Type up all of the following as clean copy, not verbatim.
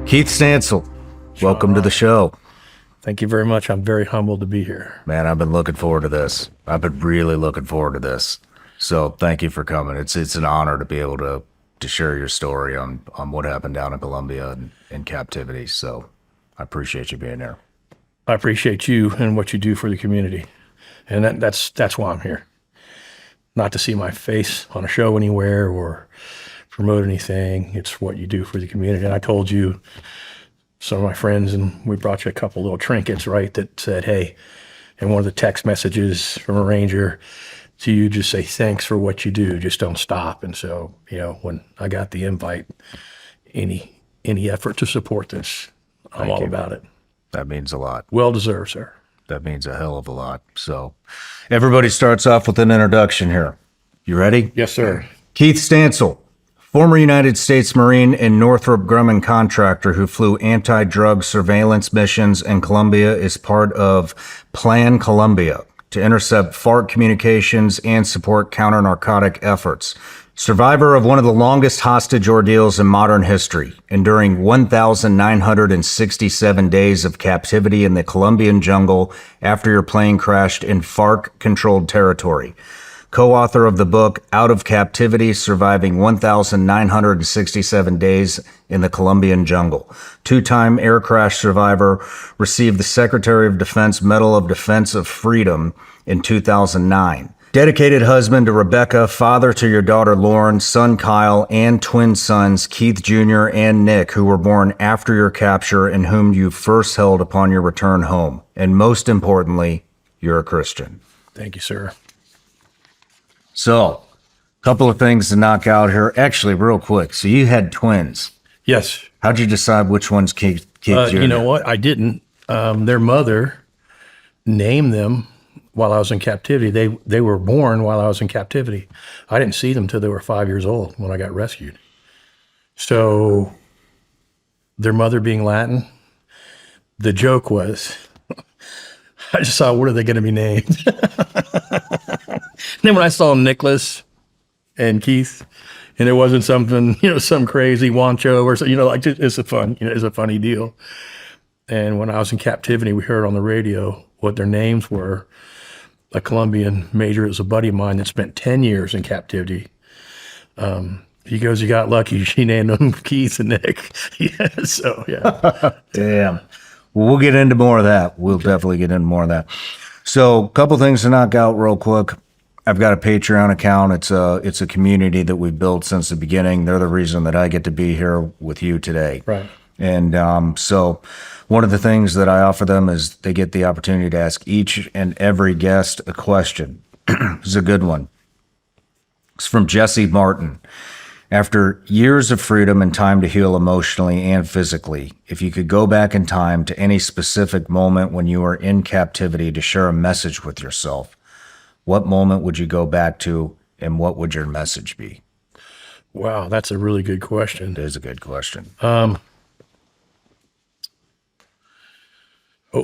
Keith Stansell, welcome to the show. Thank you very much. I'm very humbled to be here. Man, I've been looking forward to this. I've been really looking forward to this. So thank you for coming. It's an honor to be able to share your story on what happened down in Colombia and in captivity. So I appreciate you being here. I appreciate you and what you do for the community. And that's why I'm here. Not to see my face on a show anywhere or promote anything. It's what you do for the community. And I told you, some of my friends, and we brought you a couple little trinkets, right, that said, hey, and one of the text messages from a ranger to you, just say thanks for what you do. Just don't stop. And so, when I got the invite, any effort to support this, I'm all about it. That means a lot. Well deserved, sir. That means a hell of a lot. So everybody starts off with an introduction here. You ready? Yes, sir. Keith Stansell, former United States Marine and Northrop Grumman contractor who flew anti-drug surveillance missions in Colombia, is part of Plan Colombia to intercept FARC communications and support counter-narcotic efforts. Survivor of one of the longest hostage ordeals in modern history, enduring 1,967 days of captivity in the Colombian jungle after your plane crashed in FARC-controlled territory. Co-author of the book Out of Captivity, Surviving 1,967 Days in the Colombian Jungle. Two-time air crash survivor, received the Secretary of Defense Medal of Defense of Freedom in 2009. Dedicated husband to Rebecca, father to your daughter Lauren, son Kyle, and twin sons Keith Jr. and Nick, who were born after your capture and whom you first held upon your return home. And most importantly, you're a Christian. Thank you, sir. So, a couple of things to knock out here. Actually, real quick. So you had twins. Yes. How'd you decide which one's Keith Jr.? You know what? I didn't. Their mother named them while I was in captivity. They were born while I was in captivity. I didn't see them till they were 5 years old when I got rescued. So their mother being Latin, the joke was, I just saw, what are they going to be named? Then when I saw Nicholas and Keith, and it wasn't something, some crazy Wancho or something, it's a funny deal. And when I was in captivity, we heard on the radio what their names were. A Colombian major is a buddy of mine that spent 10 years in captivity. He goes, you got lucky. She named them Keith and Nick. Yeah. Damn. Well, we'll get into more of that. We'll definitely get into more of that. So a couple things to knock out real quick. I've got a Patreon account. It's a community that we've built since the beginning. They're the reason that I get to be here with you today. Right. And so one of the things that I offer them is they get the opportunity to ask each and every guest a question. This is a good one. It's from Jesse Martin. After years of freedom and time to heal emotionally and physically, if you could go back in time to any specific moment when you were in captivity to share a message with yourself, what moment would you go back to and what would your message be? Wow, that's a really good question. It is a good question. What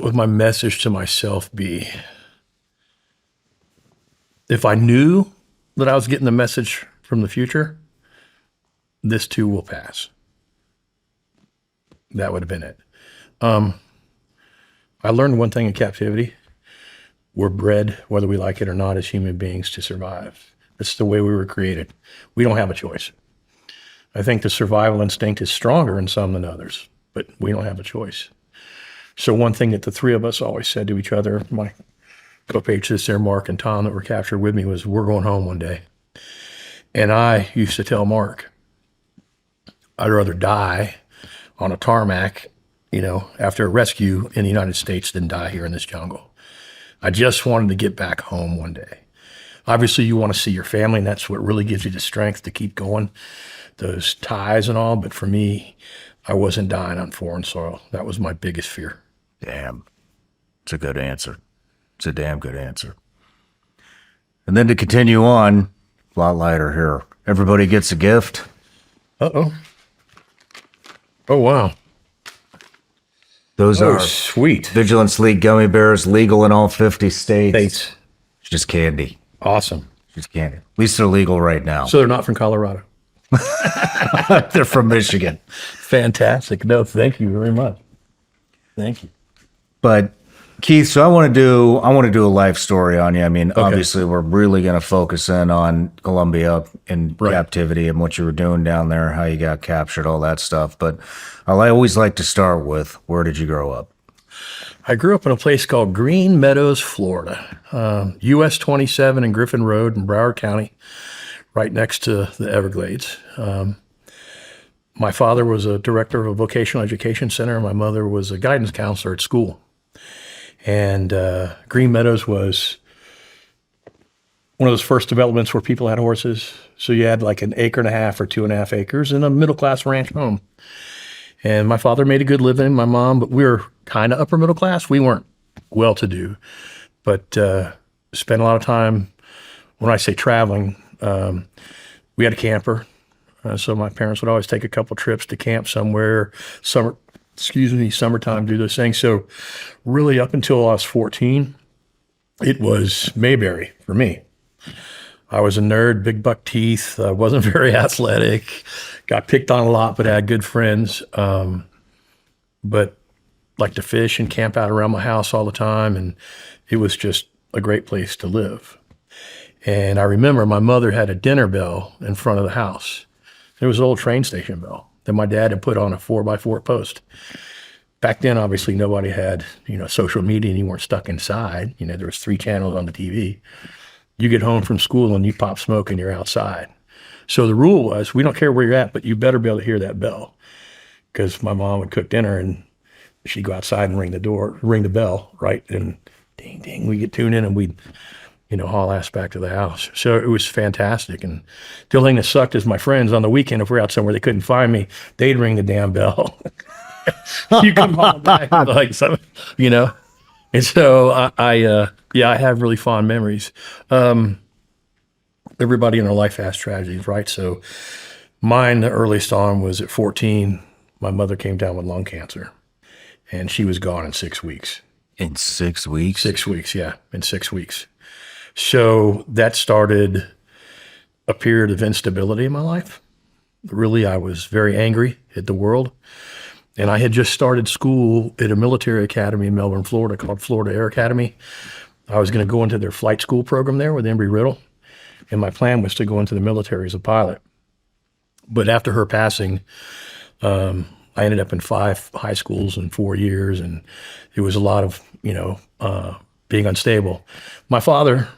would my message to myself be? If I knew that I was getting the message from the future, this too will pass. That would have been it. I learned one thing in captivity. We're bred, whether we like it or not, as human beings to survive. That's the way we were created. We don't have a choice. I think the survival instinct is stronger in some than others, but we don't have a choice. So one thing that the three of us always said to each other, my co-patriots there, Marc and Tom, that were captured with me, was, we're going home one day. And I used to tell Marc, I'd rather die on a tarmac, after a rescue in the United States than die here in this jungle. I just wanted to get back home one day. Obviously, you want to see your family, and that's what really gives you the strength to keep going, those ties and all. But for me, I wasn't dying on foreign soil. That was my biggest fear. Damn. It's a good answer. It's a damn good answer. And then to continue on, a lot lighter here. Everybody gets a gift. Uh-oh. Oh, wow. Those are sweet Vigilance League gummy bears, legal in all 50 states. It's just candy. Awesome. Just candy. At least they're legal right now. So they're not from Colorado? They're from Michigan. Fantastic. No, thank you very much. Thank you. But Keith, so I want to do a life story on you. I mean, obviously we're really going to focus in on Colombia and captivity and what you were doing down there, how you got captured, all that stuff. But I always like to start with, where did you grow up? I grew up in a place called Green Meadows, Florida, US 27 and Griffin Road in Broward County, right next to the Everglades. My father was a director of a vocational education center. My mother was a guidance counselor at school. And Green Meadows was one of those first developments where people had horses. So you had like an acre and a half or 2.5 acres and a middle-class ranch home. And my father made a good living, my mom, but we were kind of upper middle class. We weren't well-to-do, but spent a lot of time, when I say traveling, we had a camper. So my parents would always take a couple trips to camp somewhere, summertime, do those things. So really up until I was 14, it was Mayberry for me. I was a nerd, big buck teeth, wasn't very athletic, got picked on a lot, but had good friends. But liked to fish and camp out around my house all the time. And it was just a great place to live. And I remember my mother had a dinner bell in front of the house. It was an old train station bell that my dad had put on a 4x4 post. Back then, obviously, nobody had, social media and you weren't stuck inside. There was 3 channels on the TV. You get home from school and you pop smoke and you're outside. So the rule was, we don't care where you're at, but you better be able to hear that bell. Because my mom would cook dinner and she'd go outside and ring the bell, right? And ding, ding, we get tuned in and we'd, haul ass back to the house. So it was fantastic. And the only thing that sucked is my friends on the weekend, if we're out somewhere they couldn't find me, they'd ring the damn bell. You come home back, like something, And so I have really fond memories. Everybody in their life has tragedies, right? So mine, the earliest on was at 14. My mother came down with lung cancer, and she was gone in 6 weeks. In 6 weeks? 6 weeks, yeah, in 6 weeks. So that started a period of instability in my life. Really, I was very angry at the world. And I had just started school at a military academy in Melbourne, Florida, called Florida Air Academy. I was going to go into their flight school program there with Embry-Riddle. And my plan was to go into the military as a pilot. But after her passing, I ended up in 5 high schools in 4 years. And it was a lot of, being unstable. My father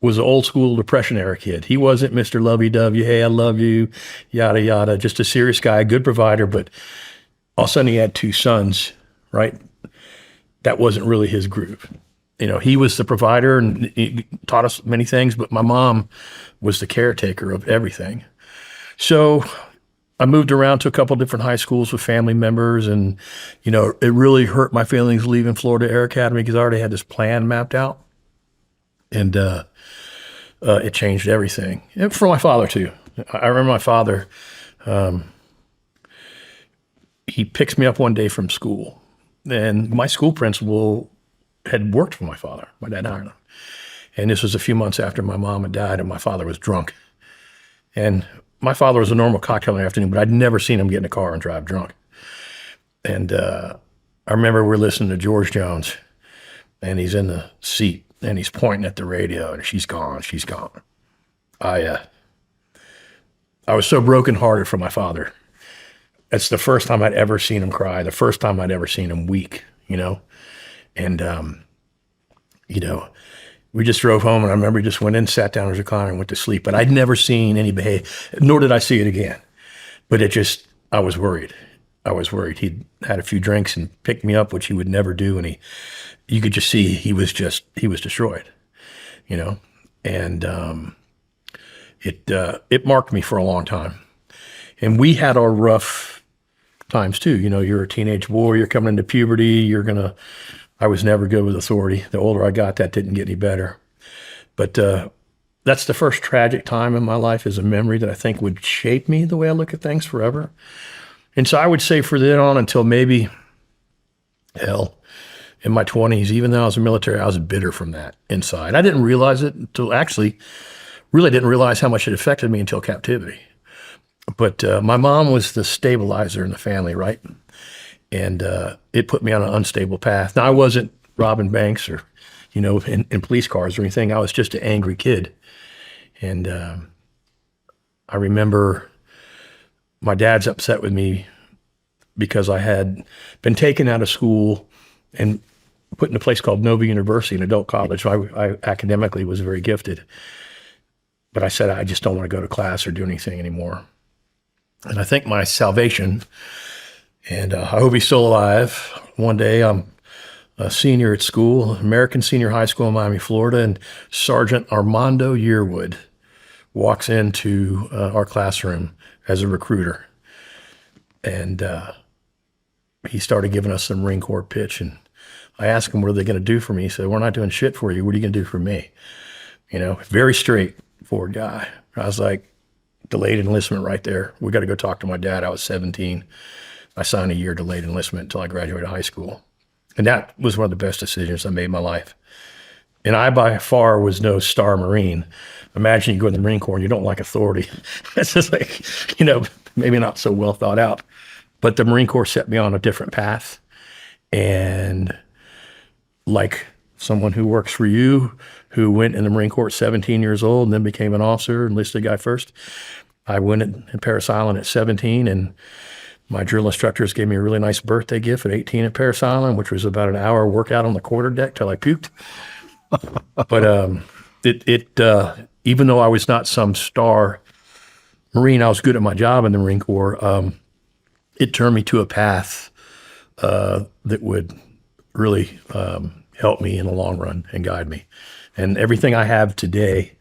was an old school Depression era kid. He wasn't Mr. Lovey-dovey, hey, I love you, yada, yada, just a serious guy, good provider. But all of a sudden he had 2 sons, right? That wasn't really his groove. He was the provider and he taught us many things, but my mom was the caretaker of everything. So I moved around to a couple different high schools with family members, and, it really hurt my feelings leaving Florida Air Academy because I already had this plan mapped out. And it changed everything. And for my father, too. I remember my father, he picks me up one day from school, and my school principal had worked for my father. My dad hired him. And this was a few months after my mom had died, and my father was drunk. And my father was a normal cocktail in the afternoon, but I'd never seen him get in a car and drive drunk. And I remember we're listening to George Jones, and he's in the seat, and he's pointing at the radio, and she's gone. I was so brokenhearted for my father. It's the first time I'd ever seen him cry, the first time I'd ever seen him weak, And, we just drove home, and I remember he just went in, sat down in his recliner, and went to sleep. But I'd never seen any behavior, nor did I see it again. But I was worried. He'd had a few drinks and picked me up, which he would never do. And you could just see he was destroyed, And it marked me for a long time. And we had our rough times too. You're a teenage boy, you're coming into puberty, I was never good with authority. The older I got, that didn't get any better. But that's the first tragic time in my life as a memory that I think would shape me the way I look at things forever. And so I would say from then on until maybe, in my 20s, even though I was in the military, I was bitter from that inside. I didn't realize it until really didn't realize how much it affected me until captivity. But my mom was the stabilizer in the family, right? And it put me on an unstable path. Now, I wasn't robbing banks or, in police cars or anything. I was just an angry kid. And I remember my dad's upset with me because I had been taken out of school and put in a place called Nova University, an adult college. I academically was very gifted. But I said, I just don't want to go to class or do anything anymore. And I think my salvation, and I hope he's still alive. One day I'm a senior at school, American Senior High School in Miami, Florida, and Sergeant Armando Yearwood walks into our classroom as a recruiter. And he started giving us some Marine Corps pitch. And I asked him, what are they going to do for me? He said, we're not doing shit for you. What are you going to do for me? Very straightforward guy. I was like, delayed enlistment right there. We got to go talk to my dad. I was 17. I signed a year delayed enlistment until I graduated high school. And that was one of the best decisions I made in my life. And I, by far, was no star Marine. Imagine you go in the Marine Corps and you don't like authority. It's just like, maybe not so well thought out. But the Marine Corps set me on a different path. And like someone who works for you, who went in the Marine Corps at 17 years old and then became an officer, enlisted guy first, I went in Parris Island at 17, and my drill instructors gave me a really nice birthday gift at 18 at Parris Island, which was about an hour workout on the quarterdeck till I puked. But even though I was not some star Marine, I was good at my job in the Marine Corps. It turned me to a path that would really help me in the long run and guide me. And everything I have today,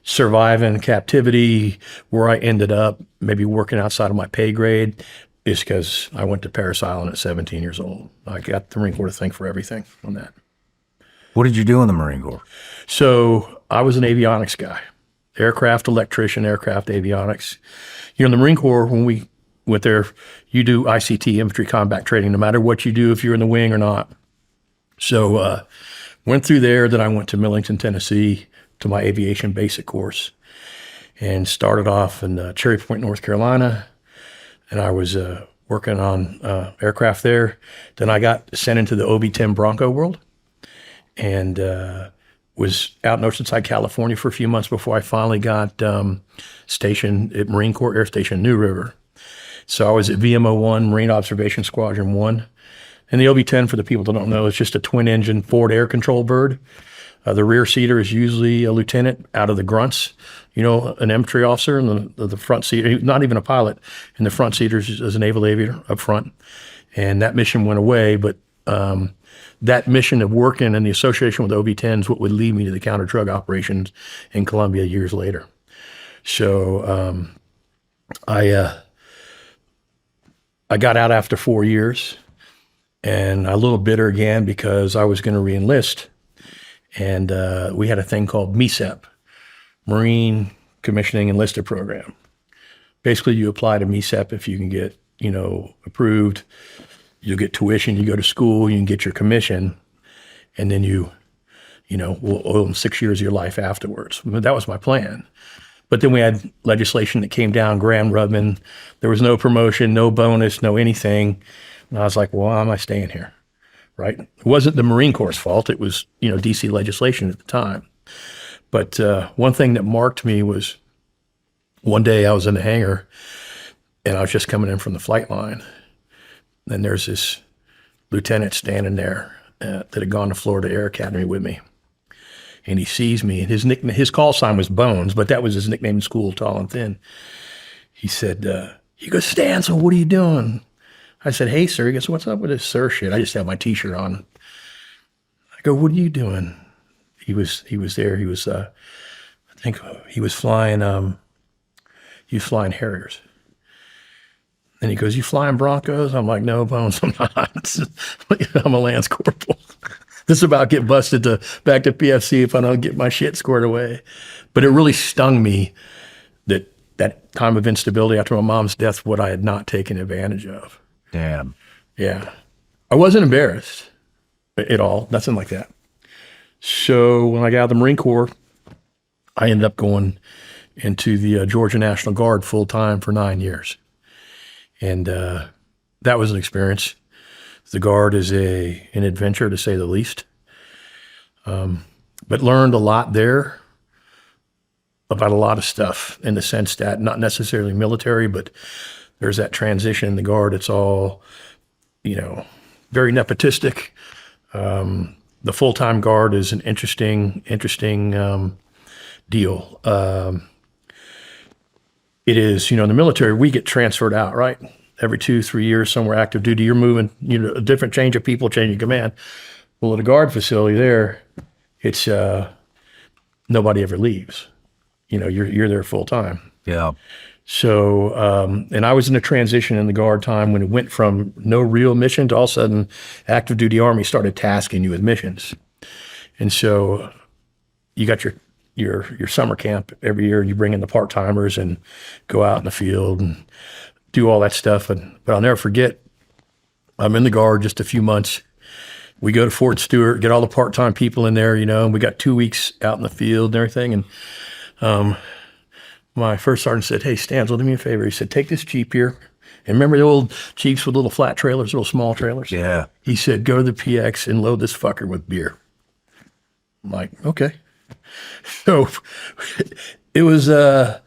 surviving captivity, where I ended up, maybe working outside of my pay grade, is because I went to Parris Island at 17 years old. I got the Marine Corps to thank for everything on that. What did you do in the Marine Corps? So I was an avionics guy, aircraft electrician, aircraft avionics. In the Marine Corps, when we went there, you do ICT, infantry combat training, no matter what you do, if you're in the wing or not. So went through there, then I went to Millington, Tennessee to my aviation basic course and started off in Cherry Point, North Carolina. And I was working on aircraft there. Then I got sent into the OB-10 Bronco world and was out in Oceanside, California for a few months before I finally got stationed at Marine Corps Air Station New River. So I was at VMO-1, Marine Observation Squadron 1. And the OB-10, for the people that don't know, is just a twin-engine forward air-controlled bird. The rear seater is usually a lieutenant out of the grunts, an infantry officer, and the front seater, not even a pilot, and the front seater is a naval aviator up front. And that mission went away, but that mission of working and the association with OB-10 is what would lead me to the counter-drug operations in Colombia years later. So I got out after 4 years, and a little bitter again because I was going to re-enlist. And we had a thing called MECEP, Marine Commissioning Enlisted Program. Basically, you apply to MECEP if you can get, approved. You'll get tuition, you go to school, you can get your commission, and then you will own 6 years of your life afterwards. But that was my plan. But then we had legislation that came down, Graham Rudman. There was no promotion, no bonus, no anything. And I was like, well, why am I staying here? Right? It wasn't the Marine Corps' fault. It was, DC legislation at the time. But one thing that marked me was one day I was in the hangar and I was just coming in from the flight line. And there's this lieutenant standing there that had gone to Florida Air Academy with me. And he sees me, and his call sign was Bones, but that was his nickname in school, tall and thin. He said, he goes, Stansell, what are you doing? I said, hey, sir. He goes, what's up with this sir shit? I just have my T-shirt on. I go, what are you doing? He was there. He was, I think he was flying Harriers. And he goes, you flying Broncos? I'm like, no, Bones, I'm not. I'm a Lance Corporal. This is about getting busted back to PFC if I don't get my shit squared away. But it really stung me that time of instability after my mom's death, what I had not taken advantage of. Damn. Yeah. I wasn't embarrassed at all. Nothing like that. So when I got out of the Marine Corps, I ended up going into the Georgia National Guard full time for 9 years. And that was an experience. The Guard is an adventure, to say the least. But learned a lot there about a lot of stuff, in the sense that not necessarily military, but there's that transition in the Guard. It's all, very nepotistic. The full-time Guard is an interesting deal. It is, in the military, we get transferred out, right? Every 2-3 years, somewhere active duty, you're moving, a different change of people, change of command. Well, at a Guard facility there, it's nobody ever leaves. You're there full time. Yeah. So, and I was in a transition in the Guard time when it went from no real mission to all of a sudden active duty Army started tasking you with missions. And so you got your summer camp every year, and you bring in the part-timers and go out in the field and do all that stuff. But I'll never forget, I'm in the Guard just a few months. We go to Fort Stewart, get all the part-time people in there, and we got 2 weeks out in the field and everything. And my first sergeant said, "Hey, Stansell, do me a favor." He said, "Take this Jeep here." And remember the old Jeeps with little flat trailers, little small trailers? Yeah. He said, "Go to the PX and load this fucker with beer." I'm like, okay. So it was a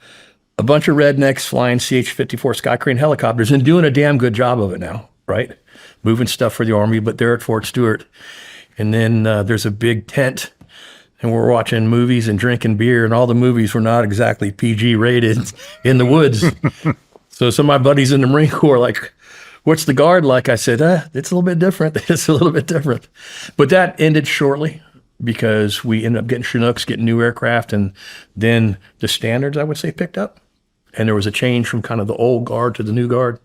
bunch of rednecks flying CH-54 Sky Crane helicopters and doing a damn good job of it now, right? Moving stuff for the Army, but they're at Fort Stewart. And then there's a big tent, and we're watching movies and drinking beer, and all the movies were not exactly PG rated in the woods. So some of my buddies in the Marine Corps like, "What's the Guard like?" I said, "It's a little bit different." It's a little bit different. But that ended shortly because we ended up getting Chinooks, getting new aircraft, and then the standards, I would say, picked up. And there was a change from kind of the old Guard to the new Guard,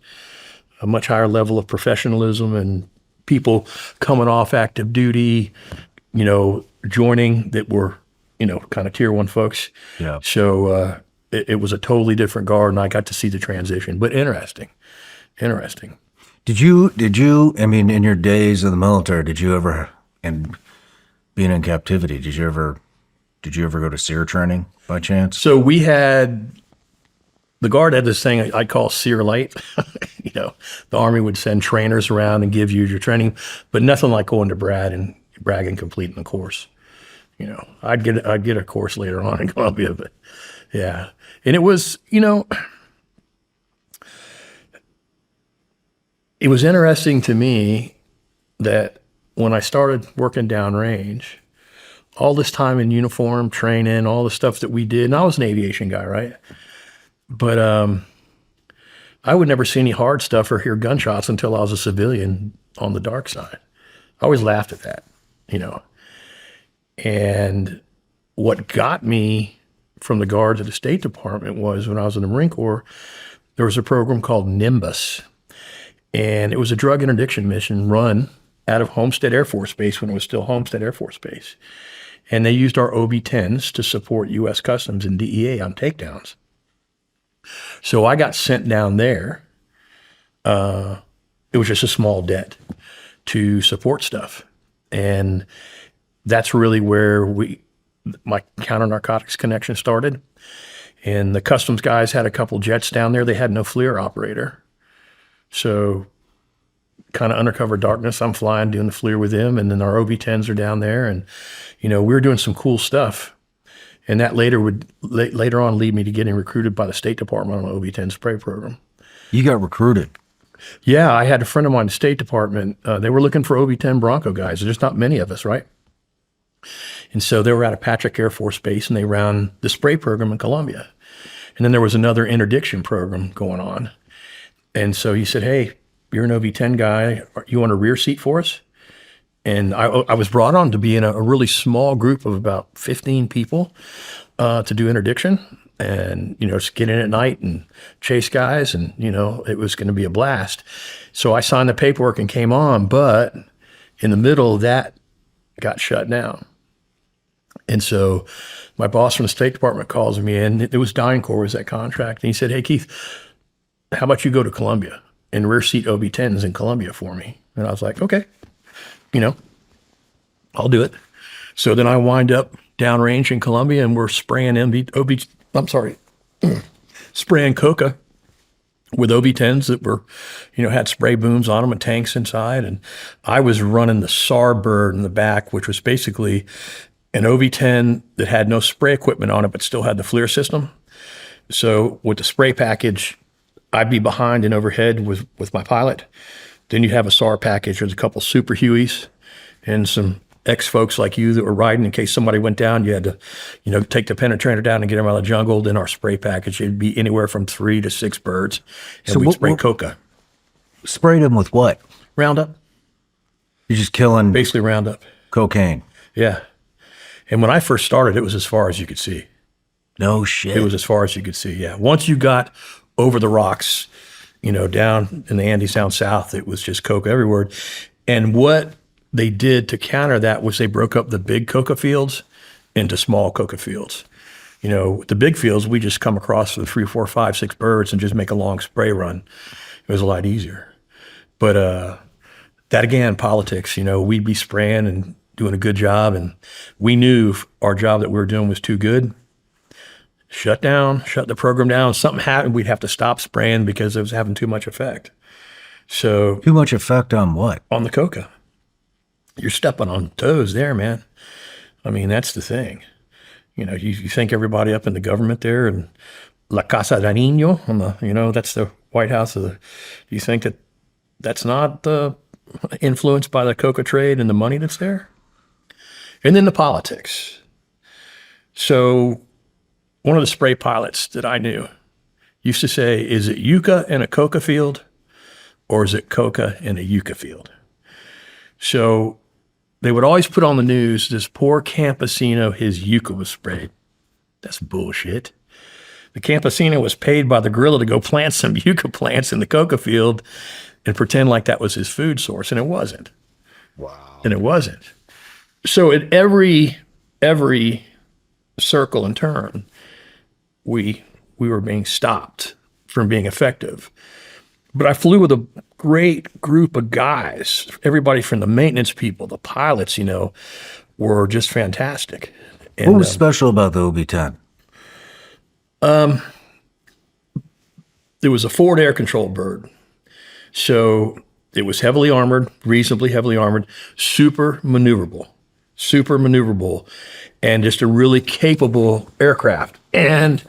a much higher level of professionalism and people coming off active duty, joining that were, kind of tier 1 folks. Yeah. So it was a totally different Guard, and I got to see the transition, but interesting. Did you, I mean, in your days in the military, did you ever, and being in captivity, did you ever go to SEER training by chance? So we had, the Guard had this thing I call SEER Light. The Army would send trainers around and give you your training, but nothing like going to brag and completing the course. I'd get a course later on in Colombia, but yeah. And it was, it was interesting to me that when I started working downrange, all this time in uniform, training, all the stuff that we did, and I was an aviation guy, right? But I would never see any hard stuff or hear gunshots until I was a civilian on the dark side. I always laughed at that, And what got me from the Guard to the State Department was when I was in the Marine Corps, there was a program called Nimbus. And it was a drug interdiction mission run out of Homestead Air Force Base when it was still Homestead Air Force Base. And they used our OB-10s to support U.S. Customs and DEA on takedowns. So I got sent down there. It was just a small debt to support stuff. And that's really where my counter-narcotics connection started. And the customs guys had a couple jets down there. They had no FLIR operator. So kind of undercover darkness, I'm flying, doing the FLIR with them, and then our OB-10s are down there. And, we were doing some cool stuff. And that later would later on lead me to getting recruited by the State Department on an OB-10 spray program. You got recruited? Yeah, I had a friend of mine in the State Department. They were looking for OB-10 Bronco guys. There's not many of us, right? And so they were at a Patrick Air Force Base, and they ran the spray program in Colombia. And then there was another interdiction program going on. And so he said, "Hey, you're an OB-10 guy. You want a rear seat for us?" And I was brought on to be in a really small group of about 15 people to do interdiction and, just get in at night and chase guys. And, it was going to be a blast. So I signed the paperwork and came on, but in the middle of that got shut down. And so my boss from the State Department calls me in. It was DynCorp was that contract. And he said, "Hey, Keith, how about you go to Colombia and rear seat OB-10s in Colombia for me?" And I was like, okay, I'll do it. So then I wind up downrange in Colombia, and we're spraying spraying coca with OB-10s that were, had spray booms on them and tanks inside. And I was running the SAR bird in the back, which was basically an OB-10 that had no spray equipment on it, but still had the FLIR system. So with the spray package, I'd be behind and overhead with my pilot. Then you'd have a SAR package. There's a couple Super Hueys and some ex-folks like you that were riding in case somebody went down. You had to, take the penetrator down and get them out of the jungle. Then our spray package, it'd be anywhere from 3 to 6 birds. And So we'd what- spray what- coca. Sprayed them with what? Roundup. You're just killing Basically Roundup. cocaine. Yeah. And when I first started, it was as far as you could see. No shit. It was as far as you could see, yeah. Once you got over the rocks, down in the Andes down south, it was just coca everywhere. And what they did to counter that was they broke up the big coca fields into small coca fields. The big fields, we just come across with 3, 4, 5, 6 birds and just make a long spray run. It was a lot easier. But that again, politics, we'd be spraying and doing a good job. And we knew if our job that we were doing was too good, shut the program down. Something happened, we'd have to stop spraying because it was having too much effect. So Too much effect on what? on the coca, you're stepping on toes there, man. I mean, that's the thing. You think everybody up in the government there and La Casa de Niño, on the, that's the White House. Do you think that that's not influenced by the coca trade and the money that's there? And then the politics. So one of the spray pilots that I knew used to say, is it yucca in a coca field or is it coca in a yucca field? So they would always put on the news, this poor campesino, his yucca was sprayed. That's bullshit. The campesino was paid by the guerrilla to go plant some yucca plants in the coca field and pretend like that was his food source, and it wasn't. Wow. And it wasn't. So at every circle and turn, we were being stopped from being effective. But I flew with a great group of guys. Everybody from the maintenance people, the pilots, were just fantastic. And, What was special about the OB-10? It was a forward air control bird. So it was heavily armored, reasonably heavily armored, super maneuverable, and just a really capable aircraft. And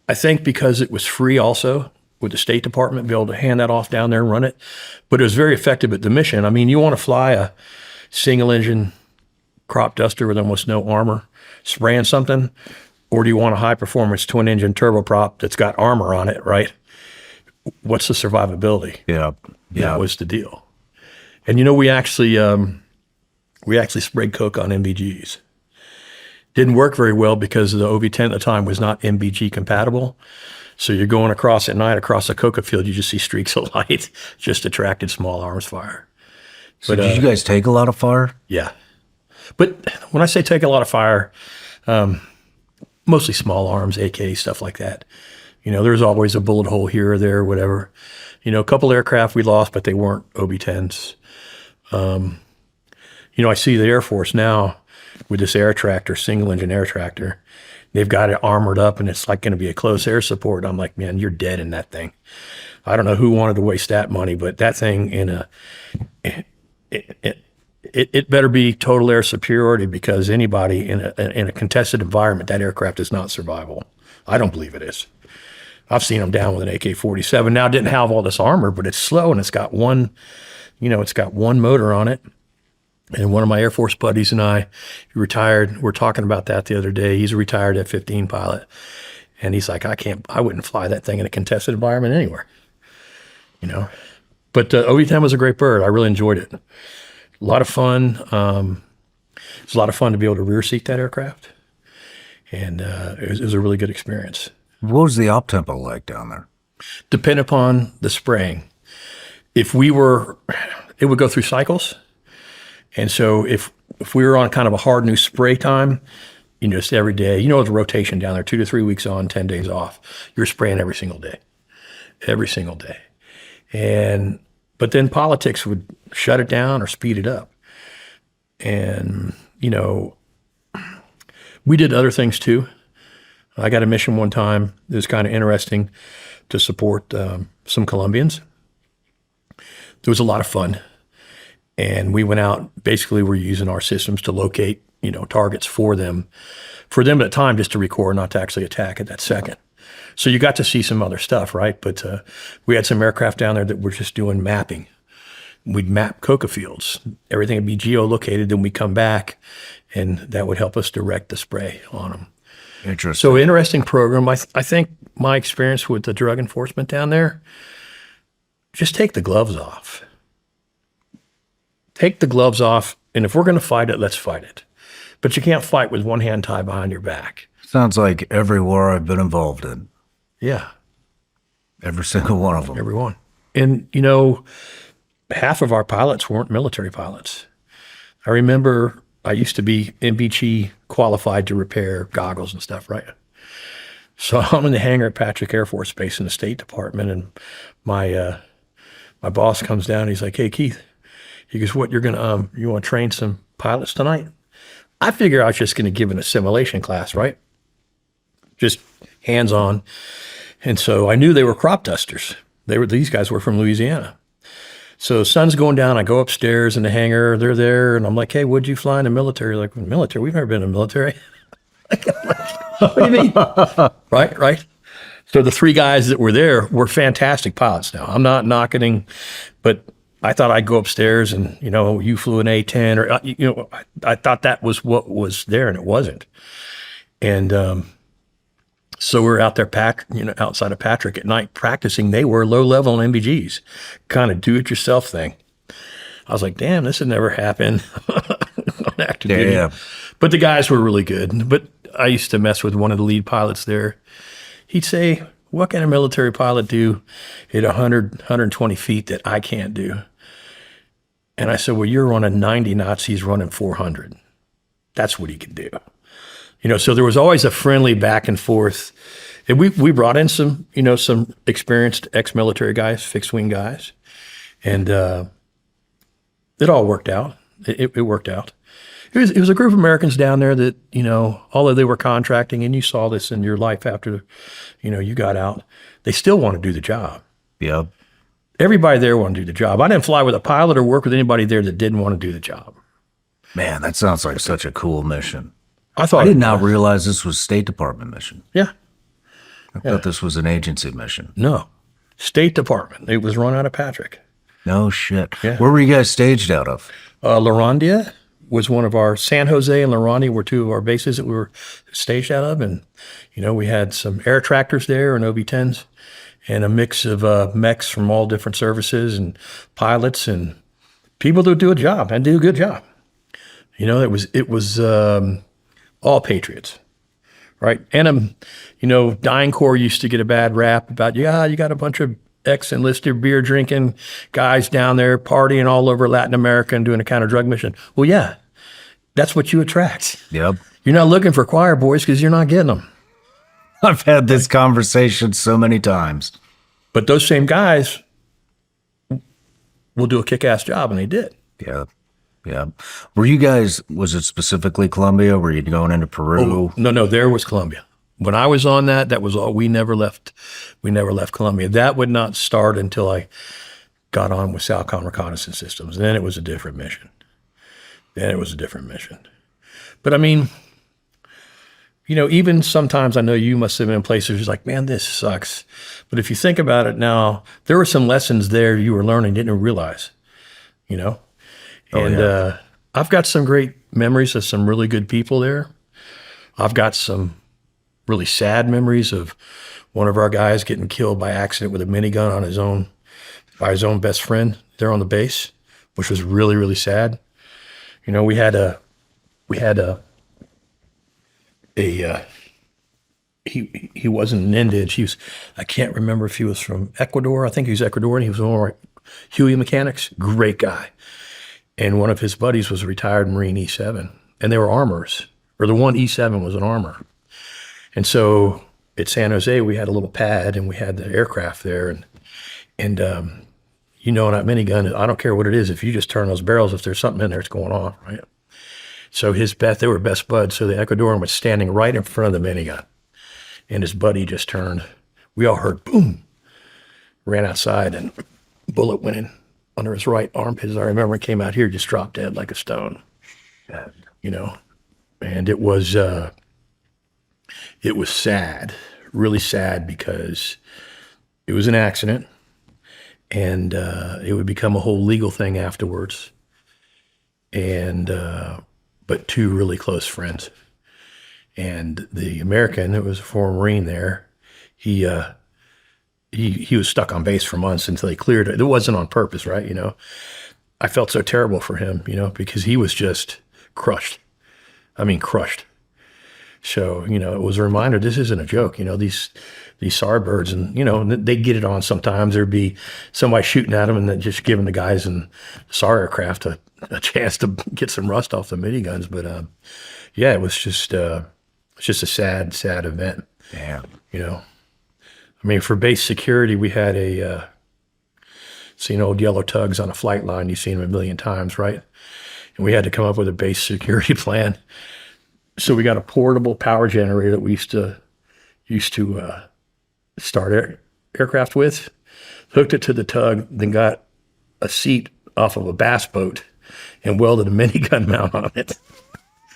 I think because it was free also with the State Department, be able to hand that off down there and run it. But it was very effective at the mission. I mean, you want to fly a single engine crop duster with almost no armor spraying something, or do you want a high performance twin engine turboprop that's got armor on it, right? What's the survivability? Yeah. That was the deal. And we actually sprayed coke on MBGs. Didn't work very well because the OV-10 at the time was not MBG compatible. So you're going across at night across a coca field, you just see streaks of light, just attracted small arms fire. So did you guys take a lot of fire? Yeah. But when I say take a lot of fire, mostly small arms, AK, stuff like that. There's always a bullet hole here or there, whatever. A couple aircraft we lost, but they weren't OB-10s. I see the Air Force now with this air tractor, single engine air tractor. They've got it armored up and it's like going to be a close air support. I'm like, man, you're dead in that thing. I don't know who wanted to waste that money, but that thing it better be total air superiority, because anybody in a contested environment, that aircraft is not survivable. I don't believe it is. I've seen them down with an AK-47. Now, it didn't have all this armor, but it's slow and it's got one motor on it. And one of my Air Force buddies and I, he retired. We're talking about that the other day. He's a retired F-15 pilot. And he's like, I wouldn't fly that thing in a contested environment anywhere, But OV-10 was a great bird. I really enjoyed it. A lot of fun. It was a lot of fun to be able to rear seat that aircraft. And it was a really good experience. What was the op tempo like down there? Depend upon the spraying. It would go through cycles. And so if we were on kind of a hard new spray time, just every day, the rotation down there, 2 to 3 weeks on, 10 days off, you're spraying every single day. But then politics would shut it down or speed it up. And, we did other things too. I got a mission one time. It was kind of interesting to support some Colombians. It was a lot of fun. And we went out, basically we're using our systems to locate, targets for them at the time, just to record, not to actually attack at that second. So you got to see some other stuff, right? But we had some aircraft down there that were just doing mapping. We'd map coca fields. Everything would be geolocated, then we'd come back, and that would help us direct the spray on them. Interesting. So interesting program. I think my experience with the drug enforcement down there, just take the gloves off. Take the gloves off, and if we're going to fight it, let's fight it. But you can't fight with one hand tied behind your back. Sounds like every war I've been involved in. Yeah. Every single one of them. Every one. And, half of our pilots weren't military pilots. I remember I used to be MBG qualified to repair goggles and stuff, right? So I'm in the hangar at Patrick Air Force Base in the State Department, and my boss comes down and he's like, "Hey, Keith," he goes, "What, you want to train some pilots tonight?" I figure I was just going to give an assimilation class, right? Just hands-on. And so I knew they were crop dusters. These guys were from Louisiana. So sun's going down. I go upstairs in the hangar. They're there, and I'm like, "Hey, what'd you fly in the military?" Like, "Military? We've never been in the military." What do you mean? Right. So the three guys that were there were fantastic pilots. Now, I'm not knocking, but I thought I'd go upstairs and, you flew an A-10 or, I thought that was what was there, and it wasn't. And so we're out there outside of Patrick at night practicing. They were low-level MBGs, kind of do-it-yourself thing. I was like, damn, this had never happened on active duty. Yeah. But the guys were really good. But I used to mess with one of the lead pilots there. He'd say, "What can a military pilot do at 100, 120 feet that I can't do?" And I said, "Well, you're running 90 knots. He's running 400. That's what he can do." So there was always a friendly back and forth. And we brought in some experienced ex-military guys, fixed-wing guys. And it all worked out. It worked out. It was a group of Americans down there that, although they were contracting, and you saw this in your life after, you got out, they still want to do the job. Yep. Everybody there wanted to do the job. I didn't fly with a pilot or work with anybody there that didn't want to do the job. Man, that sounds like such a cool mission. I did not realize this was State Department mission. Yeah. I thought this was an agency mission. No. State Department. It was run out of Patrick. No shit. Yeah. Where were you guys staged out of? LaRondia was one of our, San Jose and LaRondia were two of our bases that we were staged out of. And, we had some air tractors there and OB-10s and a mix of mechs from all different services and pilots and people that would do a job and do a good job. It was all patriots, right? And, Dying Corps used to get a bad rap about, you got a bunch of ex-enlisted beer drinking guys down there partying all over Latin America and doing a counter-drug mission. Well, yeah, that's what you attract. Yep. You're not looking for choir boys because you're not getting them. I've had this conversation so many times. But those same guys will do a kick-ass job, and they did. Yeah. Yeah. Were you guys, was it specifically Colombia? Were you going into Peru? Oh, no, there was Colombia. When I was on that was all. We never left Colombia. That would not start until I got on with Southcom Reconnaissance Systems. Then it was a different mission. But I mean, even sometimes I know you must have been in places like, man, this sucks. But if you think about it now, there were some lessons there you were learning, didn't realize, I've got some great memories of some really good people there. I've got some really sad memories of one of our guys getting killed by accident with a minigun by his own best friend there on the base, which was really, really sad. We had he wasn't an Indian. I can't remember if he was from Ecuador. I think he was Ecuadorian. He was one of our Huey mechanics, great guy. And one of his buddies was a retired Marine E-7, and they were armors, or the one E-7 was an armor. And so at San Jose, we had a little pad, and we had the aircraft there, and in that minigun, I don't care what it is. If you just turn those barrels, if there's something in there, it's going off, right? So they were best buds. So the Ecuadorian was standing right in front of the minigun. and his buddy just turned. We all heard boom, ran outside, and bullet went in under his right armpit. As I remember, it came out here, just dropped dead like a stone. You know, and it was sad, really sad, because it was an accident, and it would become a whole legal thing afterwards. And but two really close friends, and the American, who was a former Marine there, he was stuck on base for months until he cleared it. It wasn't on purpose, right? You know, I felt so terrible for him, you know, because he was just crushed. I mean, crushed. So, you know, it was a reminder, this isn't a joke. You know, these SAR birds, and, you know, they get it on sometimes. There'd be somebody shooting at them and then just giving the guys in SAR aircraft a chance to get some rust off the miniguns. But, yeah, it was just a sad, sad event. Damn. You know, I mean, for base security, we had seen old yellow tugs on a flight line. You've seen them a million times, right? And we had to come up with a base security plan. So we got a portable power generator that we used to start aircraft with, hooked it to the tug, then got a seat off of a bass boat and welded a minigun mount on it.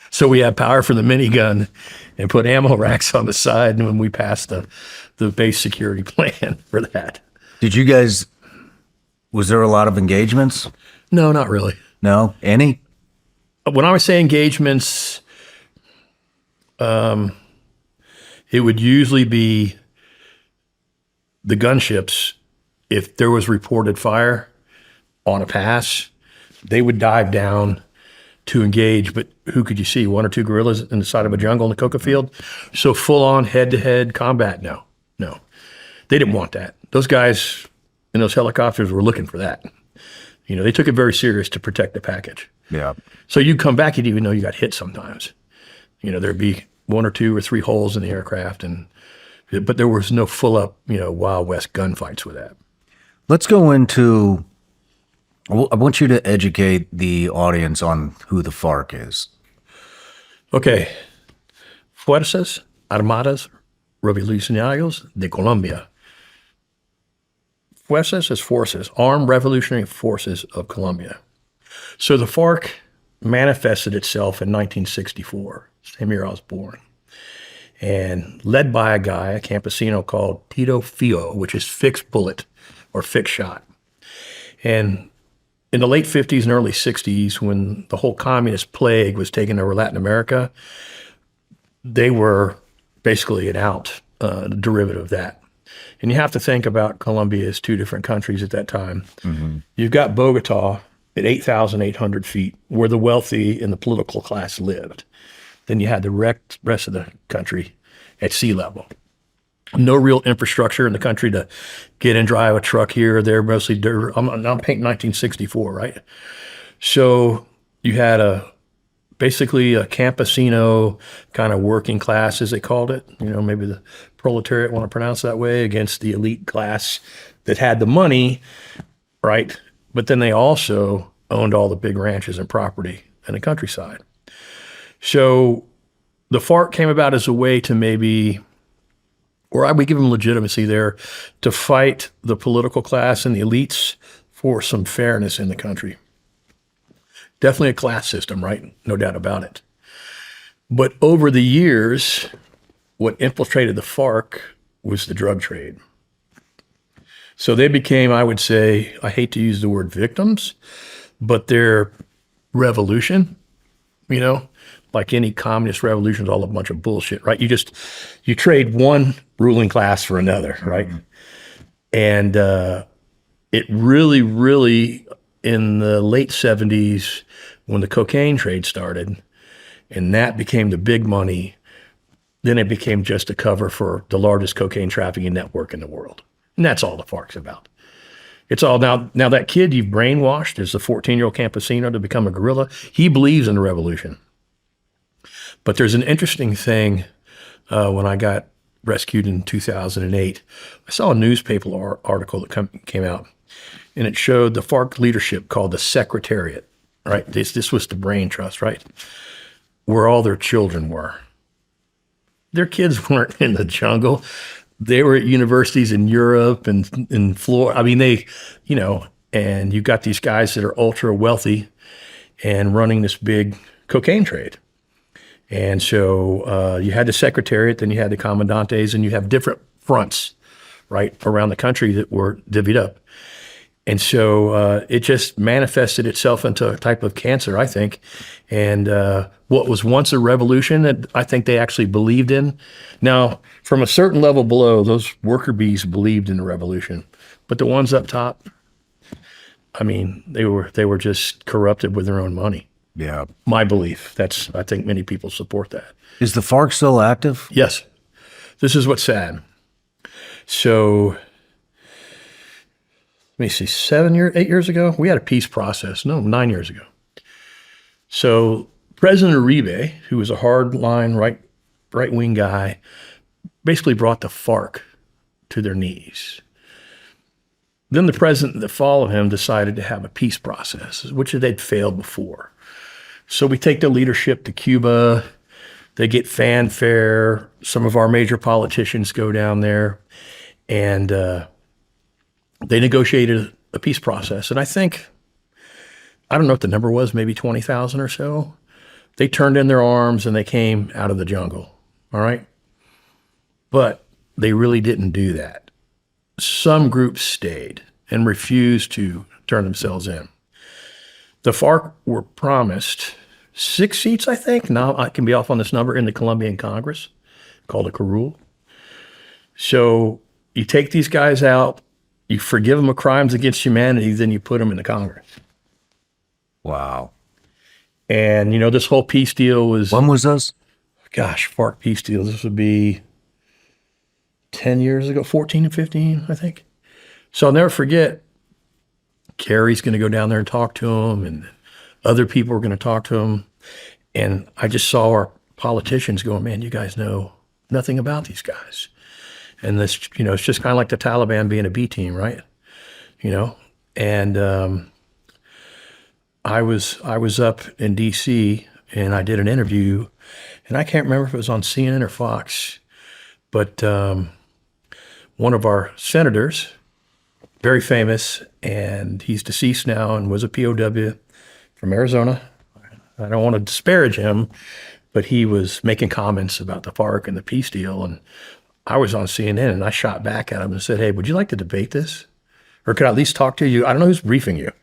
So we had power for the minigun and put ammo racks on the side, and when we passed the base security plan for that. Did you guys, was there a lot of engagements? No, not really. No? Any? When I would say engagements, it would usually be the gunships. If there was reported fire on a pass, they would dive down to engage, but who could you see? One or two guerrillas in the side of a jungle in the coca field? So full-on head-to-head combat, no. They didn't want that. Those guys in those helicopters were looking for that. You know, they took it very serious to protect the package. Yeah. So you'd come back, you'd even know you got hit sometimes. You know, there'd be one or two or three holes in the aircraft, but there was no full-up, you know, Wild West gunfights with that. Let's go into, I want you to educate the audience on who the FARC is. Okay. Fuerzas Armadas Revolucionarias de Colombia. Fuerzas is forces, Armed Revolutionary Forces of Colombia. So the FARC manifested itself in 1964, same year I was born, and led by a guy, a campesino called Tito Fio, which is fixed bullet or fixed shot. And in the late 50s and early 60s, when the whole communist plague was taking over Latin America, they were basically derivative of that. And you have to think about Colombia as two different countries at that time. Mm-hmm. You've got Bogota at 8,800 feet, where the wealthy and the political class lived. Then you had the rest of the country at sea level. No real infrastructure in the country to get and drive a truck here or there, mostly dirt. I'm painting 1964, right? So you had basically a campesino kind of working class, as they called it. You know, maybe the proletariat, want to pronounce that way, against the elite class that had the money, right? But then they also owned all the big ranches and property in the countryside. So the FARC came about as a way to maybe, or I would give them legitimacy there, to fight the political class and the elites for some fairness in the country. Definitely a class system, right? No doubt about it. But over the years, what infiltrated the FARC was the drug trade. So they became, I would say, I hate to use the word victims, but their revolution, you know, like any communist revolution is all a bunch of bullshit, right? You trade one ruling class for another, right? Mm-hmm. And it really, in the late 70s, when the cocaine trade started, and that became the big money, then it became just a cover for the largest cocaine trafficking network in the world. And that's all the FARC's about. It's all now that kid you've brainwashed as a 14-year-old campesino to become a guerrilla, he believes in the revolution. But there's an interesting thing when I got rescued in 2008. I saw a newspaper article that came out, and it showed the FARC leadership called the Secretariat, right? This was the brain trust, right? Where all their children were. Their kids weren't in the jungle. They were at universities in Europe and in Florida. I mean, and you've got these guys that are ultra wealthy and running this big cocaine trade. And so you had the secretariat, then you had the commandantes, and you have different fronts, right, around the country that were divvied up. And so it just manifested itself into a type of cancer, I think. And what was once a revolution that I think they actually believed in. Now, from a certain level below, those worker bees believed in the revolution. But the ones up top, I mean, they were just corrupted with their own money. Yeah. My belief. I think many people support that. Is the FARC still active? Yes. This is what's sad. So, let me see, 8 years ago, we had a peace process. No, 9 years ago. So President Uribe, who was a hard-line, right-wing guy, basically brought the FARC to their knees. Then the president that followed him decided to have a peace process, which they'd failed before. So we take the leadership to Cuba. They get fanfare. Some of our major politicians go down there, and they negotiated a peace process. And I don't know what the number was, maybe 20,000 or so. They turned in their arms and they came out of the jungle, all right? But they really didn't do that. Some groups stayed and refused to turn themselves in. The FARC were promised 6 seats, I think. Now I can be off on this number, in the Colombian Congress, called a curul. So you take these guys out, you forgive them of crimes against humanity, then you put them in the Congress. Wow. And, this whole peace deal was... When was this? Gosh, FARC peace deal. This would be 10 years ago, 14 and 15, I think. So I'll never forget, Kerry's going to go down there and talk to him, and other people are going to talk to him. And I just saw our politicians going, man, you guys know nothing about these guys. And this, it's just kind of like the Taliban being a B team, right? And I was up in D.C. and I did an interview, and I can't remember if it was on CNN or Fox, but one of our senators, very famous, and he's deceased now and was a POW from Arizona. I don't want to disparage him, but he was making comments about the FARC and the peace deal, and I was on CNN, and I shot back at him and said, hey, would you like to debate this? Or could I at least talk to you? I don't know who's briefing you.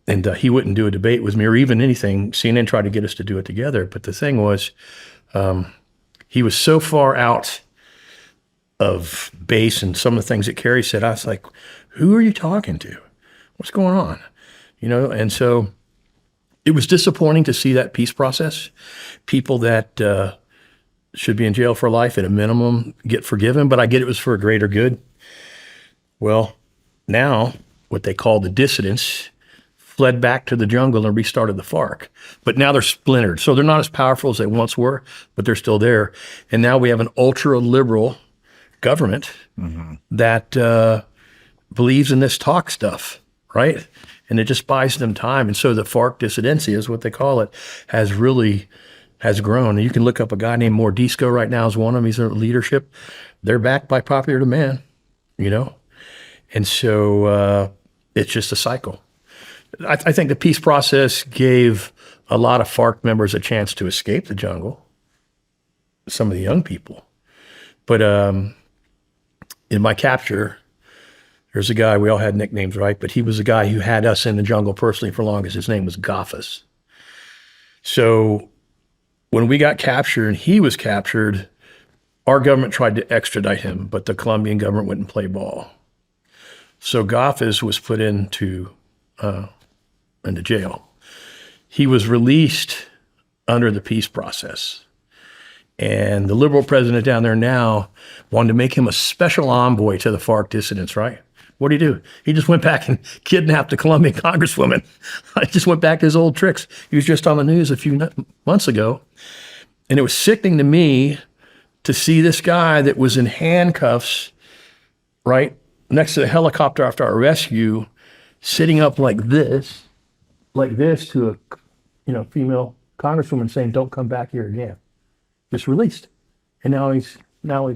And he wouldn't do a debate with me or even anything. CNN tried to get us to do it together. But the thing was, he was so far out of base and some of the things that Kerry said, I was like, who are you talking to? What's going on? And so it was disappointing to see that peace process. People that should be in jail for life at a minimum get forgiven, but I get it was for a greater good. Well, now what they call the dissidents fled back to the jungle and restarted the FARC. But now they're splintered. So they're not as powerful as they once were, but they're still there. And now we have an ultra-liberal government that believes in this talk stuff, right? And it just buys them time. And so the FARC dissidency is what they call it, has grown. And you can look up a guy named Mordisco right now as one of them. He's in leadership. They're backed by popular demand, And so it's just a cycle. I think the peace process gave a lot of FARC members a chance to escape the jungle, some of the young people. But in my capture, there's a guy, we all had nicknames, right? But he was a guy who had us in the jungle personally for longest. His name was Goffus. So when we got captured and he was captured, our government tried to extradite him, but the Colombian government wouldn't play ball. So Goffus was put into jail. He was released under the peace process. And the liberal president down there now wanted to make him a special envoy to the FARC dissidents, right? What did he do? He just went back and kidnapped a Colombian congresswoman. I just went back to his old tricks. He was just on the news a few months ago. And it was sickening to me to see this guy that was in handcuffs, right, next to the helicopter after our rescue, sitting up like this to a female congresswoman saying, don't come back here again. just released. And now he's, el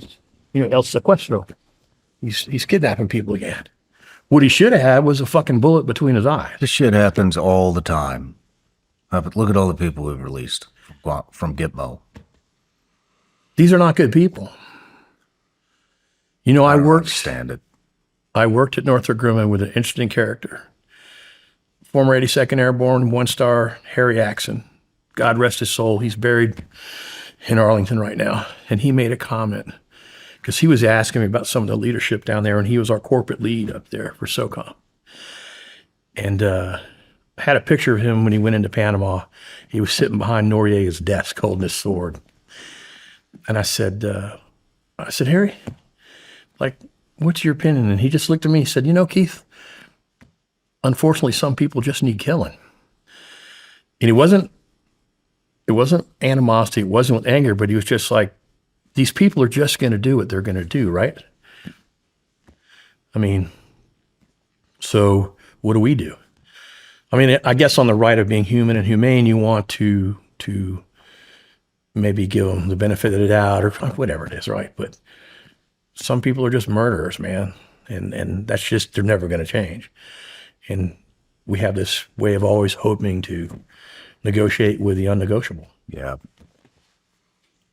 secuestro. He's kidnapping people again. What he should have had was a fucking bullet between his eyes. This shit happens all the time. But look at all the people we've released from Gitmo. These are not good people. I worked at Northrop Grumman with an interesting character. Former 82nd Airborne, 1-star, Harry Axon. God rest his soul. He's buried in Arlington right now. And he made a comment because he was asking me about some of the leadership down there, and he was our corporate lead up there for SOCOM. And I had a picture of him when he went into Panama. He was sitting behind Noriega's desk holding his sword. And I said, Harry, like, what's your opinion? And he just looked at me and said, Keith, unfortunately, some people just need killing. And it wasn't animosity, it wasn't with anger, but he was just like, these people are just going to do what they're going to do, right? I mean, so what do we do? I mean, I guess on the right of being human and humane, you want to maybe give them the benefit of the doubt or whatever it is, right? But some people are just murderers, man. And that's just, they're never going to change. And we have this way of always hoping to negotiate with the unnegotiable. Yeah.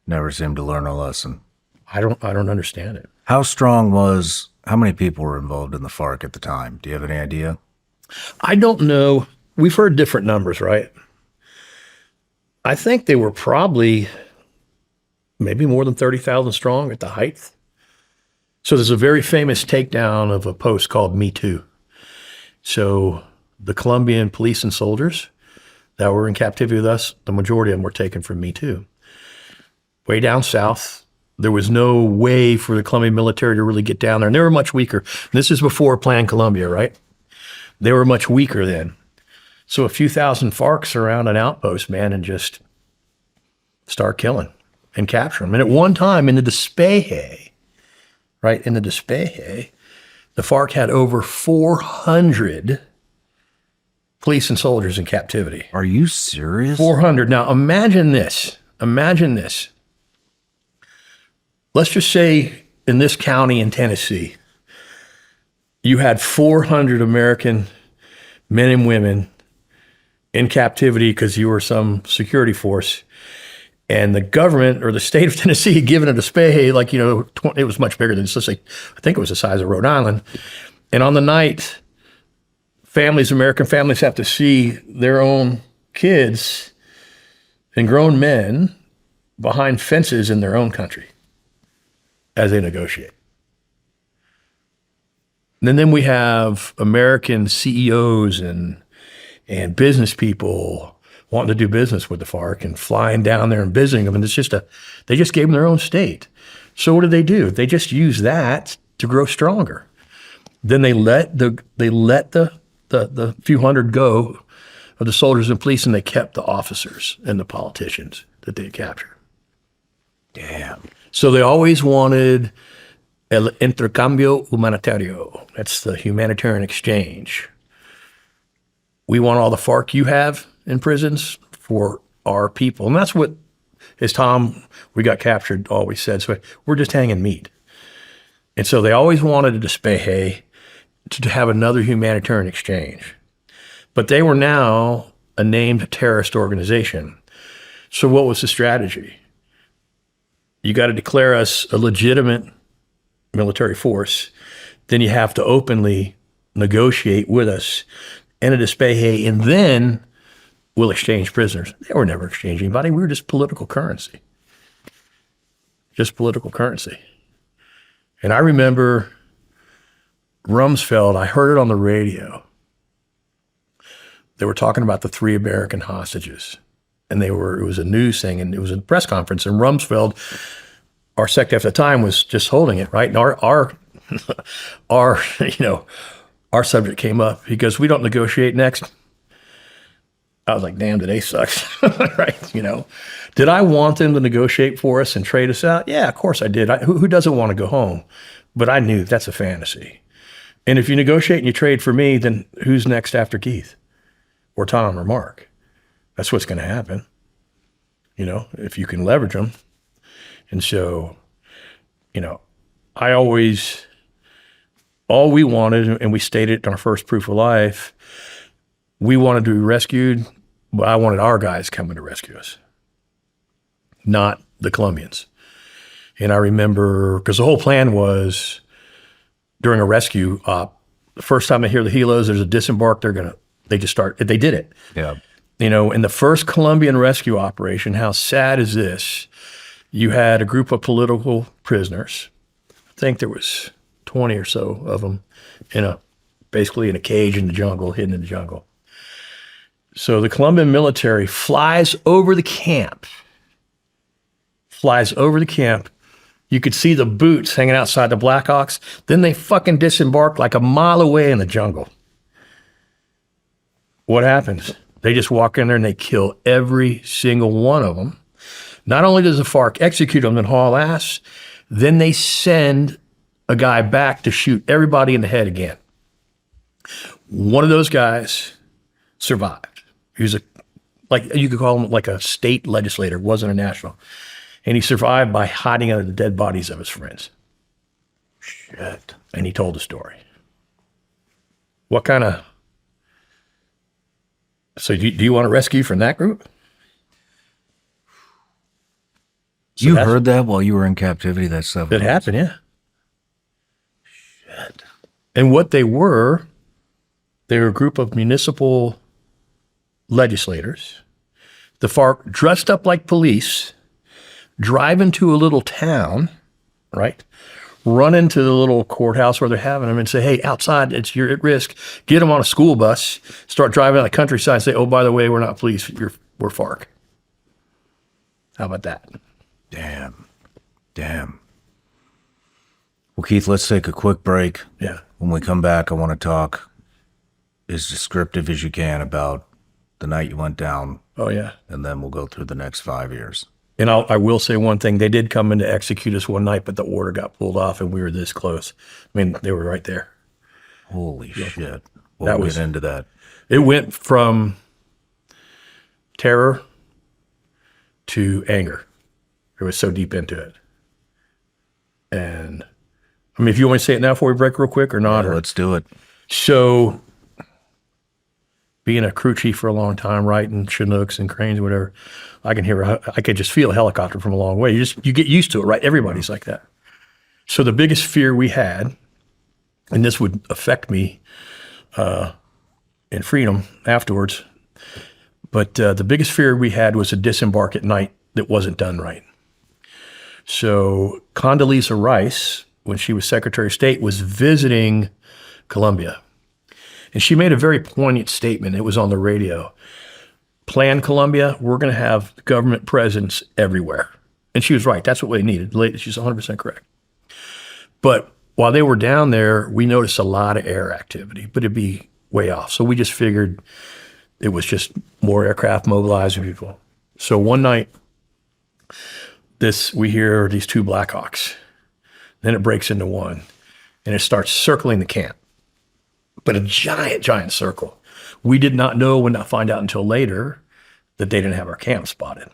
Never seemed to learn a lesson. I don't understand it. How many people were involved in the FARC at the time? Do you have any idea? I don't know. We've heard different numbers, right? I think they were probably maybe more than 30,000 strong at the height. So there's a very famous takedown of a post called Me Too. So the Colombian police and soldiers that were in captivity with us, the majority of them were taken from Me Too. Way down south, there was no way for the Colombian military to really get down there. And they were much weaker. This is before Plan Colombia, right? They were much weaker then. So a few thousand FARC surround an outpost, man, and just start killing and capture them. And at one time in the Despeje, right, the FARC had over 400 police and soldiers in captivity. Are you serious? 400. Now imagine this. Let's just say in this county in Tennessee, you had 400 American men and women in captivity because you were some security force, and the government or the state of Tennessee had given it a Despeje, like, it was much bigger than this. I think it was the size of Rhode Island. And on the night, American families have to see their own kids and grown men behind fences in their own country as they negotiate. And then we have American CEOs and business people wanting to do business with the FARC and flying down there and visiting them. And it's just they just gave them their own state. So what did they do? They just used that to grow stronger. Then they let the few hundred go of the soldiers and police, and they kept the officers and the politicians that they captured. Damn. So they always wanted el intercambio humanitario. That's the humanitarian exchange. We want all the FARC you have in prisons for our people. And that's what, as Tom, we got captured, always said. So we're just hanging meat. And so they always wanted a Despeje to have another humanitarian exchange. But they were now a named terrorist organization. So what was the strategy? You got to declare us a legitimate military force. Then you have to openly negotiate with us and a Despeje, and then we'll exchange prisoners. They were never exchanging anybody. We were just political currency. Just political currency. And I remember Rumsfeld, I heard it on the radio. They were talking about the 3 American hostages. And it was a news thing, and it was a press conference. And Rumsfeld, our secretary at the time, was just holding it, right? And our subject came up. He goes, "We don't negotiate next." I was like, damn, today sucks, right? Did I want them to negotiate for us and trade us out? Yeah, of course I did. Who doesn't want to go home? But I knew that's a fantasy. And if you negotiate and you trade for me, then who's next after Keith or Tom or Marc? That's what's going to happen. If you can leverage them. And so, I always, all we wanted, and we stated in our first proof of life, we wanted to be rescued, but I wanted our guys coming to rescue us, not the Colombians. And I remember, because the whole plan was during a rescue op, the first time they hear the helos, there's a disembark, they did it. Yeah. In the first Colombian rescue operation, how sad is this? You had a group of political prisoners. I think there was 20 or so of them basically in a cage in the jungle, hidden in the jungle. So the Colombian military flies over the camp. You could see the boots hanging outside the Blackhawks. Then they fucking disembarked like a mile away in the jungle. What happens? They just walk in there and they kill every single one of them. Not only does the FARC execute them and haul ass, then they send a guy back to shoot everybody in the head again. One of those guys survived. He was you could call him like a state legislator, wasn't a national. And he survived by hiding under the dead bodies of his friends. Shit. And he told the story. What kind of... So do you want to rescue from that group? So you heard that while you were in captivity, that stuff? It happened, yeah. Shit. And what they were a group of municipal legislators. The FARC dressed up like police, drive into a little town, right? Run into the little courthouse where they're having them and say, hey, outside, you're at risk. Get them on a school bus, start driving on the countryside and say, oh, by the way, we're not police, we're FARC. How about that? Damn. Well, Keith, let's take a quick break. Yeah. When we come back, I want to talk as descriptive as you can about the night you went down. Oh, yeah. And then we'll go through the next 5 years. And I will say one thing. They did come in to execute us one night, but the order got pulled off and we were this close. I mean, they were right there. Holy shit. We'll get into that. It went from terror to anger. It was so deep into it. And, I mean, if you want me to say it now before we break real quick or not. Yeah, let's do it. So, being a crew chief for a long time, writing Chinooks and cranes, whatever, I could just feel a helicopter from a long way. You get used to it, right? Everybody's like that. So the biggest fear we had, and this would affect me in freedom afterwards, but the biggest fear we had was a disembark at night that wasn't done right. So Condoleezza Rice, when she was Secretary of State, was visiting Colombia. And she made a very poignant statement. It was on the radio. Plan Colombia, we're going to have government presence everywhere. And she was right. That's what they needed. She's 100% correct. But while they were down there, we noticed a lot of air activity, but it'd be way off. So we just figured it was just more aircraft mobilizing people. So one night, we hear these two Blackhawks. Then it breaks into one, and it starts circling the camp. But a giant, giant circle. We did not know, would not find out until later, that they didn't have our camp spotted.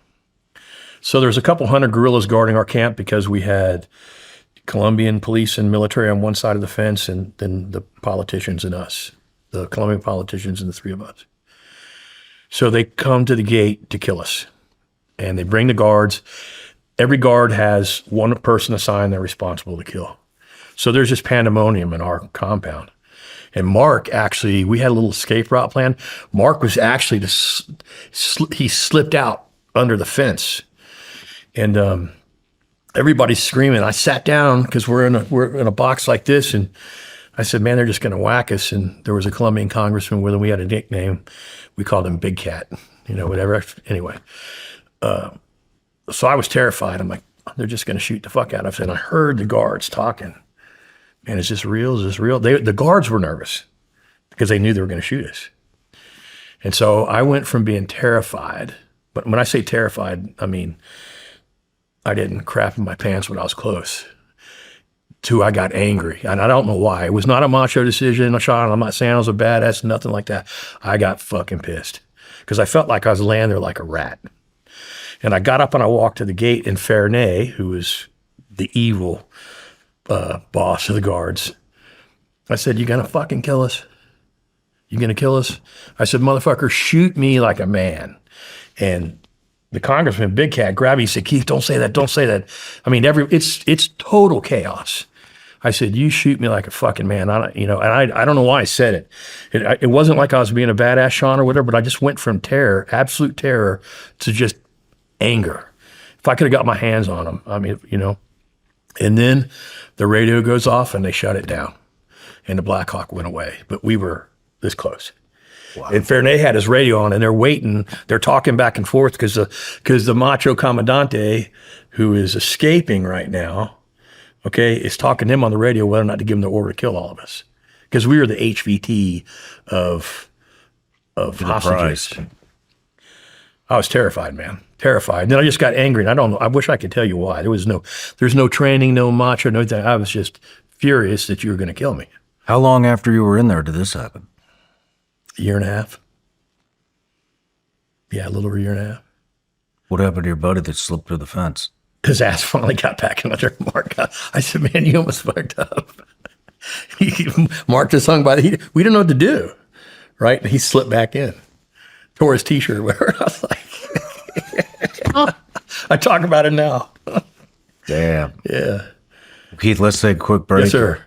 So there's a couple hundred guerrillas guarding our camp because we had Colombian police and military on one side of the fence and then the politicians and us, the Colombian politicians and the three of us. So they come to the gate to kill us. And they bring the guards. Every guard has one person assigned they're responsible to kill. So there's just pandemonium in our compound. And Marc, actually, we had a little escape route plan. Marc was actually, he slipped out under the fence. And everybody's screaming. I sat down because we're in a box like this. And I said, man, they're just going to whack us. And there was a Colombian congressman with him. We had a nickname. We called him Big Cat, whatever. Anyway. So I was terrified. I'm like, they're just going to shoot the fuck out of us. And I heard the guards talking. Man, is this real? Is this real? The guards were nervous because they knew they were going to shoot us. And so I went from being terrified, but when I say terrified, I mean, I didn't crap in my pants when I was close, to I got angry. And I don't know why. It was not a macho decision, Shawn. I'm not saying I was a badass, nothing like that. I got fucking pissed because I felt like I was laying there like a rat. And I got up and I walked to the gate, and Fernay, who was the evil boss of the guards, I said, "You gonna fucking kill us? You gonna kill us?" I said, "Motherfucker, shoot me like a man." And the congressman, Big Cat, grabbed me. He said, "Keith, don't say that. Don't say that." I mean, it's total chaos. I said, "You shoot me like a fucking man." I don't know why I said it. It wasn't like I was being a badass, Shawn, or whatever, but I just went from terror, absolute terror, to just anger. If I could have got my hands on him, I mean, And then the radio goes off and they shut it down, and the Black Hawk went away. But we were this close. Wow. And Fernay had his radio on, and they're waiting. They're talking back and forth because the macho commandante, who is escaping right now, is talking to him on the radio whether or not to give him the order to kill all of us, because we were the HVT of hostages. I was terrified, man, terrified. And then I just got angry, and I don't know. I wish I could tell you why. There's no training, no macho, no thing. I was just furious that you were going to kill me. How long after you were in there did this happen? A year and a half. Yeah, a little over a year and a half. What happened to your buddy that slipped through the fence? His ass finally got back in under Marc. I said, "Man, you almost fucked up." Marc just hung by we didn't know what to do, right? And he slipped back in, tore his t-shirt, whatever. I was like, I talk about it now. Damn. Yeah. Keith, let's take a quick break. Yes, sir.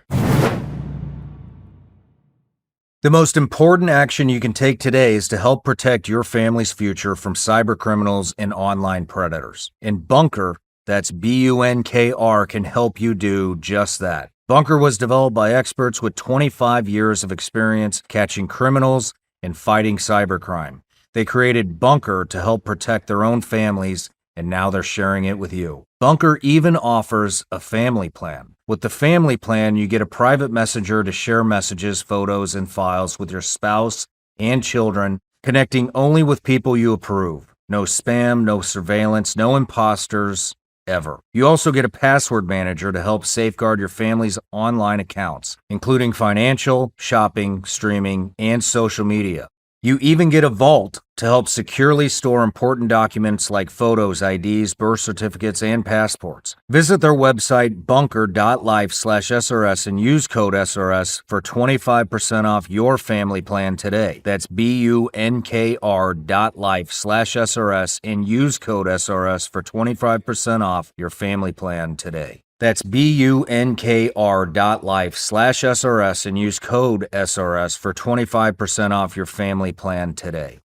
The most important action you can take today is to help protect your family's future from cyber criminals and online predators. And Bunker, that's BUNKR, can help you do just that. Bunker was developed by experts with 25 years of experience catching criminals and fighting cybercrime. They created Bunker to help protect their own families, and now they're sharing it with you. Bunker even offers a family plan. With the family plan, you get a private messenger to share messages, photos, and files with your spouse and children, connecting only with people you approve. No spam, no surveillance, no imposters, ever. You also get a password manager to help safeguard your family's online accounts, including financial, shopping, streaming, and social media. You even get a vault to help securely store important documents like photos, IDs, birth certificates, and passports. Visit their website, bunker.life/SRS, and use code SRS for 25% off your family plan today. That's bunkr.life/SRS and use code SRS for 25% off your family plan today. That's bunkr.life/SRS and use code SRS for 25% off your family plan today.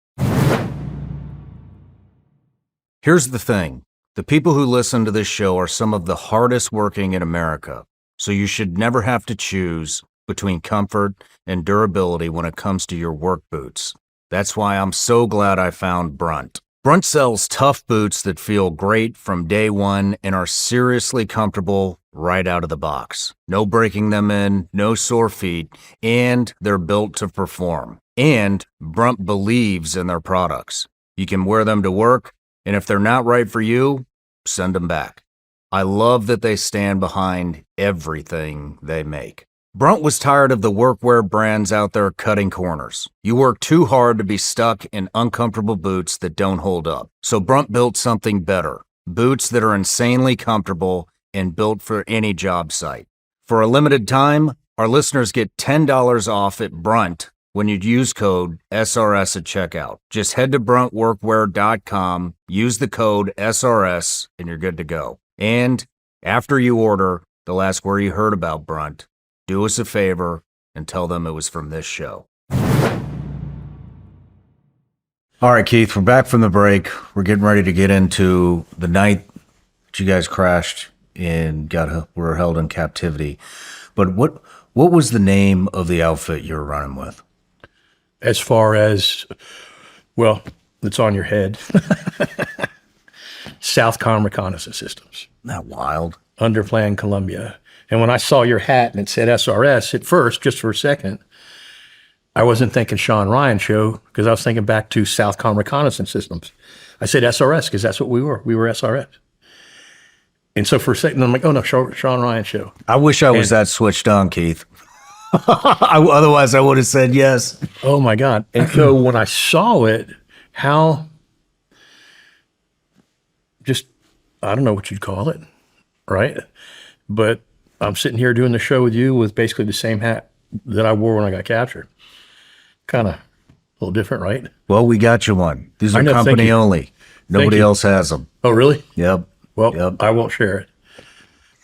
Here's the thing. The people who listen to this show are some of the hardest working in America, so you should never have to choose between comfort and durability when it comes to your work boots. That's why I'm so glad I found Brunt. Brunt sells tough boots that feel great from day one and are seriously comfortable right out of the box. No breaking them in, no sore feet, and they're built to perform. And Brunt believes in their products. You can wear them to work, and if they're not right for you, send them back. I love that they stand behind everything they make. Brunt was tired of the workwear brands out there cutting corners. You work too hard to be stuck in uncomfortable boots that don't hold up. So Brunt built something better. Boots that are insanely comfortable and built for any job site. For a limited time, our listeners get $10 off at Brunt when you use code SRS at checkout. Just head to bruntworkwear.com, use the code SRS, and you're good to go. And after you order, they'll ask where you heard about Brunt. Do us a favor and tell them it was from this show. All right, Keith, we're back from the break. We're getting ready to get into the night that you guys crashed and were held in captivity. But what was the name of the outfit you were running with? As far as, well, it's on your head. Southcom Reconnaissance Systems. Isn't that wild? Underplan Colombia. And when I saw your hat and it said SRS, at first, just for a second, I wasn't thinking Shawn Ryan show because I was thinking back to Southcom Reconnaissance Systems. I said SRS because that's what we were. We were SRS. And so for a second, I'm like, oh no, Shawn Ryan show. I wish I was that switched on, Keith. Otherwise, I would have said yes. Oh my God. And so when I saw it, how just, I don't know what you'd call it, right? But I'm sitting here doing the show with you with basically the same hat that I wore when I got captured. Kind of a little different, right? Well, we got you one. These I are know, thank company you. only. Nobody you. else has them. Oh, really? Yep. Well, Yep. I won't share it.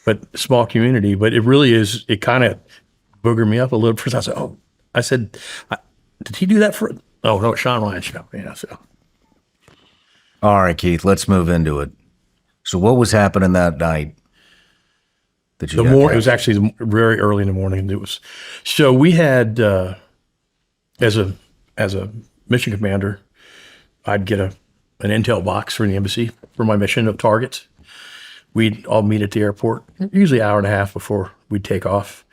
But small community, but it really is, it kind of boogered me up a little. First I said, did he do that for, oh, no, Shawn Ryan's show. Yeah, so. All right, Keith, let's move into it. So what was happening that night that you got It was actually very early in the morning. It was, so we had, as a mission commander, I'd get an intel box from the embassy for my mission of targets. We'd all meet at the airport, usually an hour and a half before we'd take off,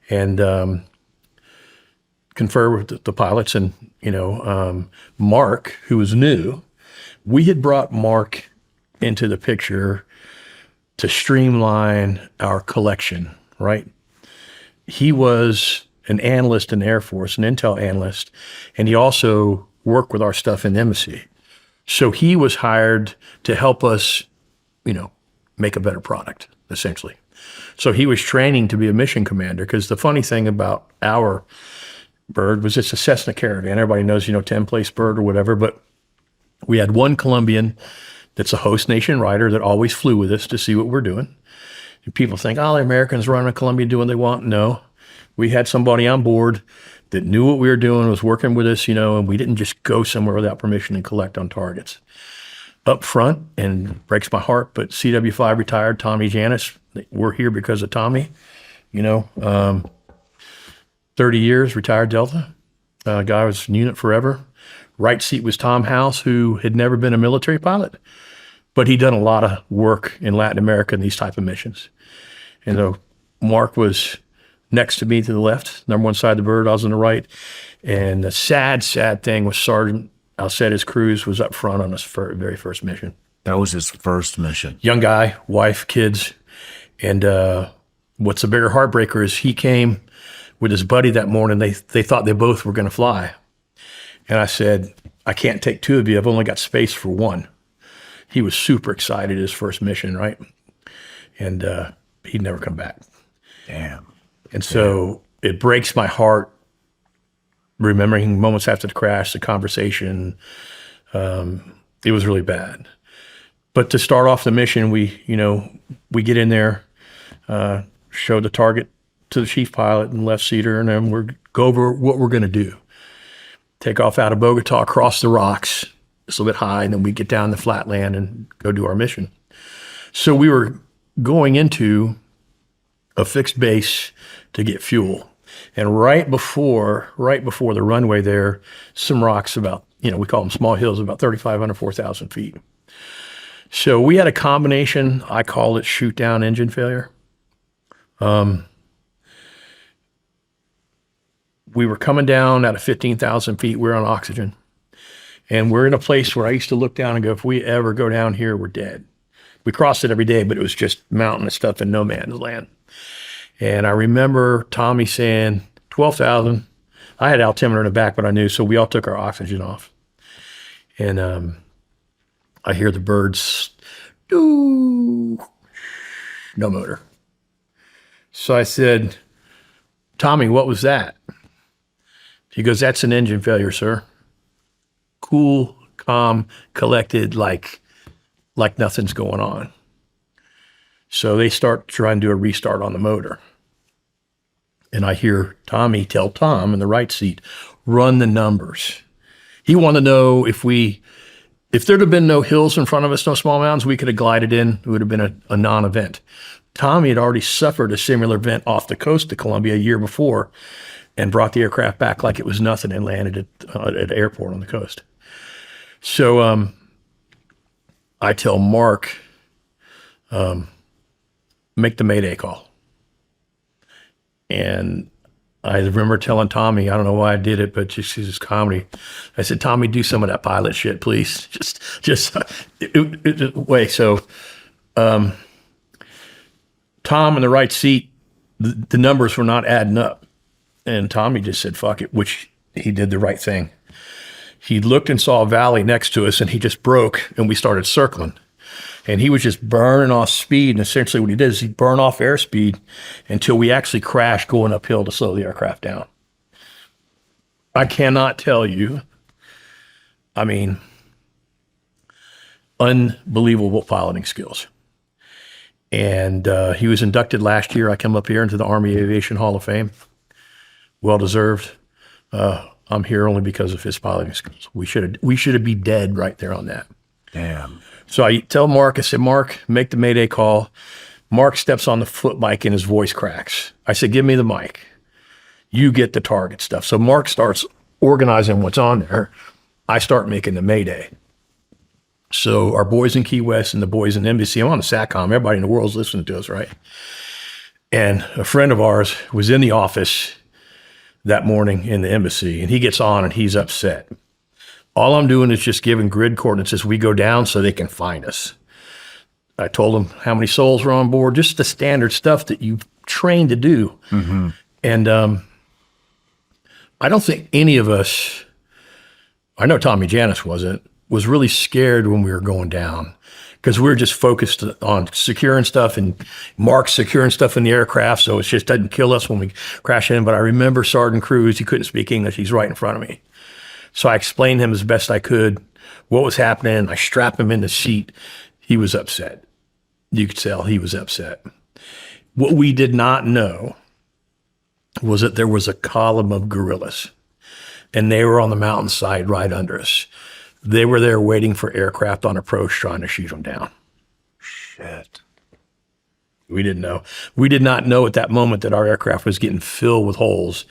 and confer with the pilots. And, Marc, who was new, we had brought Marc into the picture to streamline our collection, right? He was an analyst in the Air Force, an intel analyst, and he also worked with our stuff in the embassy. So he was hired to help us, make a better product, essentially. So he was training to be a mission commander, because the funny thing about our bird was it's a Cessna Caravan. Everybody knows, 10-place bird or whatever, but we had one Colombian that's a host nation rider that always flew with us to see what we're doing. And people think, the Americans running a Colombia doing what they want. No, we had somebody on board that knew what we were doing, was working with us, and we didn't just go somewhere without permission and collect on targets. Up front, and breaks my heart, but CW5 retired Tommy Janis. We're here because of Tommy, 30 years, retired Delta. Guy was in unit forever. Right seat was Tom House, who had never been a military pilot, but he'd done a lot of work in Latin America in these type of missions. And so Marc was next to me to the left, number one side of the bird, I was on the right. And the sad thing was Sergeant Alcedes Cruz was up front on his very first mission. That was his first mission. Young guy, wife, kids. And what's a bigger heartbreaker is he came with his buddy that morning. They thought they both were going to fly. And I said, I can't take two of you. I've only got space for one. He was super excited, his first mission, right? And he'd never come back. Damn. And so it breaks my heart remembering moments after the crash, the conversation. It was really bad. But to start off the mission, we get in there, show the target to the chief pilot and left seater, and then we go over what we're going to do. Take off out of Bogota, across the rocks, it's a little bit high, and then we get down the flat land and go do our mission. So we were going into a fixed base to get fuel. And right before the runway there, some rocks about, we call them small hills, about 3,500, 4,000 feet. So we had a combination, I call it shoot down engine failure. We were coming down out of 15,000 feet, we're on oxygen. And we're in a place where I used to look down and go, if we ever go down here, we're dead. We crossed it every day, but it was just mountainous stuff in no man's land. And I remember Tommy saying, 12,000. I had altimeter in the back, but I knew, so we all took our oxygen off. And I hear the birds, doo, no motor. So I said, Tommy, what was that? He goes, that's an engine failure, sir. Cool, calm, collected, like nothing's going on. So they start trying to do a restart on the motor. And I hear Tommy tell Tom in the right seat, run the numbers. He wanted to know if there'd have been no hills in front of us, no small mountains, we could have glided in. It would have been a non-event. Tommy had already suffered a similar event off the coast of Colombia a year before and brought the aircraft back like it was nothing and landed at an airport on the coast. So I tell Marc, make the Mayday call. And I remember telling Tommy, I don't know why I did it, but just his comedy. I said, Tommy, do some of that pilot shit, please. Wait. So Tom in the right seat, the numbers were not adding up. And Tommy just said, fuck it, which he did the right thing. He looked and saw a valley next to us, and he just broke, and we started circling. And he was just burning off speed. And essentially what he did is he'd burn off airspeed until we actually crashed going uphill to slow the aircraft down. I cannot tell you, I mean, unbelievable piloting skills. And he was inducted last year. I come up here into the Army Aviation Hall of Fame. Well-deserved. I'm here only because of his piloting skills. We should be dead right there on that. Damn. So I tell Marc, I said, Marc, make the Mayday call. Marc steps on the foot mic and his voice cracks. I said, give me the mic. You get the target stuff. So Marc starts organizing what's on there. I start making the Mayday. So our boys in Key West and the boys in Embassy, I'm on the SATCOM. Everybody in the world's listening to us, right? And a friend of ours was in the office that morning in the Embassy, and he gets on and he's upset. All I'm doing is just giving grid coordinates as we go down so they can find us. I told them how many souls were on board, just the standard stuff that you train to do. Mm-hmm. And I don't think any of us, I know Tommy Janis was really scared when we were going down because we were just focused on securing stuff and Marc securing stuff in the aircraft so it just doesn't kill us when we crash in. But I remember Sergeant Cruz, he couldn't speak English. He's right in front of me. So I explained to him as best I could what was happening. I strapped him in the seat. He was upset. You could tell he was upset. What we did not know was that there was a column of guerrillas, and they were on the mountainside right under us. They were there waiting for aircraft on approach, trying to shoot them down. Shit. We didn't know. We did not know at that moment that our aircraft was getting filled with holes.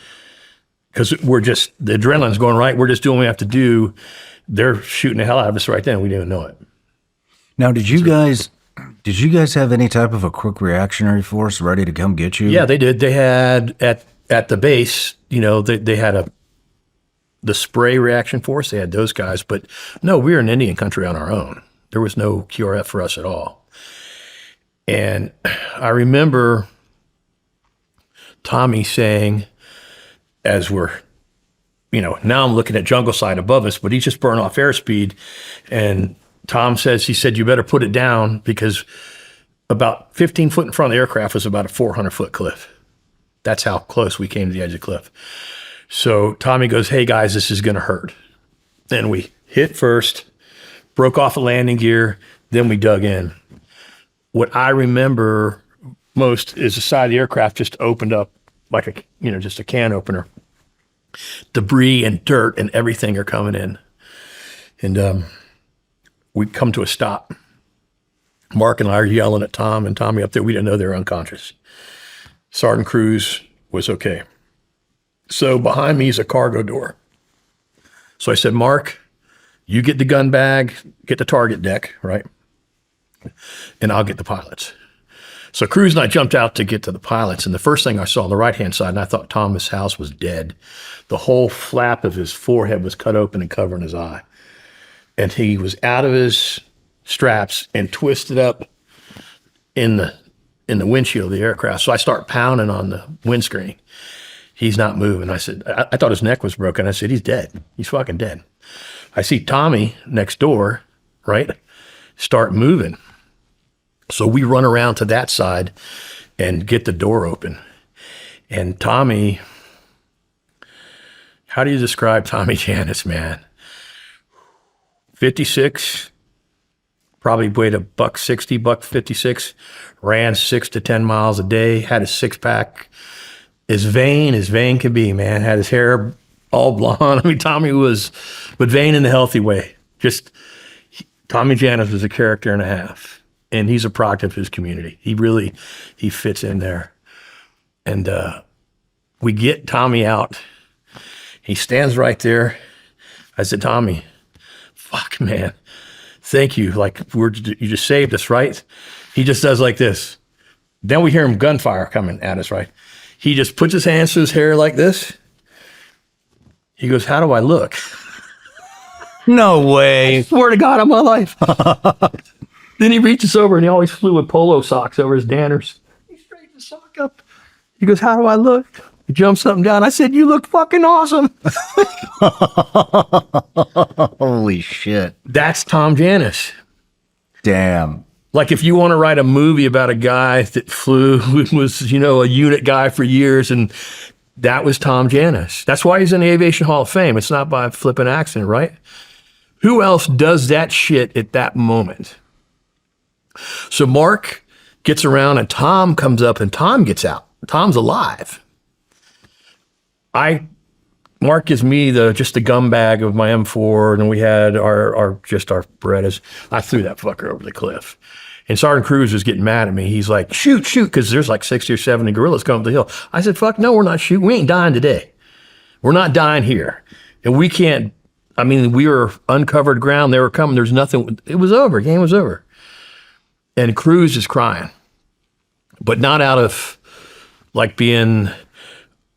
Because the adrenaline's going right. We're just doing what we have to do. They're shooting the hell out of us right then. We didn't even know it. Now, did you guys have any type of a quick reactionary force ready to come get you? Yeah, they did. They had at the base, they had the spray reaction force. They had those guys, but no, we were in Indian country on our own. There was no QRF for us at all. And I remember Tommy saying, as we're, now I'm looking at jungle side above us, but he's just burned off airspeed. And Tom he said, you better put it down because about 15 foot in front of the aircraft was about a 400-foot cliff. That's how close we came to the edge of the cliff. So Tommy goes, hey guys, this is going to hurt. Then we hit first, broke off a landing gear, then we dug in. What I remember most is the side of the aircraft just opened up like just a can opener. Debris and dirt and everything are coming in. And we come to a stop. Marc and I are yelling at Tom and Tommy up there. We didn't know they were unconscious. Sergeant Cruz was okay. So behind me is a cargo door. So I said, Marc, you get the gun bag, get the target deck, right? And I'll get the pilots. So Cruz and I jumped out to get to the pilots, and the first thing I saw on the right-hand side, and I thought Thomas House was dead. The whole flap of his forehead was cut open and covering his eye. And he was out of his straps and twisted up in the windshield of the aircraft. So I start pounding on the windscreen. He's not moving. I said, I thought his neck was broken. I said, he's dead. He's fucking dead. I see Tommy next door, right, start moving. So we run around to that side and get the door open. And Tommy, how do you describe Tommy Janis, man? 56, probably weighed a $160, $156, ran 6 to 10 miles a day, had a six-pack, as vain can be, man. Had his hair all blonde. I mean, Tommy was, but vain in a healthy way. Tommy Janis was a character and a half. And he's a product of his community. He fits in there. And we get Tommy out. He stands right there. I said, Tommy, fuck, man, thank you. Like, you just saved us, right? He just does like this. Then we hear him gunfire coming at us, right? He just puts his hands to his hair like this. He goes, how do I look? No way. I swear to God on my life. Then he reaches over and he always flew with polo socks over his danners. He straightens his sock up. He goes, how do I look? He jumps something down. I said, you look fucking awesome. Holy shit. That's Tom Janis. Damn. Like if you want to write a movie about a guy that flew, was, a unit guy for years, and that was Tom Janis. That's why he's in the Aviation Hall of Fame. It's not by a flippant accident, right? Who else does that shit at that moment? So Marc gets around and Tom comes up and Tom gets out. Tom's alive. Marc gives me just the gum bag of my M4, and we had our Berettas. I threw that fucker over the cliff. And Sergeant Cruz was getting mad at me. He's like, shoot, because there's like 60 or 70 guerrillas coming up the hill. I said, fuck, no, we're not shooting. We ain't dying today. We're not dying here. And we can't, we were uncovered ground. They were coming. There's nothing. It was over. Game was over. And Cruz is crying, but not out of like being,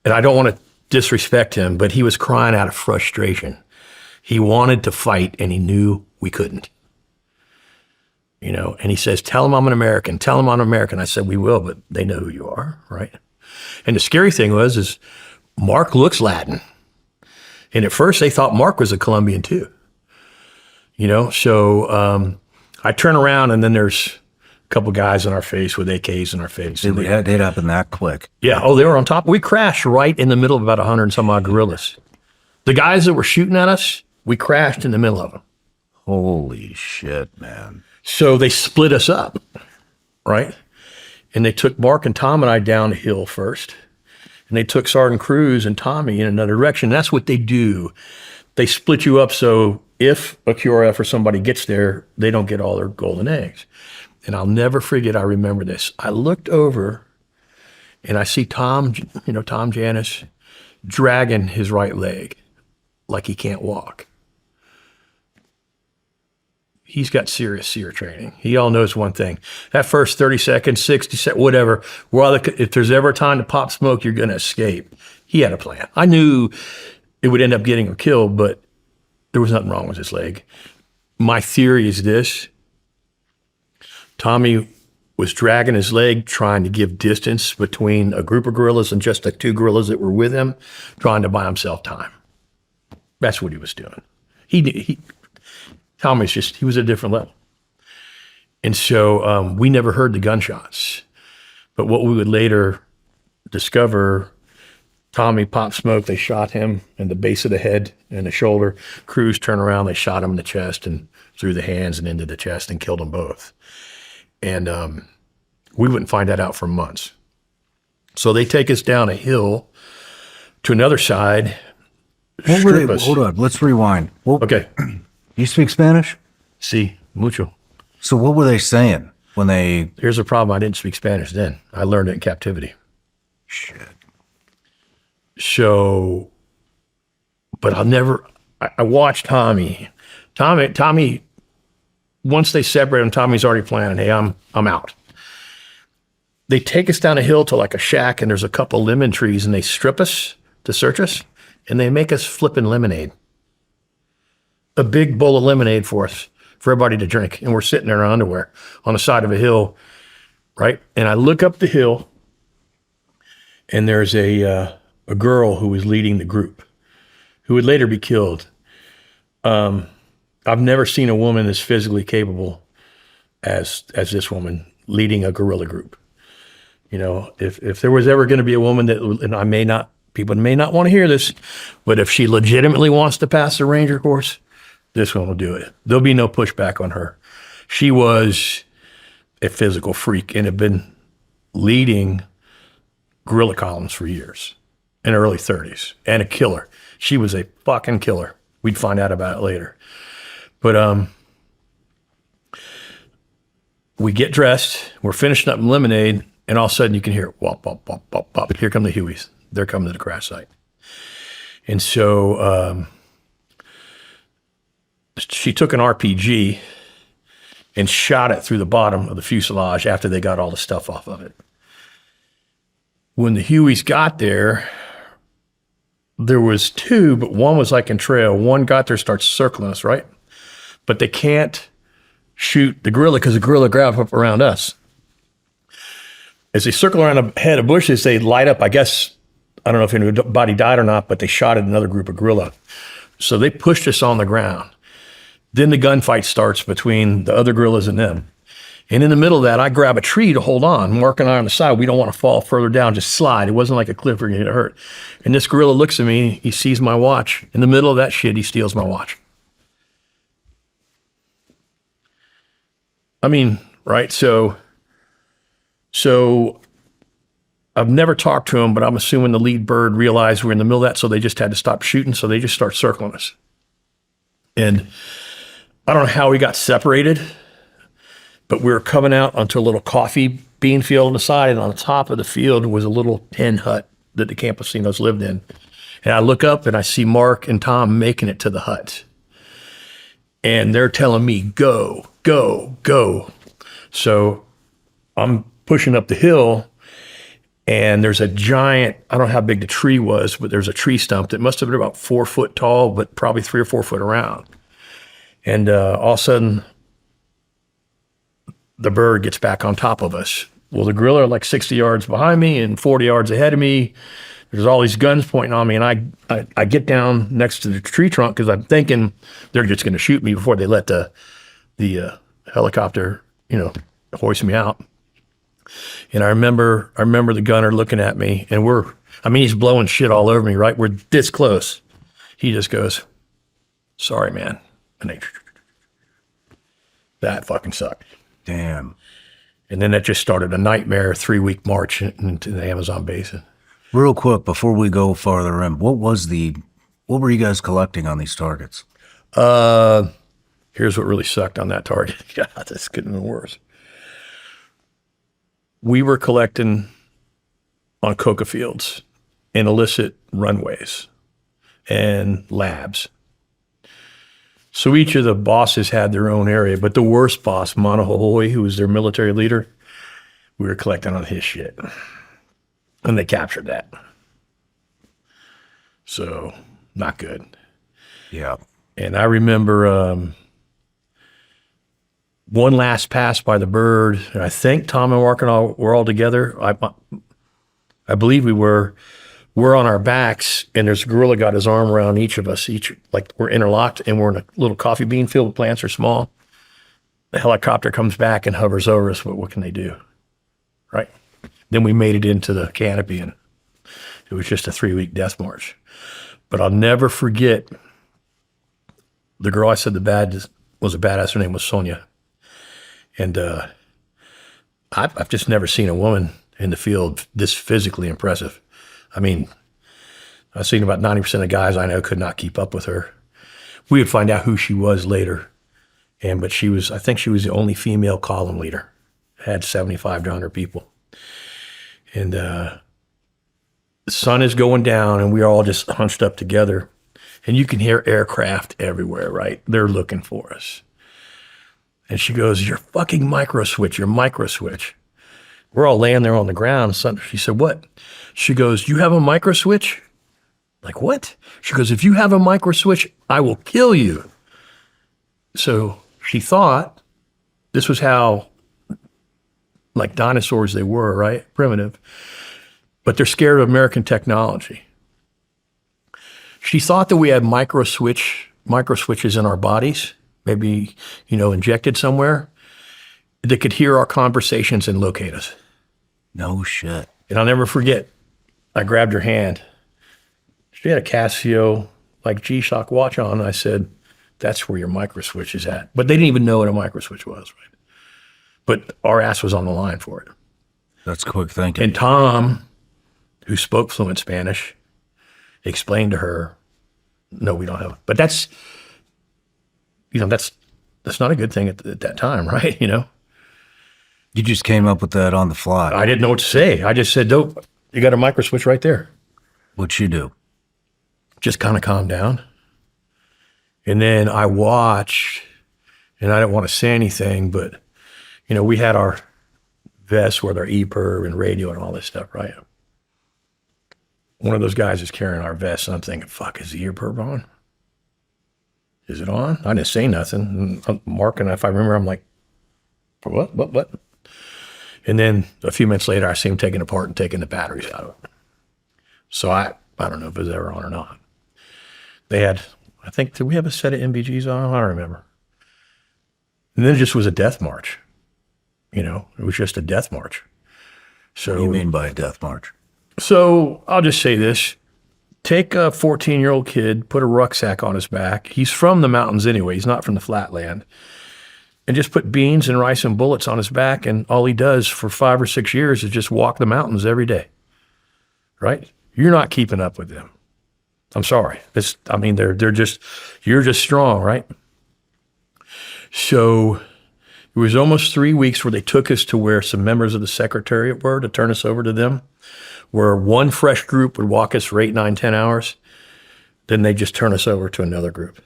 and I don't want to disrespect him, but he was crying out of frustration. He wanted to fight and he knew we couldn't. And he says, tell him I'm an American. Tell him I'm an American. I said, we will, but they know who you are, right? And the scary thing is Marc looks Latin. And at first they thought Marc was a Colombian too. So I turn around and then there's a couple guys in our face with AKs in our face. It happened that quick. Yeah. Oh, they were on top. We crashed right in the middle of about 100 and some odd guerrillas. The guys that were shooting at us, we crashed in the middle of them. Holy shit, man. So they split us up, right? And they took Marc and Tom and I down the hill first. And they took Sergeant Cruz and Tommy in another direction. That's what they do. They split you up so if a QRF or somebody gets there, they don't get all their golden eggs. And I'll never forget, I remember this. I looked over and I see Tom Janis dragging his right leg like he can't walk. He's got serious SEER training. He all knows one thing. That first 30 seconds, 60 seconds, whatever, if there's ever a time to pop smoke, you're going to escape. He had a plan. I knew it would end up getting him killed, but there was nothing wrong with his leg. My theory is this. Tommy was dragging his leg, trying to give distance between a group of guerrillas and just the two guerrillas that were with him, trying to buy himself time. That's what he was doing. Tommy's he was at a different level. And so we never heard the gunshots. But what we would later discover, Tommy popped smoke, they shot him in the base of the head and the shoulder. Cruz turned around, they shot him in the chest and through the hands and into the chest and killed them both. And we wouldn't find that out for months. So they take us down a hill to another side. Hold on, let's rewind. Okay. You speak Spanish? Sí, mucho. So what were they saying when they... Here's the problem. I didn't speak Spanish then. I learned it in captivity. Shit. So, but I watched Tommy. Tommy, once they separate him, Tommy's already planning, hey, I'm out. They take us down a hill to like a shack and there's a couple lemon trees and they strip us to search us and they make us flipping lemonade. A big bowl of lemonade for us, for everybody to drink. And we're sitting there in our underwear on the side of a hill, right? And I look up the hill and there's a girl who was leading the group who would later be killed. I've never seen a woman as physically capable as this woman leading a guerrilla group. If there was ever going to be a woman that, and people may not want to hear this, but if she legitimately wants to pass the Ranger course, this one will do it. There'll be no pushback on her. She was a physical freak and had been leading guerrilla columns for years in her early 30s and a killer. She was a fucking killer. We'd find out about it later. But we get dressed, we're finishing up lemonade, and all of a sudden you can hear wop, wop, wop, wop, wop. Here come the Hueys. They're coming to the crash site. And so she took an RPG and shot it through the bottom of the fuselage after they got all the stuff off of it. When the Hueys got there was two, but one was like in trail. One got there, starts circling us, right? But they can't shoot the gorilla because the gorilla grabbed up around us. As they circle around a head of bushes, they light up, I guess, I don't know if anybody died or not, but they shot at another group of gorilla. So they pushed us on the ground. Then the gunfight starts between the other guerrillas and them. And in the middle of that, I grab a tree to hold on. Marc and I on the side, we don't want to fall further down, just slide. It wasn't like a cliff where you're going to get hurt. And this gorilla looks at me, he sees my watch. In the middle of that shit, he steals my watch. I mean, right? So I've never talked to him, but I'm assuming the lead bird realized we're in the middle of that, so they just had to stop shooting, so they just start circling us. And I don't know how we got separated, but we were coming out onto a little coffee bean field on the side, and on the top of the field was a little tin hut that the campesinos lived in. And I look up and I see Marc and Tom making it to the hut. And they're telling me, go, go, go. So I'm pushing up the hill, and there's a giant, I don't know how big the tree was, but there's a tree stump that must have been about 4 foot tall, but probably 3 or 4 foot around. And all of a sudden, the bird gets back on top of us. Well, the gorilla are like 60 yards behind me and 40 yards ahead of me. There's all these guns pointing on me, and I get down next to the tree trunk because I'm thinking they're just going to shoot me before they let the helicopter, hoist me out. And I remember the gunner looking at me, and he's blowing shit all over me, right? We're this close. He just goes, "Sorry, man." And that fucking sucked. Damn. And then that just started a nightmare 3-week march into the Amazon basin. Real quick, before we go farther in, what were you guys collecting on these targets? Here's what really sucked on that target. God, this couldn't have been worse. We were collecting on coca fields and illicit runways and labs. So each of the bosses had their own area, but the worst boss, Manahohoi, who was their military leader, we were collecting on his shit. And they captured that. So, not good. Yeah. And I remember one last pass by the bird, and I think Tom and Marc and I were all together. I believe we were. We're on our backs, and there's a gorilla got his arm around each of us, like we're interlocked, and we're in a little coffee bean field. The plants are small. The helicopter comes back and hovers over us. What can they do? Right? Then we made it into the canopy, and it was just a 3-week death march. But I'll never forget the girl I said was a badass. Her name was Sonia. And I've just never seen a woman in the field this physically impressive. I mean, I've seen about 90% of guys I know could not keep up with her. We would find out who she was later. But I think she was the only female column leader. Had 75 to 100 people. And the sun is going down, and we are all just hunched up together. And you can hear aircraft everywhere, right? They're looking for us. And she goes, "Your fucking micro switch, your micro switch." We're all laying there on the ground. She said, "What?" She goes, "You have a micro switch?" Like, what? She goes, "If you have a micro switch, I will kill you." So she thought this was how, like dinosaurs they were, right? Primitive. But they're scared of American technology. She thought that we had micro switches in our bodies, maybe, injected somewhere, that could hear our conversations and locate us. No shit. And I'll never forget, I grabbed her hand. She had a Casio, like G-Shock watch on, and I said, "That's where your micro switch is at." But they didn't even know what a micro switch was, right? But our ass was on the line for it. That's quick thinking. And Tom, who spoke fluent Spanish, explained to her, "No, we don't have it." But that's not a good thing at that time, right? You just came up with that on the fly. I didn't know what to say. I just said, "Dope, you got a micro switch right there." What'd you do? Just kind of calm down. And then I watched, and I didn't want to say anything, but, we had our vests with our EPIRB and radio and all this stuff, right? One of those guys is carrying our vest, and I'm thinking, fuck, is the EPIRB on? Is it on? I didn't say nothing. And Marc and I, if I remember, I'm like, what? And then a few minutes later, I see him taking it apart and taking the batteries out of it. So I don't know if it was ever on or not. They had, I think, did we have a set of MBGs on? I don't remember. And then it just was a death march. It was just a death march. So, What do you mean by a death march? So I'll just say this. Take a 14-year-old kid, put a rucksack on his back. He's from the mountains anyway. He's not from the flatland. And just put beans and rice and bullets on his back, and all he does for 5 or 6 years is just walk the mountains every day, right? You're not keeping up with them. I'm sorry. You're just strong, right? So it was almost 3 weeks where they took us to where some members of the Secretariat were to turn us over to them, where one fresh group would walk us for 8, 9, 10 hours. Then they just turn us over to another group,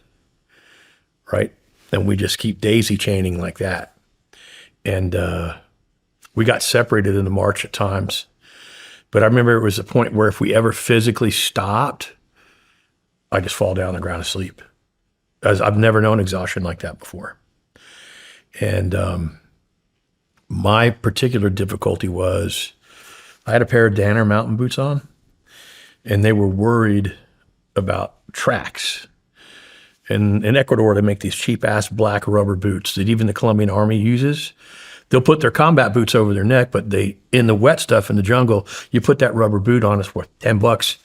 right? And we just keep daisy chaining like that. And we got separated in the march at times. But I remember it was a point where if we ever physically stopped, I just fall down on the ground and sleep. As I've never known exhaustion like that before. And my particular difficulty was I had a pair of Danner mountain boots on, and they were worried about tracks. And in Ecuador, they make these cheap-ass black rubber boots that even the Colombian army uses. They'll put their combat boots over their neck, but in the wet stuff in the jungle, you put that rubber boot on, it's worth $10,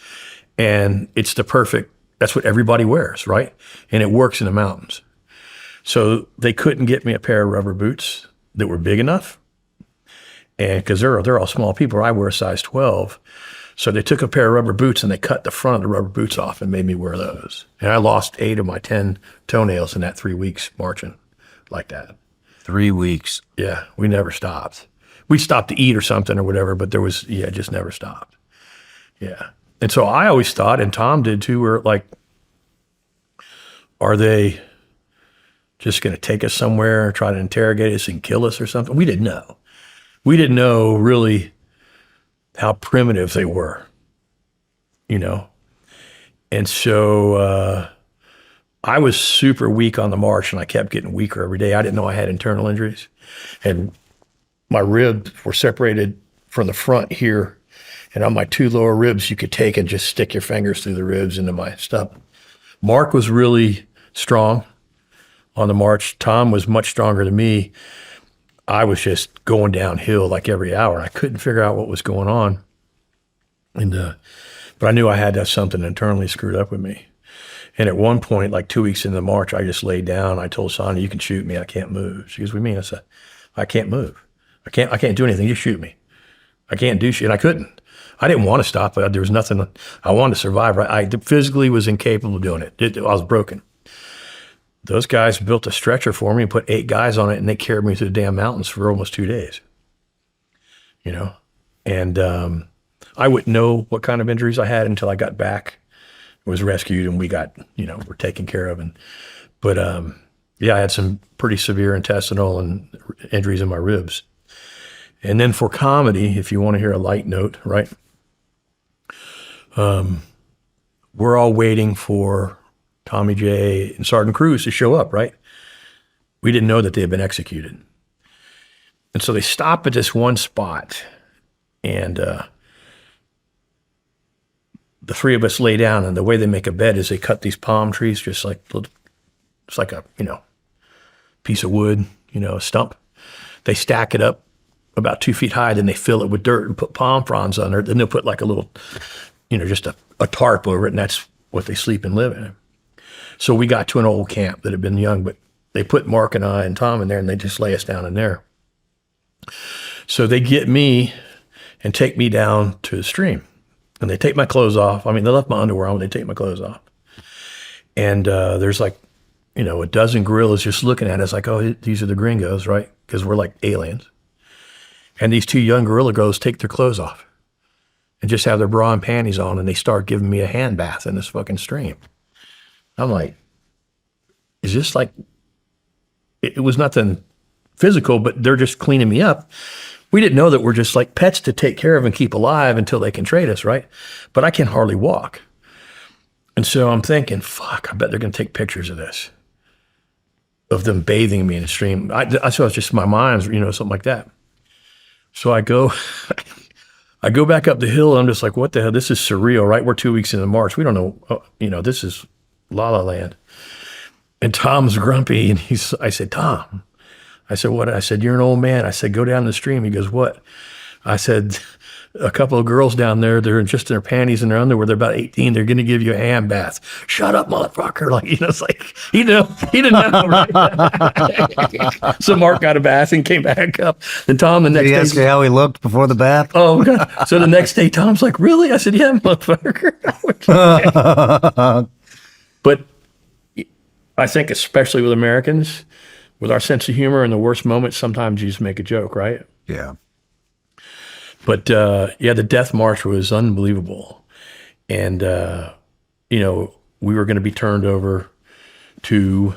and it's that's what everybody wears, right? And it works in the mountains. So they couldn't get me a pair of rubber boots that were big enough. And because they're all small people, I wear a size 12. So they took a pair of rubber boots and they cut the front of the rubber boots off and made me wear those. And I lost 8 of my 10 toenails in that 3 weeks marching like that. 3 weeks. Yeah, we never stopped. We stopped to eat or something or whatever, but just never stopped. Yeah. And so I always thought, and Tom did too, we're like, are they just going to take us somewhere and try to interrogate us and kill us or something? We didn't know. We didn't know really how primitive they were, And so I was super weak on the march, and I kept getting weaker every day. I didn't know I had internal injuries. And my ribs were separated from the front here, and on my 2 lower ribs, you could take and just stick your fingers through the ribs into my stuff. Marc was really strong on the march. Tom was much stronger than me. I was just going downhill like every hour. I couldn't figure out what was going on. But I knew I had to have something internally screwed up with me. And at one point, like 2 weeks into the march, I just laid down. I told Sonia, you can shoot me. I can't move. She goes, what do you mean? I said, I can't move. I can't do anything. Just shoot me. I can't do shit. And I couldn't. I didn't want to stop. But there was nothing. I wanted to survive. Right? I physically was incapable of doing it. I was broken. Those guys built a stretcher for me and put 8 guys on it, and they carried me through the damn mountains for almost 2 days. And I wouldn't know what kind of injuries I had until I got back, was rescued, and we got, were taken care of. But I had some pretty severe intestinal and injuries in my ribs. And then for comedy, if you want to hear a light note, right? We're all waiting for Tommy J and Sergeant Cruz to show up, right? We didn't know that they had been executed. And so they stop at this one spot, and the 3 of us lay down, and the way they make a bed is they cut these palm trees, just like, it's like a, piece of wood, a stump. They stack it up about 2 feet high, then they fill it with dirt and put palm fronds under it. Then they'll put like a little, just a tarp over it, and that's what they sleep and live in. So we got to an old camp that had been young, but they put Marc and I and Tom in there, and they just lay us down in there. So they get me and take me down to the stream, and they take my clothes off. I mean, they left my underwear on, they take my clothes off. And there's like, a dozen gorillas just looking at us like, oh, these are the gringos, right? Because we're like aliens. And these 2 young gorilla girls take their clothes off and just have their bra and panties on, and they start giving me a hand bath in this fucking stream. I'm like, is this like, it was nothing physical, but they're just cleaning me up. We didn't know that we're just like pets to take care of and keep alive until they can trade us, right? But I can hardly walk. And so I'm thinking, fuck, I bet they're going to take pictures of this, of them bathing me in a stream. So it's just my mind's, something like that. So I go back up the hill, and I'm just like, what the hell? This is surreal, right? We're 2 weeks into the march. We don't know, this is La La Land. And Tom's grumpy, and I said, Tom, I said, what? I said, you're an old man. I said, go down the stream. He goes, what? I said, a couple of girls down there, they're just in their panties and their underwear. They're about 18. They're going to give you a hand bath. Shut up, motherfucker. Like, it's like, he didn't know. Right? So Marc got a bath and came back up. And Tom, the next Did he day. ask you how he looked before the bath? Oh, God. So the next day, Tom's like, really? I said, yeah, motherfucker. But I think especially with Americans, with our sense of humor in the worst moments, sometimes you just make a joke, right? Yeah. But yeah, the death march was unbelievable. And, we were going to be turned over to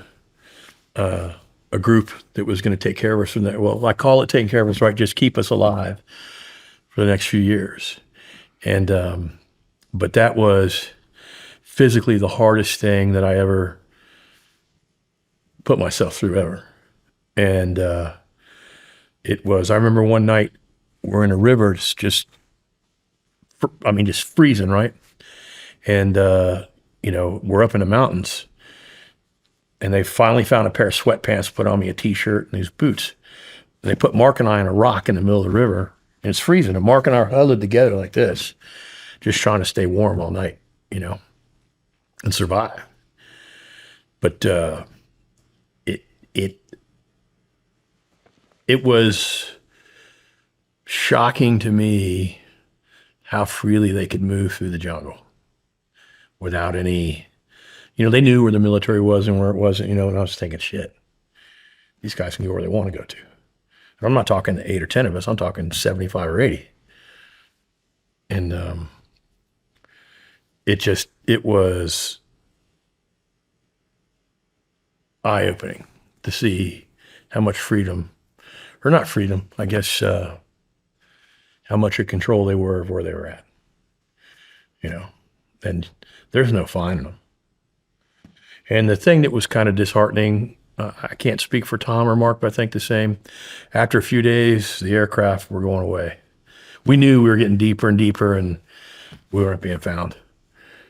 a group that was going to take care of us from there. Well, I call it taking care of us, right? Just keep us alive for the next few years. And, but that was physically the hardest thing that I ever put myself through ever. And it was, I remember one night we're in a river, it's just freezing, right? And, we're up in the mountains and they finally found a pair of sweatpants, put on me a t-shirt and these boots. And they put Marc and I on a rock in the middle of the river and it's freezing. And Marc and I are huddled together like this, just trying to stay warm all night, and survive. But it was shocking to me how freely they could move through the jungle without any, they knew where the military was and where it wasn't, and I was thinking, shit, these guys can go where they want to go to. And I'm not talking 8 or 10 of us, I'm talking 75 or 80. And it was eye-opening to see how much freedom, or not freedom, I guess, how much in control they were of where they were at, and there's no finding them. And the thing that was kind of disheartening, I can't speak for Tom or Marc, but I think the same. After a few days, the aircraft were going away. We knew we were getting deeper and deeper and we weren't being found.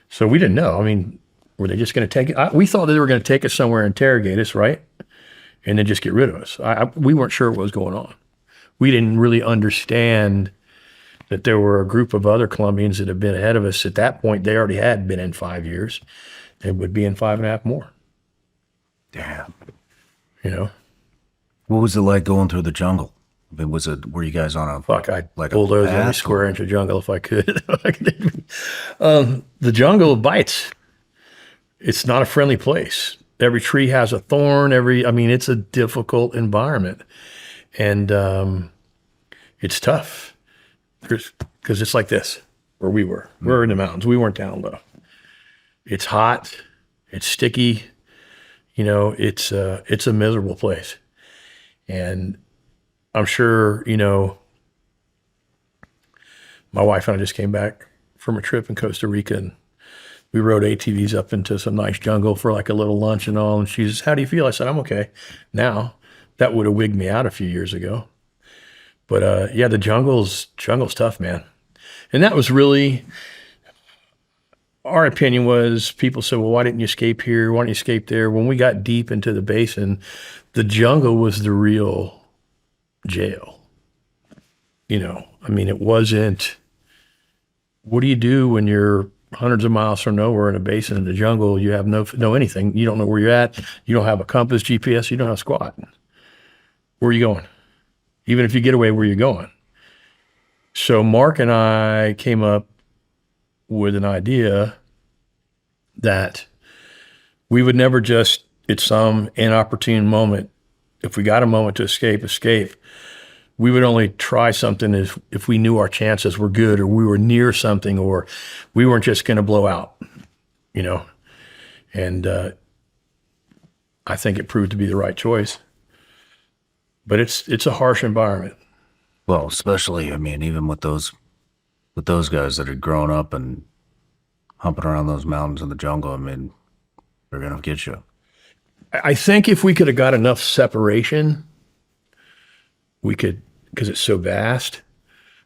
So we didn't know. I mean, were they just going to take it? We thought that they were going to take us somewhere and interrogate us, right? And then just get rid of us. We weren't sure what was going on. We didn't really understand that there were a group of other Colombians that had been ahead of us. At that point, they already had been in 5 years. They would be in 5.5 more. Damn. What was it like going through the jungle? I mean, were you guys on a fuck? I'd like bulldoze every square inch of jungle if I could. The jungle bites. It's not a friendly place. Every tree has a thorn. It's a difficult environment, and it's tough because it's like this where we were. We're in the mountains. We weren't down low. It's hot. It's sticky. It's a miserable place, and I'm sure, my wife and I just came back from a trip in Costa Rica and we rode ATVs up into some nice jungle for like a little lunch and all. And she says, how do you feel? I said, I'm okay. Now, that would have wigged me out a few years ago. But yeah, the jungle's tough, man. And that was really, our opinion was, people said, well, why didn't you escape here? Why didn't you escape there? When we got deep into the basin, the jungle was the real jail. It wasn't, what do you do when you're hundreds of miles from nowhere in a basin in the jungle? You have no anything. You don't know where you're at. You don't have a compass, GPS. You don't have squat. Where are you going? Even if you get away, where you're going. So Marc and I came up with an idea that we would never just, at some inopportune moment, if we got a moment to escape. We would only try something if we knew our chances were good or we were near something or we weren't just going to blow out, And I think it proved to be the right choice. But it's a harsh environment. Well, especially, even with those guys that had grown up and humping around those mountains in the jungle, they're going to get you. I think if we could have got enough separation, we could, because it's so vast,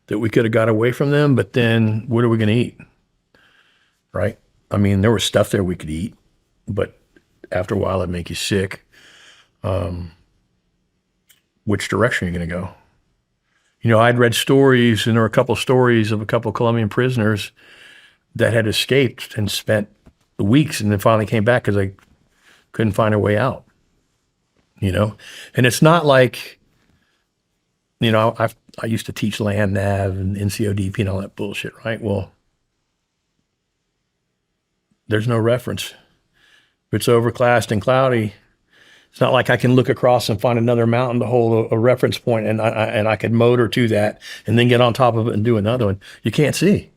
that we could have got away from them, but then what are we going to eat? Right? There was stuff there we could eat, but after a while it'd make you sick. which direction are you going to go? You know, I'd read stories, and there were a couple of stories of a couple of Colombian prisoners that had escaped and spent weeks and then finally came back because they couldn't find their way out, you know? And it's not like, you know, I used to teach land nav and NCODP and all that bullshit, right? Well, there's no reference. If it's overcast and cloudy, it's not like I can look across and find another mountain to hold a reference point and I could motor to that and then get on top of it and do another one. You can't see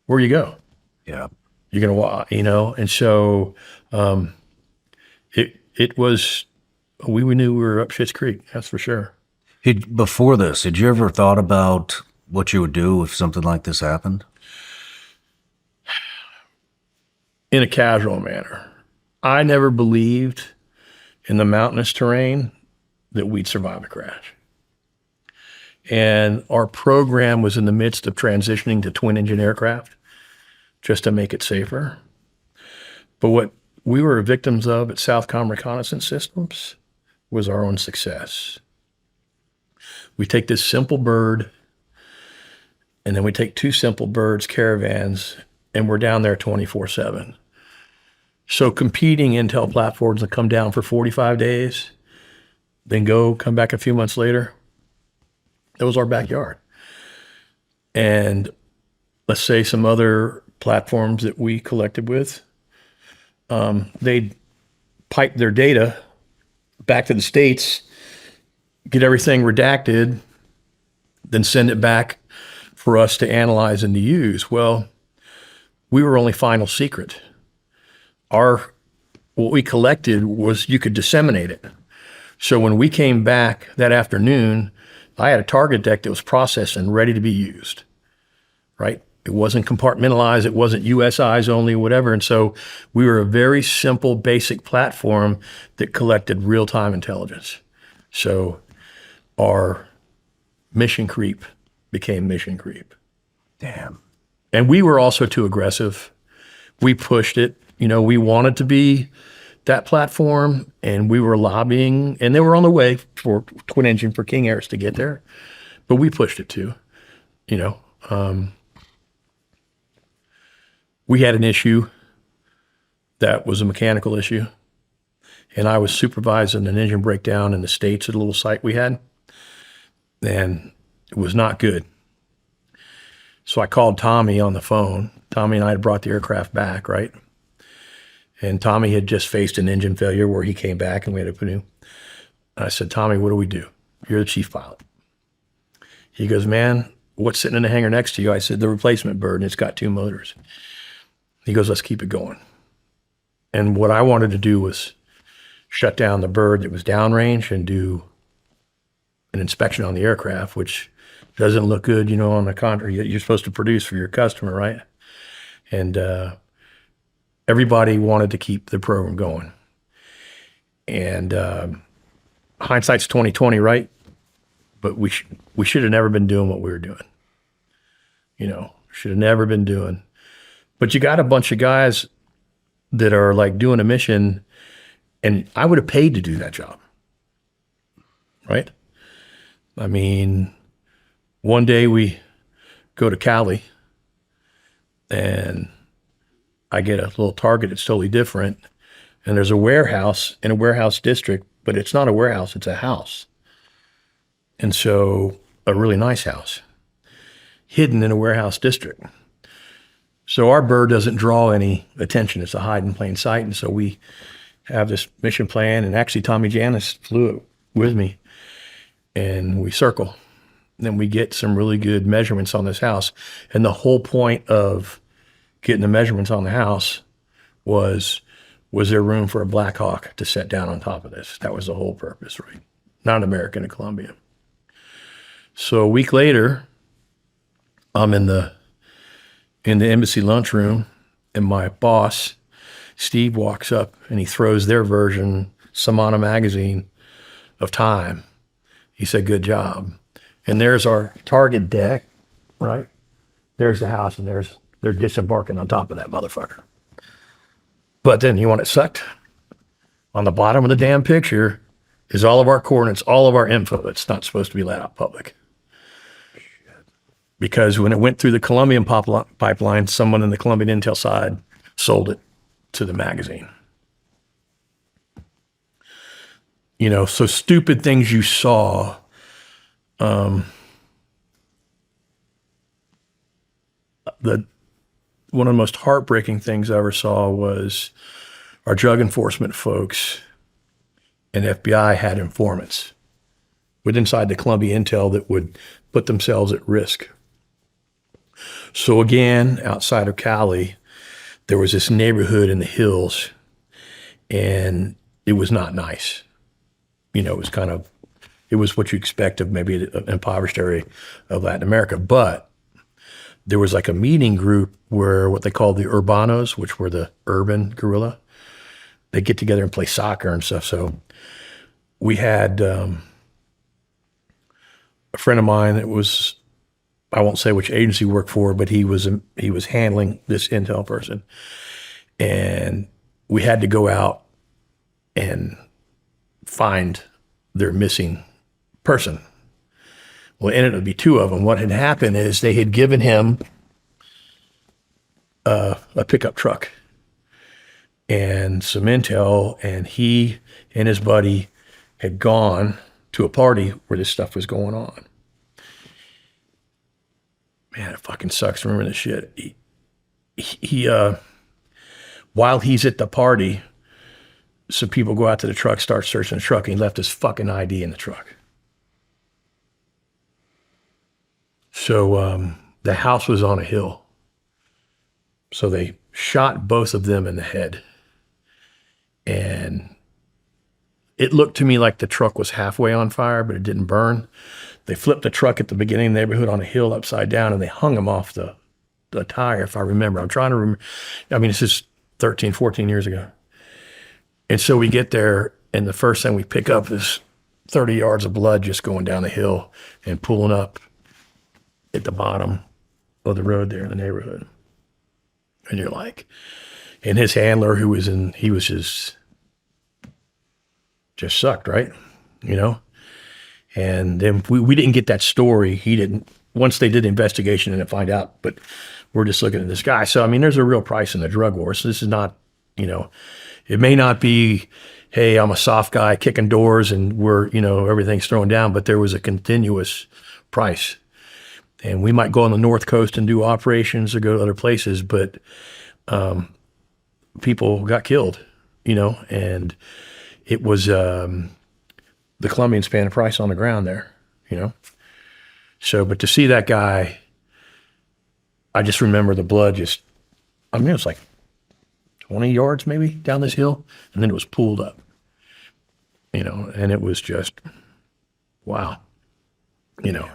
where you go. Yeah. You're going to walk, you know? And so it was, we knew we were up Schitt's Creek, that's for sure. Before this, had you ever thought about what you would do if something like this happened? In a casual manner. I never believed in the mountainous terrain that we'd survive a crash. And our program was in the midst of transitioning to twin engine aircraft just to make it safer. But what we were victims of at Southcom Reconnaissance Systems was our own success. We take this simple bird, and then we take two simple birds, caravans, and we're down there 24/7. So competing intel platforms that come down for 45 days, then come back a few months later, that was our backyard. And let's say some other platforms that we collected with, they'd pipe their data back to the States, get everything redacted, then send it back for us to analyze and to use. Well, we were only final secret. What we collected was you could disseminate it. So when we came back that afternoon, I had a target deck that was processed and ready to be used, right? It wasn't compartmentalized. It wasn't US eyes only, whatever. And so we were a very simple, basic platform that collected real-time intelligence. So our mission creep became mission creep. Damn. And we were also too aggressive. We pushed it. You know, we wanted to be that platform, and we were lobbying, and they were on the way for twin engine for King Airs to get there, but we pushed it too. You know, we had an issue that was a mechanical issue, and I was supervising an engine breakdown in the States at a little site we had, and it was not good. So I called Tommy on the phone. Tommy and I had brought the aircraft back, right? And Tommy had just faced an engine failure where he came back and we had to put him. I said, Tommy, what do we do? You're the chief pilot. He goes, man, what's sitting in the hangar next to you? I said, the replacement bird, and it's got 2 motors. He goes, let's keep it going. And what I wanted to do was shut down the bird that was downrange and do an inspection on the aircraft, which doesn't look good, you know, on the contract. You're supposed to produce for your customer, right? And everybody wanted to keep the program going. And hindsight's 20/20, right? But we should have never been doing what we were doing. You know, should have never been doing. But you got a bunch of guys that are like doing a mission, and I would have paid to do that job, right? I mean, one day we go to Cali, and I get a little target that's totally different, and there's a warehouse in a warehouse district, but it's not a warehouse, it's a house. And so a really nice house, hidden in a warehouse district. So our bird doesn't draw any attention. It's a hide in plain sight. And so we have this mission plan, and actually Tommy Janis flew it with me, and we circle. And then we get some really good measurements on this house. And the whole point of getting the measurements on the house was there room for a Black Hawk to set down on top of this? That was the whole purpose, right? Not an American in Colombia. So a week later, I'm in the embassy lunchroom, and my boss, Steve, walks up and he throws their version, Samana magazine, of Time. He said, good job. And there's our target deck, right? There's the house, and they're disembarking on top of that motherfucker. But then you want it sucked? On the bottom of the damn picture is all of our coordinates, all of our info that's not supposed to be let out public. Because when it went through the Colombian pipeline, someone in the Colombian intel side sold it to the magazine. You know, so stupid things you saw. One of the most heartbreaking things I ever saw was our drug enforcement folks and FBI had informants with inside the Colombia intel that would put themselves at risk. So again, outside of Cali, there was this neighborhood in the hills, and it was not nice. You know, it was what you expect of maybe an impoverished area of Latin America. But there was like a meeting group where what they called the urbanos, which were the urban guerrilla, they get together and play soccer and stuff. So we had a friend of mine that was, I won't say which agency he worked for, but he was handling this intel person. And we had to go out and find their missing person. Well, it ended up to be two of them. What had happened is they had given him a pickup truck and some intel, and he and his buddy had gone to a party where this stuff was going on. Man, it fucking sucks remembering this shit. He while he's at the party, some people go out to the truck, start searching the truck, and he left his fucking ID in the truck. So the house was on a hill. So they shot both of them in the head. And it looked to me like the truck was halfway on fire, but it didn't burn. They flipped the truck at the beginning of the neighborhood on a hill upside down, and they hung him off the tire, if I remember. I'm trying to remember. I mean, this is 13, 14 years ago. And so we get there, and the first thing we pick up is 30 yards of blood just going down the hill and pulling up at the bottom of the road there in the neighborhood. And you're like, and his handler he was just sucked, right? You know? And then we didn't get that story. He didn't, once they did the investigation and find out, but we're just looking at this guy. So, I mean, there's a real price in the drug war. So this is not, you know, it may not be, hey, I'm a soft guy kicking doors and we're, you know, everything's thrown down, but there was a continuous price. And we might go on the North Coast and do operations or go to other places, but people got killed, you know, and it was the Colombians paying a price on the ground there, you know. So, but to see that guy, I just remember the blood just, I mean, it was like 20 yards maybe down this hill, and then it was pulled up, you know, and it was just, wow, you know.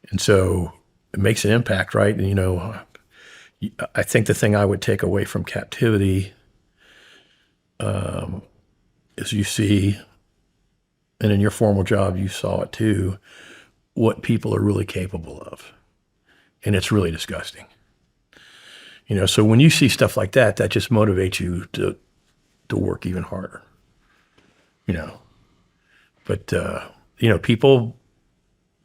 And so it makes an impact, right? And, you know, I think the thing I would take away from captivity is you see, and in your formal job, you saw it too, what people are really capable of. And it's really disgusting. You know, so when you see stuff like that, that just motivates you to work even harder, you know. But, you know, people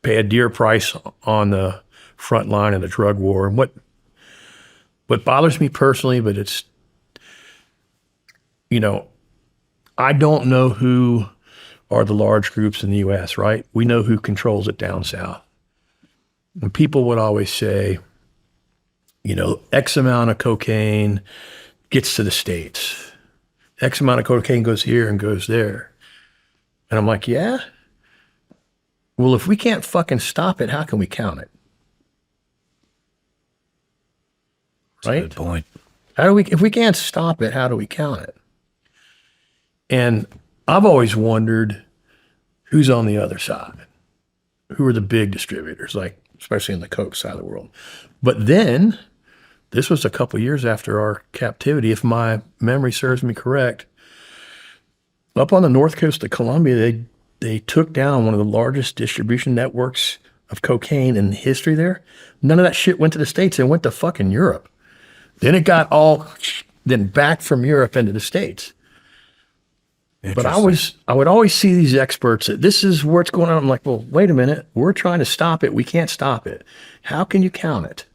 pay a dear price on the front line of the drug war. And what bothers me personally, but it's, you know, I don't know who are the large groups in the U.S., right? We know who controls it down south. And people would always say, you know, X amount of cocaine gets to the States. X amount of cocaine goes here and goes there. And I'm like, yeah? Well, if we can't fucking stop it, how can we count it? That's a good point. If we can't stop it, how do we count it? And I've always wondered who's on the other side. Who are the big distributors, like especially in the coke side of the world. But then, this was a couple years after our captivity, if my memory serves me correct. Up on the north coast of Colombia, they took down one of the largest distribution networks of cocaine in history there. None of that shit went to the States. It went to fucking Europe. Then it got then back from Europe into the States. But I would always see these experts. This is where it's going on. I'm like, well, wait a minute. We're trying to stop it. We can't stop it. How can you count it?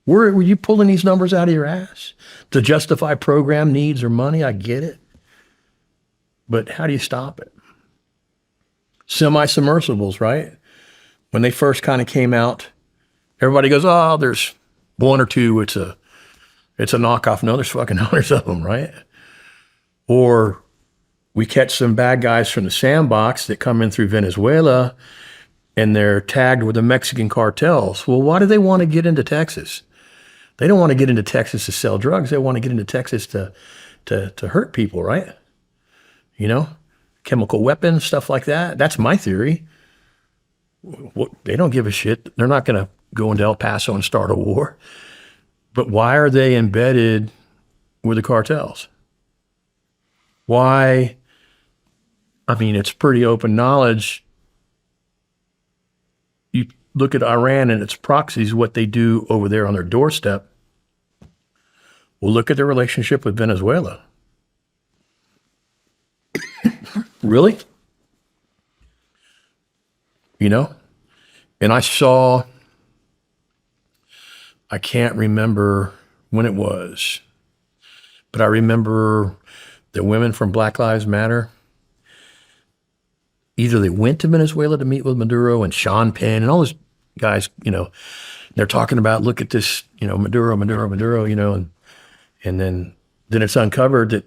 Were you pulling these numbers out of your ass to justify program needs or money? I get it. But how do you stop it? Semi-submersibles, right? When they first kind of came out, everybody goes, oh, there's one or two. It's a knockoff. No, there's fucking hundreds of them, right? Or we catch some bad guys from the sandbox that come in through Venezuela and they're tagged with the Mexican cartels. Well, why do they want to get into Texas? They don't want to get into Texas to sell drugs. They want to get into Texas to hurt people, right? You know, chemical weapons, stuff like that. That's my theory. They don't give a shit. They're not going to go into El Paso and start a war. But why are they embedded with the cartels? Why? I mean, it's pretty open knowledge. You look at Iran and its proxies, what they do over there on their doorstep. Well, look at their relationship with Venezuela. Really? You know? And I can't remember when it was, but I remember the women from Black Lives Matter. Either they went to Venezuela to meet with Maduro and Shawn and all those guys, you know, they're talking about, look at this, you know, Maduro, you know, and then it's uncovered that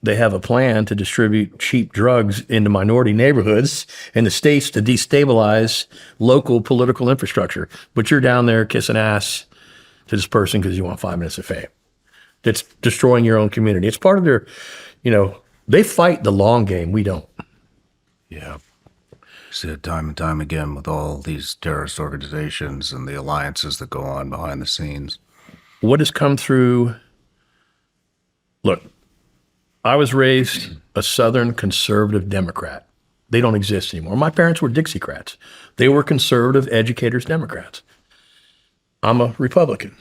they have a plan to distribute cheap drugs into minority neighborhoods in the states to destabilize local political infrastructure. But you're down there kissing ass to this person because you want 5 minutes of fame. That's destroying your own community. It's part of their, you know, they fight the long game. We don't. Yeah. See it time and time again with all these terrorist organizations and the alliances that go on behind the scenes. What has come through? Look, I was raised a Southern conservative Democrat. They don't exist anymore. My parents were Dixiecrats. They were conservative educators, Democrats. I'm a Republican.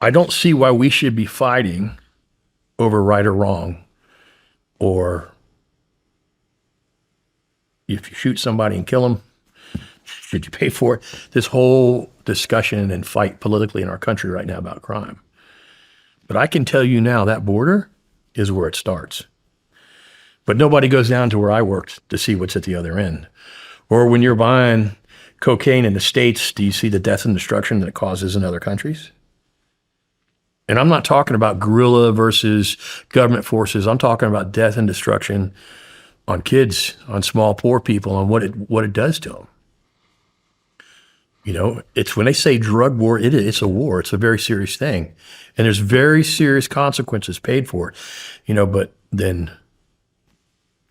I don't see why we should be fighting over right or wrong, or if you shoot somebody and kill them, should you pay for it? This whole discussion and fight politically in our country right now about crime. But I can tell you now that border is where it starts. But nobody goes down to where I worked to see what's at the other end. Or when you're buying cocaine in the States, do you see the death and destruction that it causes in other countries? And I'm not talking about guerrilla versus government forces. I'm talking about death and destruction on kids, on small, poor people, on what it does to them. You know, it's when they say drug war, it's a war. It's a very serious thing. And there's very serious consequences paid for it. You know, but then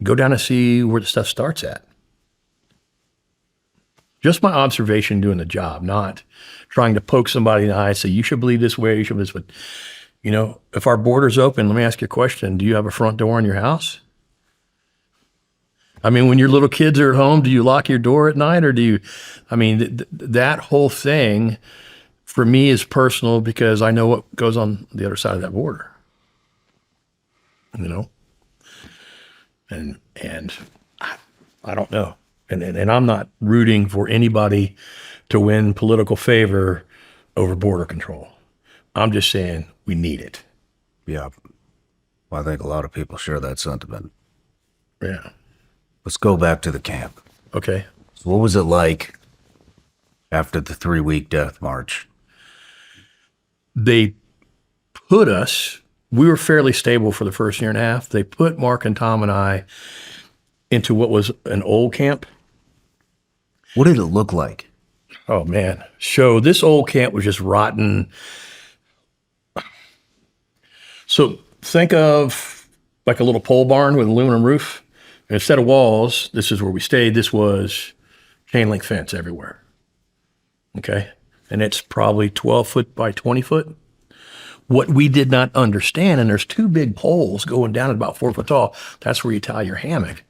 go down and see where the stuff starts at. Just my observation doing the job, not trying to poke somebody in the eye and say, you should believe this way, you should believe this way. You know, if our border's open, let me ask you a question. Do you have a front door in your house? I mean, when your little kids are at home, do you lock your door at night, or do you, I mean, that whole thing for me is personal because I know what goes on the other side of that border, you know? And I don't know. And I'm not rooting for anybody to win political favor over border control. I'm just saying we need it. Yeah. Well, I think a lot of people share that sentiment. Yeah. Let's go back to the camp. Okay. So what was it like after the 3-week death march? They put us, we were fairly stable for the first year and a half. They put Marc and Tom and I into what was an old camp. What did it look like? Oh, man. So this old camp was just rotten. So think of like a little pole barn with an aluminum roof. And instead of walls, this is where we stayed. This was chain link fence everywhere. Okay. And it's probably 12 foot by 20 foot. What we did not understand, and there's 2 big poles going down at about 4 foot tall. That's where you tie your hammock.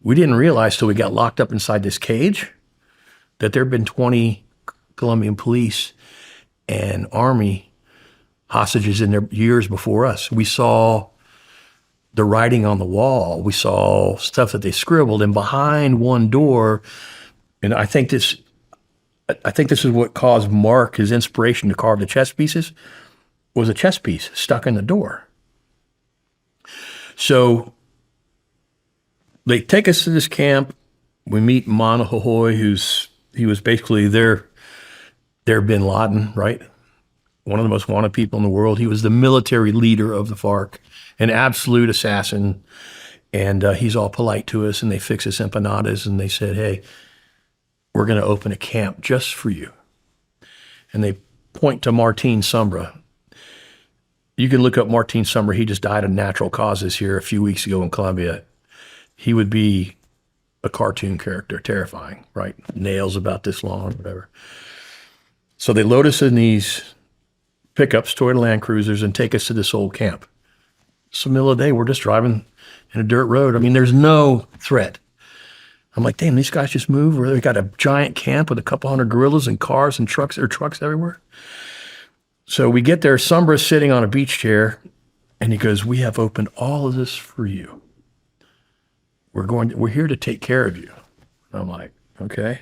We didn't realize till we got locked up inside this cage that there had been 20 Colombian police and army hostages in there years before us. We saw the writing on the wall. We saw stuff that they scribbled, and behind one door, and I think this is what caused Marc his inspiration to carve the chess pieces, was a chess piece stuck in the door. So they take us to this camp. We meet Manahohoy, he was basically their bin Laden, right? One of the most wanted people in the world. He was the military leader of the FARC, an absolute assassin. And he's all polite to us, and they fix us empanadas, and they said, hey, we're going to open a camp just for you. And they point to Martin Sombra. You can look up Martin Sombra. He just died of natural causes here a few weeks ago in Colombia. He would be a cartoon character, terrifying, right? Nails about this long, whatever. So they load us in these pickups, Toyota Land Cruisers, and take us to this old camp. It's the middle of the day. We're just driving in a dirt road. I mean, there's no threat. I'm like, damn, these guys just moved where they got a giant camp with a couple hundred gorillas and cars and trucks. There are trucks everywhere. So we get there. Sombra's sitting on a beach chair, and he goes, we have opened all of this for you. We're here to take care of you. And I'm like, okay.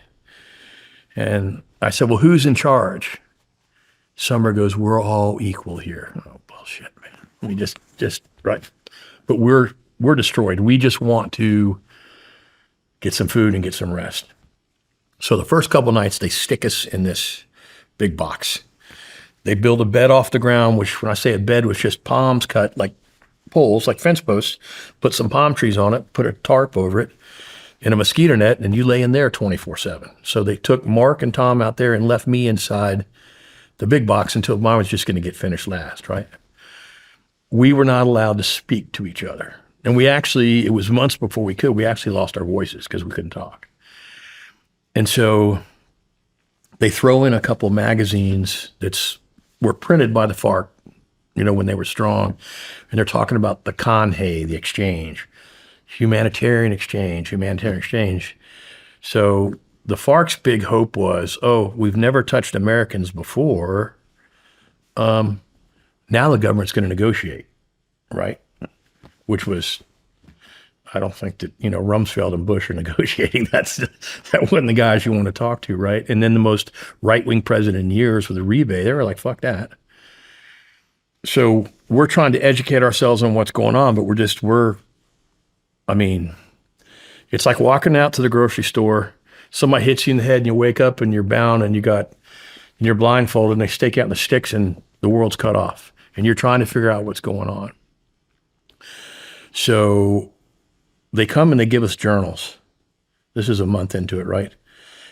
And I said, well, who's in charge? Sombra goes, we're all equal here. Oh, bullshit, man. We just right. But we're destroyed. We just want to get some food and get some rest. So the first couple nights, they stick us in this big box. They build a bed off the ground, which when I say a bed was just palms cut like poles, like fence posts, put some palm trees on it, put a tarp over it, and a mosquito net, and you lay in there 24/7. So they took Marc and Tom out there and left me inside the big box until mine was just going to get finished last, right? We were not allowed to speak to each other. And it was months before we actually lost our voices because we couldn't talk. And so they throw in a couple magazines were printed by the FARC, when they were strong. And they're talking about the Conhe, the exchange, humanitarian exchange. So the FARC's big hope was, we've never touched Americans before. Now the government's going to negotiate, right? Which was, I don't think that, Rumsfeld and Bush are negotiating. That wasn't the guys you want to talk to, right? And then the most right-wing president in years with Uribe, they were like, fuck that. So we're trying to educate ourselves on what's going on, but it's like walking out to the grocery store. Somebody hits you in the head and you wake up and you're bound and you're blindfolded and they stake out the sticks and the world's cut off. And you're trying to figure out what's going on. So they come and they give us journals. This is a month into it, right?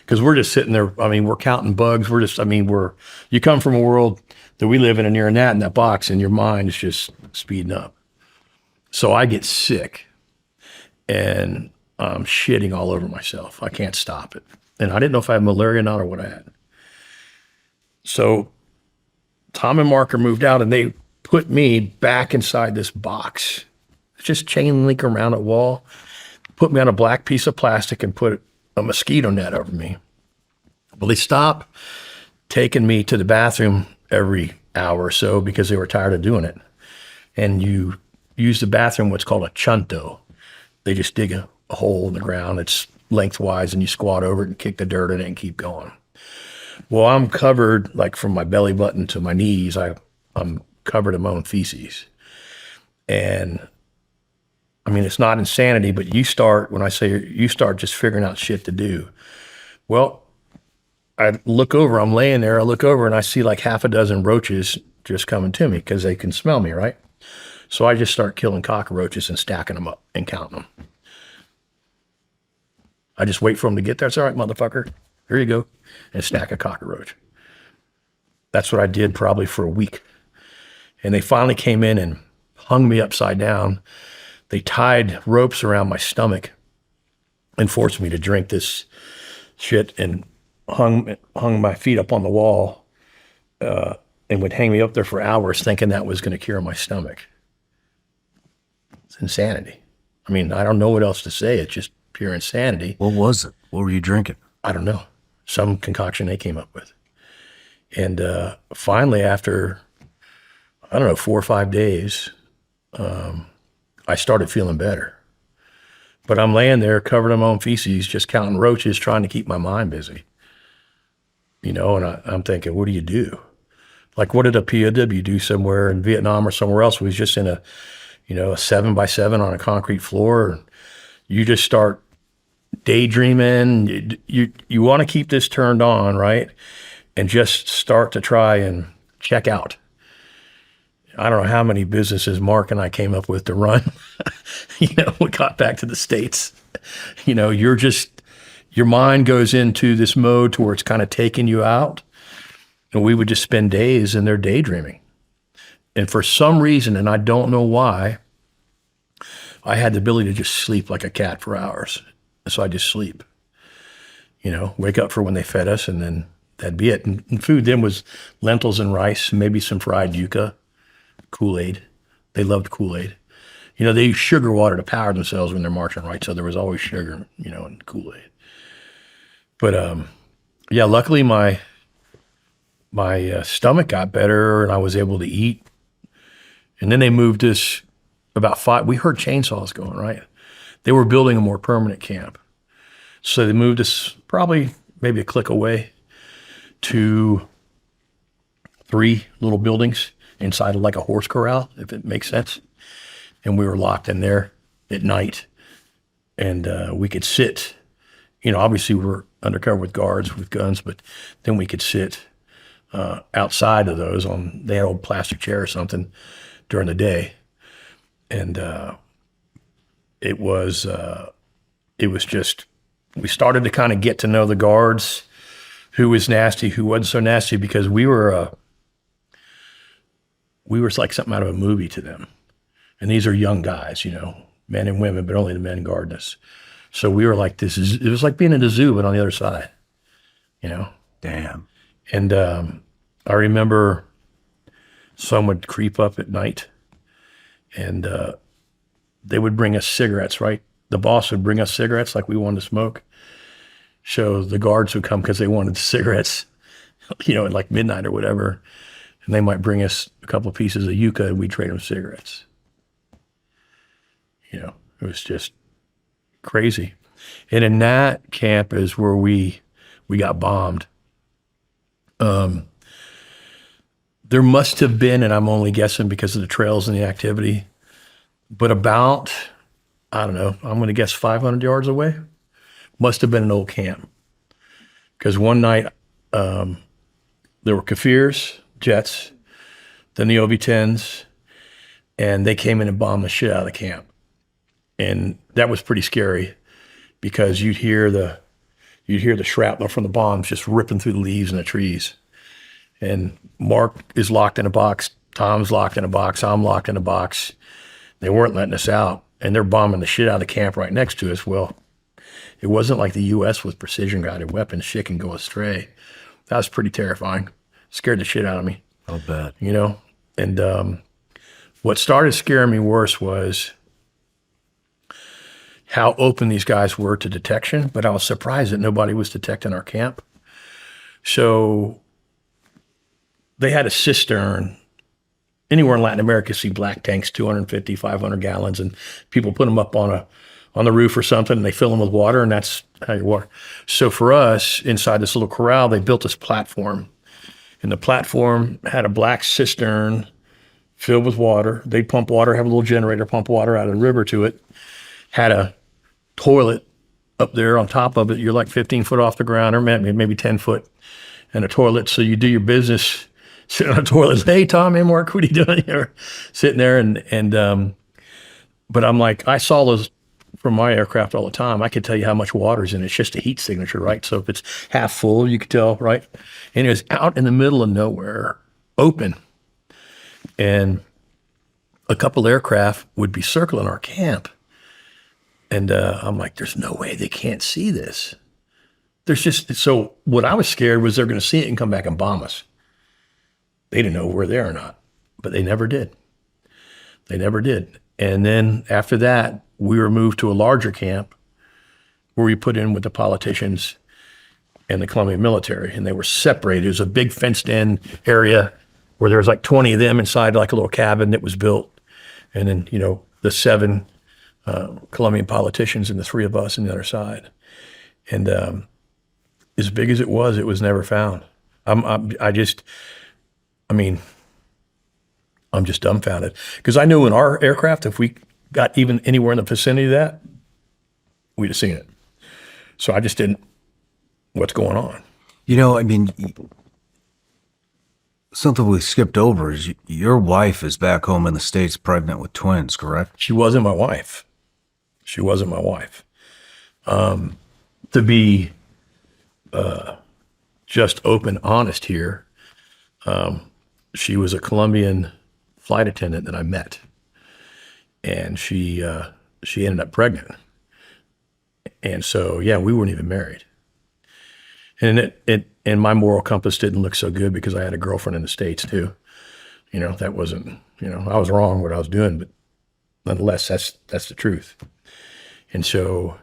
Because we're just sitting there. We're counting bugs. You come from a world that we live in and you're in that box and your mind is just speeding up. So I get sick and I'm shitting all over myself. I can't stop it. And I didn't know if I had malaria or not or what I had. So Tom and Marc are moved out and they put me back inside this box. It's just chain link around a wall, put me on a black piece of plastic and put a mosquito net over me. Well, they stop taking me to the bathroom every hour or so because they were tired of doing it. And you use the bathroom, what's called a chunto. They just dig a hole in the ground. It's lengthwise and you squat over it and kick the dirt in it and keep going. Well, I'm covered like from my belly button to my knees. I'm covered in my own feces. And it's not insanity, but when I say you start just figuring out shit to do. Well, I look over, I'm laying there, I look over and I see like half a dozen roaches just coming to me because they can smell me, right? So I just start killing cockroaches and stacking them up and counting them. I just wait for them to get there. It's all right, motherfucker. Here you go. And stack a cockroach. That's what I did probably for a week. And they finally came in and hung me upside down. They tied ropes around my stomach and forced me to drink this shit and hung my feet up on the wall and would hang me up there for hours thinking that was going to cure my stomach. It's insanity. I don't know what else to say. It's just pure insanity. What was it? What were you drinking? I don't know. Some concoction they came up with. And finally, after, 4 or 5 days, I started feeling better. But I'm laying there covered in my own feces, just counting roaches, trying to keep my mind busy. You know, and I'm thinking, what do you do? Like, what did a POW do somewhere in Vietnam or somewhere else? We was just in a 7x7 on a concrete floor. And you just start daydreaming. You want to keep this turned on, right? And just start to try and check out. I don't know how many businesses Marc and I came up with to run. We got back to the States. Your mind goes into this mode to where it's kind of taking you out. And we would just spend days in there daydreaming. And for some reason, and I don't know why, I had the ability to just sleep like a cat for hours. So I just sleep, wake up for when they fed us, and then that'd be it. And food then was lentils and rice, maybe some fried yuca, Kool-Aid. They loved Kool-Aid. They use sugar water to power themselves when they're marching, right? So there was always sugar, and Kool-Aid. But luckily my stomach got better and I was able to eat. And then they moved us about 5. We heard chainsaws going, right? They were building a more permanent camp. So they moved us probably maybe a click away to 3 little buildings inside of like a horse corral, if it makes sense. And we were locked in there at night. And we could sit, obviously we were undercover with guards with guns, but then we could sit outside of those they had an old plastic chair or something during the day. And it was just, we started to kind of get to know the guards, who was nasty, who wasn't so nasty, because we were like something out of a movie to them. And these are young guys, men and women, but only the men guarding us. So we were like, it was like being in a zoo, but on the other side, Damn. And I remember some would creep up at night and they would bring us cigarettes, right? The boss would bring us cigarettes like we wanted to smoke. So the guards would come because they wanted the cigarettes, at like midnight or whatever. And they might bring us a couple of pieces of yucca and we'd trade them cigarettes. It was just crazy. And in that camp is where we got bombed. There must have been, and I'm only guessing because of the trails and the activity, but about, I don't know, I'm going to guess 500 yards away. Must have been an old camp. Because one night, there were Kafirs, jets, then the OV-10s, and they came in and bombed the shit out of the camp. And that was pretty scary because you'd hear the shrapnel from the bombs just ripping through the leaves and the trees. And Marc is locked in a box, Tom's locked in a box, I'm locked in a box. They weren't letting us out, and they're bombing the shit out of the camp right next to us. Well, it wasn't like the U.S. with precision-guided weapons. Shit can go astray. That was pretty terrifying. Scared the shit out of me. I'll bet. And what started scaring me worse was how open these guys were to detection, but I was surprised that nobody was detecting our camp. So they had a cistern. Anywhere in Latin America, you see black tanks, 250, 500 gallons, and people put them up on the roof or something, and they fill them with water, and that's how you water. So for us, inside this little corral, they built this platform, and the platform had a black cistern filled with water. They'd pump water, have a little generator, pump water out of the river to it, had a toilet up there on top of it. You're like 15 foot off the ground, or maybe 10 foot, and a toilet. So you do your business sitting on a toilet. Hey, Tom, hey, Marc, what are you doing here? Sitting there, but I'm like, I saw those from my aircraft all the time. I could tell you how much water's in it. It's just a heat signature, right? So if it's half full, you could tell, right? And it was out in the middle of nowhere, open. And a couple aircraft would be circling our camp. And I'm like, there's no way they can't see this. So what I was scared was they're going to see it and come back and bomb us. They didn't know if we're there or not, but they never did. They never did. And then after that, we were moved to a larger camp where we put in with the politicians and the Colombian military, and they were separated. It was a big fenced-in area where there was like 20 of them inside like a little cabin that was built. And then, the 7 Colombian politicians and the 3 of us on the other side. And as big as it was never found. I'm just dumbfounded, because I knew in our aircraft, if we got even anywhere in the vicinity of that, we'd have seen it. So I just didn't. What's going on? You know, I mean, something we skipped over is your wife is back home in the States pregnant with twins, correct? She wasn't my wife. She wasn't my wife. To be just open, honest here, she was a Colombian flight attendant that I met, and she ended up pregnant. And so, yeah, we weren't even married. And and my moral compass didn't look so good, because I had a girlfriend in the States too. You know, that wasn't, I was wrong what I was doing, but nonetheless, that's the truth. And so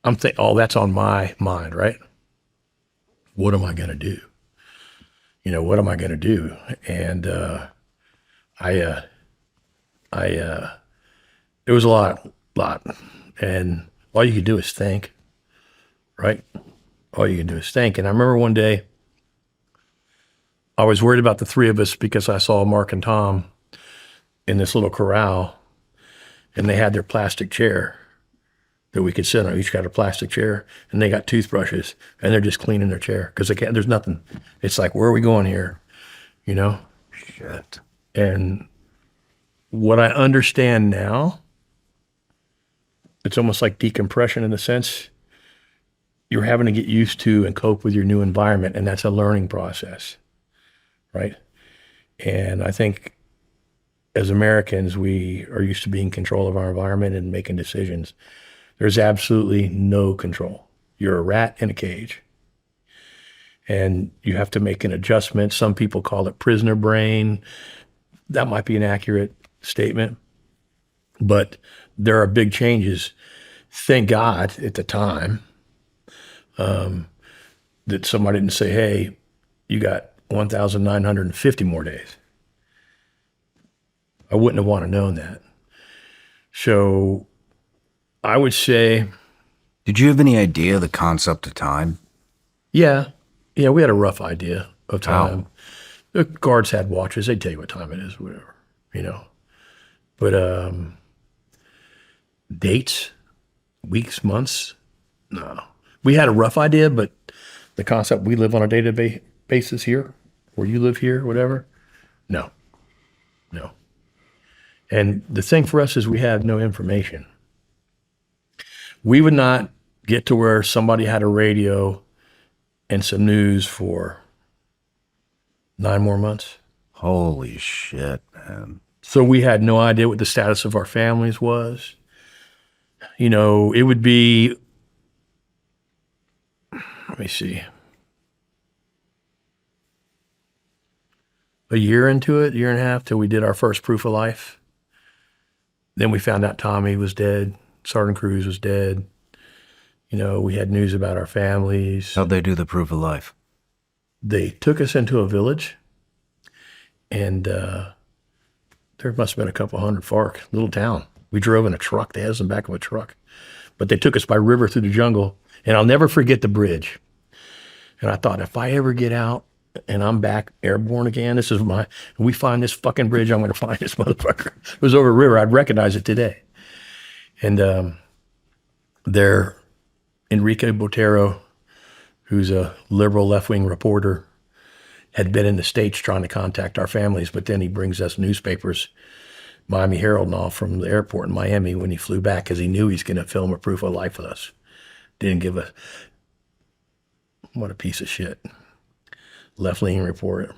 I'm thinking, oh, that's on my mind, right? What am I going to do? What am I going to do? And there was a lot, and all you could do is think, right? All you can do is think. And I remember one day, I was worried about the 3 of us, because I saw Marc and Tom in this little corral, and they had their plastic chair that we could sit on. Each got a plastic chair, and they got toothbrushes, and they're just cleaning their chair, because there's nothing. It's like, where are we going here? Shit. And what I understand now, it's almost like decompression in a sense. You're having to get used to and cope with your new environment, and that's a learning process, right? And I think as Americans, we are used to being in control of our environment and making decisions. There's absolutely no control. You're a rat in a cage, and you have to make an adjustment. Some people call it prisoner brain. That might be an accurate statement, but there are big changes. Thank God at the time that somebody didn't say, hey, you got 1,950 more days. I wouldn't have wanted to known that. So I would say... Did you have any idea of the concept of time? Yeah, we had a rough idea of time. Wow. The guards had watches. They'd tell you what time it is, whatever, But dates, weeks, months, no. We had a rough idea, but the concept we live on a day-to-day basis here, or you live here, whatever, no. And the thing for us is we have no information. We would not get to where somebody had a radio and some news for 9 more months. Holy shit, man. So we had no idea what the status of our families was. It would be, let me see, a year into it, year and a half, till we did our first proof of life. Then we found out Tommy was dead. Sergeant Cruz was dead. We had news about our families. How'd they do the proof of life? They took us into a village, and there must have been a couple hundred FARC, little town. We drove in a truck. They had us in the back of a truck. But they took us by river through the jungle, and I'll never forget the bridge. And I thought, if I ever get out and I'm back airborne again, we find this fucking bridge, I'm going to find this motherfucker. It was over a river. I'd recognize it today. And there, Enrique Botero, who's a liberal left-wing reporter, had been in the States trying to contact our families, but then he brings us newspapers, Miami Herald and all, from the airport in Miami when he flew back, because he knew he's going to film a proof of life with us. Didn't give a... What a piece of shit. Left-leaning reporter.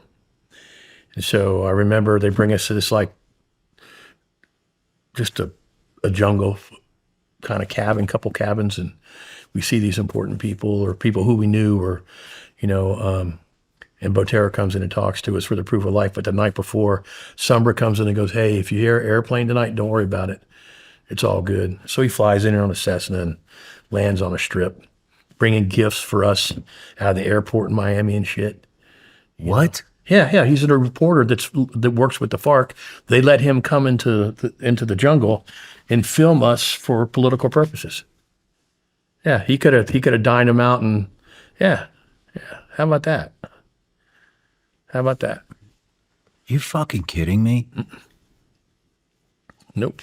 And so I remember they bring us to this, just a jungle kind of cabin, couple cabins, and we see these important people or people who we knew, or, and Botero comes in and talks to us for the proof of life. But the night before, Sombra comes in and goes, hey, if you hear airplane tonight, don't worry about it. It's all good. So he flies in here on a Cessna and lands on a strip, bringing gifts for us out of the airport in Miami and shit. What? Yeah. He's a reporter that works with the FARC. They let him come into the jungle and film us for political purposes. Yeah, he could have dined him out and yeah. How about that? How about that? You fucking kidding me? Nope.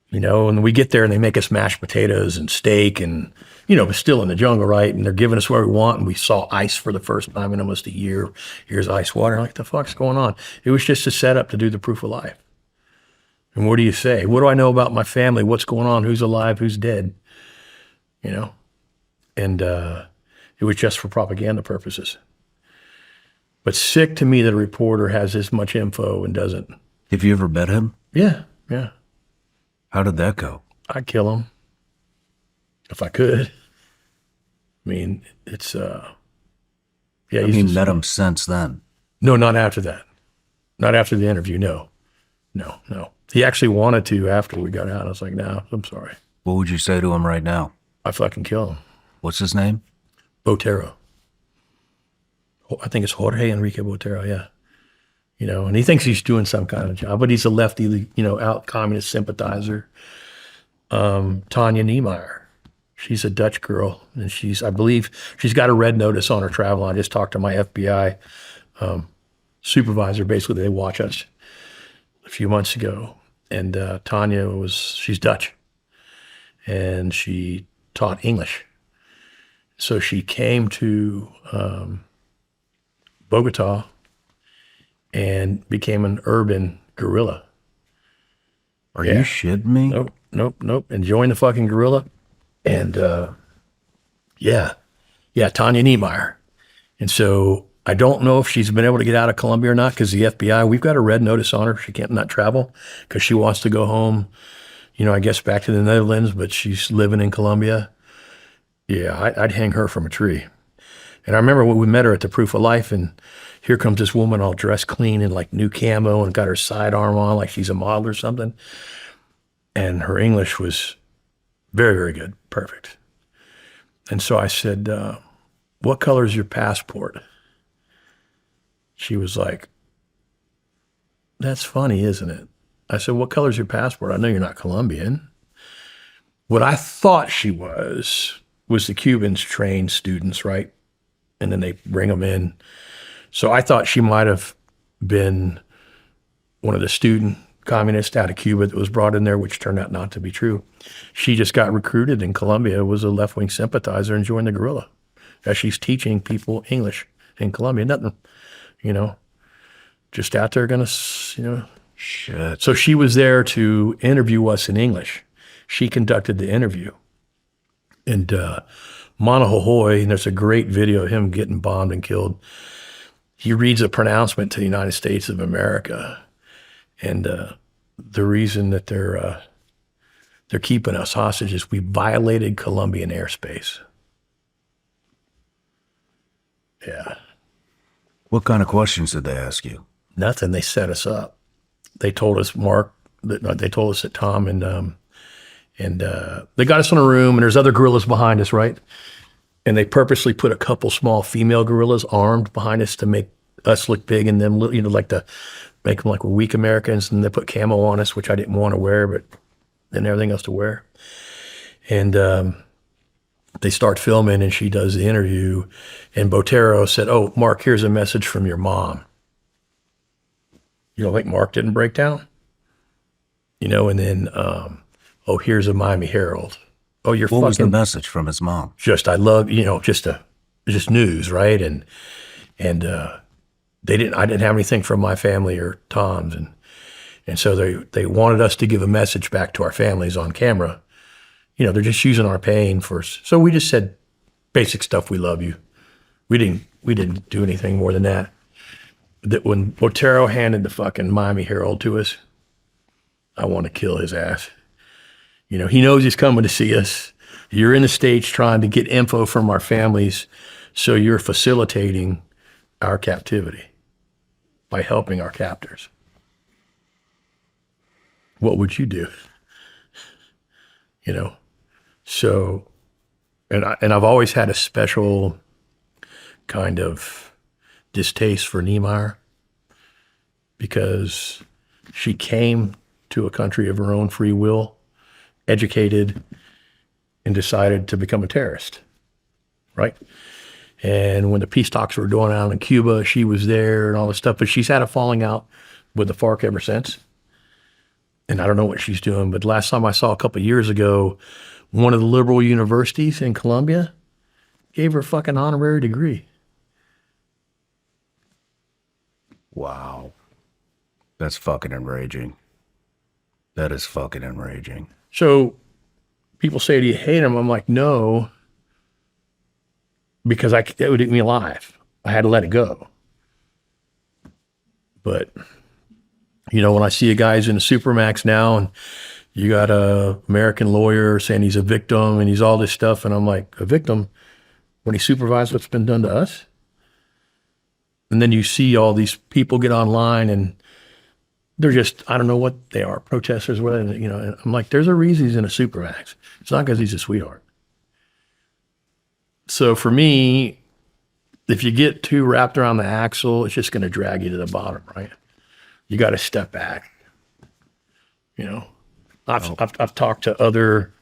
You know, and we get there and they make us mashed potatoes and steak and, you know, we're still in the jungle, right? And they're giving us what we want. And we saw ice for the first time in almost a year. Here's ice water. Like, the fuck's going on? It was just a setup to do the proof of life. And what do you say? What do I know about my family? What's going on? Who's alive? Who's dead? You know? And it was just for propaganda purposes. But sick to me that a reporter has this much info and doesn't. Have you ever met him? Yeah. How did that go? I'd kill him if I could. I mean, it's yeah. Have you met him since then? No, not after that. Not after the interview. No. He actually wanted to after we got out. I was like, no, I'm sorry. What would you say to him right now? I fucking kill him. What's his name? Botero. I think it's Jorge Enrique Botero. Yeah. You know, and he thinks he's doing some kind of job, but he's a lefty, you know, out communist sympathizer. Tanya Niemeyer, she's a Dutch girl, and I believe she's got a red notice on her travel. I just talked to my FBI supervisor. Basically, they watch us a few months ago, and Tanya she's Dutch, and she taught English. So she came to Bogota and became an urban guerrilla. Are you shitting me? Nope. And joined the fucking guerrilla. And yeah, Tanya Niemeyer. And so I don't know if she's been able to get out of Colombia or not, because the FBI, we've got a red notice on her. She can't not travel because she wants to go home, you know, I guess back to the Netherlands, but she's living in Colombia. Yeah, I'd hang her from a tree. And I remember when we met her at the Proof of Life, and here comes this woman all dressed clean in like new camo and got her sidearm on like she's a model or something. And her English was very, very good. Perfect. And so I said, what color is your passport? She was like, that's funny, isn't it? I said, what color is your passport? I know you're not Colombian. What I thought she was the Cubans train students, right? And then they bring them in. So I thought she might have been one of the student communists out of Cuba that was brought in there, which turned out not to be true. She just got recruited in Colombia, was a left-wing sympathizer, and joined the guerrilla as she's teaching people English in Colombia. Nothing, you know, just out there gonna, you know. Shit. So she was there to interview us in English. She conducted the interview. And Monohohoy, and there's a great video of him getting bombed and killed. He reads a pronouncement to the United States of America, and the reason that they're keeping us hostage is we violated Colombian airspace. Yeah. What kind of questions did they ask you? Nothing. They set us up. They told us, Marc, they told us that Tom and they got us in a room, and there's other guerrillas behind us, right? And they purposely put a couple small female guerrillas armed behind us to make us look big, and them, you know, like to make them like we're weak Americans. And they put camo on us, which I didn't want to wear, but then everything else to wear. And they start filming, and she does the interview. And Botero said, "Oh, Marc, here's a message from your mom." You don't think Marc didn't break down? You know, and then, oh, here's a Miami Herald. Oh, you're fucking. What was the message from his mom? Just, I love, you know, just news, right? And I didn't have anything from my family or Tom's, and so they wanted us to give a message back to our families on camera. You know, they're just using our pain so we just said basic stuff. We love you. We didn't do anything more than that. That when Botero handed the fucking Miami Herald to us, I want to kill his ass. You know, he knows he's coming to see us. You're in the States trying to get info from our families, so you're facilitating our captivity by helping our captors. What would you do? You know, and I've always had a special kind of distaste for Niemeyer because she came to a country of her own free will, educated, and decided to become a terrorist, right? And when the peace talks were going on in Cuba, she was there and all this stuff, but she's had a falling out with the FARC ever since. And I don't know what she's doing, but last time I saw a couple of years ago, one of the liberal universities in Colombia gave her a fucking honorary degree. Wow. That's fucking enraging. That is fucking enraging. So people say, do you hate him? I'm like, no, because it would eat me alive. I had to let it go. But, you know, when I see a guy's in a Supermax now and you got a American lawyer saying he's a victim and he's all this stuff, and I'm like, a victim when he supervised what's been done to us? And then you see all these people get online and they're just, I don't know what they are, protesters, whatever, you know, and I'm like, there's a reason he's in a Supermax. It's not because he's a sweetheart. So for me, if you get too wrapped around the axle, it's just going to drag you to the bottom, right? You got to step back. You know, I've talked to other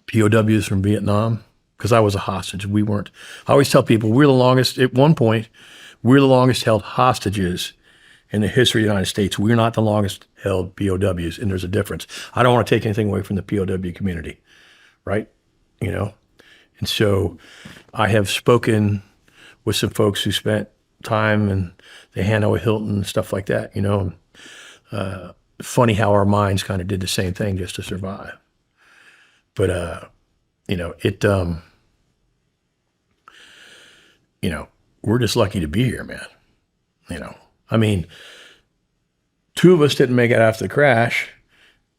POWs from Vietnam because I was a hostage. We weren't. I always tell people at one point, we're the longest held hostages in the history of the United States. We're not the longest held POWs, and there's a difference. I don't want to take anything away from the POW community, right? You know, and so I have spoken with some folks who spent time in the Hanoi Hilton and stuff like that, you know. Funny how our minds kind of did the same thing just to survive. But, you know, you know, we're just lucky to be here, man. You know, I mean, 2 of us didn't make it after the crash.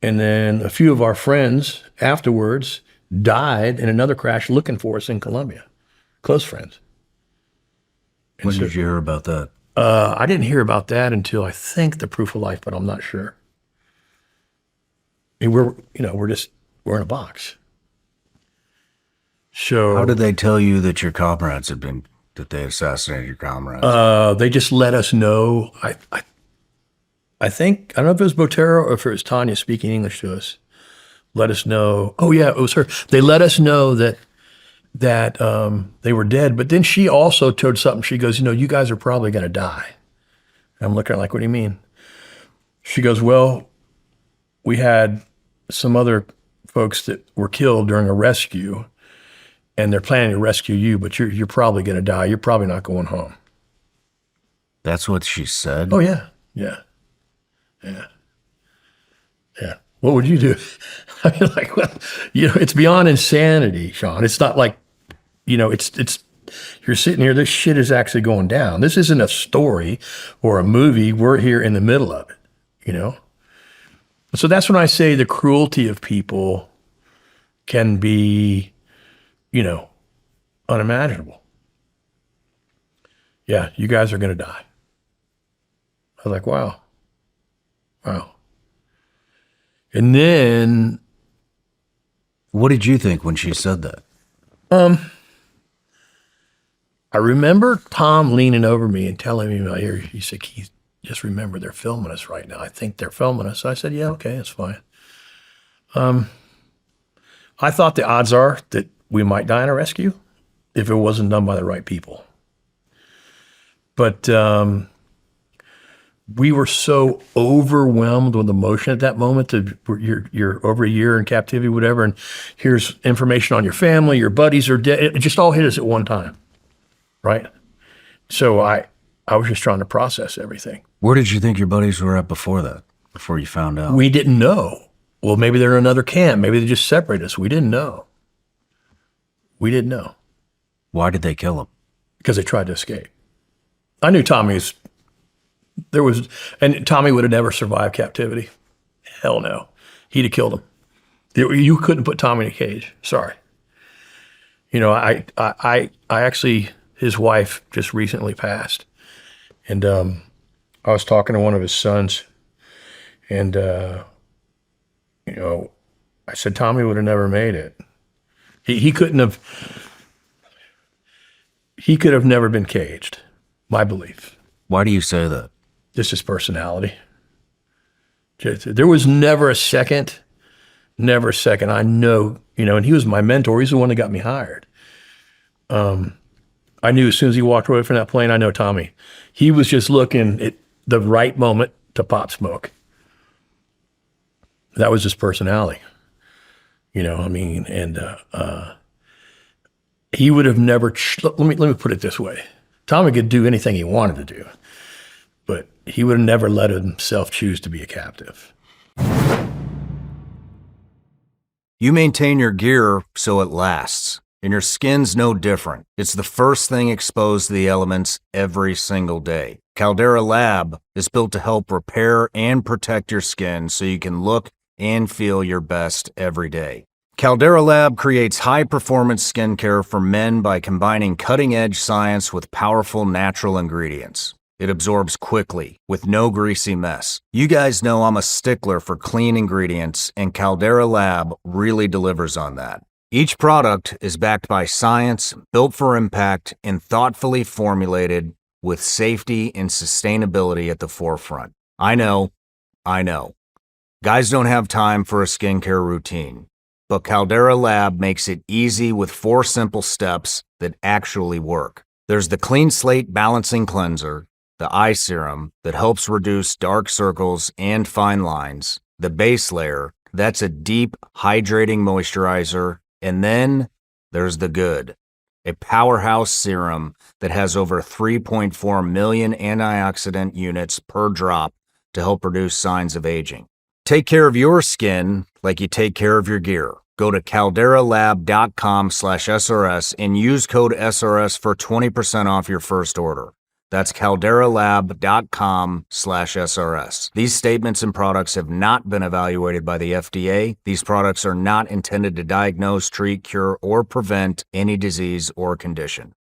And then a few of our friends afterwards died in another crash looking for us in Colombia. Close friends. When did you hear about that? I didn't hear about that until I think the Proof of Life, but I'm not sure. I mean, we're in a box. So How did they tell you that your comrades that they assassinated your comrades? they just let us know. I think, I don't know if it was Botero or if it was Tanya speaking English to us. Let us know. Oh yeah, it was her. They let us know that they were dead. But then she also told something. She goes, you know, you guys are probably going to die. And I'm looking at her like, what do you mean? She goes, well, we had some other folks that were killed during a rescue, and they're planning to rescue you, but you're probably going to die. You're probably not going home. That's what she said? Oh, yeah. Yeah. Yeah. Yeah. What would you do? I mean, like, well, you know, it's beyond insanity, Shawn. It's not like, you know, it's you're sitting here, this shit is actually going down. This isn't a story or a movie. We're here in the middle of it, you know? So that's when I say the cruelty of people can be, you know, unimaginable. Yeah, you guys are going to die. I was like, wow. Wow. And then, What did you think when she said that? I remember Tom leaning over me and telling me in my ear, he said, Keith, just remember they're filming us right now. I think they're filming us. So I said, yeah, okay, that's fine. I thought the odds are that we might die in a rescue if it wasn't done by the right people. But we were so overwhelmed with emotion at that moment that you're over a year in captivity, whatever, and here's information on your family, your buddies are dead. It just all hit us at one time, right? So I was just trying to process everything. Where did you think your buddies were at before that, before you found out? We didn't know. Well, maybe they're in another camp. Maybe they just separated us. We didn't know. We didn't know. Why did they kill him? Because they tried to escape. I knew Tommy and Tommy would have never survived captivity. Hell no. He'd have killed him. You couldn't put Tommy in a cage. Sorry. You know, I actually, his wife just recently passed. And I was talking to one of his sons, and, you know, I said, Tommy would have never made it. He couldn't have, he could have never been caged, my belief. Why do you say that? Just his personality. There was never a second. I know, and he was my mentor. He's the one that got me hired. I knew as soon as he walked away from that plane, I know Tommy. He was just looking at the right moment to pop smoke. That was his personality. And he would have never, let me put it this way. Tommy could do anything he wanted to do, but he would have never let himself choose to be a captive. You maintain your gear so it lasts, and your skin's no different. It's the first thing exposed to the elements every single day. Caldera Lab is built to help repair and protect your skin so you can look and feel your best every day. Caldera Lab creates high-performance skincare for men by combining cutting-edge science with powerful natural ingredients. It absorbs quickly, with no greasy mess. You guys know I'm a stickler for clean ingredients, and Caldera Lab really delivers on that. Each product is backed by science, built for impact, and thoughtfully formulated with safety and sustainability at the forefront. I know. Guys don't have time for a skincare routine, but Caldera Lab makes it easy with 4 simple steps that actually work. There's the Clean Slate Balancing Cleanser, the eye serum that helps reduce dark circles and fine lines, the base layer, that's a deep, hydrating moisturizer, and then there's the good, a powerhouse serum that has over 3.4 million antioxidant units per drop to help reduce signs of aging. Take care of your skin like you take care of your gear. Go to calderalab.com/SRS and use code SRS for 20% off your first order. That's calderalab.com/SRS. These statements and products have not been evaluated by the FDA. These products are not intended to diagnose, treat, cure, or prevent any disease or condition.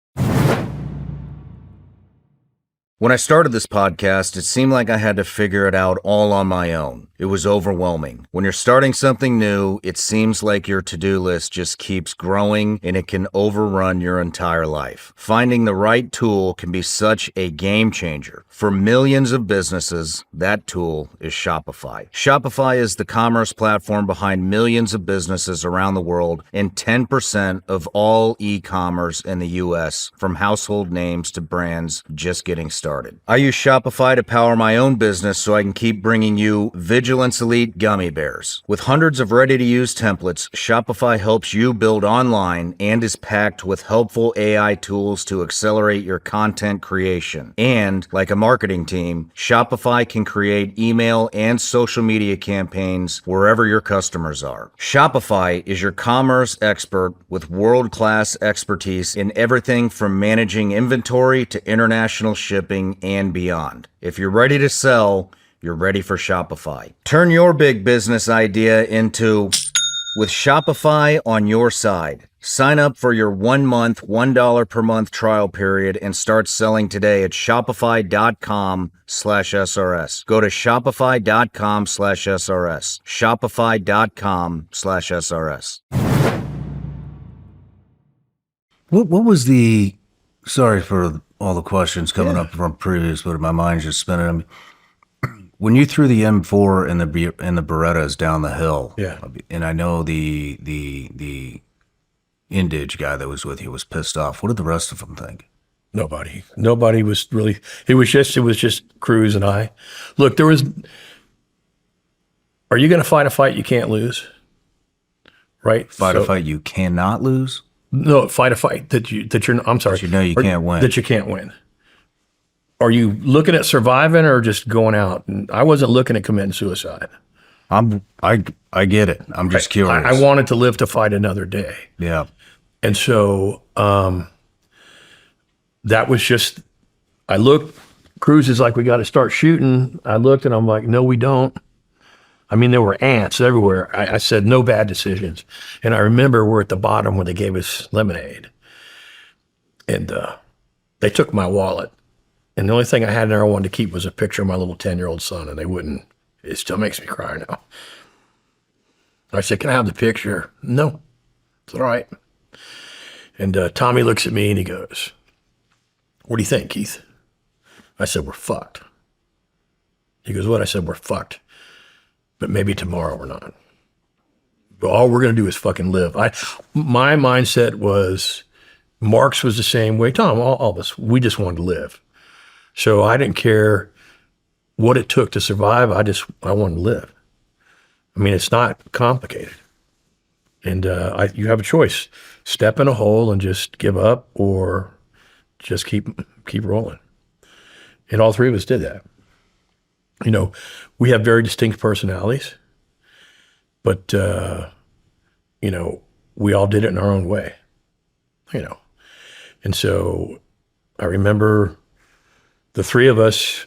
When I started this podcast, it seemed like I had to figure it out all on my own. It was overwhelming. When you're starting something new, it seems like your to-do list just keeps growing and it can overrun your entire life. Finding the right tool can be such a game changer. For millions of businesses, that tool is Shopify. Shopify is the commerce platform behind millions of businesses around the world and 10% of all e-commerce in the US, from household names to brands just getting started. I use Shopify to power my own business so I can keep bringing you Vigilance Elite Gummy Bears. With hundreds of ready-to-use templates, Shopify helps you build online and is packed with helpful AI tools to accelerate your content creation. And, like a marketing team, Shopify can create email and social media campaigns wherever your customers are. Shopify is your commerce expert with world-class expertise in everything from managing inventory to international shipping and beyond. If you're ready to sell, you're ready for Shopify. Turn your big business idea into with Shopify on your side. Sign up for your 1-month, $1 per month trial period and start selling today at shopify.com/SRS. Go to shopify.com/SRS. Shopify.com/SRS. What was the, sorry for all the questions coming up from previous, but my mind's just spinning. When you threw the M4 and the Berettas down the hill, and I know the Indige guy that was with you was pissed off. What did the rest of them think? Nobody was really. It was just Cruz and I. Look, are you going to fight a fight you can't lose? Right? Fight a fight you cannot lose? No, fight a fight that you're. I'm sorry. That you know you can't win. That you can't win. Are you looking at surviving or just going out? And I wasn't looking at committing suicide. I get it. I'm just curious. I wanted to live to fight another day. Yeah. And so that was just, I looked, Cruz is like, we got to start shooting. I looked and I'm like, no, we don't. I mean, there were ants everywhere. I said, no bad decisions. And I remember we're at the bottom when they gave us lemonade. And they took my wallet. And the only thing I had in there I wanted to keep was a picture of my little 10-year-old son, and they wouldn't. It still makes me cry now. I said, can I have the picture? No, it's all right. And Tommy looks at me and he goes, what do you think, Keith? I said, we're fucked. He goes, what? I said, we're fucked. But maybe tomorrow we're not. But all we're going to do is fucking live. My mindset was, Marc's was the same way. Tom, all of us, we just wanted to live. So I didn't care what it took to survive. I wanted to live. I mean, it's not complicated. And you have a choice. Step in a hole and just give up, or just keep rolling. And all three of us did that. You know, we have very distinct personalities, but, you know, we all did it in our own way, you know. And so I remember the three of us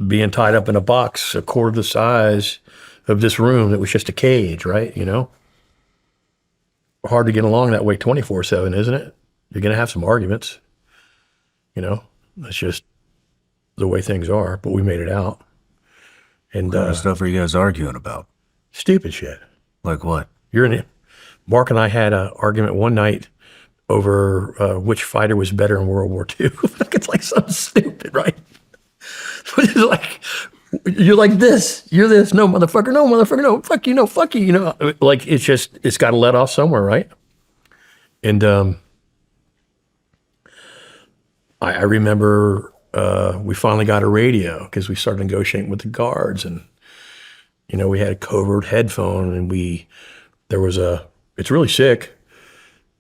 being tied up in a box a quarter the size of this room that was just a cage, right? You know, hard to get along that way 24/7, isn't it? You're going to have some arguments, you know, that's just the way things are, but we made it out. And What kind of stuff are you guys arguing about? stupid shit. Like what? You're in it. Marc and I had an argument one night over which fighter was better in World War II. It's like something stupid, right? But it's like, you're like this, you're this, no motherfucker, no, fuck you, no, fuck you, you know. Like, it's got to let off somewhere, right? And I remember we finally got a radio because we started negotiating with the guards, and you know, we had a covert headphone, and it's really sick,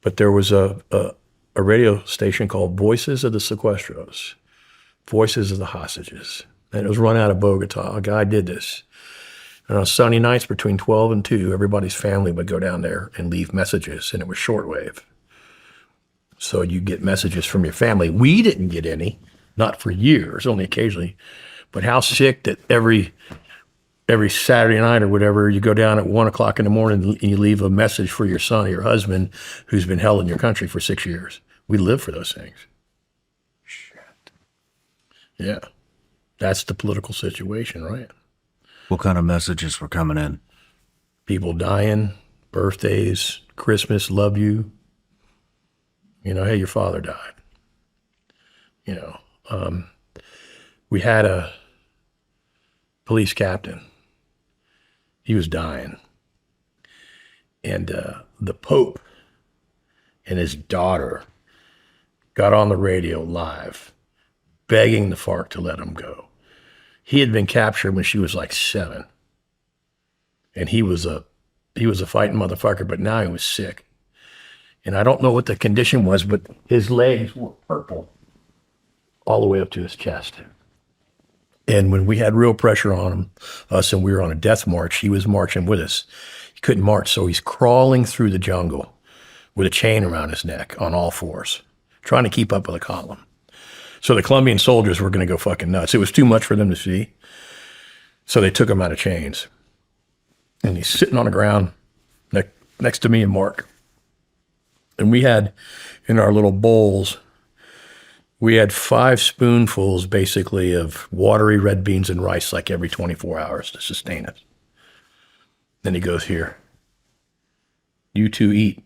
but there was a radio station called Voices of the Sequestros, Voices of the Hostages, and it was run out of Bogota. A guy did this. And on Sunday nights between 12 and 2, everybody's family would go down there and leave messages, and it was shortwave. So you get messages from your family. We didn't get any, not for years, only occasionally. But how sick that every Saturday night or whatever, you go down at 1 o'clock in the morning and you leave a message for your son or your husband who's been held in your country for 6 years. We live for those things. Shit. Yeah. That's the political situation, right? What kind of messages were coming in? People dying, birthdays, Christmas, love you. You know, hey, your father died. You know, we had a police captain. He was dying. And the Pope and his daughter got on the radio live, begging the FARC to let him go. He had been captured when she was like 7. And he was a fighting motherfucker, but now he was sick. And I don't know what the condition was, but his legs were purple all the way up to his chest. And when we had real pressure on us, and we were on a death march, he was marching with us. He couldn't march, so he's crawling through the jungle with a chain around his neck on all fours, trying to keep up with a column. So the Colombian soldiers were going to go fucking nuts. It was too much for them to see. So they took him out of chains. And he's sitting on the ground next to me and Marc. And we had, in our little bowls, we had 5 spoonfuls, basically, of watery red beans and rice, like every 24 hours to sustain us. Then he goes, here, you two eat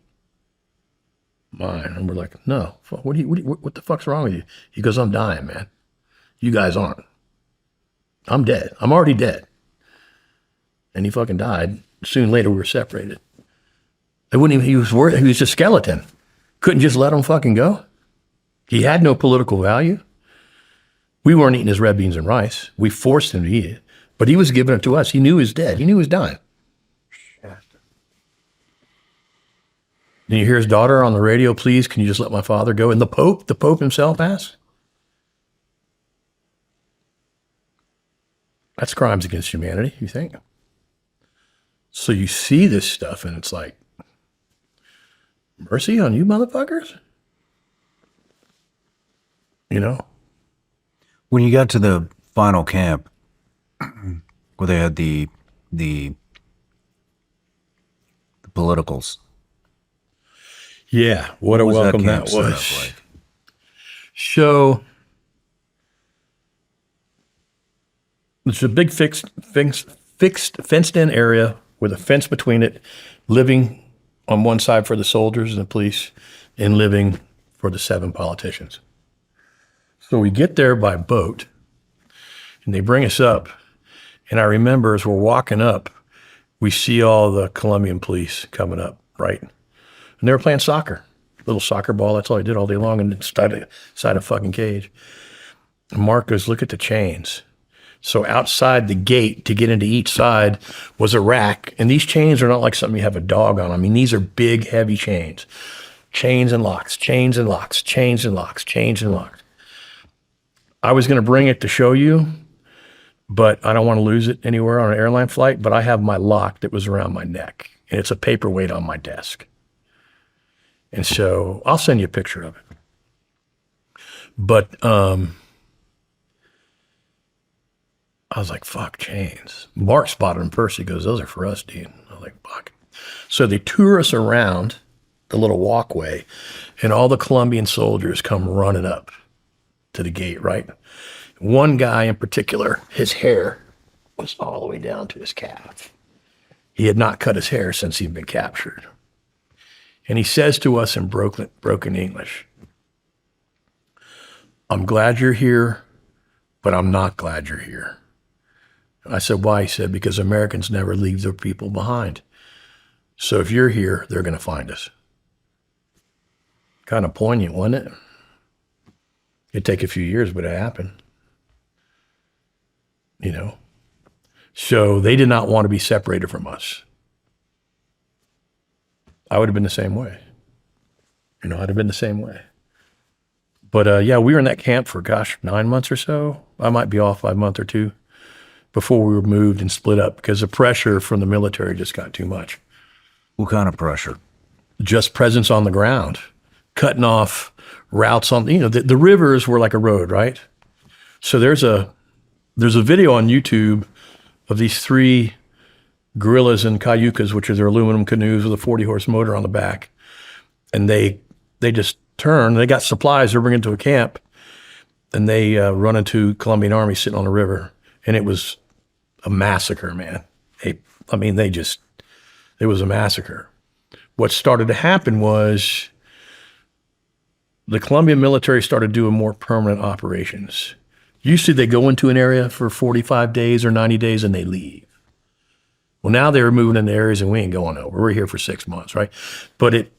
mine. And we're like, no, what the fuck's wrong with you? He goes, I'm dying, man. You guys aren't. I'm dead. I'm already dead. And he fucking died. Soon later, we were separated. They wouldn't even, he was a skeleton. Couldn't just let him fucking go. He had no political value. We weren't eating his red beans and rice. We forced him to eat it, but he was giving it to us. He knew he was dead. He knew he was dying. Then you hear his daughter on the radio, please, can you just let my father go? And the Pope himself asked. That's crimes against humanity, you think? So you see this stuff and it's like, mercy on you motherfuckers? You know? When you got to the final camp, where they had the politicals. Yeah, what a welcome that was. Like? So it's a big fixed fenced-in area with a fence between it, living on one side for the soldiers and the police, and living for the 7 politicians. So we get there by boat, and they bring us up. And I remember as we're walking up, we see all the Colombian police coming up, right? And they were playing soccer, little soccer ball. That's all they did all day long, and inside a fucking cage. And Marc goes, look at the chains. So outside the gate to get into each side was a rack. And these chains are not like something you have a dog on. I mean, these are big, heavy chains. Chains and locks, chains and locks, chains and locks, chains and locks. I was going to bring it to show you, but I don't want to lose it anywhere on an airline flight. But I have my lock that was around my neck, and it's a paperweight on my desk. And so I'll send you a picture of it. But I was like, fuck, chains. Marc spotted them first. He goes, those are for us, dude. I was like, fuck. So they tour us around the little walkway, and all the Colombian soldiers come running up to the gate, right? One guy in particular, his hair was all the way down to his calf. He had not cut his hair since he'd been captured. And he says to us in broken English, I'm glad you're here, but I'm not glad you're here. I said, why? He said, because Americans never leave their people behind. So if you're here, they're going to find us. Kind of poignant, wasn't it? It'd take a few years, but it happened. You know? So they did not want to be separated from us. I would have been the same way. You know, I'd have been the same way. But yeah, we were in that camp for, 9 months or so. I might be off by a month or two before we were moved and split up because the pressure from the military just got too much. What kind of pressure? Just presence on the ground, cutting off routes on, the rivers were like a road, right? So there's a video on YouTube of these 3 guerrillas in cayucas, which are their aluminum canoes with a 40-horse motor on the back. And they just turn, they got supplies they're bringing to a camp, and they run into Colombian army sitting on the river. And it was a massacre, man. It was a massacre. What started to happen was the Colombian military started doing more permanent operations. Usually they go into an area for 45 days or 90 days and they leave. Well, now they were moving into areas and we ain't going over. We're here for 6 months, right? But it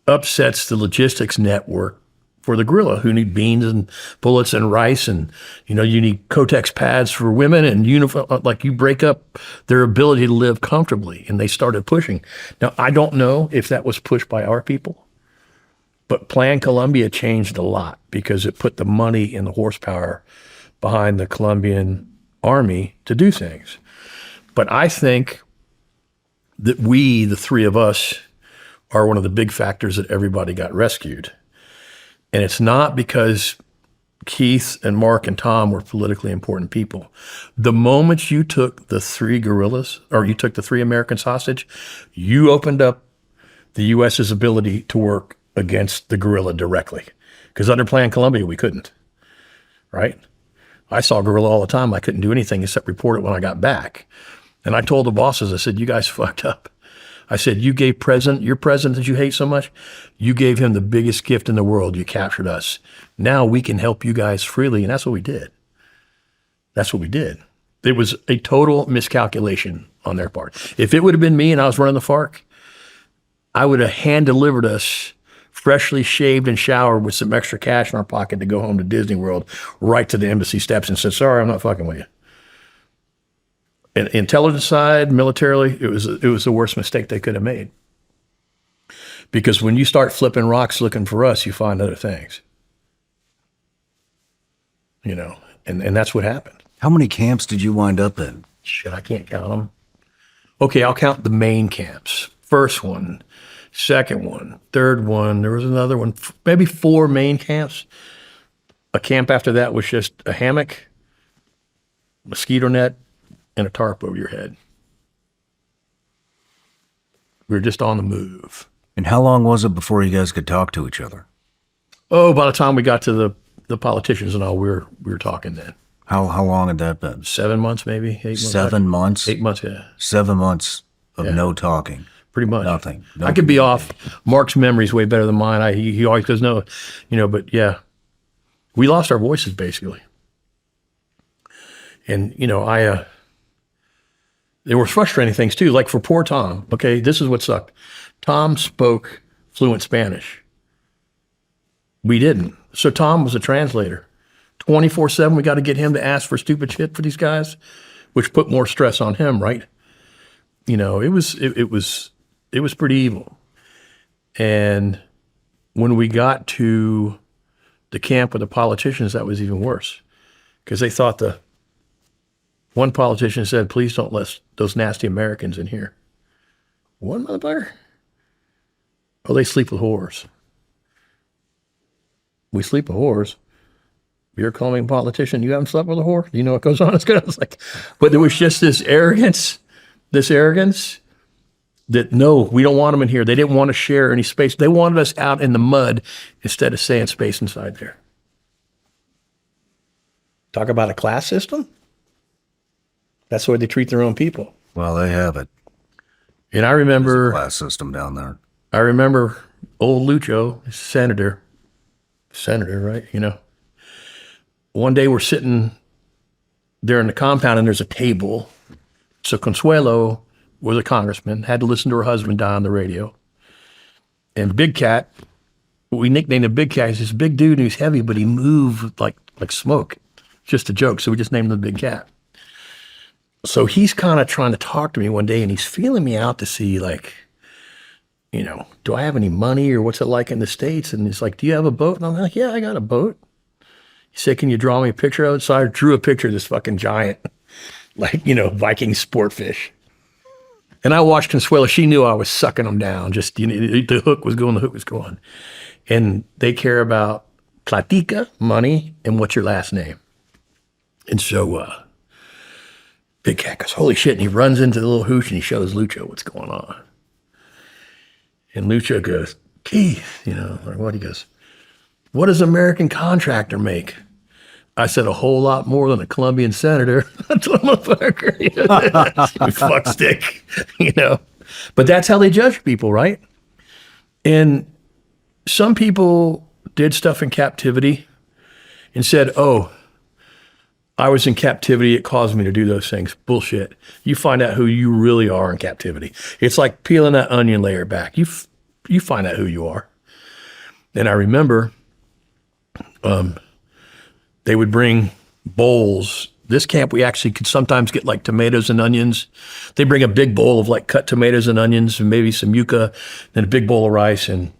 upsets the logistics network for the guerrilla who need beans and bullets and rice, and you need Kotex pads for women and uniform. Like, you break up their ability to live comfortably, and they started pushing. Now, I don't know if that was pushed by our people, but Plan Colombia changed a lot because it put the money and the horsepower behind the Colombian army to do things. But I think that we, the 3 of us, are one of the big factors that everybody got rescued. And it's not because Keith and Marc and Tom were politically important people. The moment you took the 3 guerrillas, or you took the 3 Americans hostage, you opened up the U.S.'s ability to work against the guerrilla directly. Because under Plan Colombia, we couldn't, right? I saw guerrilla all the time. I couldn't do anything except report it when I got back. And I told the bosses, I said, you guys fucked up. I said, you gave your president that you hate so much, you gave him the biggest gift in the world. You captured us. Now we can help you guys freely. And that's what we did. That's what we did. It was a total miscalculation on their part. If it would have been me and I was running the FARC, I would have hand-delivered us freshly shaved and showered with some extra cash in our pocket to go home to Disney World, right to the embassy steps and said, sorry, I'm not fucking with you. Intelligence side, militarily, it was the worst mistake they could have made. Because when you start flipping rocks looking for us, you find other things. And that's what happened. How many camps did you wind up in? Shit, I can't count them. Okay, I'll count the main camps. First one, second one, third one. There was another one, maybe 4 main camps. A camp after that was just a hammock, mosquito net, and a tarp over your head. We were just on the move. And how long was it before you guys could talk to each other? Oh, by the time we got to the politicians and all, we were talking then. How long had that been? 7 months, maybe 8 months. 7 months? 8 months, yeah. 7 months of no talking. Pretty much. Nothing. No I could be off. Marc's memory's way better than mine. He always goes, no, but yeah. We lost our voices, basically. And, you know, there were frustrating things too, like for poor Tom. Okay, this is what sucked. Tom spoke fluent Spanish. We didn't. So Tom was a translator. 24/7, we got to get him to ask for stupid shit for these guys, which put more stress on him, right? You know, it was pretty evil. And when we got to the camp with the politicians, that was even worse, because they thought one politician said, please don't let those nasty Americans in here. What, motherfucker? Oh, they sleep with whores. We sleep with whores. You're calling me a politician, you haven't slept with a whore? You know what goes on? It's like, but there was just this arrogance that no, we don't want them in here. They didn't want to share any space. They wanted us out in the mud instead of saying space inside there. Talk about a class system? That's the way they treat their own people. Well, they have it. And I remember Class system down there. I remember old Lucho, senator, right? You know, one day we're sitting there in the compound and there's a table. So Consuelo was a congressman, had to listen to her husband die on the radio. And Big Cat, we nicknamed him Big Cat. He's this big dude and he's heavy, but he moved like smoke. Just a joke. So we just named him Big Cat. So he's kind of trying to talk to me one day and he's feeling me out to see, like, you know, do I have any money or what's it like in the States? And he's like, do you have a boat? And I'm like, yeah, I got a boat. He said, can you draw me a picture of it? So I drew a picture of this fucking giant, like, you know, Viking sport fish. And I watched Consuelo. She knew I was sucking them down. Just, you know, the hook was going. And they care about platica, money, and what's your last name. And so Big Cat goes, holy shit. And he runs into the little hooch and he shows Lucho what's going on. And Lucho goes, Keith, you know, or what? He goes, what does an American contractor make? I said, a whole lot more than a Colombian senator. That's what motherfucker. You fuck stick, you know. But that's how they judge people, right? And some people did stuff in captivity and said, oh, I was in captivity, it caused me to do those things. Bullshit. You find out who you really are in captivity. It's like peeling that onion layer back. You find out who you are. And I remember they would bring bowls. This camp, we actually could sometimes get like tomatoes and onions. They bring a big bowl of like cut tomatoes and onions and maybe some yuca, then a big bowl of rice and,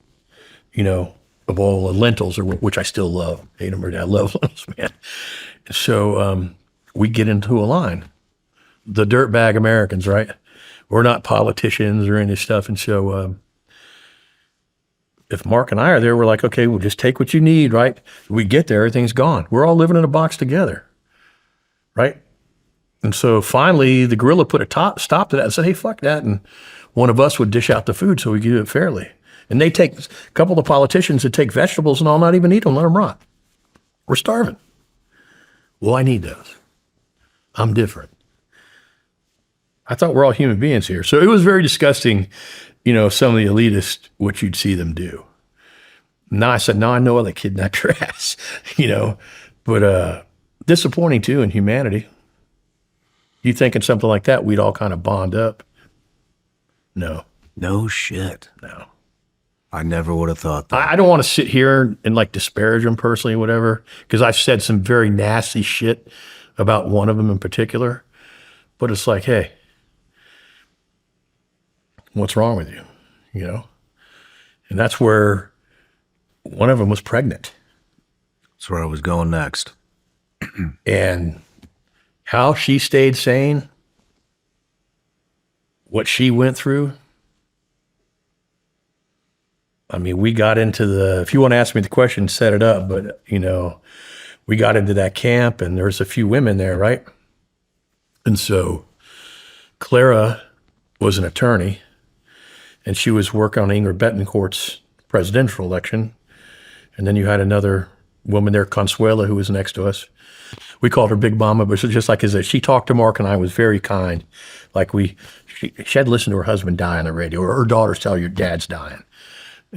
you know, a bowl of lentils, which I still love. Hate them or I love lentils, man. So we get into a line. The dirtbag Americans, right? We're not politicians or any stuff. And so if Marc and I are there, we're like, okay, we'll just take what you need, right? We get there, everything's gone. We're all living in a box together, right? And so finally, the guerrilla put a stop to that and said, hey, fuck that. And one of us would dish out the food so we could do it fairly. And they take, a couple of the politicians would take vegetables and all, not even eat them, let them rot. We're starving. Well, I need those. I'm different. I thought we're all human beings here. So it was very disgusting, you know, some of the elitists, what you'd see them do. Now I said, no, I know how they kidnapped your ass, you know, but disappointing too in humanity. You thinking something like that, we'd all kind of bond up. No. No shit. No. I never would have thought that. I don't want to sit here and like disparage them personally or whatever, because I've said some very nasty shit about one of them in particular, but it's like, hey, what's wrong with you? You know? And that's where one of them was pregnant. That's where I was going next. And how she stayed sane, what she went through. I mean, we got into if you want to ask me the question, set it up, but, you know, we got into that camp and there's a few women there, right? And so Clara was an attorney and she was working on Ingrid Betancourt's presidential election. And then you had another woman there, Consuela, who was next to us. We called her Big Mama, but just like she talked to Marc and I, was very kind. Like she had to listen to her husband die on the radio, or her daughters tell her your dad's dying.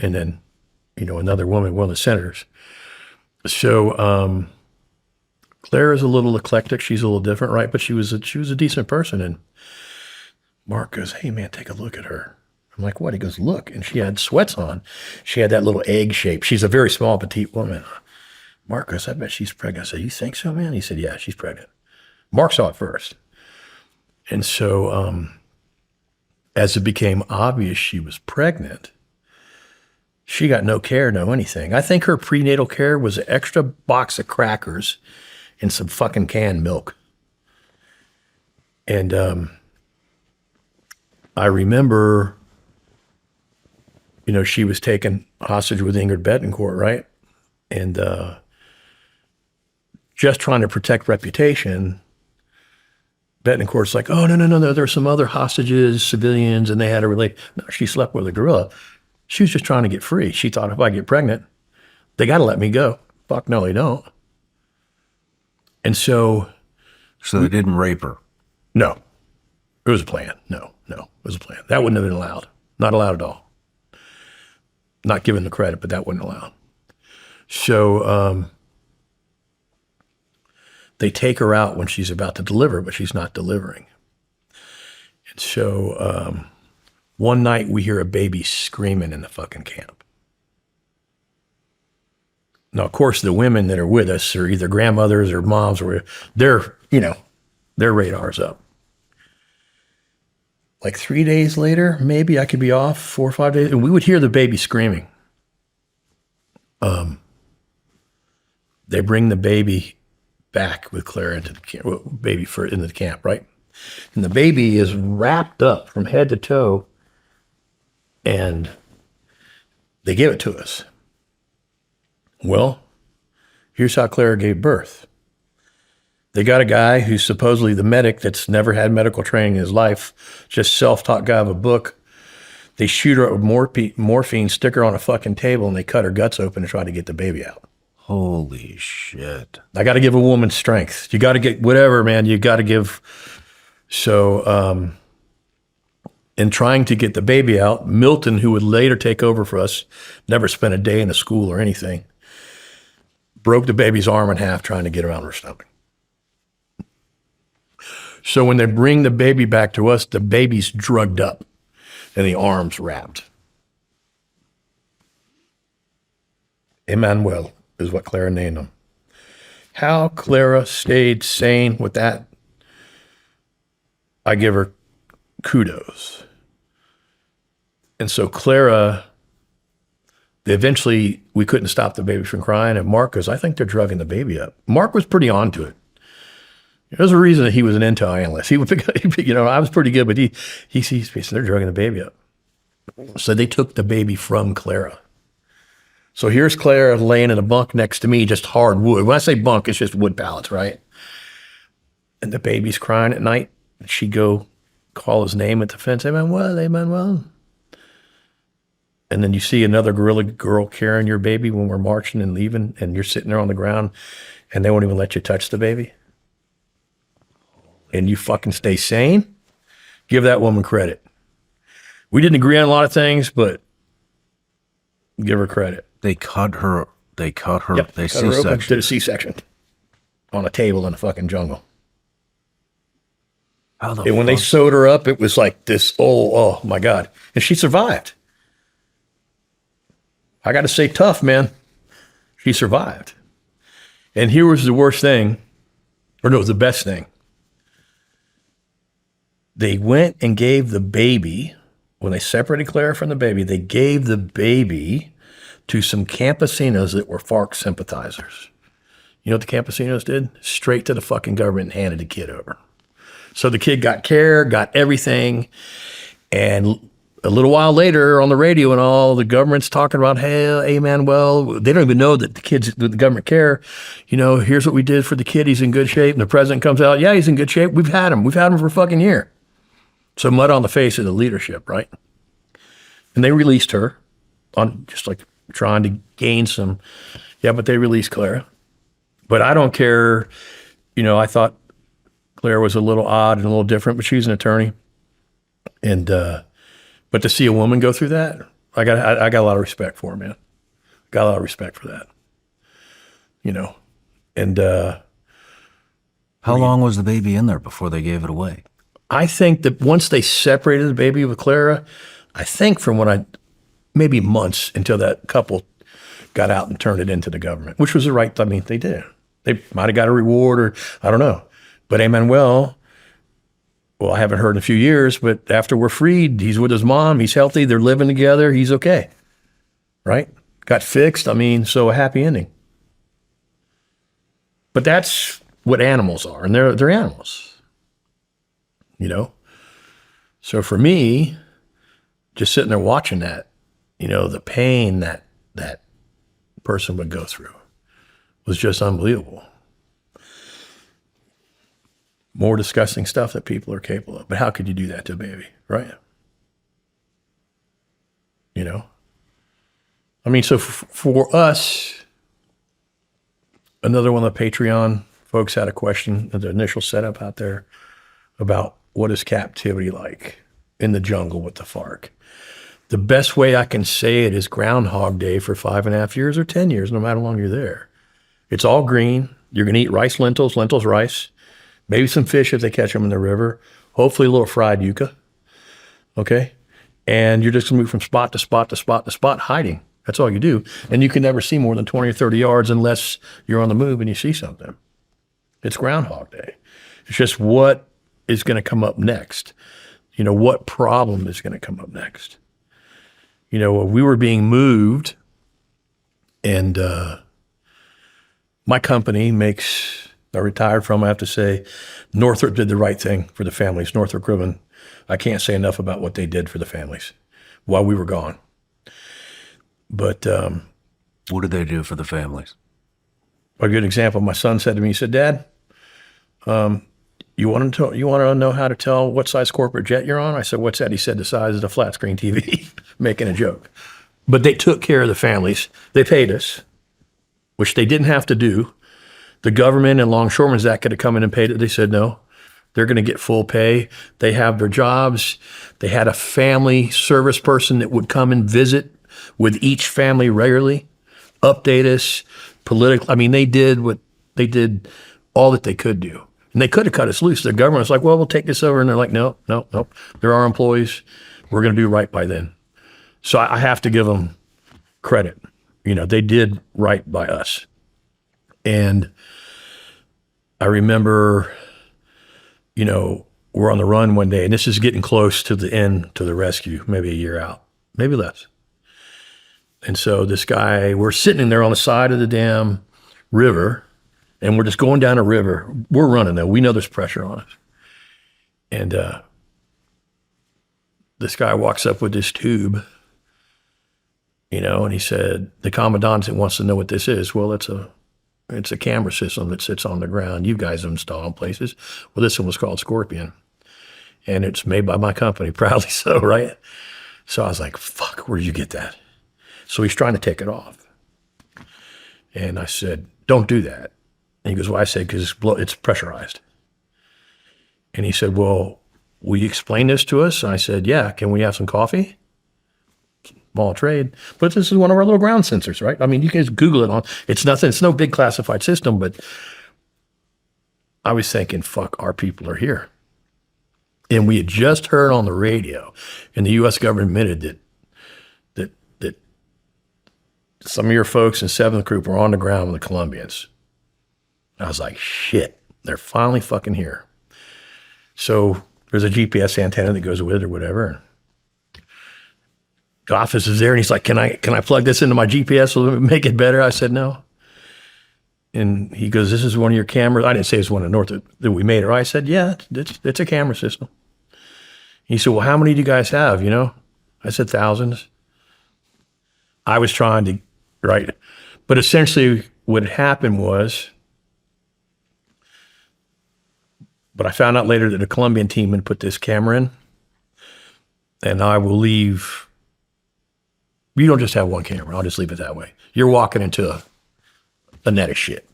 And then, you know, another woman, one of the senators. So Claire is a little eclectic. She's a little different, right? But she was a decent person. And Marc goes, "Hey man, take a look at her." I'm like, "What?" He goes, "Look." And she had sweats on. She had that little egg shape. She's a very small, petite woman. Marc goes, "I bet she's pregnant." I said, "You think so, man?" He said, "Yeah, she's pregnant." Marc saw it first. And so as it became obvious she was pregnant, she got no care, no anything. I think her prenatal care was an extra box of crackers and some fucking canned milk. And I remember, she was taken hostage with Ingrid Betancourt, right? And just trying to protect reputation, Betancourt's like, "Oh, no, there's some other hostages, civilians, and they had a relate." No, she slept with a gorilla. She was just trying to get free. She thought, if I get pregnant, they got to let me go. Fuck no, they don't. And so they didn't rape her. No, it was a plan. No, it was a plan. That wouldn't have been allowed. Not allowed at all. Not given the credit, but that wasn't allowed. So they take her out when she's about to deliver, but she's not delivering. And so one night we hear a baby screaming in the fucking camp. Now, of course, the women that are with us are either grandmothers or moms, or their radar's up. Like 3 days later, maybe I could be off 4 or 5 days, and we would hear the baby screaming. They bring the baby back with Claire into the camp, into the camp, right? And the baby is wrapped up from head to toe, and they give it to us. Well, here's how Claire gave birth. They got a guy who's supposedly the medic that's never had medical training in his life, just self-taught guy of a book. They shoot her up with morphine, stick her on a fucking table, and they cut her guts open and try to get the baby out. Holy shit. I got to give a woman strength. You got to get whatever, man. You got to give. So in trying to get the baby out, Milton, who would later take over for us, never spent a day in a school or anything, broke the baby's arm in half trying to get around her stomach. So when they bring the baby back to us, the baby's drugged up and the arm's wrapped. Emmanuel is what Clara named him. How Clara stayed sane with that, I give her kudos. And so Clara, eventually we couldn't stop the baby from crying, and Marc goes, "I think they're drugging the baby up." Marc was pretty onto it. There's a reason that he was an intel analyst. He would pick, I was pretty good, but he sees they're drugging the baby up. So they took the baby from Clara. So here's Clara laying in a bunk next to me, just hard wood. When I say bunk, it's just wood pallets, right? And the baby's crying at night. And she'd go call his name at the fence, Emmanuel. And then you see another gorilla girl carrying your baby when we're marching and leaving, and you're sitting there on the ground, and they won't even let you touch the baby. And you fucking stay sane. Give that woman credit. We didn't agree on a lot of things, but give her credit. They cut her. Yep, They cut her open, C-section. did a C-section on a table in a fucking jungle. How the And when they fuck? sewed her up, it was like this, oh my God. And she survived. I got to say, tough, man. She survived. And here was the worst thing, or no, it was the best thing. They went and gave the baby, when they separated Clara from the baby, they gave the baby to some campesinos that were FARC sympathizers. You know what the campesinos did? Straight to the fucking government and handed the kid over. So the kid got care, got everything. And a little while later on the radio and all, the government's talking about, hey, Emmanuel, they don't even know that the government care. Here's what we did for the kid. He's in good shape. And the president comes out, yeah, he's in good shape. We've had him for a fucking year. So mud on the face of the leadership, right? And they released her on just like trying to gain some, but they released Clara. But I don't care. I thought Claire was a little odd and a little different, but she's an attorney. And, but to see a woman go through that, I got a lot of respect for her, man. Got a lot of respect for that. And How long was the baby in there before they gave it away? I think that once they separated the baby with Clara, I think maybe months until that couple got out and turned it into the government, which was the right, they did. They might have got a reward or I don't know. But Emmanuel, I haven't heard in a few years, but after we're freed, he's with his mom, he's healthy, they're living together, he's okay, right? Got fixed, so a happy ending. But that's what animals are, and they're animals, So for me, just sitting there watching that, the pain that person would go through was just unbelievable. More disgusting stuff that people are capable of. But how could you do that to a baby, right? So for us, another one of the Patreon folks had a question at the initial setup out there about what is captivity like in the jungle with the FARC. The best way I can say it is Groundhog Day for 5.5 years or 10 years, no matter how long you're there. It's all green. You're going to eat rice, lentils, rice, maybe some fish if they catch them in the river, hopefully a little fried yucca, okay? And you're just going to move from spot to spot to spot to spot, hiding. That's all you do. And you can never see more than 20 or 30 yards unless you're on the move and you see something. It's Groundhog Day. It's just what is going to come up next. What problem is going to come up next. We were being moved, and my company I retired from, I have to say, Northrop did the right thing for the families, Northrop Grumman. I can't say enough about what they did for the families while we were gone. But what did they do for the families? A good example, my son said to me, he said, Dad, you want to know how to tell what size corporate jet you're on? I said, what's that? He said, the size of the flat screen TV, making a joke. But they took care of the families. They paid us, which they didn't have to do. The government and Longshoremen's Act could have come in and paid it. They said, no, they're going to get full pay. They have their jobs. They had a family service person that would come and visit with each family regularly, update us politically. They did all that they could do. And they could have cut us loose. The government was like, well, we'll take this over. And they're like, no. They're our employees. We're going to do right by them. So I have to give them credit. They did right by us. And I remember, we're on the run one day, and this is getting close to the end, to the rescue, maybe a year out, maybe less. And so this guy, we're sitting there on the side of the damn river, and we're just going down a river. We're running though. We know there's pressure on us. And this guy walks up with this tube, and he said, the commandant wants to know what this is. Well, it's a camera system that sits on the ground. You guys install in places. Well, this one was called Scorpion. And it's made by my company, proudly so, right? So I was like, fuck, where did you get that? So he's trying to take it off. And I said, don't do that. And he goes, well, I said, because it's pressurized. And he said, well, will you explain this to us? And I said, yeah, can we have some coffee? Small trade. But this is one of our little ground sensors, right? You can just Google it it's nothing, it's no big classified system, but I was thinking, fuck, our people are here. And we had just heard on the radio, and the U.S. government admitted that some of your folks in 7th Group were on the ground with the Colombians. I was like, shit, they're finally fucking here. So there's a GPS antenna that goes with it or whatever. The office is there, and he's like, can I plug this into my GPS so make it better? I said, no. And he goes, this is one of your cameras. I didn't say it's one of North that we made. Or I said, yeah, it's a camera system. He said, well, how many do you guys have, I said, thousands. I was trying to, right. But essentially what had happened was, but I found out later that the Colombian team had put this camera in, and I will leave. You don't just have one camera. I'll just leave it that way. You're walking into a net of shit.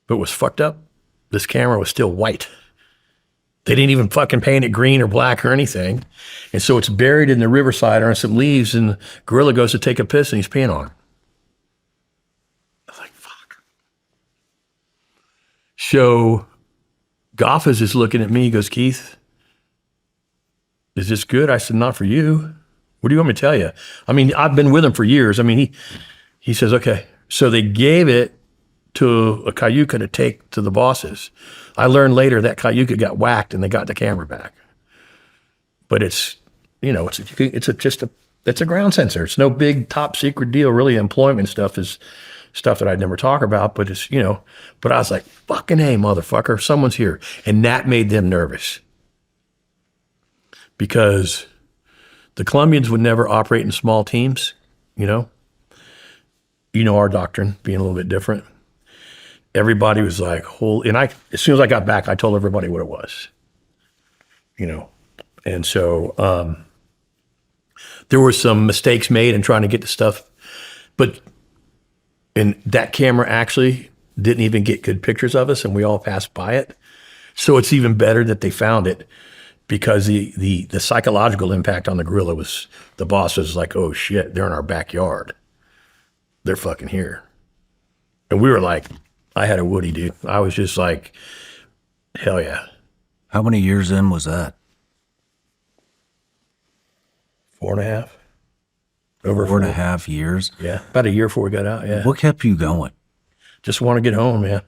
But what's fucked up, this camera was still white. They didn't even fucking paint it green or black or anything. And so it's buried in the riverside or in some leaves, and the gorilla goes to take a piss and he's peeing on it. I was like, fuck. So Goff is just looking at me. He goes, Keith, is this good? I said, not for you. What do you want me to tell you? I mean, I've been with him for years. I mean, he says, okay. So they gave it to a Cayuga to take to the bosses. I learned later that Cayuga got whacked and they got the camera back. But it's, you know, it's a ground sensor. It's no big top secret deal. Really, employment stuff is stuff that I'd never talk about, but it's, you know, but I was like, fucking hey, motherfucker, someone's here. And that made them nervous because the Colombians would never operate in small teams, you know. You know our doctrine being a little bit different. Everybody was like, holy, and as soon as I got back, I told everybody what it was, you know. And so there were some mistakes made in trying to get the stuff, and that camera actually didn't even get good pictures of us, and we all passed by it. So it's even better that they found it, because the psychological impact on the guerrilla was, the boss was like, oh shit, they're in our backyard. They're fucking here. And we were like, I had a Woody, dude. I was just like, hell yeah. How many years in was that? 4.5. Over 4.5 years? Yeah. About a year before we got out, yeah. What kept you going? Just want to get home, man.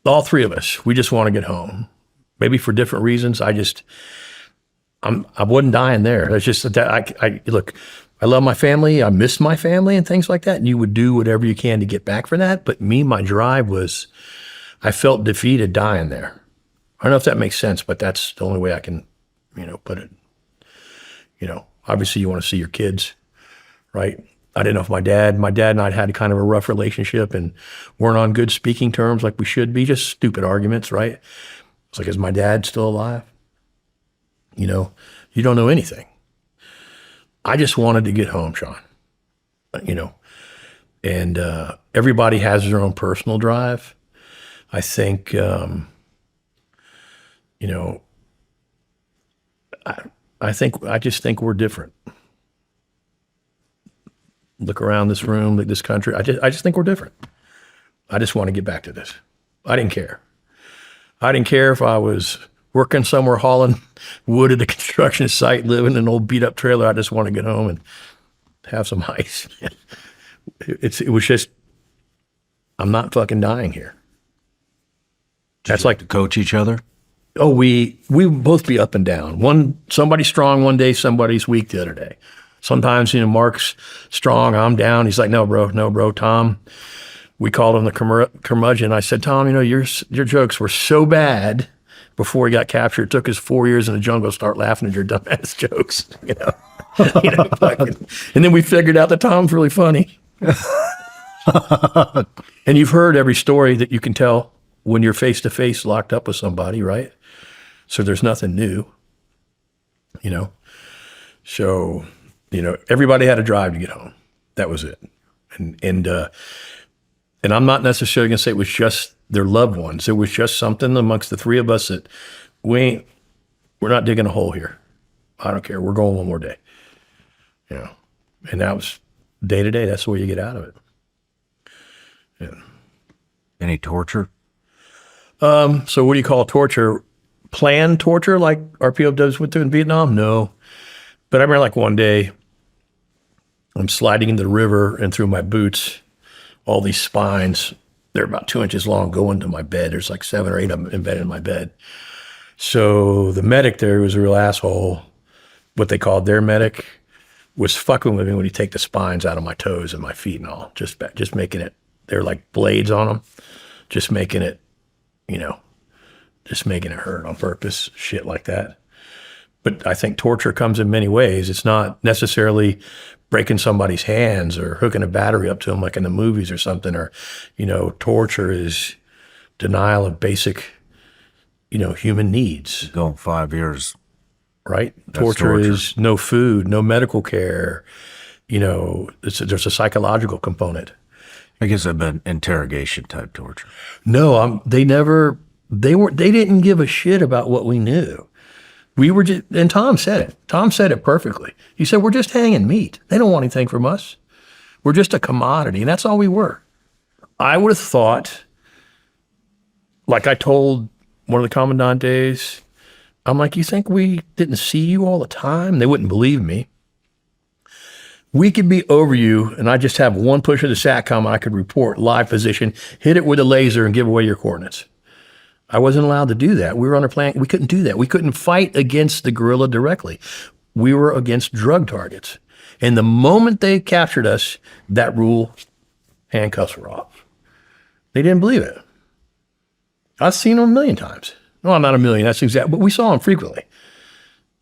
All three of us, we just want to get home. Maybe for different reasons. I wasn't dying there. It's just that look, I love my family. I miss my family and things like that. And you would do whatever you can to get back for that. But me, my drive was, I felt defeated dying there. I don't know if that makes sense, but that's the only way I can, you know, put it. You know, obviously you want to see your kids, right? I didn't know if my dad and I had kind of a rough relationship and weren't on good speaking terms like we should be, just stupid arguments, right? It's like, is my dad still alive? You know, you don't know anything. I just wanted to get home, Shawn, you know, and everybody has their own personal drive. I think, you know, I just think we're different. Look around this room, this country. I just think we're different. I just want to get back to this. I didn't care. I didn't care if I was working somewhere hauling wood at a construction site, living in an old beat up trailer. I just want to get home and have some ice. It was just, I'm not fucking dying here. That's like to coach each other. Oh, we would both be up and down. Somebody's strong one day, somebody's weak the other day. Sometimes, you know, Marc's strong, I'm down. He's like, no, bro, Tom. We called him the curmudgeon. I said, Tom, you know, your jokes were so bad before he got captured. It took us 4 years in the jungle to start laughing at your dumbass jokes, you know. And then we figured out that Tom's really funny. And you've heard every story that you can tell when you're face to face locked up with somebody, right? So there's nothing new, you know. So, you know, everybody had a drive to get home. That was it. And I'm not necessarily going to say it was just their loved ones. It was just something amongst the three of us that we're not digging a hole here. I don't care. We're going one more day. You know, and that was day to day. That's the way you get out of it. Yeah. Any torture? So what do you call torture? Planned torture like our POWs went through in Vietnam? No. But I remember like one day I'm sliding into the river and through my boots, all these spines, they're about 2 inches long, go into my bed. There's like 7 or 8 of them embedded in my bed. So the medic there was a real asshole. What they called their medic was fucking with me when he'd take the spines out of my toes and my feet and all, just making it, they're like blades on them, just making it, you know, just making it hurt on purpose, shit like that. But I think torture comes in many ways. It's not necessarily breaking somebody's hands or hooking a battery up to them like in the movies or something, or, you know, torture is denial of basic, you know, human needs. Going 5 years. Right? Torture is no food, no medical care. You know, there's a psychological component. I guess I've been interrogation type torture. No, they didn't give a shit about what we knew. We were just, and Tom said it. Tom said it perfectly. He said, we're just hanging meat. They don't want anything from us. We're just a commodity, and that's all we were. I would have thought like I told one of the commandantes, I'm like, you think we didn't see you all the time? They wouldn't believe me. We could be over you, and I just have one push of the SATCOM, and I could report live position, hit it with a laser, and give away your coordinates. I wasn't allowed to do that. We were on a plan. We couldn't do that. We couldn't fight against the guerrilla directly. We were against drug targets. And the moment they captured us, that rule, handcuffs were off. They didn't believe it. I've seen them a million times. No, not a million. That's exact. But we saw them frequently.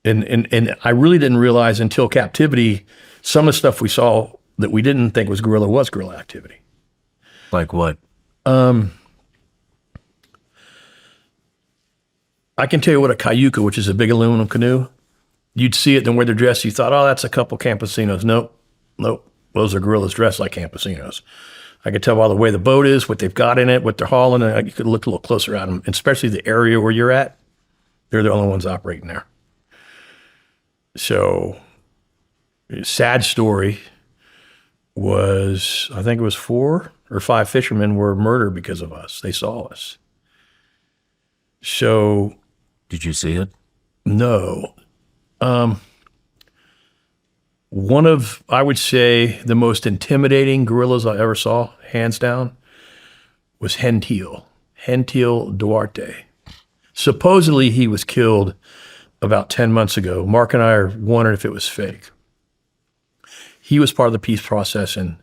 And I really didn't realize until captivity, some of the stuff we saw that we didn't think was guerrilla activity. Like what? I can tell you what a cayuca, which is a big aluminum canoe, you'd see it, then where they're dressed, you thought, oh, that's a couple campesinos. Nope. Those are guerrillas dressed like campesinos. I could tell by the way the boat is, what they've got in it, what they're hauling, and you could look a little closer at them, and especially the area where you're at. They're the only ones operating there. So, sad story was, I think it was 4 or 5 fishermen were murdered because of us. They saw us. So, did you see it? No. One of, I would say, the most intimidating guerrillas I ever saw, hands down, was Gentil Duarte. Supposedly he was killed about 10 months ago. Marc and I are wondering if it was fake. He was part of the peace process in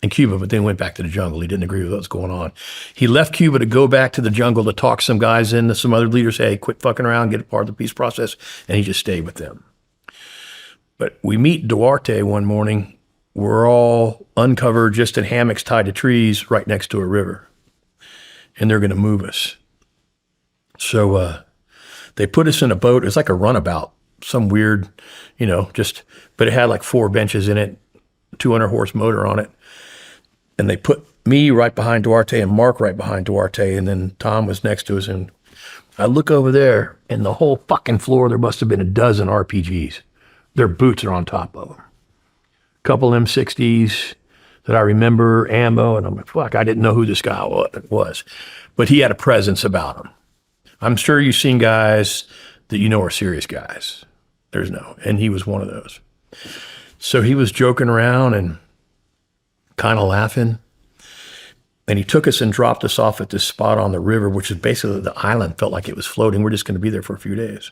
Cuba, but then went back to the jungle. He didn't agree with what was going on. He left Cuba to go back to the jungle to talk some guys into some other leaders, hey, quit fucking around, get a part of the peace process, and he just stayed with them. But we meet Duarte one morning. We're all uncovered, just in hammocks tied to trees right next to a river, and they're going to move us. So they put us in a boat. It's like a runabout, some weird, but it had like 4 benches in it, 200 horse motor on it. And they put me right behind Duarte and Marc right behind Duarte, and then Tom was next to us. And I look over there, and the whole fucking floor, there must have been a dozen RPGs. Their boots are on top of them. A couple M60s that I remember, ammo, and I'm like, fuck, I didn't know who this guy was. But he had a presence about him. I'm sure you've seen guys that you know are serious guys. There's no, and he was one of those. So he was joking around and kind of laughing. And he took us and dropped us off at this spot on the river, which is basically the island, felt like it was floating. We're just going to be there for a few days.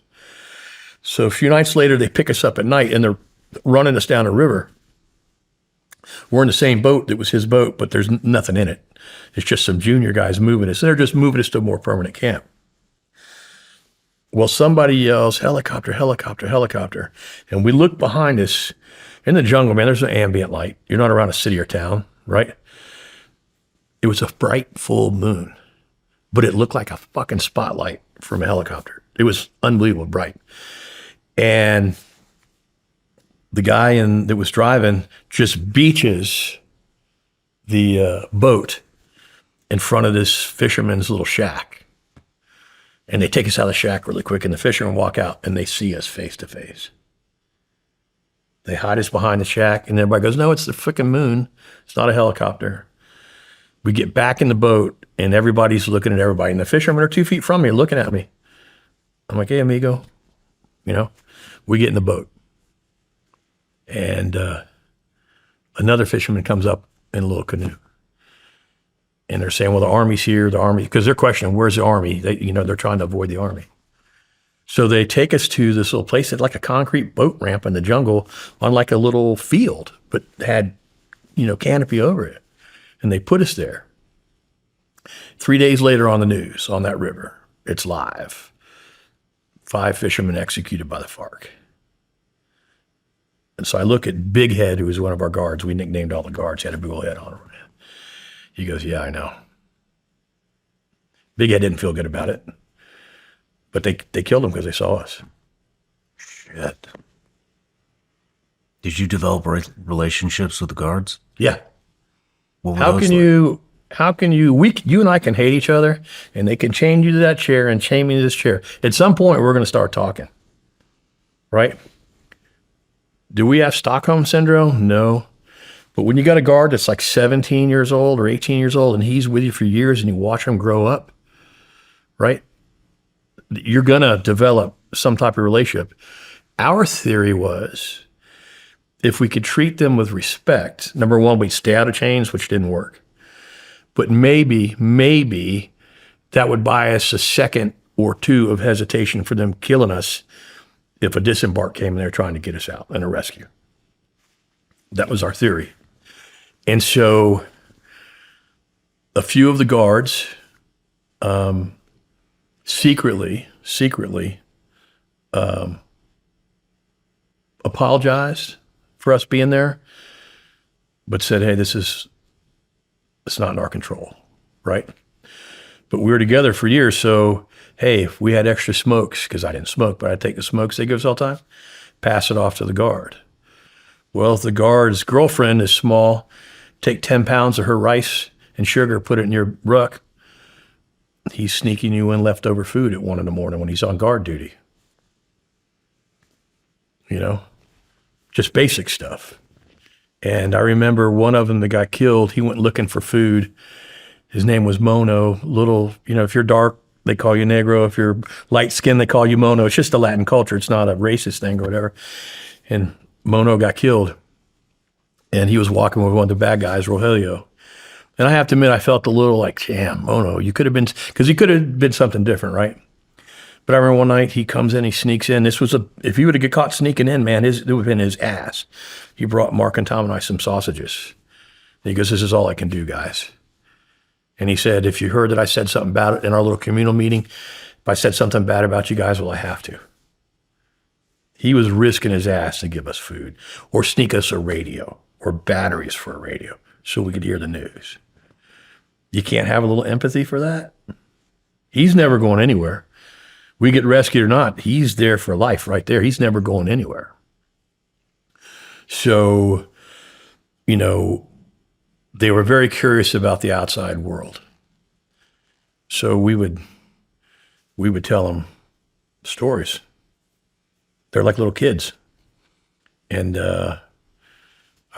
So a few nights later, they pick us up at night and they're running us down the river. We're in the same boat that was his boat, but there's nothing in it. It's just some junior guys moving us. And they're just moving us to a more permanent camp. Well, somebody yells, helicopter, helicopter, helicopter. And we look behind us. In the jungle, man, there's no ambient light. You're not around a city or town, right? It was a bright, full moon, but it looked like a fucking spotlight from a helicopter. It was unbelievable bright. And the guy that was driving just beaches the boat in front of this fisherman's little shack. And they take us out of the shack really quick, and the fishermen walk out, and they see us face to face. They hide us behind the shack, and everybody goes, no, it's the freaking moon. It's not a helicopter. We get back in the boat, and everybody's looking at everybody. And the fishermen are 2 feet from me, looking at me. I'm like, hey, amigo. We get in the boat. And another fisherman comes up in a little canoe. And they're saying, well, the Army's here, because they're questioning, where's the Army? They're trying to avoid the Army. So they take us to this little place that's like a concrete boat ramp in the jungle on like a little field, but had, canopy over it. And they put us there. 3 days later on the news, on that river, it's live. 5 fishermen executed by the FARC. And so I look at Big Head, who was one of our guards. We nicknamed all the guards. He had a big old head on him. He goes, yeah, I know. Big Head didn't feel good about it. But they killed him because they saw us. Shit. Did you develop relationships with the guards? Yeah. What were How those can like? you and I can hate each other, and they can chain you to that chair and chain me to this chair. At some point, we're going to start talking, right? Do we have Stockholm syndrome? No. But when you got a guard that's like 17 years old or 18 years old and he's with you for years and you watch him grow up, right? You're going to develop some type of relationship. Our theory was if we could treat them with respect, number one, we'd stay out of chains, which didn't work. But maybe that would buy us a second or two of hesitation for them killing us if a disembark came and they're trying to get us out in a rescue. That was our theory. And so a few of the guards secretly apologized for us being there, but said, hey, it's not in our control, right? But we were together for years, so hey, if we had extra smokes, because I didn't smoke, but I'd take the smokes they give us all the time, pass it off to the guard. Well, if the guard's girlfriend is small, take 10 pounds of her rice and sugar, put it in your ruck, he's sneaking you in leftover food at 1 a.m. when he's on guard duty. You know, just basic stuff. And I remember one of them that got killed, he went looking for food. His name was Mono. Little, you know, if you're dark, they call you Negro. If you're light skinned, they call you Mono. It's just a Latin culture. It's not a racist thing or whatever. And Mono got killed. And he was walking with one of the bad guys, Rogelio. And I have to admit, I felt a little like, damn, Mono, you could have been, because he could have been something different, right? But I remember one night he comes in, he sneaks in. If he would have get caught sneaking in, man, it would have been his ass. He brought Marc and Tom and I some sausages. And he goes, this is all I can do, guys. And he said, if you heard that I said something about it in our little communal meeting, if I said something bad about you guys, well, I have to. He was risking his ass to give us food or sneak us a radio or batteries for a radio so we could hear the news. You can't have a little empathy for that? He's never going anywhere. We get rescued or not, he's there for life right there. He's never going anywhere. So, you know, they were very curious about the outside world. So we would tell them stories. They're like little kids. And I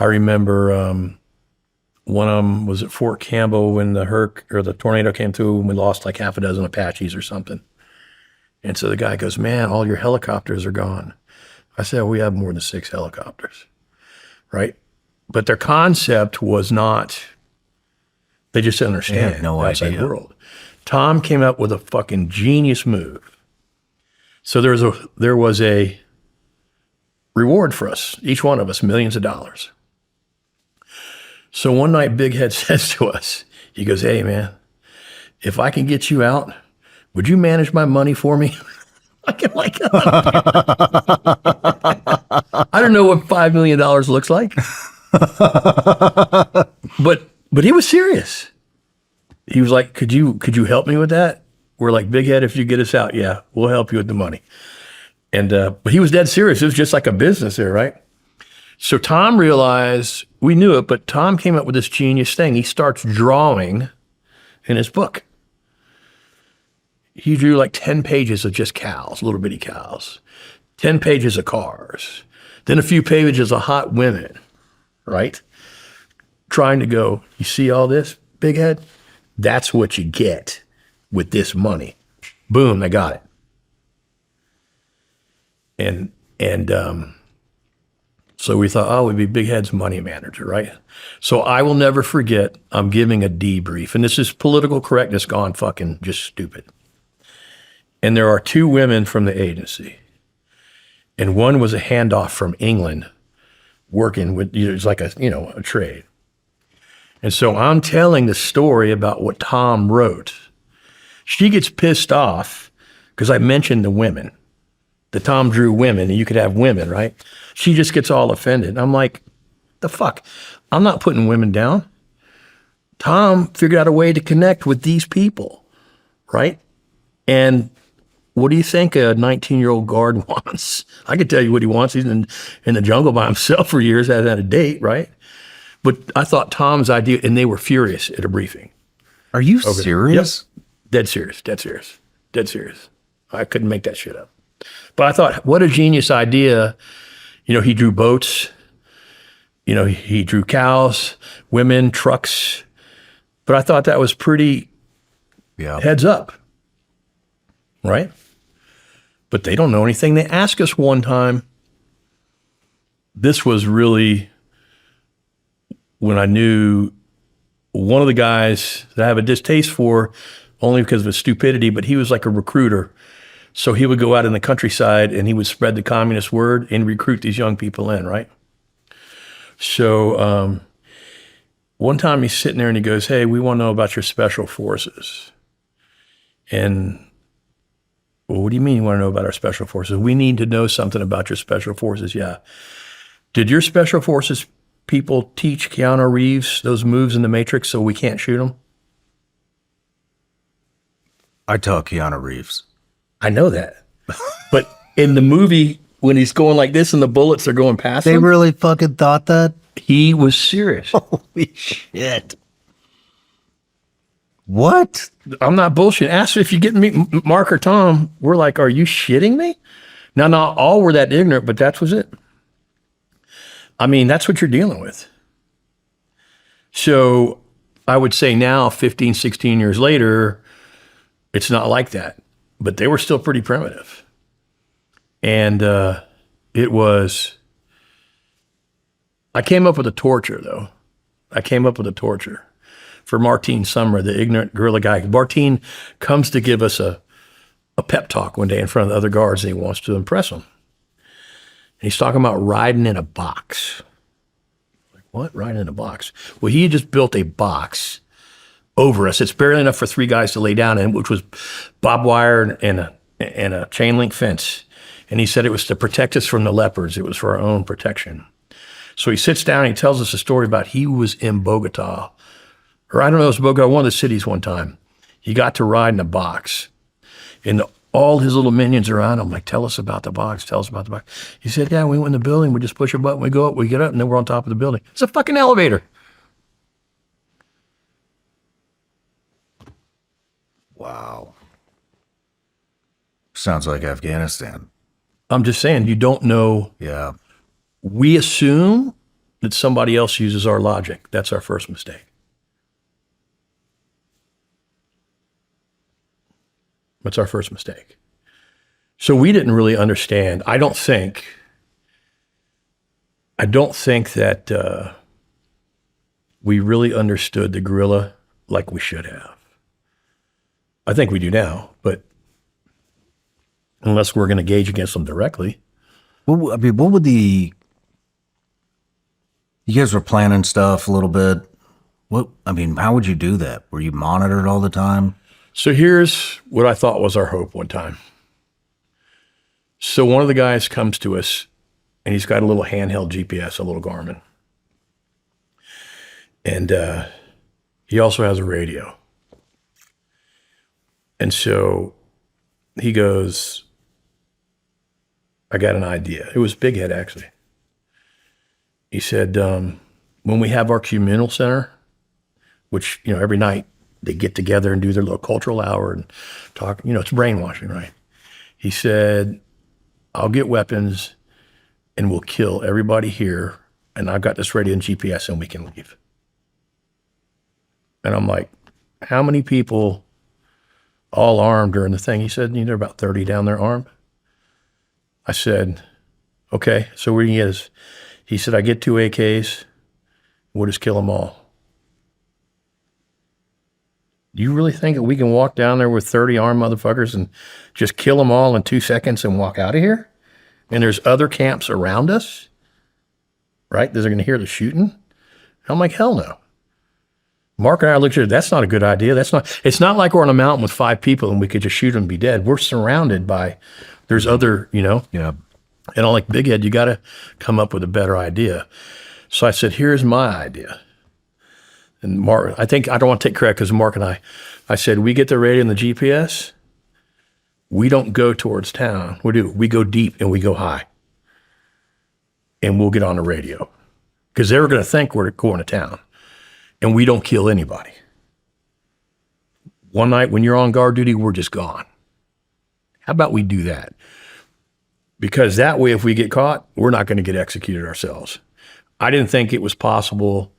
remember one of them was at Fort Campbell when the tornado came through and we lost like half a dozen Apaches or something. And so the guy goes, man, all your helicopters are gone. I said, we have more than 6 helicopters, right? But their concept was not, they just didn't understand no the outside idea. world. Tom came up with a fucking genius move. So there was a reward for us, each one of us, millions of dollars. So one night Big Head says to us, he goes, hey man, if I can get you out, would you manage my money for me? I don't know what $5 million looks like. But he was serious. He was like, could you help me with that? We're like, Big Head, if you get us out, yeah, we'll help you with the money. And but he was dead serious. It was just like a business there, right? So Tom realized, we knew it, but Tom came up with this genius thing. He starts drawing in his book. He drew like 10 pages of just cows, little bitty cows, 10 pages of cars, then a few pages of hot women, right? Trying to go, you see all this, Big Head? That's what you get with this money. Boom, they got it. And so we thought, oh, we'd be Big Head's money manager, right? So I will never forget, I'm giving a debrief, and this is political correctness gone fucking just stupid. And there are 2 women from the agency. And one was a handoff from England working with, it's like a trade. And so I'm telling the story about what Tom wrote. She gets pissed off because I mentioned the women. The Tom drew women, and you could have women, right? She just gets all offended. I'm like, the fuck? I'm not putting women down. Tom figured out a way to connect with these people, right? And what do you think a 19-year-old guard wants? I can tell you what he wants. He's in the jungle by himself for years, hasn't had a date, right? But I thought Tom's idea, and they were furious at a briefing. Are you serious? Yep. Dead serious. I couldn't make that shit up. But I thought, what a genius idea. You know, he drew boats. You know, he drew cows, women, trucks. But I thought that was pretty heads up, right? But they don't know anything. They asked us one time, this was really when I knew one of the guys that I have a distaste for, only because of his stupidity, but he was like a recruiter. So he would go out in the countryside and he would spread the communist word and recruit these young people in, right? So one time he's sitting there and he goes, hey, we want to know about your special forces. And, well, what do you mean you want to know about our special forces? We need to know something about your special forces. Yeah. Did your special forces people teach Keanu Reeves those moves in the Matrix so we can't shoot them? I taught Keanu Reeves. I know that. But in the movie, when he's going like this and the bullets are going past him. They really fucking thought that? He was serious. Holy shit. What? I'm not bullshit. Ask if you get me, Marc or Tom, we're like, are you shitting me? Now, not all were that ignorant, but that was it. I mean, that's what you're dealing with. So I would say now, 15, 16 years later, it's not like that. But they were still pretty primitive. And it was, I came up with a torture, though. I came up with a torture for Martine Summer, the ignorant guerrilla guy. Martine comes to give us a pep talk one day in front of the other guards, and he wants to impress them. And he's talking about riding in a box. Like, what? Riding in a box? Well, he had just built a box over us. It's barely enough for 3 guys to lay down in, which was barbed wire and a chain link fence. And he said it was to protect us from the leopards. It was for our own protection. So he sits down and he tells us a story about he was in Bogota, or I don't know, it was Bogota, one of the cities one time. He got to ride in a box. And all his little minions around him, like, tell us about the box, tell us about the box. He said, yeah, we went in the building, we just push a button, we go up, we get up, and then we're on top of the building. It's a fucking elevator. Wow. Sounds like Afghanistan. I'm just saying, you don't know. Yeah. We assume that somebody else uses our logic. That's our first mistake. That's our first mistake. So we didn't really understand. I don't think that we really understood the guerrilla like we should have. I think we do now, but unless we're going to gauge against them directly. Well, I mean, what would you guys were planning stuff a little bit. How would you do that? Were you monitored all the time? So here's what I thought was our hope one time. So one of the guys comes to us and he's got a little handheld GPS, a little Garmin. And he also has a radio. And so he goes, I got an idea. It was Big Head, actually. He said, when we have our communal center, which, every night they get together and do their little cultural hour and talk, it's brainwashing, right? He said, I'll get weapons and we'll kill everybody here. And I've got this radio and GPS and we can leave. And I'm like, how many people all armed during the thing? He said, there are about 30 down there armed. I said, okay, so where he is? He said, I get 2 AKs, we'll just kill them all. Do you really think that we can walk down there with 30 armed motherfuckers and just kill them all in 2 seconds and walk out of here? And there's other camps around us, right? They're going to hear the shooting. I'm like, hell no. Marc and I looked at it, that's not a good idea. It's not like we're on a mountain with 5 people and we could just shoot them and be dead. We're surrounded by, there's other, Yeah. And I'm like, Big Head, you got to come up with a better idea. So I said, here's my idea. And Marc, I don't want to take credit because Marc and I said, we get the radio and the GPS. We don't go towards town. We go deep and we go high. And we'll get on the radio. Because they were going to think we're going to town. And we don't kill anybody. One night when you're on guard duty, we're just gone. How about we do that? Because that way, if we get caught, we're not going to get executed ourselves. I didn't think it was possible.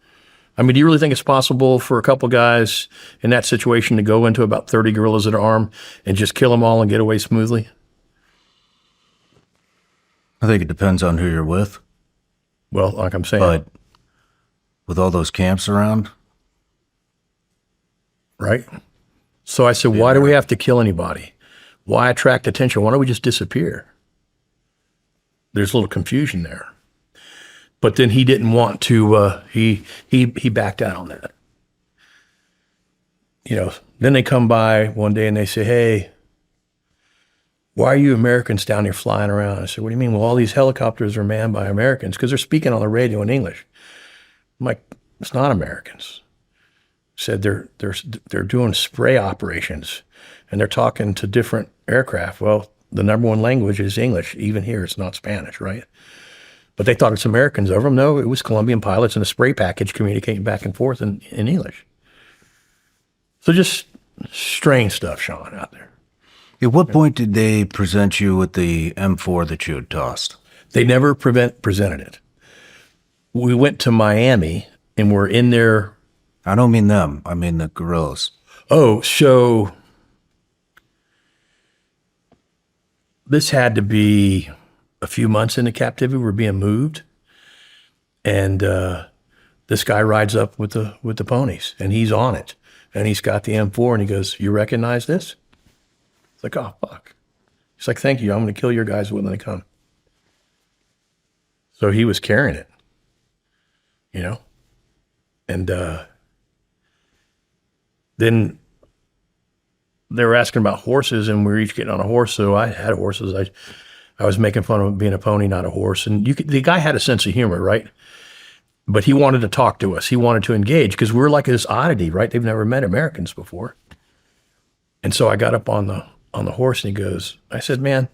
I mean, do you really think it's possible for a couple guys in that situation to go into about 30 guerrillas at arm and just kill them all and get away smoothly? I think it depends on who you're with. Well, like I'm saying. But with all those camps around. Right? So I said, why do we have to kill anybody? Why attract attention? Why don't we just disappear? There's a little confusion there. But then he didn't want to, he backed out on that. You know, then they come by one day and they say, hey, why are you Americans down here flying around? I said, what do you mean? Well, all these helicopters are manned by Americans because they're speaking on the radio in English. I'm like, it's not Americans. Said they're doing spray operations and they're talking to different aircraft. Well, the number one language is English. Even here, it's not Spanish, right? But they thought it's Americans over them. No, it was Colombian pilots in a spray package communicating back and forth in English. So just strange stuff, Shawn, out there. At what point did they present you with the M4 that you had tossed? They never presented it. We went to Miami and we're in there. I don't mean them. I mean the guerrillas. Oh, so this had to be a few months into captivity. We're being moved, and this guy rides up with the ponies, and he's on it, and he's got the M4, and he goes, "You recognize this?" It's like, "Oh fuck!" He's like, "Thank you. I'm going to kill your guys when they come." So he was carrying it, you know, and then they were asking about horses, and we were each getting on a horse. So I had horses. I was making fun of being a pony, not a horse. And the guy had a sense of humor, right? But he wanted to talk to us. He wanted to engage because we were like this oddity, right? They've never met Americans before. And so I got up on the horse and he goes, I said, man,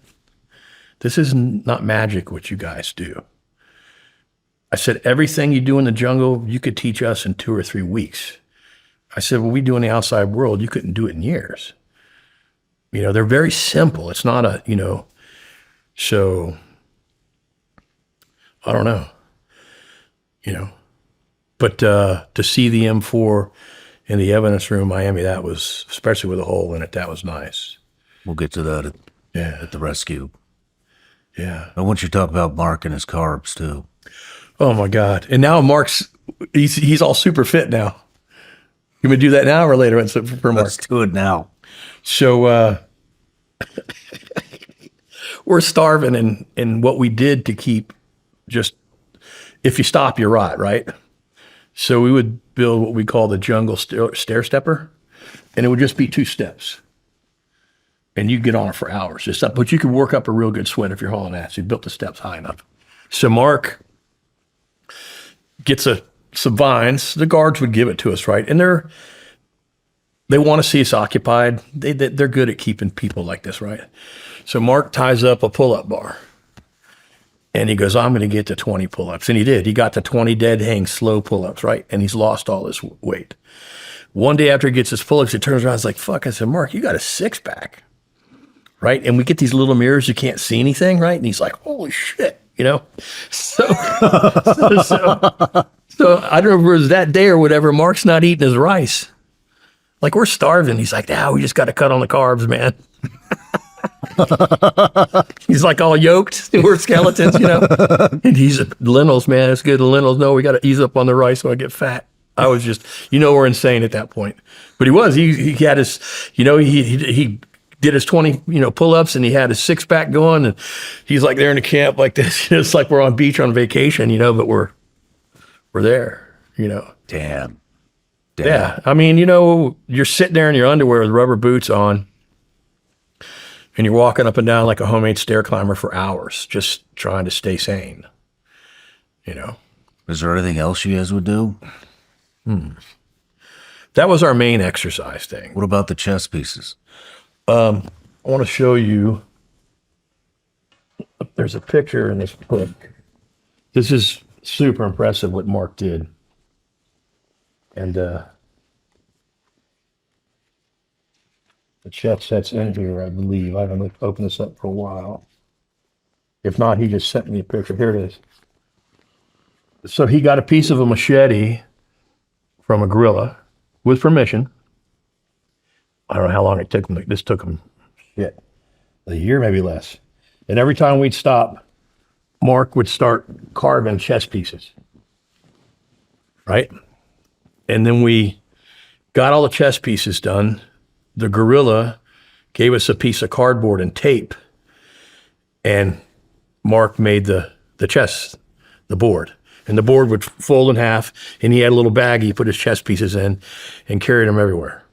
this is not magic what you guys do. I said, everything you do in the jungle, you could teach us in 2 or 3 weeks. I said, what we do in the outside world, you couldn't do it in years. You know, they're very simple. It's not a, you know, so I don't know, you know, but to see the M4 in the evidence room, Miami, that was, especially with a hole in it, that was nice. We'll get to that at the rescue. Yeah. I want you to talk about Marc and his carbs too. Oh my God. And now Marc's, he's all super fit now. You want to do that now or later for Marc? Let's do it now. So we're starving, and what we did to keep just, if you stop, you rot, right? So we would build what we call the jungle stair stepper, and it would just be 2 steps. And you get on it for hours. Just up, but you could work up a real good sweat if you're hauling ass. You built the steps high enough. So Marc gets some vines. The guards would give it to us, right? And they want to see us occupied. They're good at keeping people like this, right? So Marc ties up a pull-up bar. And he goes, I'm going to get to 20 pull-ups. And he did. He got to 20 dead hang slow pull-ups, right? And he's lost all his weight. One day after he gets his pull-ups, he turns around and is like, fuck. I said, Marc, you got a 6-pack, right? And we get these little mirrors, you can't see anything, right? And he's like, holy shit, you know? So I don't know if it was that day or whatever, Marc's not eating his rice. Like, we're starving. He's like, we just got to cut on the carbs, man. He's like all yoked. We're skeletons, you know. And he's lentils, man. It's good. The lentils. No, we got to ease up on the rice so I get fat. I was just, you know, we're insane at that point. But he was. He had his, you know, he did his 20, you know, pull-ups, and he had his 6-pack going, and he's like there in the camp like this. It's like we're on beach on vacation, you know. But we're there, you know. Damn. Yeah. I mean, you know, you're sitting there in your underwear with rubber boots on. And you're walking up and down like a homemade stair climber for hours, just trying to stay sane, you know. Is there anything else you guys would do? That was our main exercise thing. What about the chess pieces? I want to show you, there's a picture in this book. This is super impressive what Marc did. And the chest that's in here, I believe. I haven't opened this up for a while. If not, he just sent me a picture. Here it is. So he got a piece of a machete from a gorilla with permission. I don't know how long it took him. This took him, shit, a year, maybe less. And every time we'd stop, Marc would start carving chess pieces, right? And then we got all the chess pieces done. The gorilla gave us a piece of cardboard and tape, and Marc made the chess, the board. And the board would fold in half, and he had a little bag he put his chess pieces in and carried them everywhere.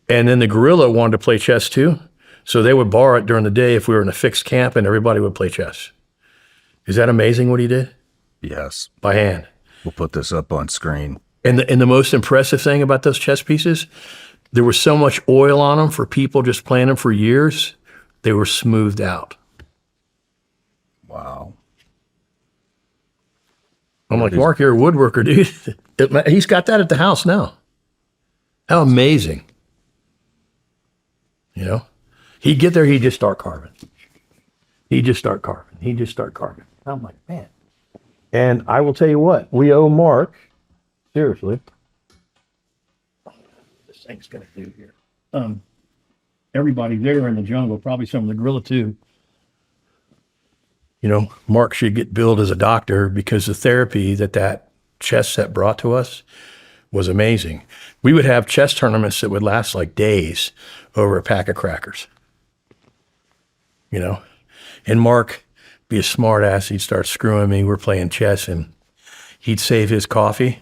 And then the gorilla wanted to play chess too, so they would borrow it during the day if we were in a fixed camp, and everybody would play chess. Is that amazing what he did? Yes. By hand. We'll put this up on screen. And the most impressive thing about those chess pieces, there was so much oil on them for people just playing them for years, they were smoothed out. Wow. I'm like, Marc, you're a woodworker, dude. He's got that at the house now. How amazing. You know? He'd get there, he'd just start carving. He'd just start carving. He'd just start carving. I'm like, man. And I will tell you what, we owe Marc, seriously, this thing's going to do here. Everybody there in the jungle, probably some of the gorilla too. You know, Marc should get billed as a doctor because the therapy that chess set brought to us was amazing. We would have chess tournaments that would last like days over a pack of crackers. You know, and Marc, be a smart ass, he'd start screwing me. We're playing chess and he'd save his coffee.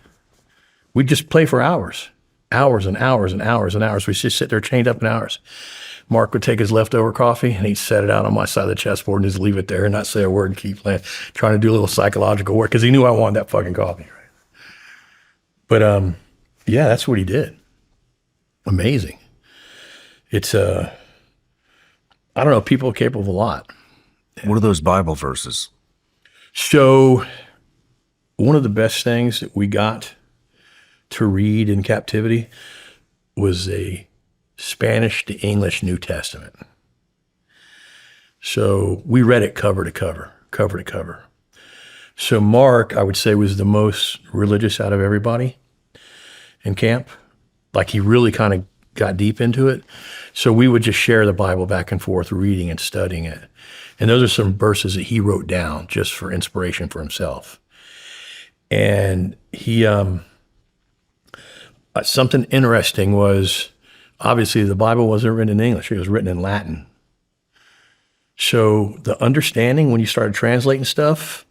We'd just play for hours and hours and hours and hours. We'd just sit there chained up in hours. Marc would take his leftover coffee and he'd set it out on my side of the chessboard and just leave it there and not say a word and keep playing, trying to do a little psychological work because he knew I wanted that fucking coffee. Right? But yeah, that's what he did. Amazing. It's I don't know, people are capable of a lot. What are those Bible verses? So one of the best things that we got to read in captivity was a Spanish to English New Testament. So we read it cover to cover, cover to cover. So Marc, I would say, was the most religious out of everybody in camp. Like he really kind of got deep into it. So we would just share the Bible back and forth, reading and studying it. And those are some verses that he wrote down just for inspiration for himself. And he, something interesting was, obviously the Bible wasn't written in English, it was written in Latin. So the understanding when you started translating stuff,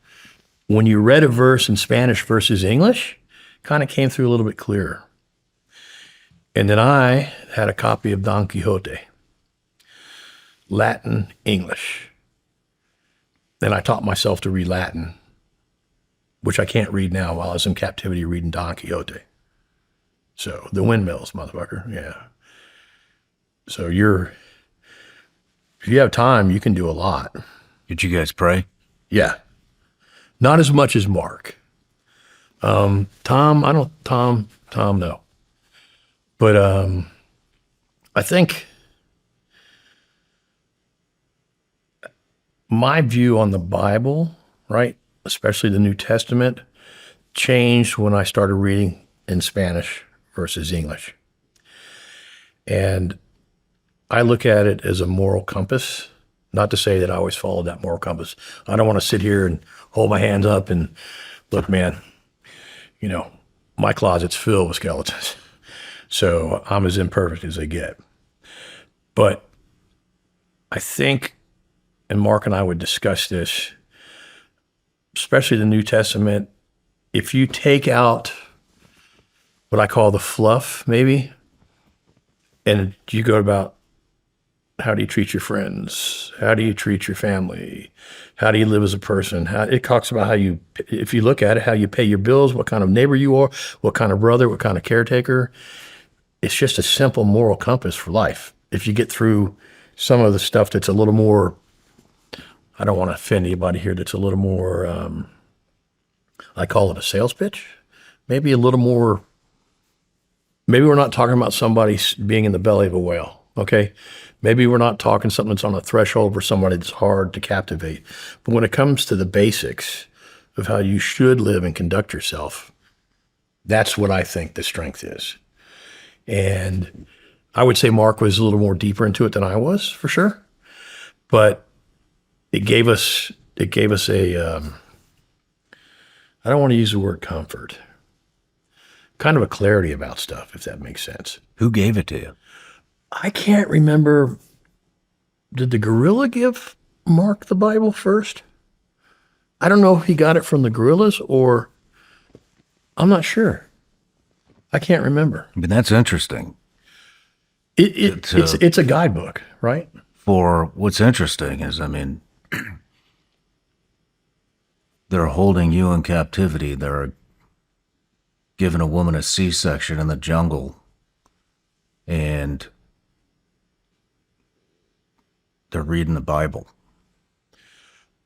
when you read a verse in Spanish versus English, kind of came through a little bit clearer. And then I had a copy of Don Quixote, Latin, English. Then I taught myself to read Latin, which I can't read now while I was in captivity reading Don Quixote. So the windmills, motherfucker, yeah. So if you have time, you can do a lot. Did you guys pray? Yeah. Not as much as Marc. Tom, no. But I think my view on the Bible, right, especially the New Testament, changed when I started reading in Spanish versus English. And I look at it as a moral compass, not to say that I always followed that moral compass. I don't want to sit here and hold my hands up and look, man, you know, my closet's filled with skeletons. So I'm as imperfect as they get. But I think, and Marc and I would discuss this, especially the New Testament, if you take out what I call the fluff, maybe, and you go about how do you treat your friends? How do you treat your family? How do you live as a person? It talks about how you, if you look at it, how you pay your bills, what kind of neighbor you are, what kind of brother, what kind of caretaker. It's just a simple moral compass for life. If you get through some of the stuff that's a little more, I don't want to offend anybody here, that's a little more, I call it a sales pitch, maybe a little more, maybe we're not talking about somebody being in the belly of a whale, okay? Maybe we're not talking something that's on a threshold for somebody that's hard to captivate. But when it comes to the basics of how you should live and conduct yourself, that's what I think the strength is. And I would say Marc was a little more deeper into it than I was, for sure. But it gave us a, I don't want to use the word comfort, kind of a clarity about stuff, if that makes sense. Who gave it to you? I can't remember. Did the guerrilla give Marc the Bible first? I don't know if he got it from the guerrillas or I'm not sure. I can't remember. I mean, that's interesting. It's a guidebook, right? For what's interesting is, I mean, they're holding you in captivity. They're giving a woman a C-section in the jungle, and they're reading the Bible.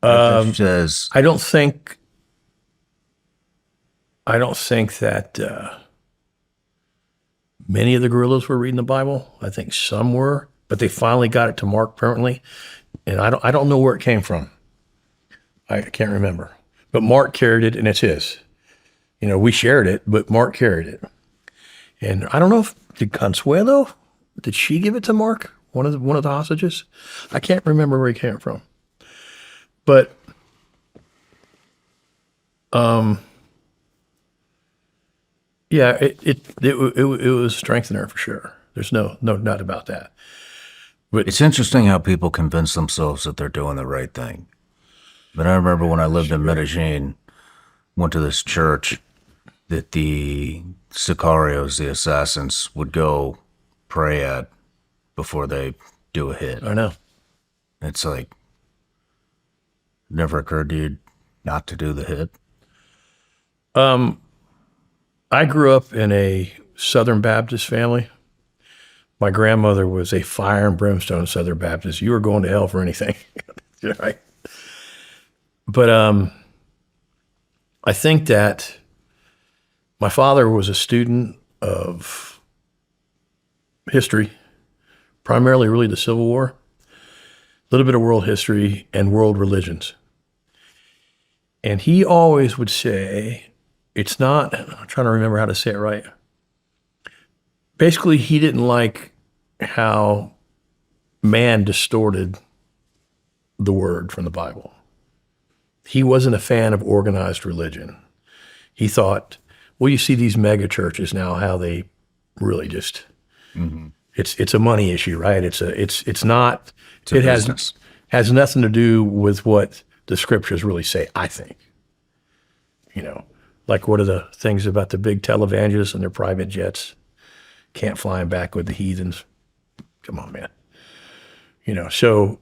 It says, I don't think that many of the guerrillas were reading the Bible. I think some were, but they finally got it to Marc apparently, and I don't know where it came from. I can't remember, but Marc carried it, and it's his. You know, we shared it, but Marc carried it, and I don't know if did Consuelo, did she give it to Marc? One of the hostages? I can't remember where he came from, but yeah, it was a strengthener for sure. There's no doubt about that. But it's interesting how people convince themselves that they're doing the right thing. But I remember when I lived in Medellin, went to this church that the sicarios, the assassins, would go pray at before they do a hit. I know. It's like, never occurred to you not to do the hit? I grew up in a Southern Baptist family. My grandmother was a fire and brimstone Southern Baptist. You were going to hell for anything, right? But I think that my father was a student of history, primarily really the Civil War, a little bit of world history and world religions. And he always would say, it's not, I'm trying to remember how to say it right. Basically, he didn't like how man distorted the word from the Bible. He wasn't a fan of organized religion. He thought, well, you see these mega churches now, how they really just, it's a money issue, right? It has nothing to do with what the scriptures really say, I think. You know, like what are the things about the big televangelists and their private jets? Can't fly them back with the heathens. Come on, man. You know, so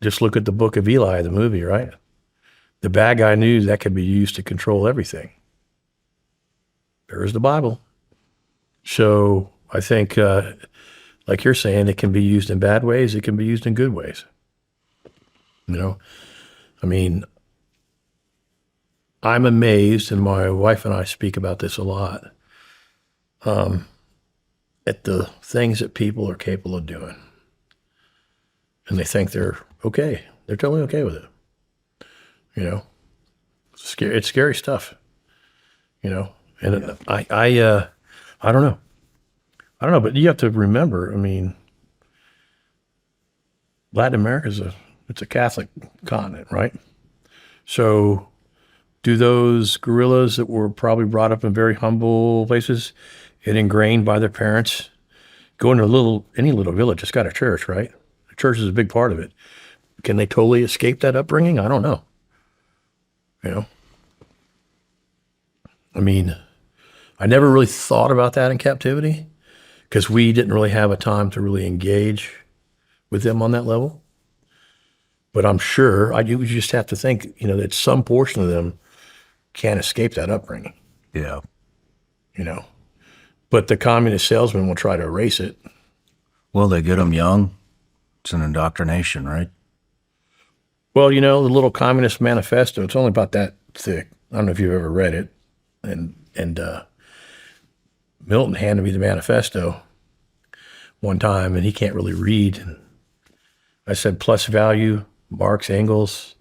just look at the Book of Eli, the movie, right? The bad guy knew that could be used to control everything. There is the Bible. So I think, like you're saying, it can be used in bad ways. It can be used in good ways. You know, I mean, I'm amazed, and my wife and I speak about this a lot, at the things that people are capable of doing. And they think they're okay. They're totally okay with it. You know, it's scary stuff, you know, and I don't know. I don't know, but you have to remember, I mean, Latin America it's a Catholic continent, right? So do those guerrillas that were probably brought up in very humble places and ingrained by their parents go into any little village, it's got a church, right? The church is a big part of it. Can they totally escape that upbringing? I don't know. You know? I mean, I never really thought about that in captivity because we didn't really have a time to really engage with them on that level. But I'm sure you just have to think, you know, that some portion of them can't escape that upbringing. Yeah. You know, but the communist salesman will try to erase it. Well, they get them young. It's an indoctrination, right? Well, you know, the little Communist Manifesto, it's only about that thick. I don't know if you've ever read it. And Milton handed me the manifesto one time, and he can't really read. And I said, plus value, Marx, Engels,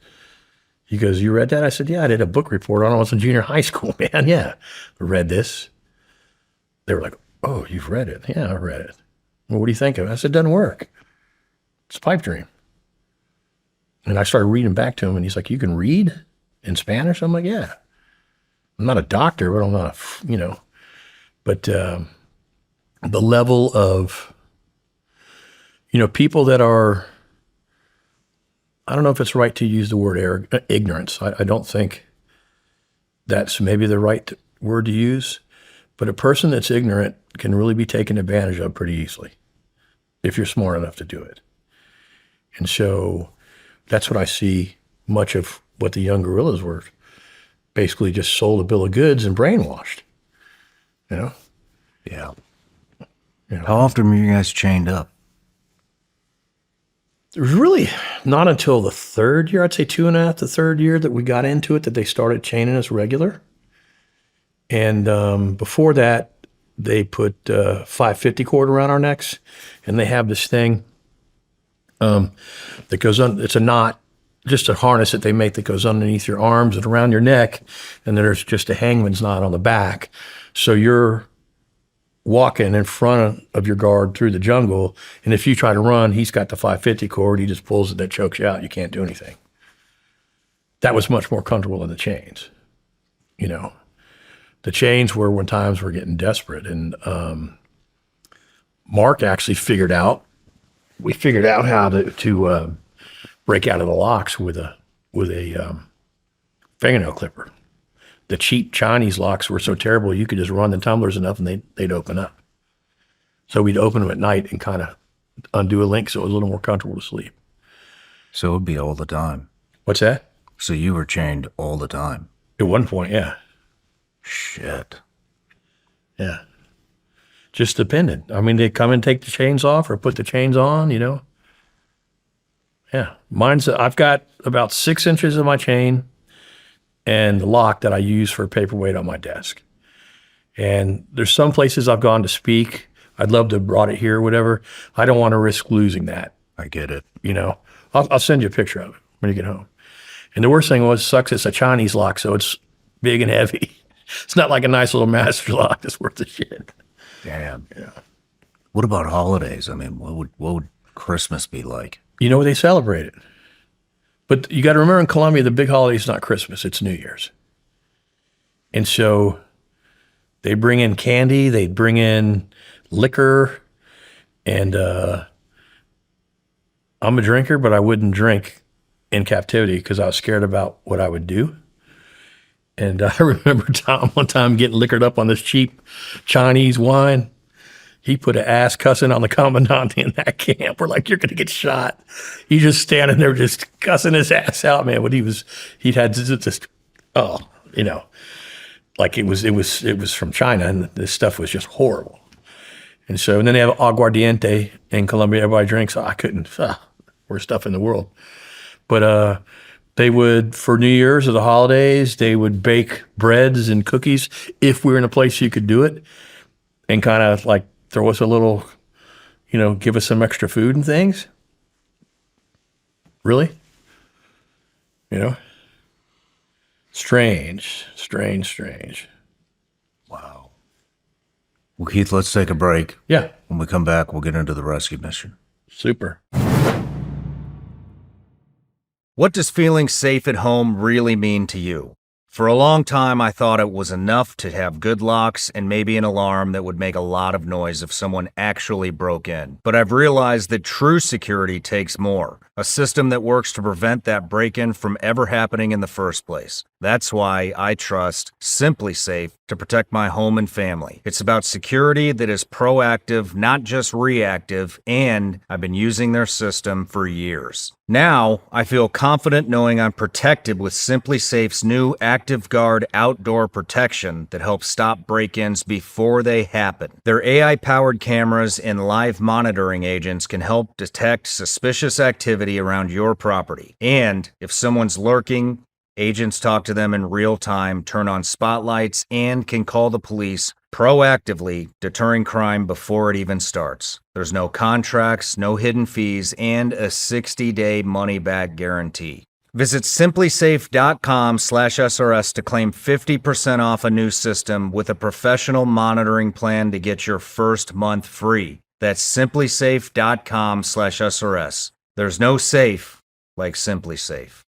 He goes, you read that? I said, yeah, I did a book report on it. I was in junior high school, man. Yeah, I read this. They were like, oh, you've read it? Yeah, I read it. Well, what do you think of it? I said, it doesn't work. It's a pipe dream. And I started reading back to him, and he's like, you can read in Spanish? I'm like, yeah. I'm not a doctor, but I'm not, but the level of, people that are, I don't know if it's right to use the word ignorance. I don't think that's maybe the right word to use, but a person that's ignorant can really be taken advantage of pretty easily if you're smart enough to do it. And so that's what I see much of what the young guerrillas were. Basically just sold a bill of goods and brainwashed, Yeah. How often were you guys chained up? It was really not until the third year, I'd say 2.5 to third year, that we got into it, that they started chaining us regular. And before that, they put 550 cord around our necks, and they have this thing that goes on. It's a knot, just a harness that they make that goes underneath your arms and around your neck, and then there's just a hangman's knot on the back. So you're walking in front of your guard through the jungle, and if you try to run, he's got the 550 cord, he just pulls it, that chokes you out, you can't do anything. That was much more comfortable than the chains. The chains were when times were getting desperate, and Marc actually figured out how to break out of the locks with a fingernail clipper. The cheap Chinese locks were so terrible, you could just run the tumblers enough and they'd open up. So we'd open them at night and kind of undo a link so it was a little more comfortable to sleep. So it would be all the time. What's that? So you were chained all the time? At one point, yeah. Shit. Yeah. Just depended. I mean, they'd come and take the chains off or put the chains on, Yeah. I've got about 6 inches of my chain and the lock that I use for a paperweight on my desk. And there's some places I've gone to speak. I'd love to have brought it here or whatever. I don't want to risk losing that. I get it. I'll send you a picture of it when you get home. And the worst thing sucks, it's a Chinese lock, so it's big and heavy. It's not like a nice little master lock that's worth the shit. Damn. Yeah. What about holidays? I mean, what would Christmas be like? They celebrate it. But you got to remember, in Colombia, the big holiday is not Christmas, it's New Year's. And so they bring in candy, they bring in liquor, and I'm a drinker, but I wouldn't drink in captivity because I was scared about what I would do. And I remember one time getting liquored up on this cheap Chinese wine. He put an ass cussing on the commandant in that camp. We're like, you're going to get shot. He's just standing there just cussing his ass out, man. But he'd had just, like it was from China, and this stuff was just horrible. And then they have aguardiente in Colombia. Everybody drinks. I couldn't, worst stuff in the world. But they would, for New Year's or the holidays, they would bake breads and cookies if we were in a place you could do it, and kind of like throw us a little, give us some extra food and things. Really? Strange. Wow. Well, Keith, let's take a break. Yeah. When we come back, we'll get into the rescue mission. Super. What does feeling safe at home really mean to you? For a long time, I thought it was enough to have good locks and maybe an alarm that would make a lot of noise if someone actually broke in. But I've realized that true security takes more. A system that works to prevent that break-in from ever happening in the first place. That's why I trust Simply Safe to protect my home and family. It's about security that is proactive, not just reactive, and I've been using their system for years. Now, I feel confident knowing I'm protected with Simply Safe's new Active Guard outdoor protection that helps stop break-ins before they happen. Their AI-powered cameras and live monitoring agents can help detect suspicious activity around your property. And if someone's lurking, agents talk to them in real time, turn on spotlights, and can call the police proactively, deterring crime before it even starts. There's no contracts, no hidden fees, and a 60-day money-back guarantee. Visit simplysafe.com/SRS to claim 50% off a new system with a professional monitoring plan to get your first month free. That's simplysafe.com/SRS. There's no safe like Simply Safe.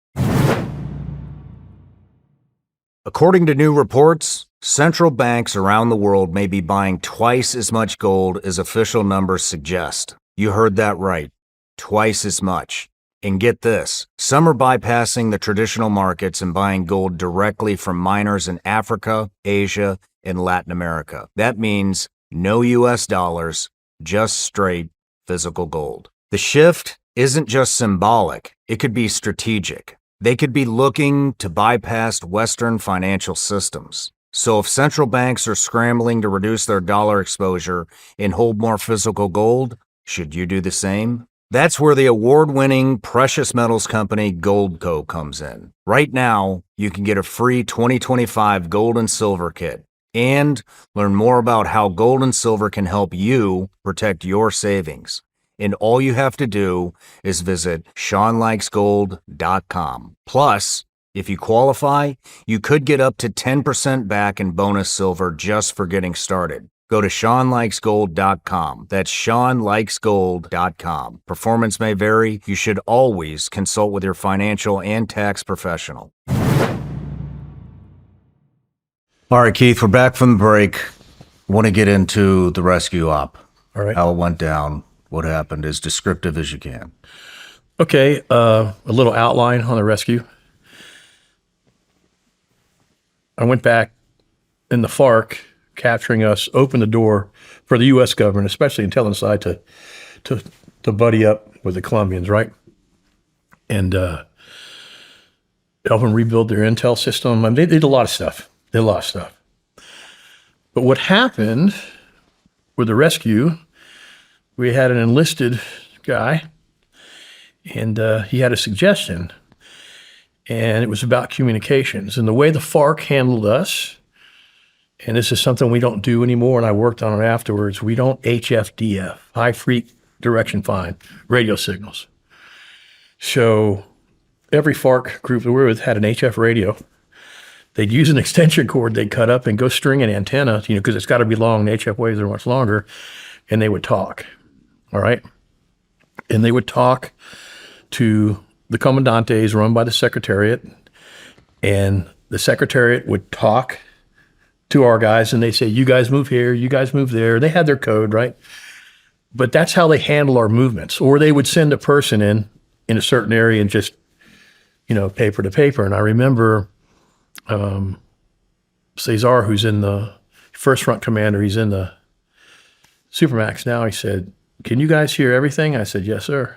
According to new reports, central banks around the world may be buying twice as much gold as official numbers suggest. You heard that right. Twice as much. And get this, some are bypassing the traditional markets and buying gold directly from miners in Africa, Asia, and Latin America. That means no US dollars, just straight physical gold. The shift isn't just symbolic, it could be strategic. They could be looking to bypass Western financial systems. So if central banks are scrambling to reduce their dollar exposure and hold more physical gold, should you do the same? That's where the award-winning precious metals company Goldco comes in. Right now, you can get a free 2025 gold and silver kit and learn more about how gold and silver can help you protect your savings. And all you have to do is visit ShawnLikesGold.com. Plus, if you qualify, you could get up to 10% back in bonus silver just for getting started. Go to ShawnLikesGold.com. That's ShawnLikesGold.com. Performance may vary. You should always consult with your financial and tax professional. All right, Keith, we're back from the break. Want to get into the rescue op. All right. How it went down, what happened, as descriptive as you can. Okay, a little outline on the rescue. I went back in the FARC capturing us, opened the door for the U.S. government, especially Intelligence to buddy up with the Colombians, right? And help them rebuild their intel system. I mean, they did a lot of stuff. But what happened with the rescue, we had an enlisted guy, and he had a suggestion, and it was about communications. And the way the FARC handled us, and this is something we don't do anymore, and I worked on it afterwards, we don't HFDF, high freq direction find, radio signals. So every FARC group that we were with had an HF radio. They'd use an extension cord they'd cut up and go string an antenna, because it's got to be long, the HF waves are much longer, and they would talk, all right? And they would talk to the commandantes run by the Secretariat, and the Secretariat would talk to our guys, and they say, you guys move here, you guys move there. They had their code, right? But that's how they handle our movements. Or they would send a person in a certain area and just, paper to paper. And I remember Cesar, who's in the first front commander, he's in the Supermax now. He said, can you guys hear everything? I said, yes, sir.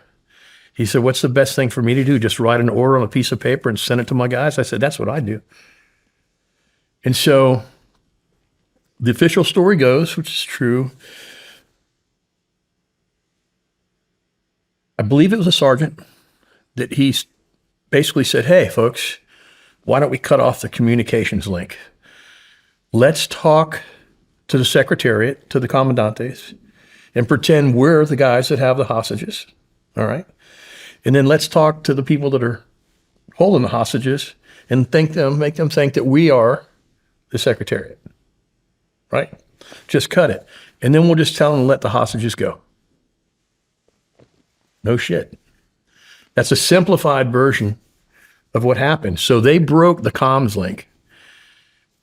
He said, what's the best thing for me to do? Just write an order on a piece of paper and send it to my guys? I said, that's what I do. And so the official story goes, which is true, I believe it was a sergeant, that he basically said, hey, folks, why don't we cut off the communications link? Let's talk to the Secretariat, to the commandantes, and pretend we're the guys that have the hostages, all right? And then let's talk to the people that are holding the hostages and make them think that we are the Secretariat. Right? Just cut it. And then we'll just tell them to let the hostages go. No shit. That's a simplified version of what happened. So they broke the comms link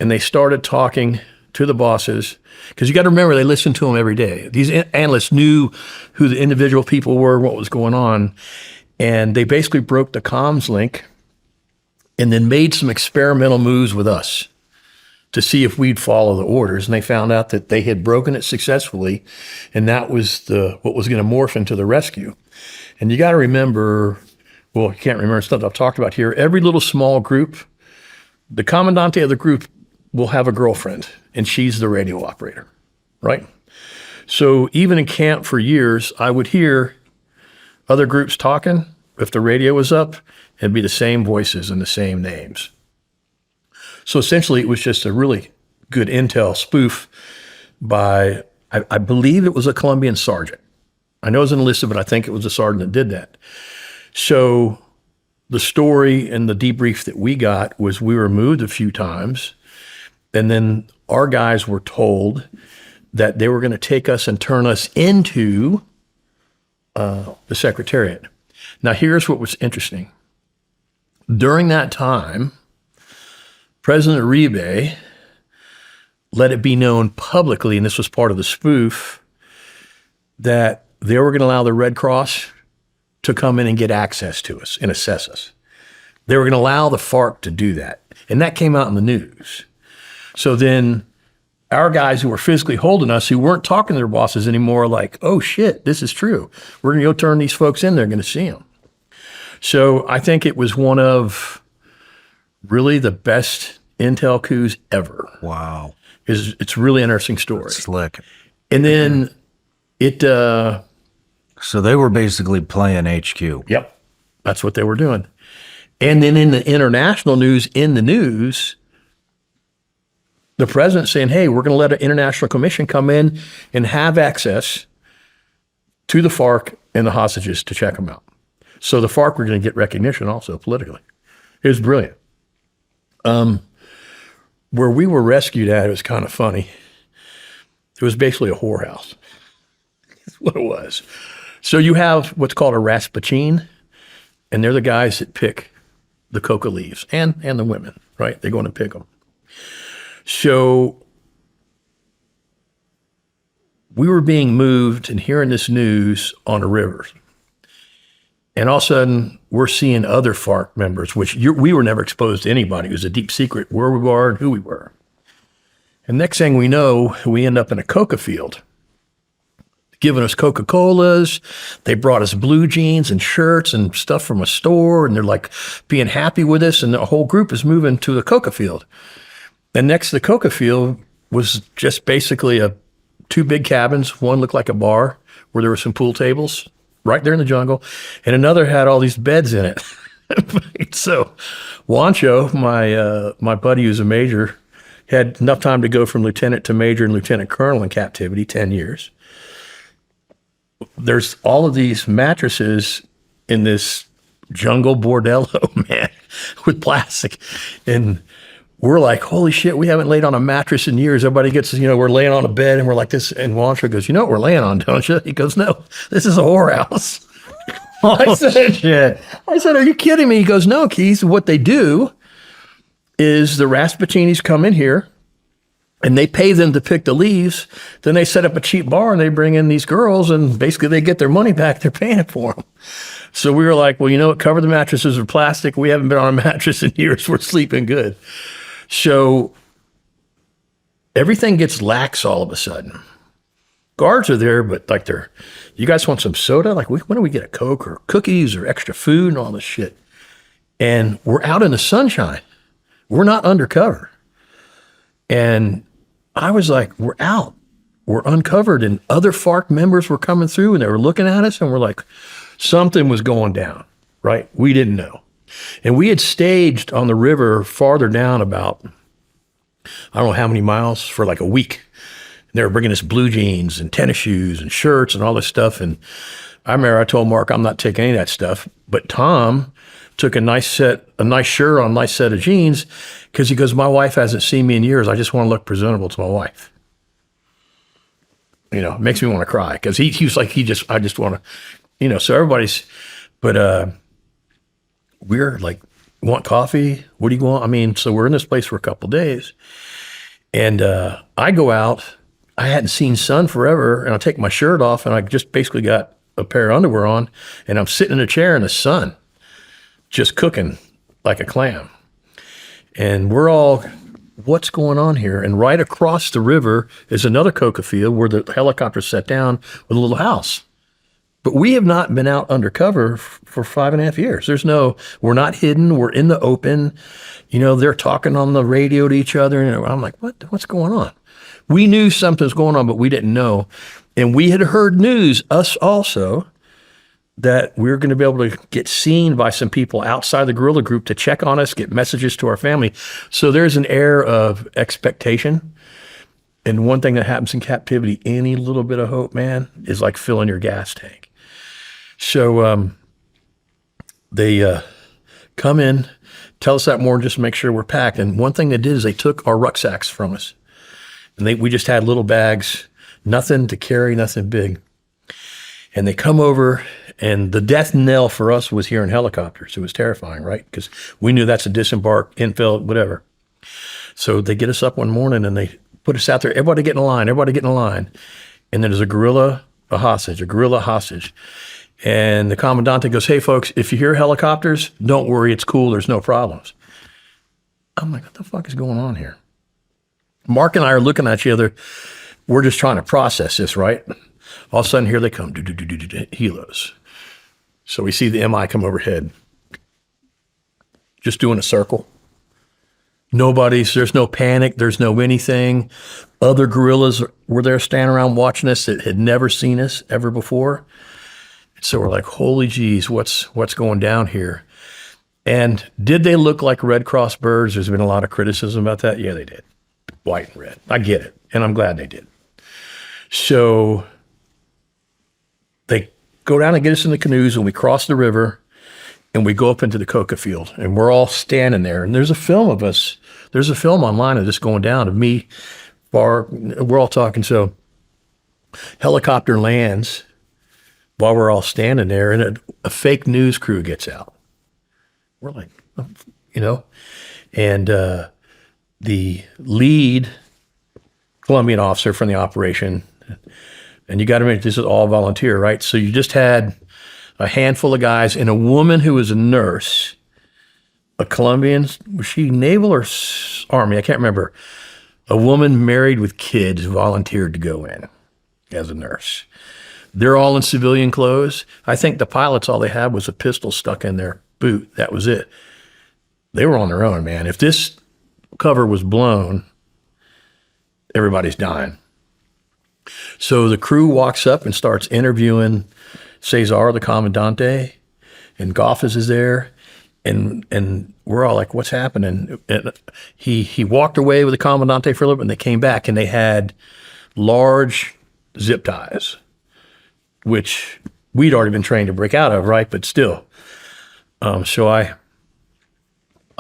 and they started talking to the bosses, because you got to remember, they listened to them every day. These analysts knew who the individual people were, what was going on, and they basically broke the comms link and then made some experimental moves with us to see if we'd follow the orders. And they found out that they had broken it successfully, and that was what was going to morph into the rescue. And you got to remember, well, you can't remember stuff I've talked about here. Every little small group, the commandante of the group will have a girlfriend, and she's the radio operator, right? So even in camp for years, I would hear other groups talking. If the radio was up, it'd be the same voices and the same names. So essentially, it was just a really good intel spoof by, I believe it was a Colombian sergeant. I know it was enlisted, but I think it was a sergeant that did that. So the story and the debrief that we got was we were moved a few times, and then our guys were told that they were going to take us and turn us into the Secretariat. Now, here's what was interesting. During that time, President Uribe let it be known publicly, and this was part of the spoof, that they were going to allow the Red Cross to come in and get access to us and assess us. They were going to allow the FARC to do that. And that came out in the news. So then our guys who were physically holding us, who weren't talking to their bosses anymore, like, oh shit, this is true. We're going to go turn these folks in. They're going to see them. So I think it was one of really the best intel coups ever. Wow. It's a really interesting story. That's slick. And then it... So they were basically playing HQ. Yep. That's what they were doing. And then in the international news, the president saying, hey, we're going to let an international commission come in and have access to the FARC and the hostages to check them out. So the FARC were going to get recognition also politically. It was brilliant. Where we were rescued at, it was kind of funny. It was basically a whorehouse. That's what it was. So you have what's called a rasputin, and they're the guys that pick the coca leaves, and the women, right? They go in and pick them. So we were being moved and hearing this news on a river. And all of a sudden, we're seeing other FARC members, which we were never exposed to anybody. It was a deep secret where we were and who we were. And next thing we know, we end up in a coca field, giving us Coca-Colas. They brought us blue jeans and shirts and stuff from a store, and they're like being happy with us, and the whole group is moving to the coca field. And next to the coca field was just basically two big cabins. One looked like a bar where there were some pool tables right there in the jungle, and another had all these beds in it. So Juancho, my buddy who's a major, had enough time to go from lieutenant to major and lieutenant colonel in captivity, 10 years. There's all of these mattresses in this jungle bordello, man, with plastic. And we're like, holy shit, we haven't laid on a mattress in years. Everybody gets, we're laying on a bed and we're like this. And Juancho goes, you know what we're laying on, don't you? He goes, no, this is a whorehouse. I said, are you kidding me? He goes, no, Keith, what they do is the Rasputinis come in here and they pay them to pick the leaves. Then they set up a cheap bar and they bring in these girls and basically they get their money back. They're paying it for them. So we were like, well, you know what? Cover the mattresses with plastic. We haven't been on a mattress in years. We're sleeping good. So everything gets lax all of a sudden. Guards are there, but like you guys want some soda? Like, when do we get a Coke or cookies or extra food and all this shit? And we're out in the sunshine. We're not undercover. And I was like, we're out. We're uncovered. And other FARC members were coming through and they were looking at us and we're like, something was going down, right? We didn't know. And we had staged on the river farther down about, I don't know how many miles, for like a week. They were bringing us blue jeans and tennis shoes and shirts and all this stuff. And I remember I told Marc, I'm not taking any of that stuff. But Tom took a nice shirt on a nice set of jeans because he goes, my wife hasn't seen me in years. I just want to look presentable to my wife. It makes me want to cry because he was like, I just want to, so everybody's, but we're like, want coffee? What do you want? So we're in this place for a couple of days. And I go out. I hadn't seen sun forever, and I take my shirt off, and I just basically got a pair of underwear on, and I'm sitting in a chair in the sun, just cooking like a clam. And we're all, what's going on here? And right across the river is another coca field where the helicopter set down with a little house. But we have not been out undercover for 5.5 years. We're not hidden. We're in the open. They're talking on the radio to each other, and I'm like, what's going on? We knew something was going on, but we didn't know. And we had heard news, us also, that we were going to be able to get seen by some people outside the guerrilla group to check on us, get messages to our family. So there's an air of expectation. And one thing that happens in captivity, any little bit of hope, man, is like filling your gas tank. So they come in, tell us that more just to make sure we're packed. And one thing they did is they took our rucksacks from us. And we just had little bags, nothing to carry, nothing big. And they come over, and the death knell for us was hearing helicopters. It was terrifying, right? Because we knew that's a disembark, infill, whatever. So they get us up one morning, and they put us out there. Everybody get in a line. Everybody get in a line. And then there's a guerrilla hostage. And the commandante goes, hey, folks, if you hear helicopters, don't worry. It's cool. There's no problems. I'm like, what the fuck is going on here? Marc and I are looking at each other. We're just trying to process this, right? All of a sudden, here they come, helos. So we see the MI come overhead, just doing a circle. There's no panic, there's no anything. Other guerrillas were there standing around watching us that had never seen us ever before. So we're like, holy geez, what's going down here? And did they look like Red Cross birds? There's been a lot of criticism about that. Yeah, they did. White and red. I get it. And I'm glad they did. So they go down and get us in the canoes, and we cross the river, and we go up into the coca field, and we're all standing there. And there's a film of us. There's a film online of this going down, of me, FARC. We're all talking. So helicopter lands while we're all standing there, and a fake news crew gets out. We're like, and the lead Colombian officer from the operation, and you got to admit, this is all volunteer, right? So you just had a handful of guys and a woman who was a nurse, a Colombian, was she naval or army? I can't remember. A woman married with kids volunteered to go in as a nurse. They're all in civilian clothes. I think the pilots, all they had was a pistol stuck in their boot. That was it. They were on their own, man. If this cover was blown, everybody's dying. So the crew walks up and starts interviewing Cesar, the commandante, and Goffes is there, and we're all like, what's happening? And he walked away with the commandante for a little bit, and they came back, and they had large zip ties, which we'd already been trained to break out of, right? But still. So I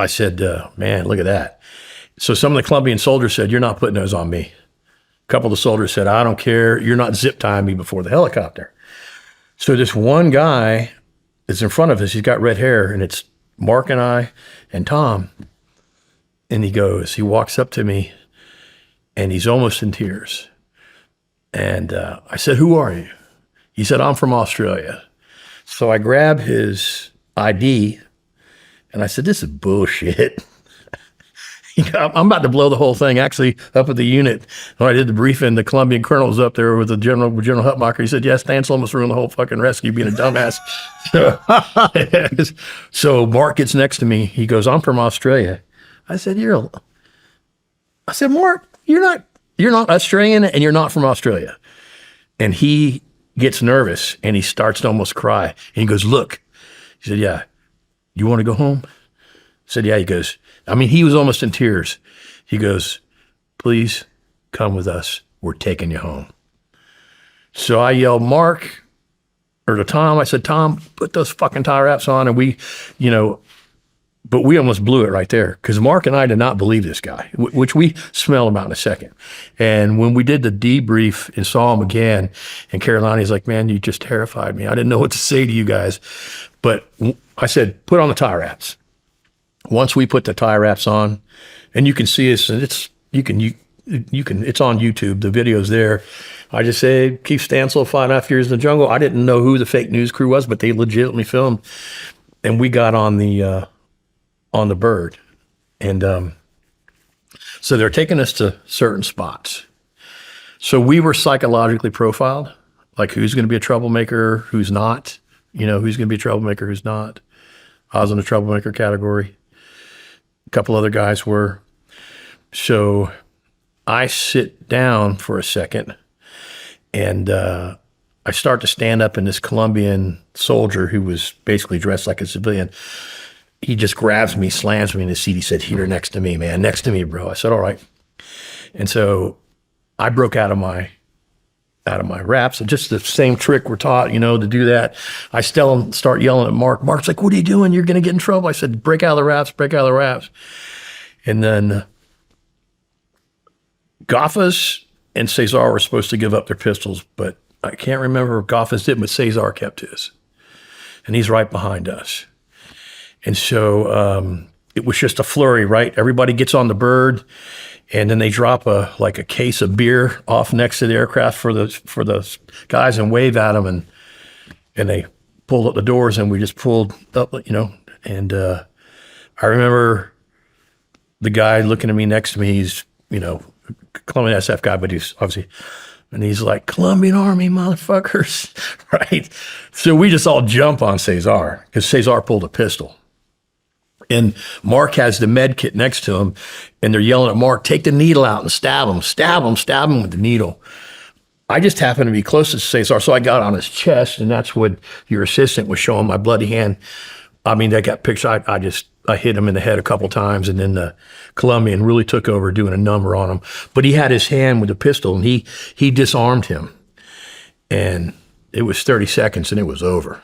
said, man, look at that. So some of the Colombian soldiers said, you're not putting those on me. A couple of the soldiers said, I don't care. You're not zip tying me before the helicopter. So this one guy is in front of us. He's got red hair, and it's Marc and I and Tom. And he walks up to me, and he's almost in tears. And I said, who are you? He said, I'm from Australia. So I grabbed his ID, and I said, this is bullshit. I'm about to blow the whole thing. Actually, up at the unit, when I did the briefing, the Colombian colonel was up there with the General Hutmacher. He said, yes, Stansell almost ruined the whole fucking rescue being a dumbass. So Marc gets next to me. He goes, I'm from Australia. I said, Marc, you're not Australian, and you're not from Australia. And he gets nervous, and he starts to almost cry. And he goes, look. He said, yeah, you want to go home? I said, yeah. He goes, he was almost in tears. He goes, please come with us. We're taking you home. So I yelled, Marc, or to Tom, I said, Tom, put those fucking tie wraps on. And we, but we almost blew it right there, because Marc and I did not believe this guy, which we smell about in a second. And when we did the debrief and saw him again, and Carolina's like, man, you just terrified me. I didn't know what to say to you guys. But I said, put on the tie wraps. Once we put the tie wraps on, and you can see us, and it's on YouTube. The video's there. I just say, Keith Stansell, 5.5 years in the jungle. I didn't know who the fake news crew was, but they legitimately filmed. And we got on the bird. And so they're taking us to certain spots. So we were psychologically profiled, like who's going to be a troublemaker, who's not, who's going to be a troublemaker, who's not. I was in the troublemaker category. A couple other guys were. So I sit down for a second, and I start to stand up, and this Colombian soldier, who was basically dressed like a civilian, he just grabs me, slams me in the seat. He said, here next to me, man, next to me, bro. I said, all right. And so I broke out of my out of my wraps. And just the same trick we're taught, to do that. I still start yelling at Marc. Marc's like, what are you doing? You're going to get in trouble. I said, break out of the wraps, break out of the wraps. And then Goffas and Cesar were supposed to give up their pistols, but I can't remember if Goffas did, but Cesar kept his. And he's right behind us. And so it was just a flurry, right? Everybody gets on the bird, and then they drop a case of beer off next to the aircraft for the guys and wave at them, and they pulled up the doors, and we just pulled up, And I remember the guy looking at me next to me. He's Colombian SF guy, but he's obviously, and he's like, Colombian Army motherfuckers, right? So we just all jump on Cesar because Cesar pulled a pistol. And Marc has the med kit next to him, and they're yelling at Marc, take the needle out and stab him with the needle. I just happened to be closest to Cesar, so I got on his chest, and that's what your assistant was showing, my bloody hand. I mean, they got pictures. I hit him in the head a couple times, and then the Colombian really took over doing a number on him. But he had his hand with the pistol, and he disarmed him. And it was 30 seconds, and it was over.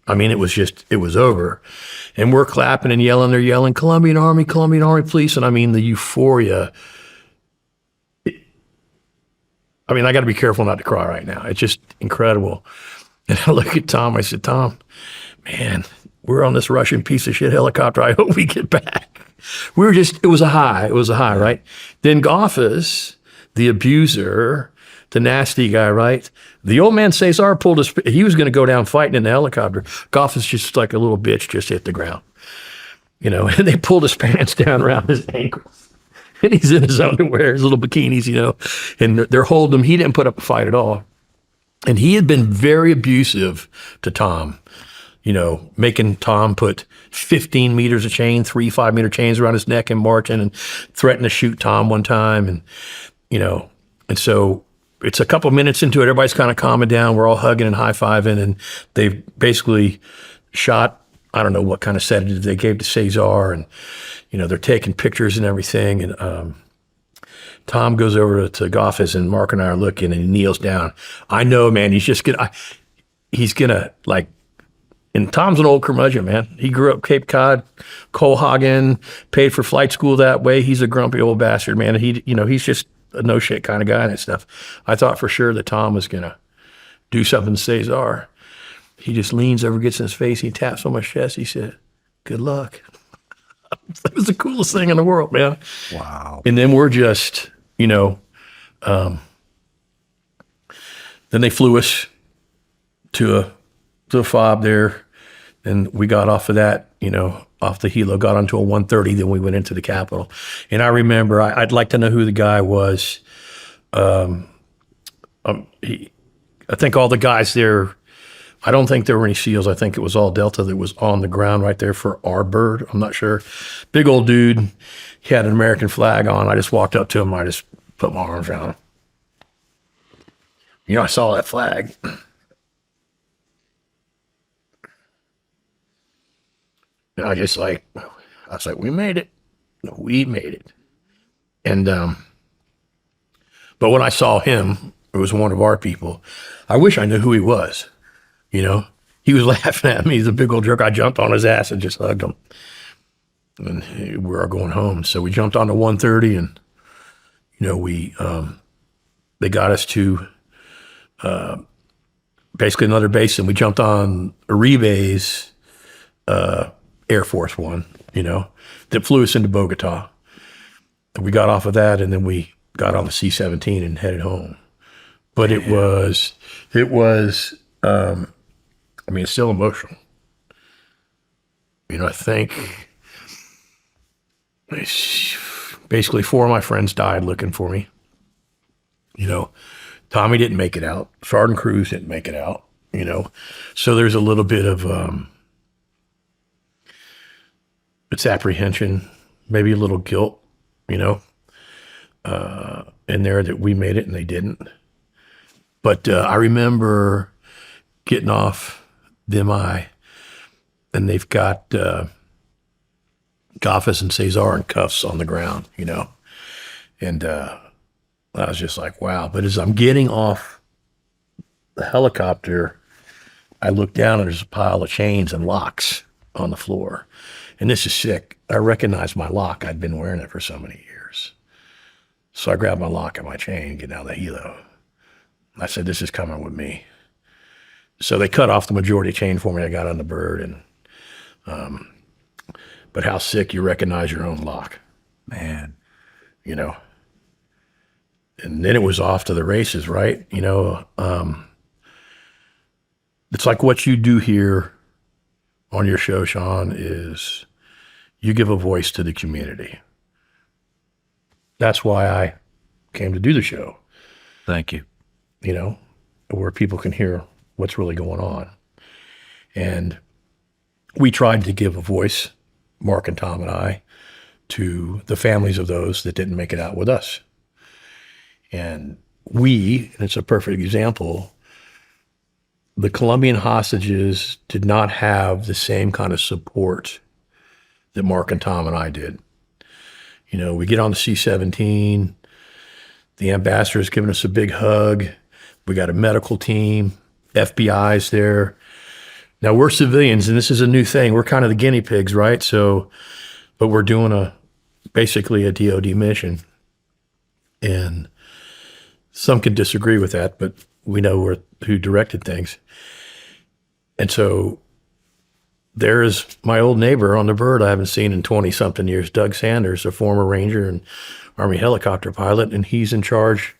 I mean, it was over. And we're clapping and yelling. They're yelling, Colombian Army, police. And I mean, the euphoria. I mean, I got to be careful not to cry right now. It's just incredible. And I look at Tom. I said, Tom, man, we're on this Russian piece of shit helicopter. I hope we get back. It was a high, right? Then Goffas, the abuser, the nasty guy, right? The old man Cesar he was going to go down fighting in the helicopter. Goffas just like a little bitch, just hit the ground, and they pulled his pants down around his ankles. And he's in his underwear, his little bikinis, and they're holding him. He didn't put up a fight at all. And he had been very abusive to Tom, making Tom put 15 meters of chain, 3 5-meter chains around his neck and marching, and threatened to shoot Tom one time. And so it's a couple minutes into it. Everybody's kind of calming down. We're all hugging and high-fiving, and they basically shot, I don't know what kind of sedative they gave to Cesar, and, they're taking pictures and everything. And Tom goes over to Goffas, and Marc and I are looking, and he kneels down. I know, man, he's gonna and Tom's an old curmudgeon, man. He grew up Cape Cod, Coalhagen, paid for flight school that way. He's a grumpy old bastard, man. He's just a no shit kind of guy and stuff. I thought for sure that Tom was gonna do something to Cesar. He just leans over, gets in his face, he taps on my chest. He said, "Good luck." It was the coolest thing in the world, man. Wow. And then we're just, then they flew us to a FOB there, and we got off of that, off the helo, got onto a 130, then we went into the Capitol. And I remember, I'd like to know who the guy was. I think all the guys there, I don't think there were any SEALs. I think it was all Delta that was on the ground right there for our bird. I'm not sure. Big old dude. He had an American flag on. I just walked up to him. I just put my arms around him. I saw that flag. And I was like, we made it. We made it. And, but when I saw him, it was one of our people. I wish I knew who he was. He was laughing at me. He's a big old jerk. I jumped on his ass and just hugged him. And we were going home. So we jumped on the 130, and, they got us to basically another base, and we jumped on Uribe's Air Force One, that flew us into Bogota. And we got off of that, and then we got on the C-17 and headed home. But it was it's still emotional. I think basically 4 of my friends died looking for me. Tommy didn't make it out. Sergeant Cruz didn't make it out, So there's a little bit of, it's apprehension, maybe a little guilt, in there that we made it and they didn't. But I remember getting off the MI, and they've got Goffas and Cesar in cuffs on the ground, and I was just like, wow. But as I'm getting off the helicopter, I looked down and there's a pile of chains and locks on the floor. And this is sick. I recognized my lock. I'd been wearing it for so many years. So I grabbed my lock and my chain, get down the helo. I said, this is coming with me. So they cut off the majority chain for me. I got on the bird. But how sick you recognize your own lock. Man. You know. And then it was off to the races, right? You know, it's like what you do here on your show, Shawn, is you give a voice to the community. That's why I came to do the show. Thank you. You know, where people can hear what's really going on. And we tried to give a voice, Marc and Tom and I, to the families of those that didn't make it out with us. And it's a perfect example, the Colombian hostages did not have the same kind of support that Marc and Tom and I did. You know, we get on the C-17, the ambassador's giving us a big hug. We got a medical team, FBI's there. Now we're civilians, and this is a new thing. We're kind of the guinea pigs, right? So, but we're doing basically a DOD mission. And some could disagree with that, but we know who directed things. And so there's my old neighbor on the bird I haven't seen in 20-something years, Doug Sanders, a former Ranger and Army helicopter pilot, and he's in charge,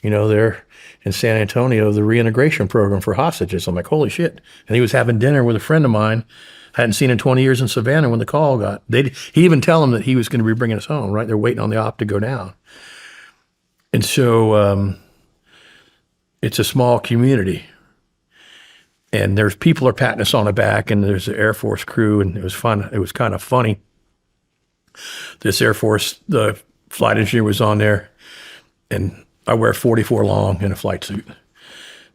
you know, there in San Antonio of the reintegration program for hostages. I'm like, holy shit. And he was having dinner with a friend of mine I hadn't seen in 20 years in Savannah when the call got. He even tell him that he was going to be bringing us home, right? They're waiting on the op to go down. And so it's a small community. And there's people are patting us on the back, and there's the Air Force crew, and it was fun. It was kind of funny. This Air Force, the flight engineer was on there, and I wear 44 long in a flight suit.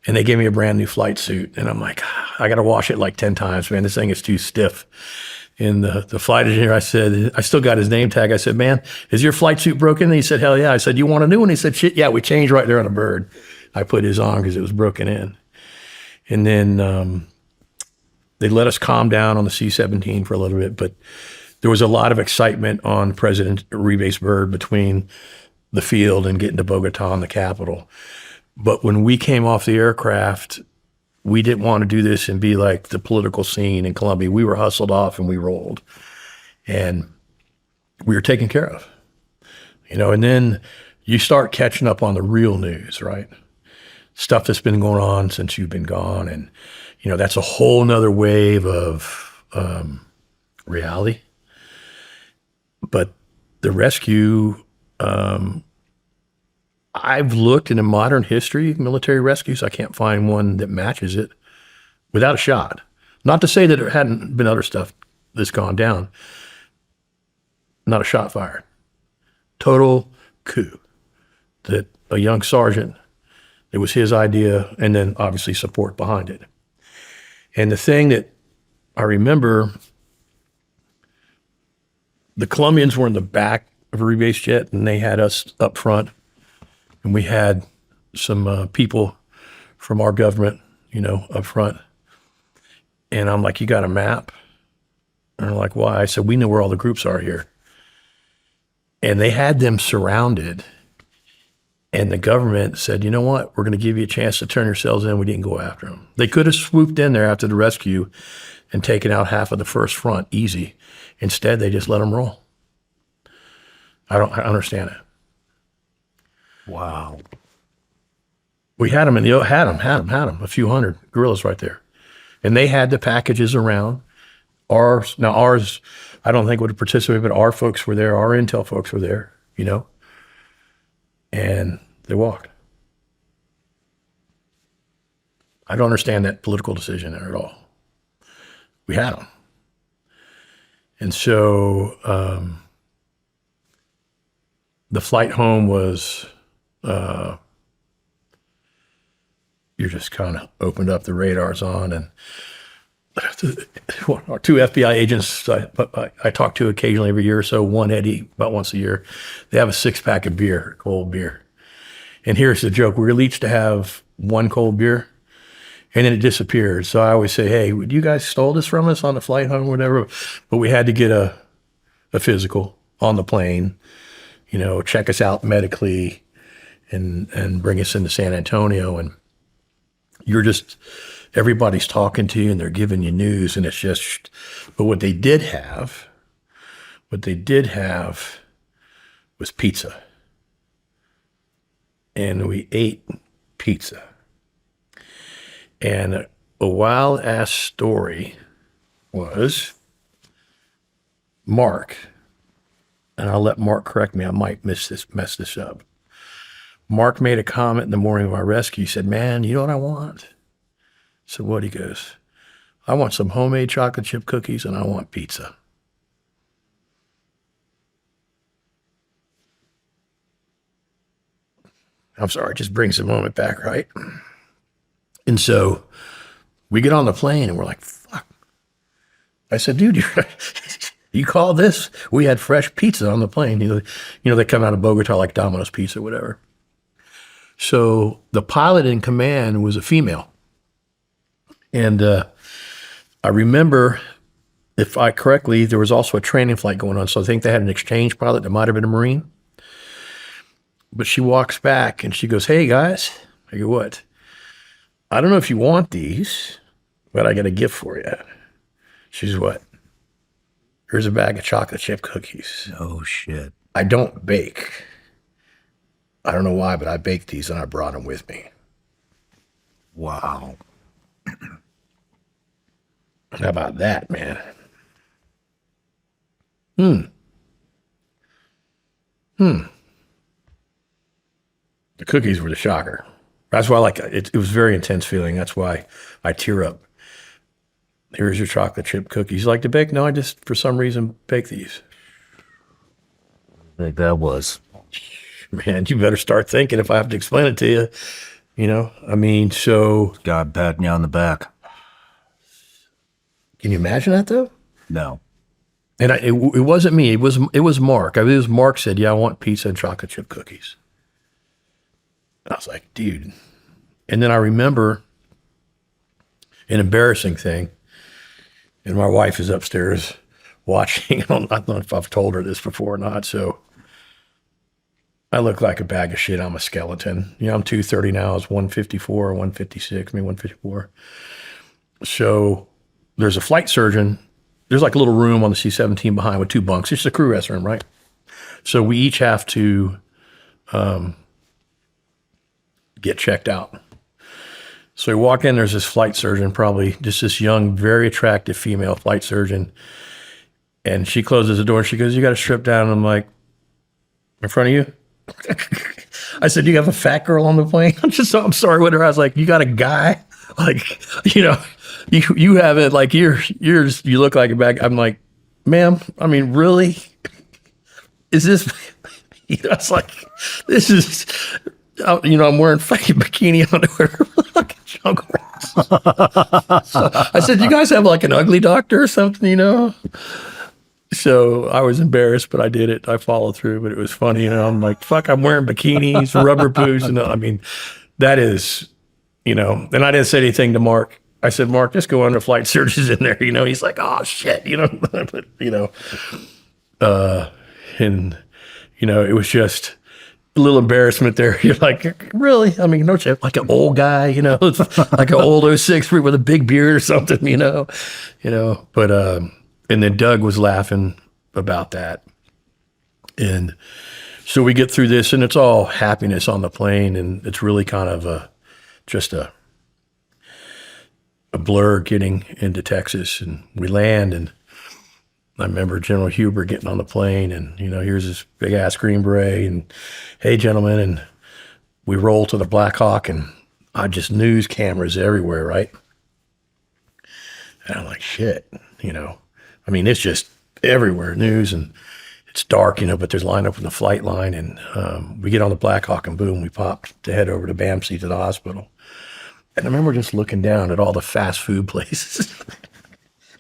And they gave me a brand new flight suit, and I'm like, I got to wash it like 10 times, man. This thing is too stiff. And the flight engineer, I said, I still got his name tag. I said, man, is your flight suit broken? And he said, hell yeah. I said, you want a new one? He said, shit, yeah, we changed right there on a bird. I put his on because it was broken in. And then they let us calm down on the C-17 for a little bit, but there was a lot of excitement on President Uribe's bird between the field and getting to Bogota and the capital. But when we came off the aircraft, we didn't want to do this and be like the political scene in Colombia. We were hustled off and we rolled. And we were taken care of. You know, and then you start catching up on the real news, right? Stuff that's been going on since you've been gone. And, you know, that's a whole nother wave of reality. But the rescue, I've looked in modern history, military rescues, I can't find one that matches it without a shot. Not to say that there hadn't been other stuff that's gone down. Not a shot fired. Total coup. That a young sergeant, it was his idea, and then obviously support behind it. And the thing that I remember, the Colombians were in the back of Uribe's jet, and they had us up front. And we had some people from our government, you know, up front. And I'm like, you got a map? And they're like, why? I said, we know where all the groups are here. And they had them surrounded. And the government said, you know what? We're going to give you a chance to turn yourselves in. We didn't go after them. They could have swooped in there after the rescue and taken out half of the first front, easy. Instead, they just let them roll. I understand it. Wow. We had them had them, a few hundred guerrillas right there. And they had the packages around. Ours, I don't think would have participated, but our folks were there, our intel folks were there, you know, and they walked. I don't understand that political decision there at all. We had them. And so the flight home was, you're just kind of opened up, the radar's on, and our two FBI agents I talk to occasionally every year or so, one Eddie, about once a year, they have a 6-pack of beer, cold beer. And here's the joke. We were each to have one cold beer. And then it disappeared. So I always say, hey, you guys stole this from us on the flight home, whatever. But we had to get a physical on the plane, check us out medically and bring us into San Antonio. And everybody's talking to you and they're giving you news, and it's just, but what they did have was pizza. And we ate pizza. And a wild ass story was Marc, and I'll let Marc correct me, I might mess this up. Marc made a comment in the morning of our rescue. He said, man, you know what I want? I said, what? He goes, I want some homemade chocolate chip cookies and I want pizza. I'm sorry, it just brings the moment back, right? And so we get on the plane and we're like, fuck. I said, dude, you call this? We had fresh pizza on the plane. They come out of Bogota like Domino's Pizza, whatever. So the pilot in command was a female. And I remember, if I correctly, there was also a training flight going on. So I think they had an exchange pilot that might have been a Marine. But she walks back and she goes, hey guys. I go, what? I don't know if you want these, but I got a gift for you. She says, what? Here's a bag of chocolate chip cookies. Oh, shit. I don't bake. I don't know why, but I baked these and I brought them with me. Wow. How about that, man? The cookies were the shocker. That's why I like it. It was a very intense feeling. That's why I tear up. Here's your chocolate chip cookies. You like to bake? No, I just, for some reason, bake these. I think that was. Man, you better start thinking if I have to explain it to you. So. God patting you on the back. Can you imagine that, though? No. And it wasn't me. It was Marc. It was Marc said, yeah, I want pizza and chocolate chip cookies. I was like, dude. And then I remember an embarrassing thing. And my wife is upstairs watching. I don't know if I've told her this before or not. So I look like a bag of shit. I'm a skeleton. I'm 230 now. I was 154 or 156, maybe 154. So there's a flight surgeon. There's like a little room on the C-17 behind with 2 bunks. It's just a crew rest room, right? So we each have to get checked out. So we walk in, there's this flight surgeon, probably just this young, very attractive female flight surgeon. And she closes the door. She goes, you got to strip down. And I'm like, in front of you? I said, you have a fat girl on the plane? I'm sorry, whatever. I was like, you got a guy? Like, you have it, like you look like a bag. I'm like, ma'am, really? Is this, it's like, this is, I'm wearing fucking bikini underwear, like jungle. So I said, you guys have like an ugly doctor or something, So I was embarrassed, but I did it. I followed through, but it was funny. I'm like, fuck, I'm wearing bikinis, rubber boots. And that is, and I didn't say anything to Marc. I said, Marc, just go under flight surgeons in there. He's like, oh shit, but, and, it was just a little embarrassment there. You're like, really? No shit, like an old guy, it's like an old 06 with a big beard or something, but, and then Doug was laughing about that. And so we get through this and it's all happiness on the plane. And it's really kind of just a blur getting into Texas. And we land and I remember General Huber getting on the plane and, here's this big ass Green Beret and, hey gentlemen, and we roll to the Black Hawk and just news cameras everywhere, right? And I'm like, shit, it's just everywhere, news, and it's dark, but there's line up in the flight line, and we get on the Black Hawk, and boom, we pop to head over to BAMC to the hospital. And I remember just looking down at all the fast food places.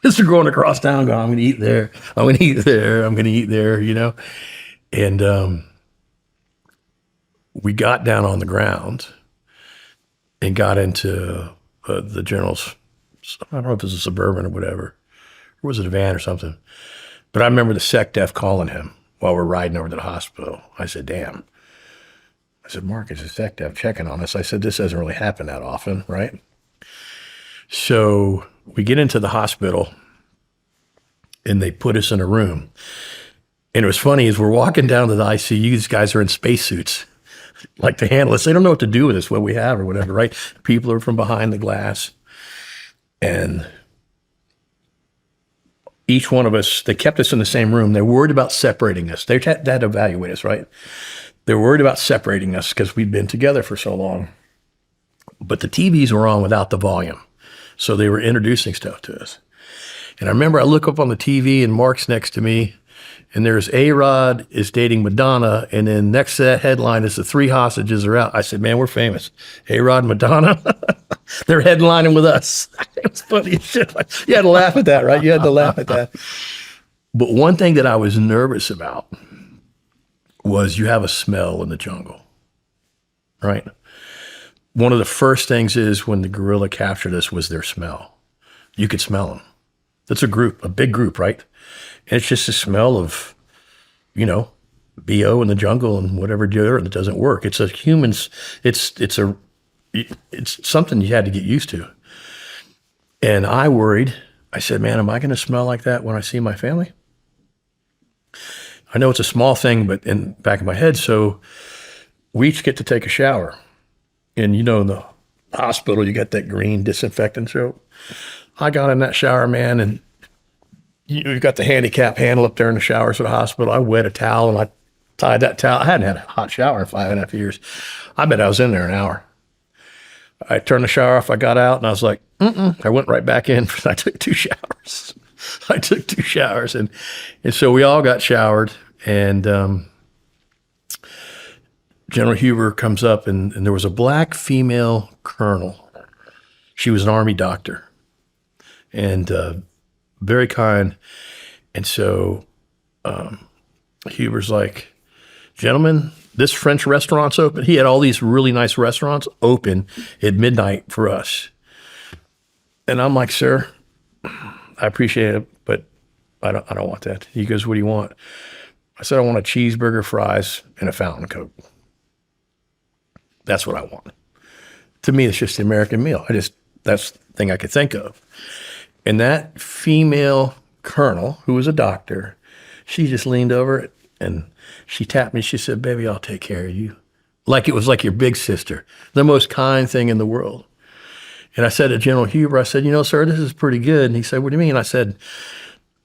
Just going across town, going, I'm going to eat there, I'm going to eat there, I'm going to eat there, And we got down on the ground and got into the general's, I don't know if it was a Suburban or whatever, or was it a van or something? But I remember the SecDef calling him while we're riding over to the hospital. I said, damn. I said, Marc, it's a SecDef checking on us. I said, this doesn't really happen that often, right? So we get into the hospital and they put us in a room. And it was funny, as we're walking down to the ICU, these guys are in spacesuits, like to handle us. They don't know what to do with us, what we have or whatever, right? People are from behind the glass. And each one of us, they kept us in the same room. They're worried about separating us. They had to evaluate us, right? They're worried about separating us because we'd been together for so long. But the TVs were on without the volume. So they were introducing stuff to us. And I remember I look up on the TV and Marc's next to me, and there's A-Rod is dating Madonna, and then next to that headline is the 3 hostages are out. I said, man, we're famous. A-Rod, Madonna, they're headlining with us. It was funny as shit. You had to laugh at that, right? You had to laugh at that. But one thing that I was nervous about was you have a smell in the jungle, right? One of the first things is when the guerrilla captured us was their smell. You could smell them. That's a group, a big group, right? And it's just a smell of, you know, BO in the jungle and whatever deodorant that doesn't work. It's a human's, it's something you had to get used to. And I worried, I said, man, am I going to smell like that when I see my family? I know it's a small thing, but in the back of my head, so we each get to take a shower. And you know, in the hospital, you got that green disinfectant soap. I got in that shower, man, and you got the handicap handle up there in the showers of the hospital. I wet a towel and I tied that towel. I hadn't had a hot shower in 5.5 years. I bet I was in there an hour. I turned the shower off. I got out and I was like, I went right back in. I took 2 showers. I took 2 showers. And so we all got showered. And General Huber comes up and there was a black female colonel. She was an Army doctor and very kind. And so Huber's like, gentlemen, this French restaurant's open. He had all these really nice restaurants open at midnight for us. And I'm like, sir, I appreciate it, but I don't want that. He goes, what do you want? I said, I want a cheeseburger, fries, and a fountain Coke. That's what I want. To me, it's just the American meal. That's the thing I could think of. And that female colonel, who was a doctor, she just leaned over it and she tapped me. She said, baby, I'll take care of you. Like it was like your big sister, the most kind thing in the world. And I said to General Huber, I said, you know, sir, this is pretty good. And he said, what do you mean? I said,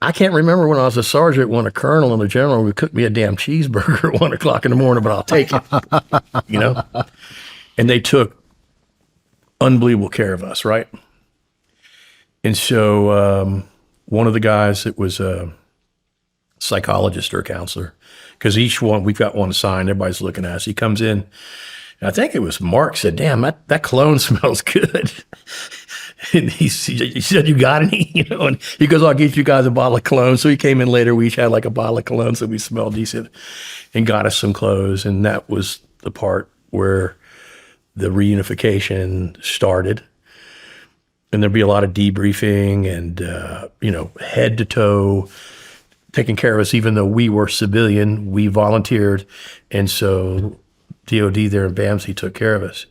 I can't remember when I was a sergeant when a colonel and a general would cook me a damn cheeseburger at 1 o'clock in the morning, but I'll take it, you know? And they took unbelievable care of us, right? And so one of the guys that was a psychologist or a counselor, because each one, we've got one assigned, everybody's looking at us. He comes in, and I think it was Marc said, damn, that cologne smells good. And he said, you got any? You know, and he goes, I'll get you guys a bottle of cologne. So he came in later. We each had like a bottle of cologne, so we smelled decent, and got us some clothes. And that was the part where the reunification started. And there'd be a lot of debriefing and, you know, head to toe, taking care of us, even though we were civilian, we volunteered. And so DOD there in BAMSI took care of us.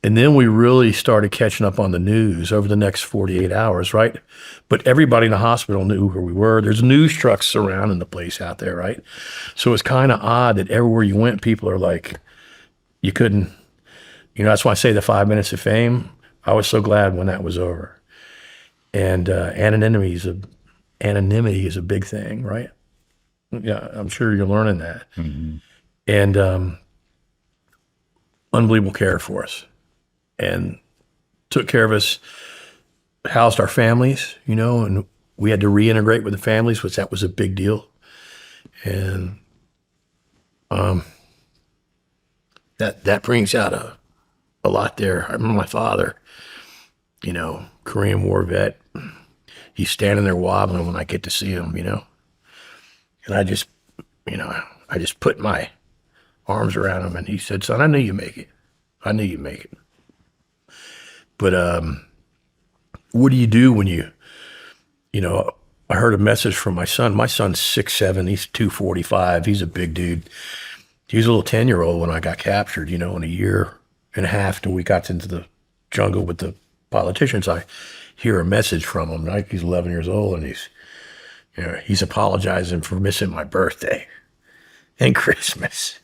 And then we really started catching up on the news over the next 48 hours, right? But everybody in the hospital knew where we were. There's news trucks surrounding the place out there, right? So it's kind of odd that everywhere you went, people are like, you couldn't, you know, that's why I say the 5 minutes of fame. I was so glad when that was over. And anonymity is a big thing, right? Yeah, I'm sure you're learning that. Mm-hmm. And unbelievable care for us. And took care of us, housed our families, you know, and we had to reintegrate with the families, which that was a big deal. And that brings out a lot there. I remember my father, you know, Korean War vet. He's standing there wobbling when I get to see him, you know. And I just put my arms around him and he said, son, I knew you'd make it. I knew you'd make it. But what do you do when I heard a message from my son. My son's 6'7", he's 245, he's a big dude. He was a little 10-year-old when I got captured, in a year and a half till we got into the jungle with the politicians. I hear a message from him, right? He's 11 years old, and he's apologizing for missing my birthday and Christmas.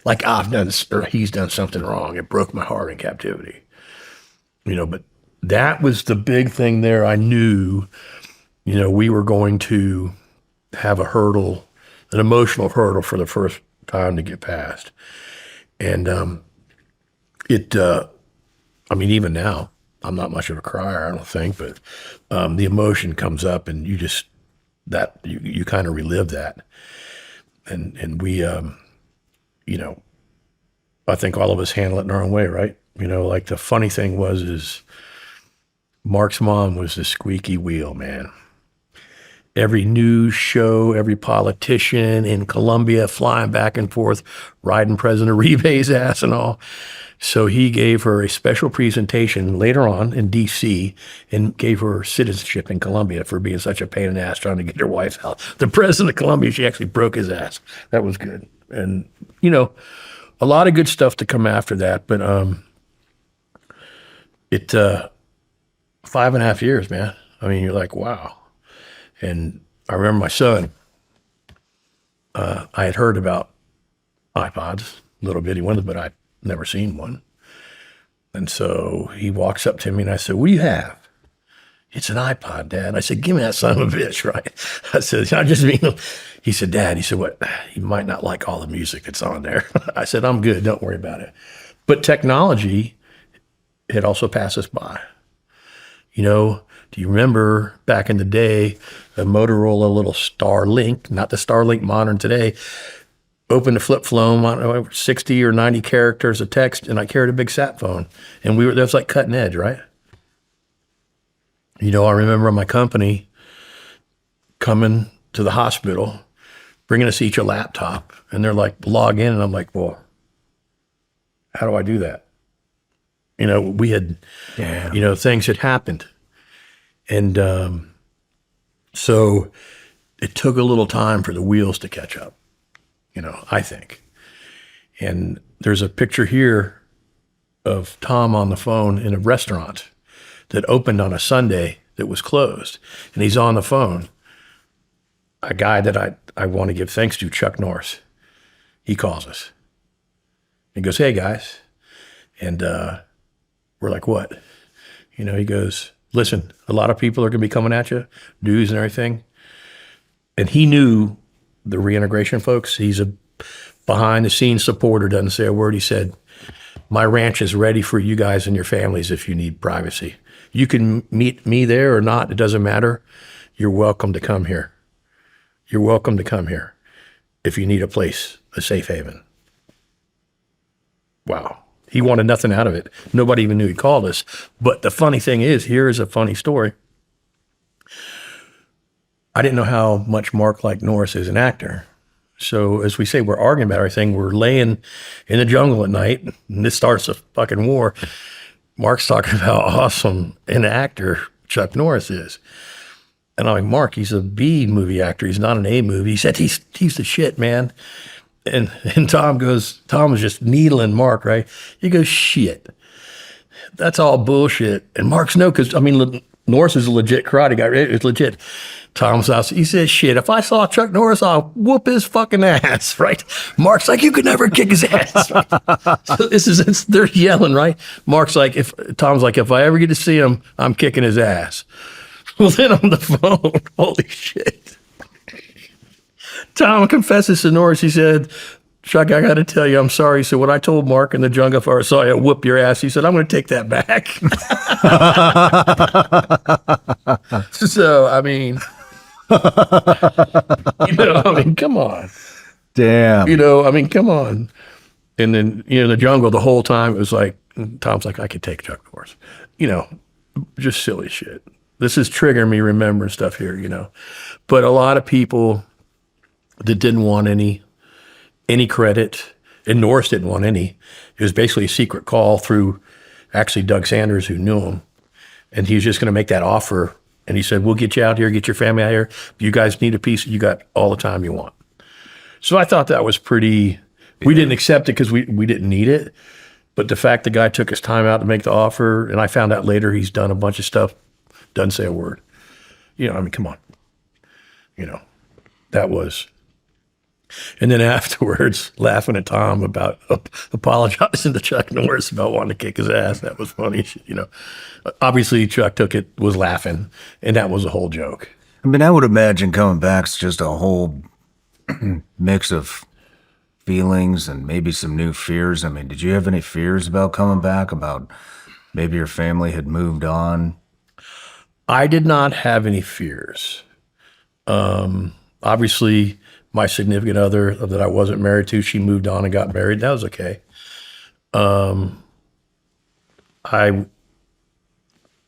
Like I've done, or he's done something wrong. It broke my heart in captivity. But that was the big thing there. I knew, we were going to have a hurdle, an emotional hurdle for the first time to get past. And even now, I'm not much of a crier, I don't think, but the emotion comes up, and you kind of relive that. And we, I think all of us handle it in our own way, right? Like the funny thing is Marc's mom was the squeaky wheel, man. Every news show, every politician in Colombia flying back and forth, riding President Uribe's ass and all. So he gave her a special presentation later on in D.C. and gave her citizenship in Colombia for being such a pain in the ass trying to get her wife out. The president of Colombia, she actually broke his ass. That was good. And, a lot of good stuff to come after that. But 5.5 years, man. You're like, wow. And I remember my son, I had heard about iPods, little bitty ones, but I'd never seen one. And so he walks up to me and I said, what do you have? It's an iPod, Dad. I said, give me that son of a bitch, right? I said, I just mean, he said, Dad, he said, what? You might not like all the music that's on there. I said, I'm good. Don't worry about it. But technology had also passed us by. Do you remember back in the day, a Motorola little Starlink, not the Starlink modern today, opened a flip phone, I don't know, 60 or 90 characters of text, and I carried a big sat phone. And that was like cutting edge, right? I remember my company coming to the hospital, bringing us each a laptop, and they're like, log in, and I'm like, well, how do I do that? We had, things had happened. And so it took a little time for the wheels to catch up, I think. And there's a picture here of Tom on the phone in a restaurant that opened on a Sunday that was closed. And he's on the phone. A guy that I want to give thanks to, Chuck Norris, he calls us. He goes, hey, guys. And we're like, what? He goes, listen, a lot of people are going to be coming at you, dues and everything. And he knew the reintegration folks. He's a behind-the-scenes supporter, doesn't say a word. He said, my ranch is ready for you guys and your families if you need privacy. You can meet me there or not. It doesn't matter. You're welcome to come here. You're welcome to come here if you need a place, a safe haven. Wow. He wanted nothing out of it. Nobody even knew he called us. But the funny thing is, here is a funny story. I didn't know how much Marc liked Norris as an actor. So as we say, we're arguing about everything. We're laying in the jungle at night, and this starts a fucking war. Marc's talking about how awesome an actor Chuck Norris is. And I'm like, Marc, he's a B movie actor. He's not an A movie. He said, he's the shit, man. And Tom was just needling Marc, right? He goes, shit. That's all bullshit. And Marc's no, because, Norris is a legit karate guy, right? It's legit. Tom's house, he says, shit, if I saw Chuck Norris, I'll whoop his fucking ass, right? Marc's like, you could never kick his ass. Right? So they're yelling, right? Tom's like, if I ever get to see him, I'm kicking his ass. Well, then on the phone, holy shit. Tom confesses to Norris, he said, Chuck, I got to tell you, I'm sorry. So when I told Marc in the jungle, if I saw you whoop your ass, he said, I'm going to take that back. So, come on. Damn. Come on. And then, the jungle, the whole time, it was like, Tom's like, I could take Chuck Norris. Just silly shit. This is triggering me remembering stuff here, But a lot of people that didn't want any credit, and Norris didn't want any. It was basically a secret call through actually Doug Sanders, who knew him, and he was just going to make that offer. And he said, we'll get you out here, get your family out here. If you guys need a piece, you got all the time you want. So I thought that was pretty, we didn't accept it because we didn't need it. But the fact the guy took his time out to make the offer, and I found out later he's done a bunch of stuff, doesn't say a word. You know, I mean, come on. You know, that was. And then afterwards, laughing at Tom about apologizing to Chuck Norris about wanting to kick his ass. That was funny. You know, obviously Chuck took it, was laughing, and that was a whole joke. I mean, I would imagine coming back's just a whole mix of feelings and maybe some new fears. I mean, did you have any fears about coming back, about maybe your family had moved on? I did not have any fears. Obviously, my significant other that I wasn't married to, she moved on and got married. That was okay.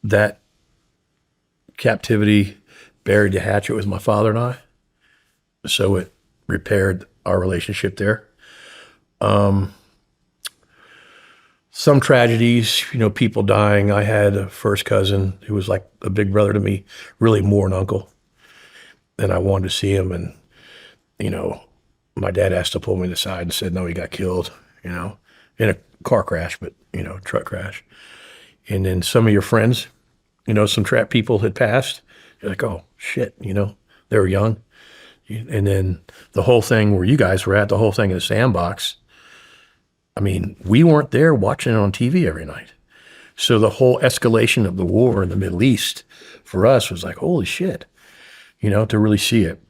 That captivity buried the hatchet with my father and I. So it repaired our relationship there. Some tragedies, you know, people dying. I had a first cousin who was like a big brother to me, really more an uncle. And I wanted to see him, and you know, my dad asked to pull me aside and said, no, he got killed, you know, in a car crash, but, you know, truck crash. And then some of your friends, you know, some trap people had passed. You're like, oh, shit, you know, they were young. And then the whole thing where you guys were at, the whole thing in the sandbox, I mean, we weren't there watching it on TV every night. So the whole escalation of the war in the Middle East for us was like, holy shit, you know, to really see it.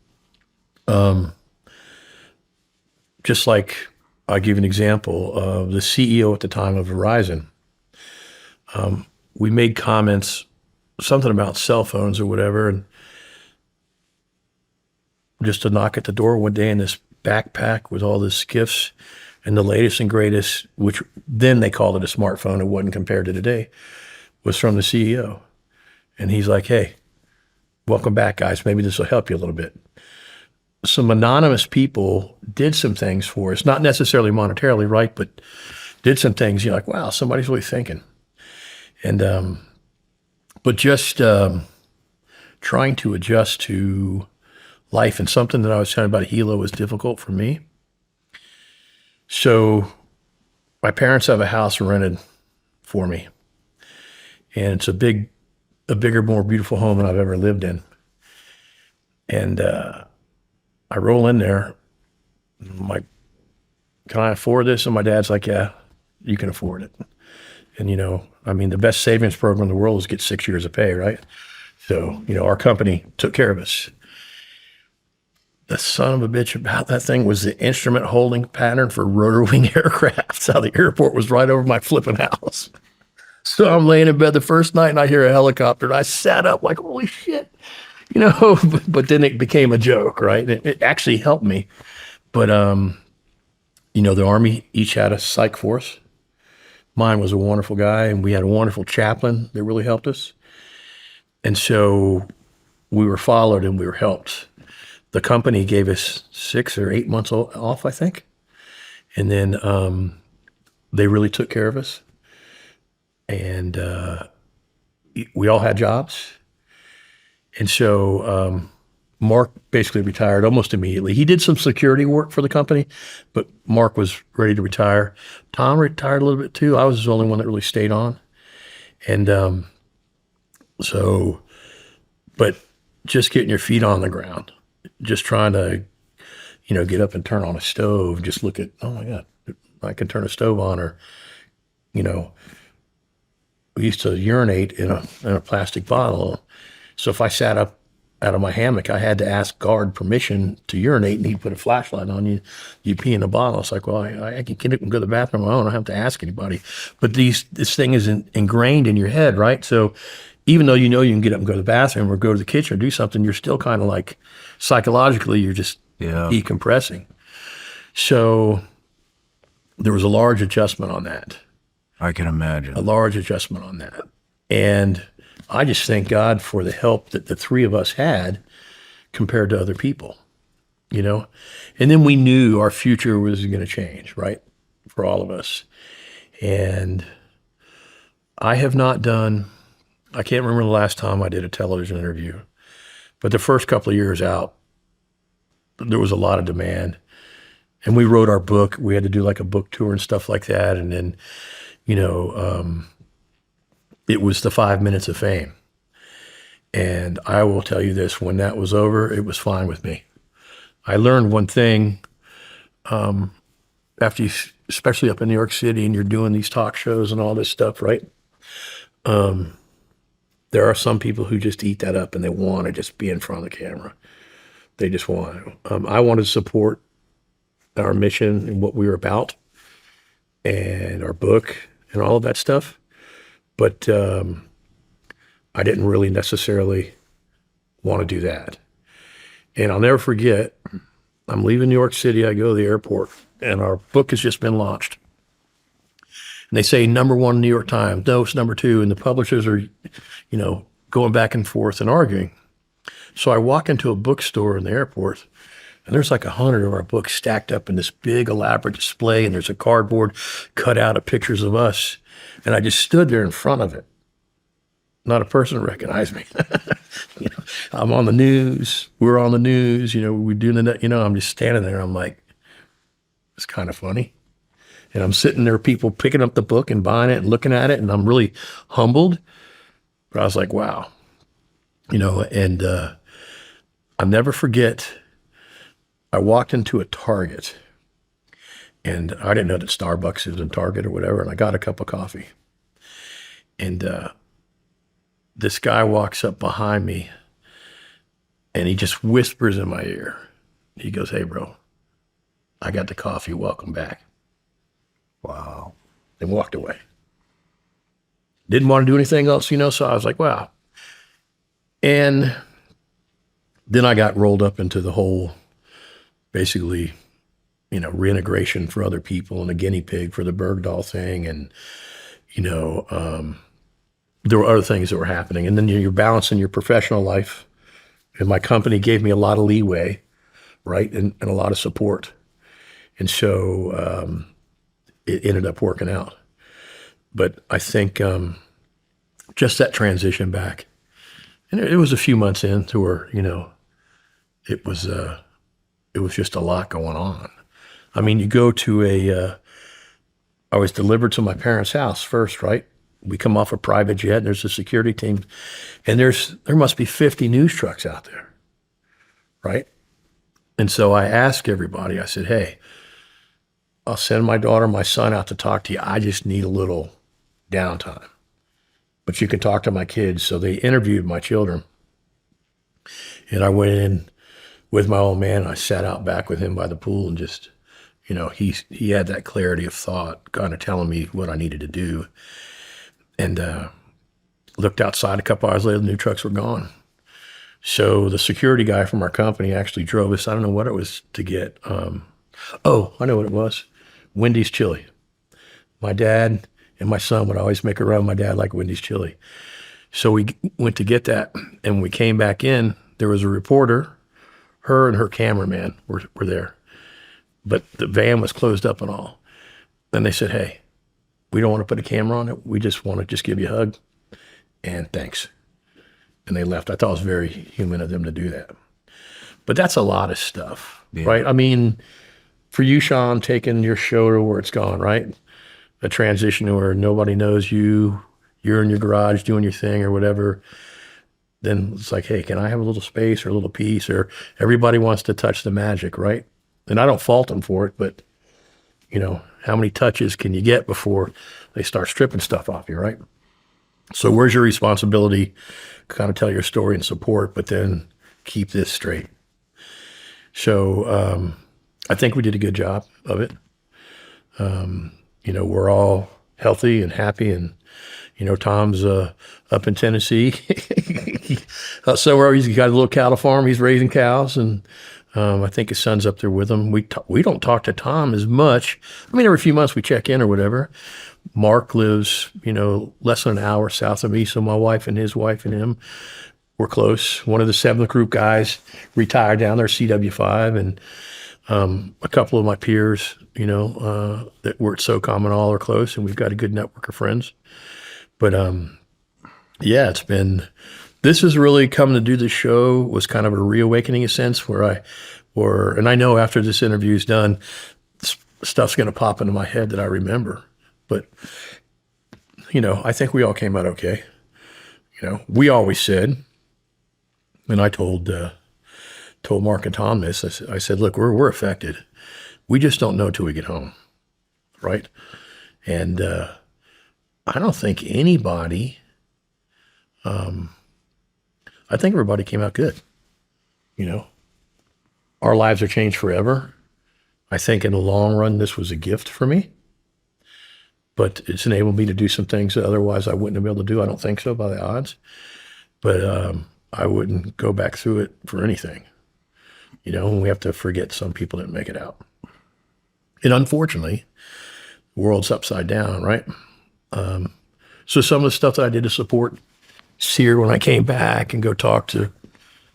Just like, I'll give you an example of the CEO at the time of Verizon. We made comments, something about cell phones or whatever, and just a knock at the door one day in this backpack with all the skiffs and the latest and greatest, which then they called it a smartphone, it wasn't compared to today, was from the CEO. And he's like, hey, welcome back, guys. Maybe this will help you a little bit. Some anonymous people did some things for us, not necessarily monetarily, right, but did some things. You're like, wow, somebody's really thinking. And, but just trying to adjust to life, and something that I was telling about Hilo was difficult for me. So my parents have a house rented for me, and it's a bigger, more beautiful home than I've ever lived in. And I roll in there, I'm like, can I afford this? And my dad's like, yeah, you can afford it. And, you know, I mean, the best savings program in the world is get 6 years of pay, right? So, you know, our company took care of us. The son of a bitch about that thing was the instrument holding pattern for rotor wing aircraft. So the airport was right over my flipping house. So I'm laying in bed the first night and I hear a helicopter, and I sat up like, holy shit. You know, but then it became a joke, right? It actually helped me. But, you know, the Army each had a psych force. Mine was a wonderful guy, and we had a wonderful chaplain that really helped us. And so we were followed and we were helped. The company gave us 6 or 8 months off, I think. And then they really took care of us. And we all had jobs. And so Marc basically retired almost immediately. He did some security work for the company, but Marc was ready to retire. Tom retired a little bit too. I was the only one that really stayed on. And but just getting your feet on the ground, just trying to, you know, get up and turn on a stove, just look at, oh my God, I can turn a stove on. Or, you know, we used to urinate in a plastic bottle. So if I sat up out of my hammock, I had to ask guard permission to urinate, and he'd put a flashlight on you. You pee in a bottle. It's like, well, I can get up and go to the bathroom on my own. I don't have to ask anybody. But this thing is ingrained in your head, right? So even though you know you can get up and go to the bathroom or go to the kitchen or do something, you're still kind of like psychologically, you're just decompressing. So there was a large adjustment on that. I can imagine. A large adjustment on that. And I just thank God for the help that the three of us had compared to other people, you know? And then we knew our future was going to change, right? For all of us. And I have not done, I can't remember the last time I did a television interview, but the first couple of years out, there was a lot of demand. And we wrote our book. We had to do like a book tour and stuff like that. And then, it was the 5 minutes of fame. And I will tell you this, when that was over, it was fine with me. I learned one thing, after you, especially up in New York City and you're doing these talk shows and all this stuff, right? There are some people who just eat that up and they want to just be in front of the camera. They just want to. I want to support our mission and what we were about and our book and all of that stuff. But I didn't really necessarily want to do that. And I'll never forget, I'm leaving New York City. I go to the airport and our book has just been launched. And they say #1 New York Times. No, it's #2. And the publishers are, going back and forth and arguing. So I walk into a bookstore in the airport and there's like 100 of our books stacked up in this big elaborate display. And there's a cardboard cut out of pictures of us. And I just stood there in front of it. Not a person recognized me. I'm on the news. We're on the news. We're doing that. I'm just standing there. I'm like, it's kind of funny. And I'm sitting there, people picking up the book and buying it and looking at it. And I'm really humbled. But I was like, wow. And I'll never forget, I walked into a Target. And I didn't know that Starbucks is in Target or whatever. And I got a cup of coffee. And this guy walks up behind me and he just whispers in my ear. He goes, "Hey, bro, I got the coffee. Welcome back." Wow. And walked away. Didn't want to do anything else, so I was like, wow. And then I got rolled up into the whole, basically, reintegration for other people and a guinea pig for the Bergdahl thing. And, there were other things that were happening. And then you're balancing your professional life. And my company gave me a lot of leeway, right? And a lot of support. And so it ended up working out. But I think just that transition back, and it was a few months into where, it was just a lot going on. I mean, you go to I was delivered to my parents' house first, right? We come off a private jet, and there's a security team, and there must be 50 news trucks out there, right? And so I asked everybody, I said, "Hey, I'll send my daughter, my son out to talk to you. I just need a little downtime. But you can talk to my kids." So they interviewed my children. And I went in with my old man. And I sat out back with him by the pool and just, he had that clarity of thought, kind of telling me what I needed to do. And looked outside a couple hours later, the new trucks were gone. So the security guy from our company actually drove us, I don't know what it was to get. I know what it was. Wendy's chili. My dad and my son would always make a run. My dad liked Wendy's chili. So we went to get that, and when we came back in, there was a reporter, her and her cameraman were there. But the van was closed up and all. And they said, "Hey, we don't want to put a camera on it. We just want to just give you a hug and thanks." And they left. I thought it was very human of them to do that. But that's a lot of stuff, right? I mean, for you, Shawn, taking your show to where it's gone, right? A transition to where nobody knows you, you're in your garage doing your thing or whatever. Then it's like, hey, can I have a little space or a little piece? Or everybody wants to touch the magic, right? And I don't fault them for it, but how many touches can you get before they start stripping stuff off you, right? So where's your responsibility? Kind of tell your story and support, but then keep this straight. So I think we did a good job of it. We're all healthy and happy, and Tom's up in Tennessee. So he's got a little cattle farm. He's raising cows, and I think his son's up there with him. We don't talk to Tom as much. I mean, every few months we check in or whatever. Marc lives, less than an hour south of me, so my wife and his wife and him were close. One of the 7th Group guys retired down there, CW5, and a couple of my peers, that were at SOCOM and all are close, and we've got a good network of friends. But yeah, this has really come to do the show was kind of a reawakening in a sense and I know after this interview is done, stuff's going to pop into my head that I remember. But, I think we all came out okay. We always said, and I told Marc and Tom this, I said, look, we're affected. We just don't know till we get home, right? And I don't think anybody, I think everybody came out good. Our lives are changed forever. I think in the long run, this was a gift for me. But it's enabled me to do some things that otherwise I wouldn't have been able to do. I don't think so by the odds. But I wouldn't go back through it for anything. And we have to forget some people didn't make it out. And unfortunately, the world's upside down, right? So some of the stuff that I did to support SEER when I came back and go talk to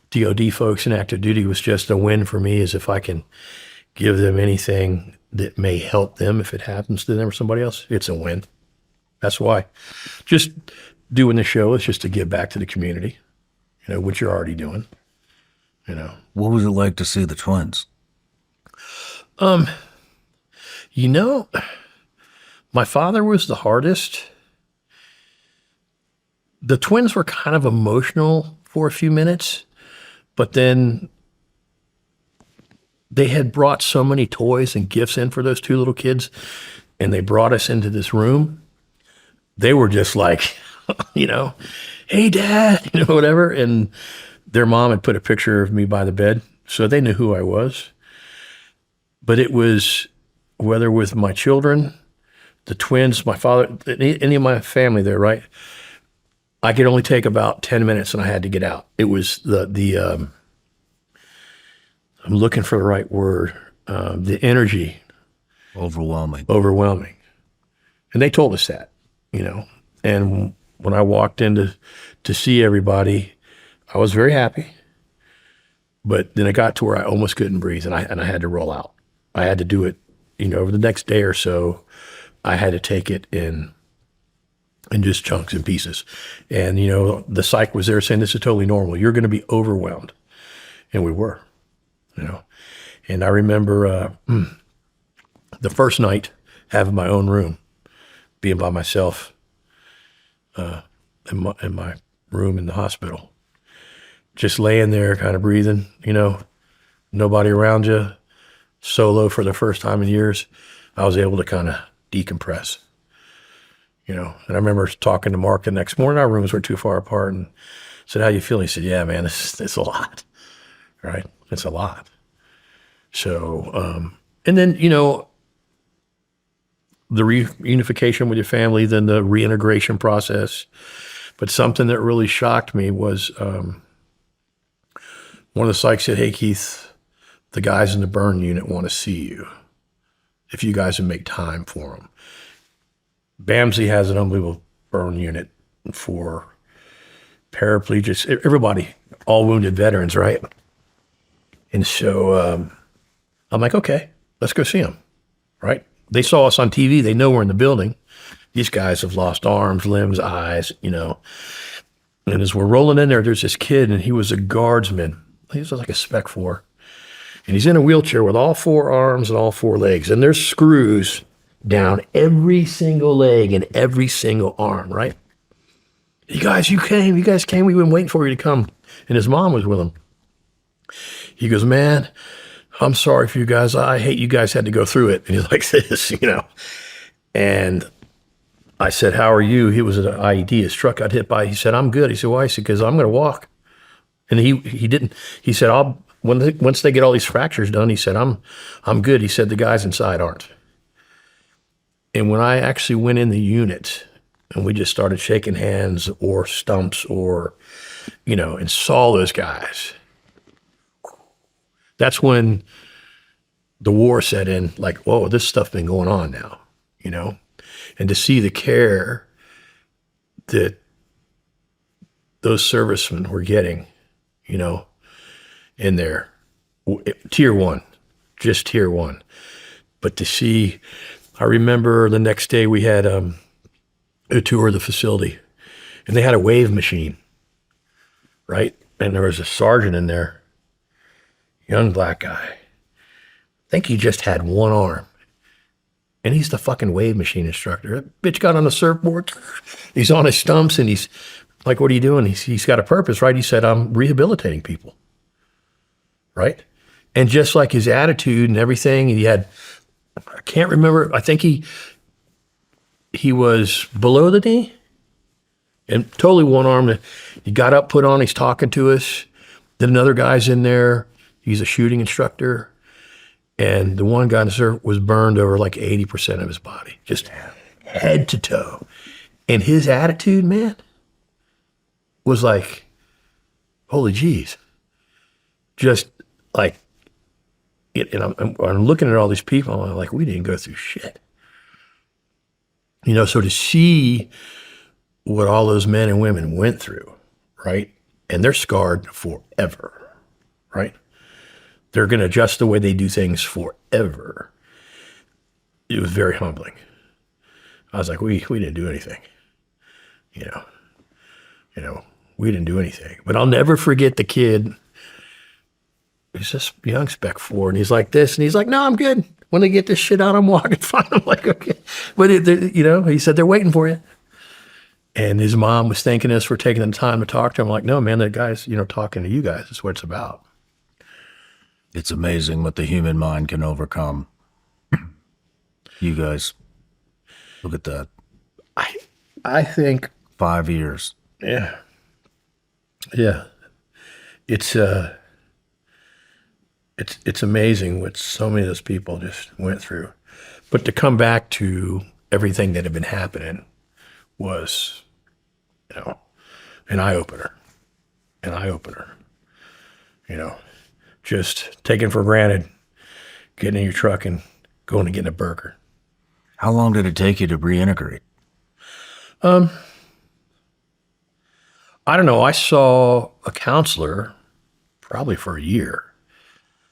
DOD folks in active duty was just a win for me, as if I can give them anything that may help them if it happens to them or somebody else, it's a win. That's why. Just doing the show is just to give back to the community, which you're already doing. What was it like to see the twins? My father was the hardest. The twins were kind of emotional for a few minutes, but then they had brought so many toys and gifts in for those two little kids, and they brought us into this room. They were just like, hey, Dad, whatever. And their mom had put a picture of me by the bed, so they knew who I was. But it was, whether with my children, the twins, my father, any of my family there, right? I could only take about 10 minutes and I had to get out. It was I'm looking for the right word, the energy. Overwhelming. And they told us that, and when I walked in to see everybody, I was very happy, but then it got to where I almost couldn't breathe and I had to roll out. I had to do it, over the next day or so. I had to take it in just chunks and pieces. And, the psych was there saying, this is totally normal. You're going to be overwhelmed. And we were, And I remember the first night having my own room, being by myself in my room in the hospital. Just laying there, kind of breathing, nobody around you, solo for the first time in years. I was able to kind of decompress. And I remember talking to Marc the next morning. Our rooms were too far apart, and said, "How you feeling?" He said, "Yeah, man, it's a lot, right? It's a lot." So, and then the reunification with your family, then the reintegration process. But something that really shocked me was one of the psychs said, "Hey, Keith, the guys in the burn unit want to see you. If you guys would make time for them." BAMSI has an unbelievable burn unit for paraplegics, everybody, all wounded veterans, right? And so I'm like, okay, let's go see them, right? They saw us on TV. They know we're in the building. These guys have lost arms, limbs, eyes, And as we're rolling in there, there's this kid, and he was a guardsman. He was like a Spec 4. And he's in a wheelchair with all 4 arms and all 4 legs. And there's screws down every single leg and every single arm, right? You guys came. We've been waiting for you to come. And his mom was with him. He goes, "Man, I'm sorry for you guys. I hate you guys had to go through it." And he's like this, And I said, "How are you?" He was at an IED. His truck got hit by. He said, "I'm good." He said, "Why?" He said, "Because I'm going to walk." And he didn't. He said, once they get all these fractures done," he said, I'm good. He said, "The guys inside aren't." And when I actually went in the unit and we just started shaking hands or stumps or, and saw those guys, that's when the war set in, like, whoa, this stuff been going on now, and to see the care that those servicemen were getting, in there, tier 1, just tier 1. But to see, I remember the next day we had a tour of the facility, and they had a wave machine, right? And there was a sergeant in there, young black guy. I think he just had one arm. And he's the fucking wave machine instructor. That bitch got on the surfboard. He's on his stumps, and he's like, what are you doing? He's got a purpose, right? He said, I'm rehabilitating people, right? And just like his attitude and everything, he had, I can't remember, I think he was below the knee and totally one arm. He got up, put on, he's talking to us. Then another guy's in there. He's a shooting instructor. And the one guy in the surf was burned over like 80% of his body, just head to toe. And his attitude, man, was like, holy jeez. Just like, and I'm looking at all these people, and I'm like, we didn't go through shit. You know, so to see what all those men and women went through, right? And they're scarred forever, right? They're going to adjust the way they do things forever. It was very humbling. I was like, we didn't do anything. You know, we didn't do anything. But I'll never forget the kid. He's this young spec 4, and he's like this, and he's like, no, I'm good. When they get this shit out, I'm walking fine. I'm like, okay. But, he said, they're waiting for you. And his mom was thanking us for taking the time to talk to him. I'm like, no, man, that guy's, talking to you guys. That's what it's about. It's amazing what the human mind can overcome. You guys, look at that. I think 5 years. Yeah. It's amazing what so many of those people just went through. But to come back to everything that had been happening was, an eye opener. Just taken for granted, getting in your truck and going to get a burger. How long did it take you to reintegrate? I don't know. I saw a counselor probably for a year.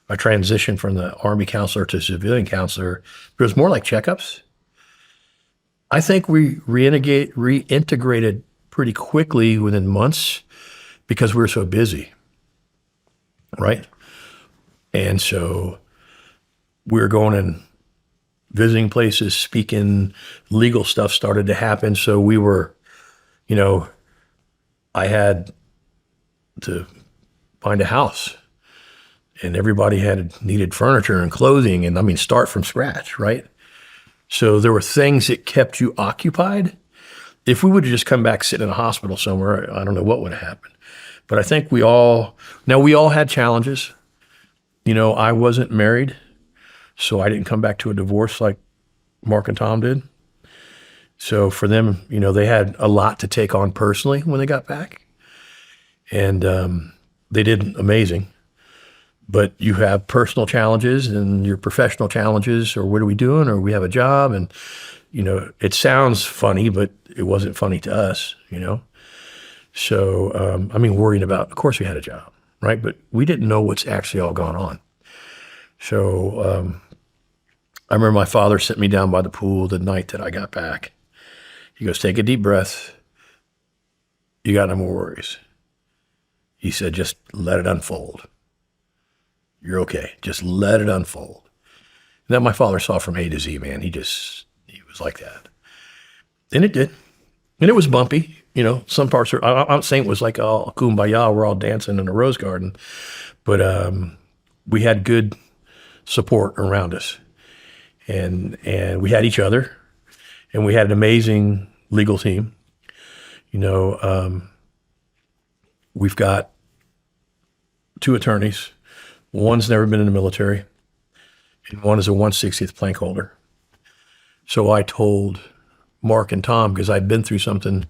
I transitioned from the Army counselor to civilian counselor, but it was more like checkups. I think we reintegrated pretty quickly within months because we were so busy, right? And so we were going and visiting places, speaking, legal stuff started to happen. So we were, I had to find a house, and everybody needed furniture and clothing, and start from scratch, right? So there were things that kept you occupied. If we would have just come back, sit in a hospital somewhere, I don't know what would have happened. But I think we all had challenges. I wasn't married, so I didn't come back to a divorce like Marc and Tom did. So for them, they had a lot to take on personally when they got back. And they did amazing. But you have personal challenges and your professional challenges, or what are we doing, or we have a job. And, it sounds funny, but it wasn't funny to us, So, worrying about, of course we had a job, right? But we didn't know what's actually all gone on. So I remember my father sent me down by the pool the night that I got back. He goes, take a deep breath. You got no more worries. He said, just let it unfold. You're okay. Just let it unfold. And that my father saw from A to Z, man. He was like that. And it did. And it was bumpy. Some parts I'm not saying it was like all kumbaya, we're all dancing in a rose garden. But we had good support around us. And we had each other. And we had an amazing legal team. We've got 2 attorneys. One's never been in the military, and one is a 160th plank holder. So I told Marc and Tom, because I'd been through something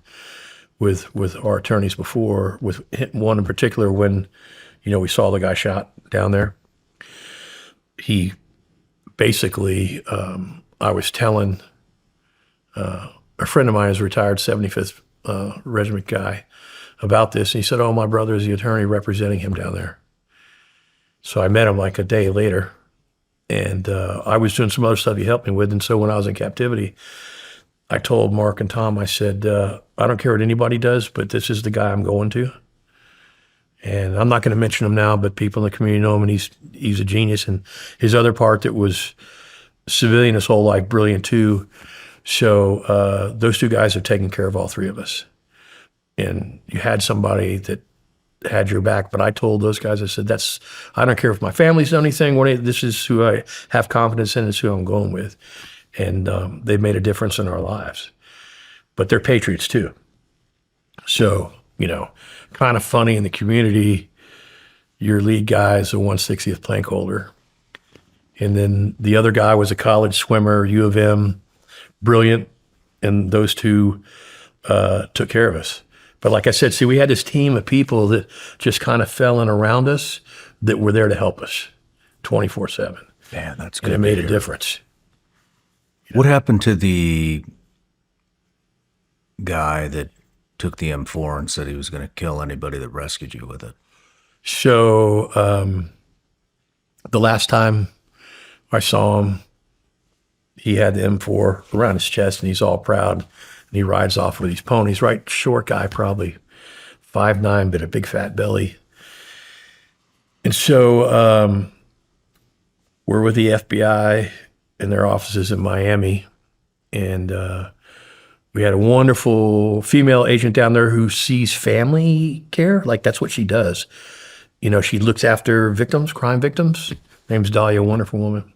with our attorneys before, with one in particular when, we saw the guy shot down there. He basically, I was telling a friend of mine is a retired 75th Regiment guy about this. And he said, oh, my brother is the attorney representing him down there. So I met him like a day later, and I was doing some other stuff he helped me with. And so when I was in captivity, I told Marc and Tom, I said, I don't care what anybody does, but this is the guy I'm going to. And I'm not going to mention him now, but people in the community know him, and he's a genius. And his other part that was civilian his whole life, brilliant too. So those two guys have taken care of all three of us. And you had somebody that had your back, but I told those guys, I said, I don't care if my family's done anything, this is who I have confidence in, it's who I'm going with. And they've made a difference in our lives. But they're patriots too. So, kind of funny in the community, your lead guy is a 160th plank holder. And then the other guy was a college swimmer, U of M, brilliant. And those two took care of us. But like I said, see, we had this team of people that just kind of fell in around us that were there to help us 24/7. Man, that's good. And it made a difference. What happened to the guy that took the M4 and said he was going to kill anybody that rescued you with it? So the last time I saw him, he had the M4 around his chest, and he's all proud. And he rides off with these ponies, right? Short guy, probably 5'9", but a big fat belly. And so we're with the FBI in their offices in Miami. And we had a wonderful female agent down there who sees family care. Like, that's what she does. She looks after victims, crime victims. Her name's Dahlia, a wonderful woman.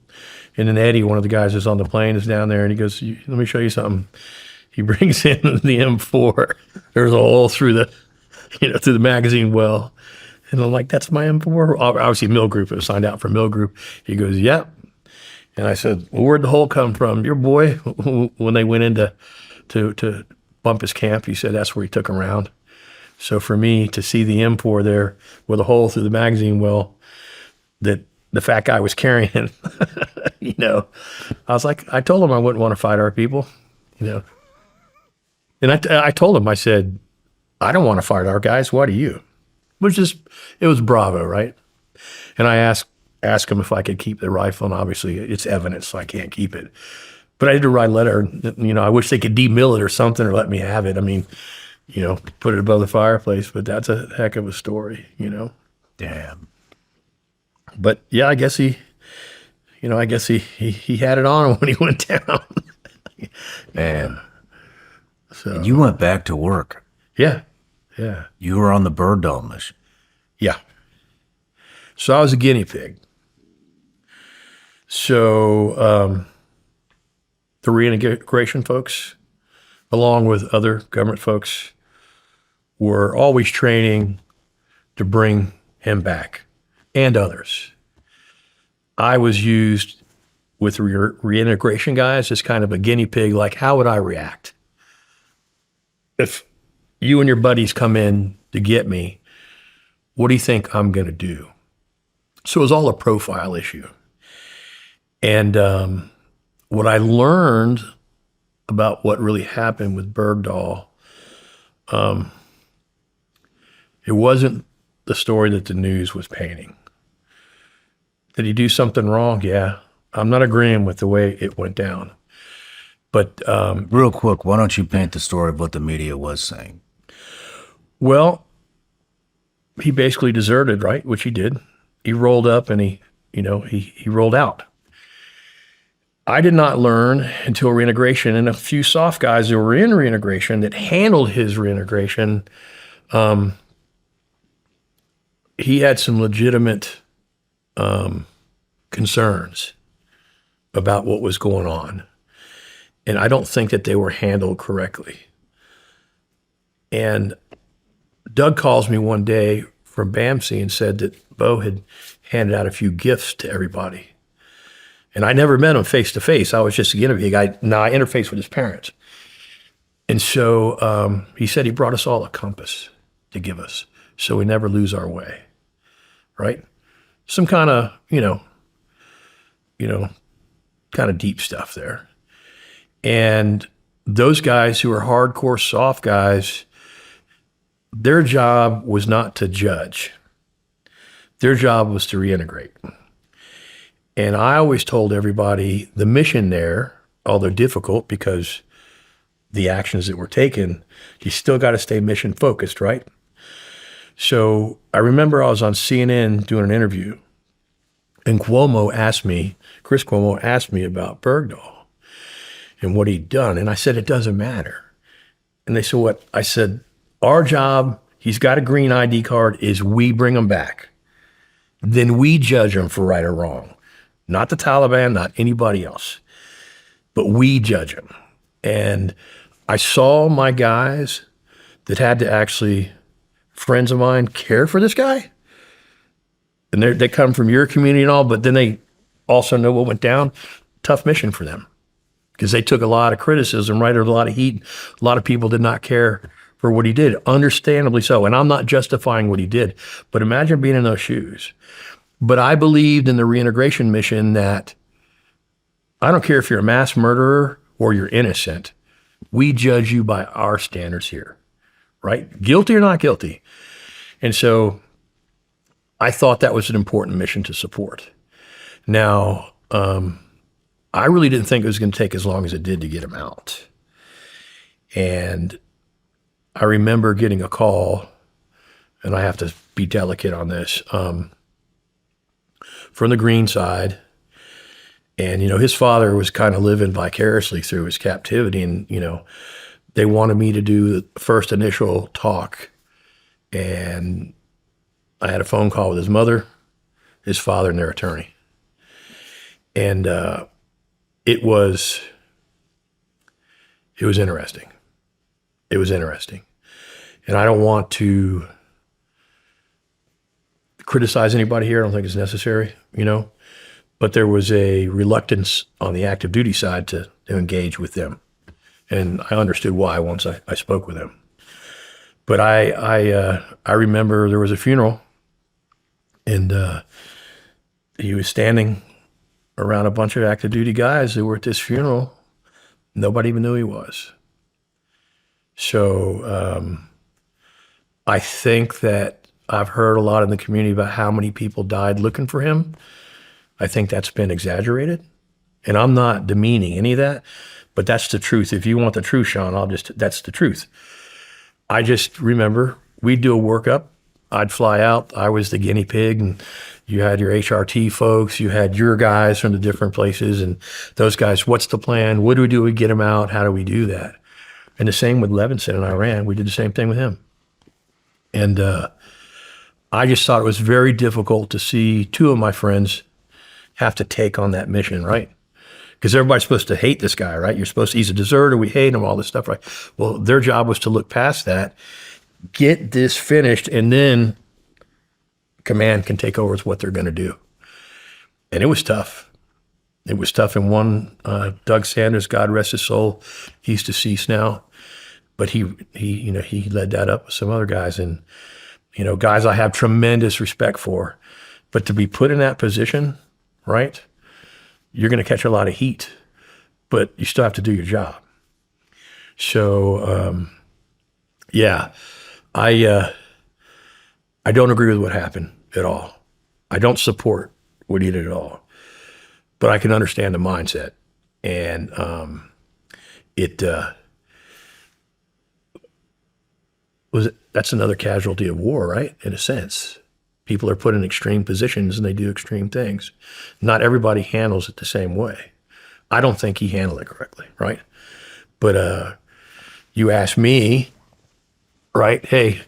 And then Eddie, one of the guys that's on the plane, is down there, and he goes, let me show you something. He brings in the M4. There's a hole through the magazine well. And I'm like, that's my M4? Obviously, Mill Group. It was signed out for Mill Group. He goes, yep. And I said, well, where'd the hole come from? Your boy, when they went in to bump his camp, he said that's where he took him around. So for me to see the M4 there with a hole through the magazine well that the fat guy was carrying, I was like, I told him I wouldn't want to fight our people, And I told him, I said, I don't want to fight our guys. Why do you? It was bravo, right? And I asked him if I could keep the rifle, and obviously it's evidence, so I can't keep it. But I had to write a letter. I wish they could demill it or something, or let me have it. I mean, put it above the fireplace. But that's a heck of a story, Damn. But yeah, I guess he had it on him when he went down. Man. So And you went back to work. Yeah. You were on the Bergdahl mission. Yeah. So I was a guinea pig. So the reintegration folks, along with other government folks, were always training to bring him back, and others. I was used with reintegration guys as kind of a guinea pig, like, how would I react? If you and your buddies come in to get me, what do you think I'm going to do? So it was all a profile issue. And what I learned about what really happened with Bergdahl, it wasn't the story that the news was painting. Did he do something wrong? Yeah. I'm not agreeing with the way it went down. But real quick, why don't you paint the story of what the media was saying? Well, he basically deserted, right? Which he did. He rolled up and he rolled out. I did not learn until reintegration, and a few soft guys that were in reintegration that handled his reintegration, he had some legitimate concerns about what was going on. And I don't think that they were handled correctly. And Doug calls me one day from BAMC and said that Bo had handed out a few gifts to everybody. And I never met him face to face. I was just a guinea pig. I interfaced with his parents. And so he said he brought us all a compass to give us so we never lose our way, right? Some kind of, kind of deep stuff there. And those guys who are hardcore soft guys, their job was not to judge. Their job was to reintegrate. And I always told everybody the mission there, although difficult because the actions that were taken, you still got to stay mission focused, right? So I remember I was on CNN doing an interview, and Chris Cuomo asked me about Bergdahl and what he'd done. And I said, it doesn't matter. And they said, what? I said, our job, he's got a green ID card, is we bring him back. Then we judge him for right or wrong. Not the Taliban, not anybody else. But we judge him. And I saw my guys that had to actually, friends of mine, care for this guy. And they come from your community and all, but then they also know what went down. Tough mission for them. Because they took a lot of criticism, right, or a lot of heat. A lot of people did not care for what he did, understandably so. And I'm not justifying what he did, but imagine being in those shoes. But I believed in the reintegration mission that I don't care if you're a mass murderer or you're innocent. We judge you by our standards here, right? Guilty or not guilty. And so I thought that was an important mission to support. Now, I really didn't think it was going to take as long as it did to get him out. And I remember getting a call, and I have to be delicate on this, from the Green side. And, his father was kind of living vicariously through his captivity. And, they wanted me to do the first initial talk. And I had a phone call with his mother, his father, and their attorney. And it was interesting. It was interesting. And I don't want to criticize anybody here. I don't think it's necessary, But there was a reluctance on the active duty side to engage with them. And I understood why once I spoke with them. But I remember there was a funeral, and he was standing around a bunch of active duty guys who were at this funeral. Nobody even knew who he was. So I think that I've heard a lot in the community about how many people died looking for him. I think that's been exaggerated. And I'm not demeaning any of that, but that's the truth. If you want the truth, Shawn, that's the truth. I just remember we'd do a workup. I'd fly out. I was the guinea pig, and you had your HRT folks. You had your guys from the different places, and those guys, what's the plan? What do we do? We get them out. How do we do that? And the same with Levinson in Iran. We did the same thing with him. And I just thought it was very difficult to see two of my friends have to take on that mission, right? Because everybody's supposed to hate this guy, right? He's a deserter, we hate him, all this stuff, right? Well, their job was to look past that, get this finished, and then command can take over with what they're going to do. And it was tough. It was tough. And one, Doug Sanders, God rest his soul, he's deceased now, but he led that up with some other guys, and guys I have tremendous respect for. But to be put in that position, right? You're going to catch a lot of heat, but you still have to do your job. So, I don't agree with what happened at all. I don't support what he did at all, but I can understand the mindset. And that's another casualty of war, right? In a sense. People are put in extreme positions and they do extreme things. Not everybody handles it the same way. I don't think he handled it correctly, right? But you ask me, right, hey,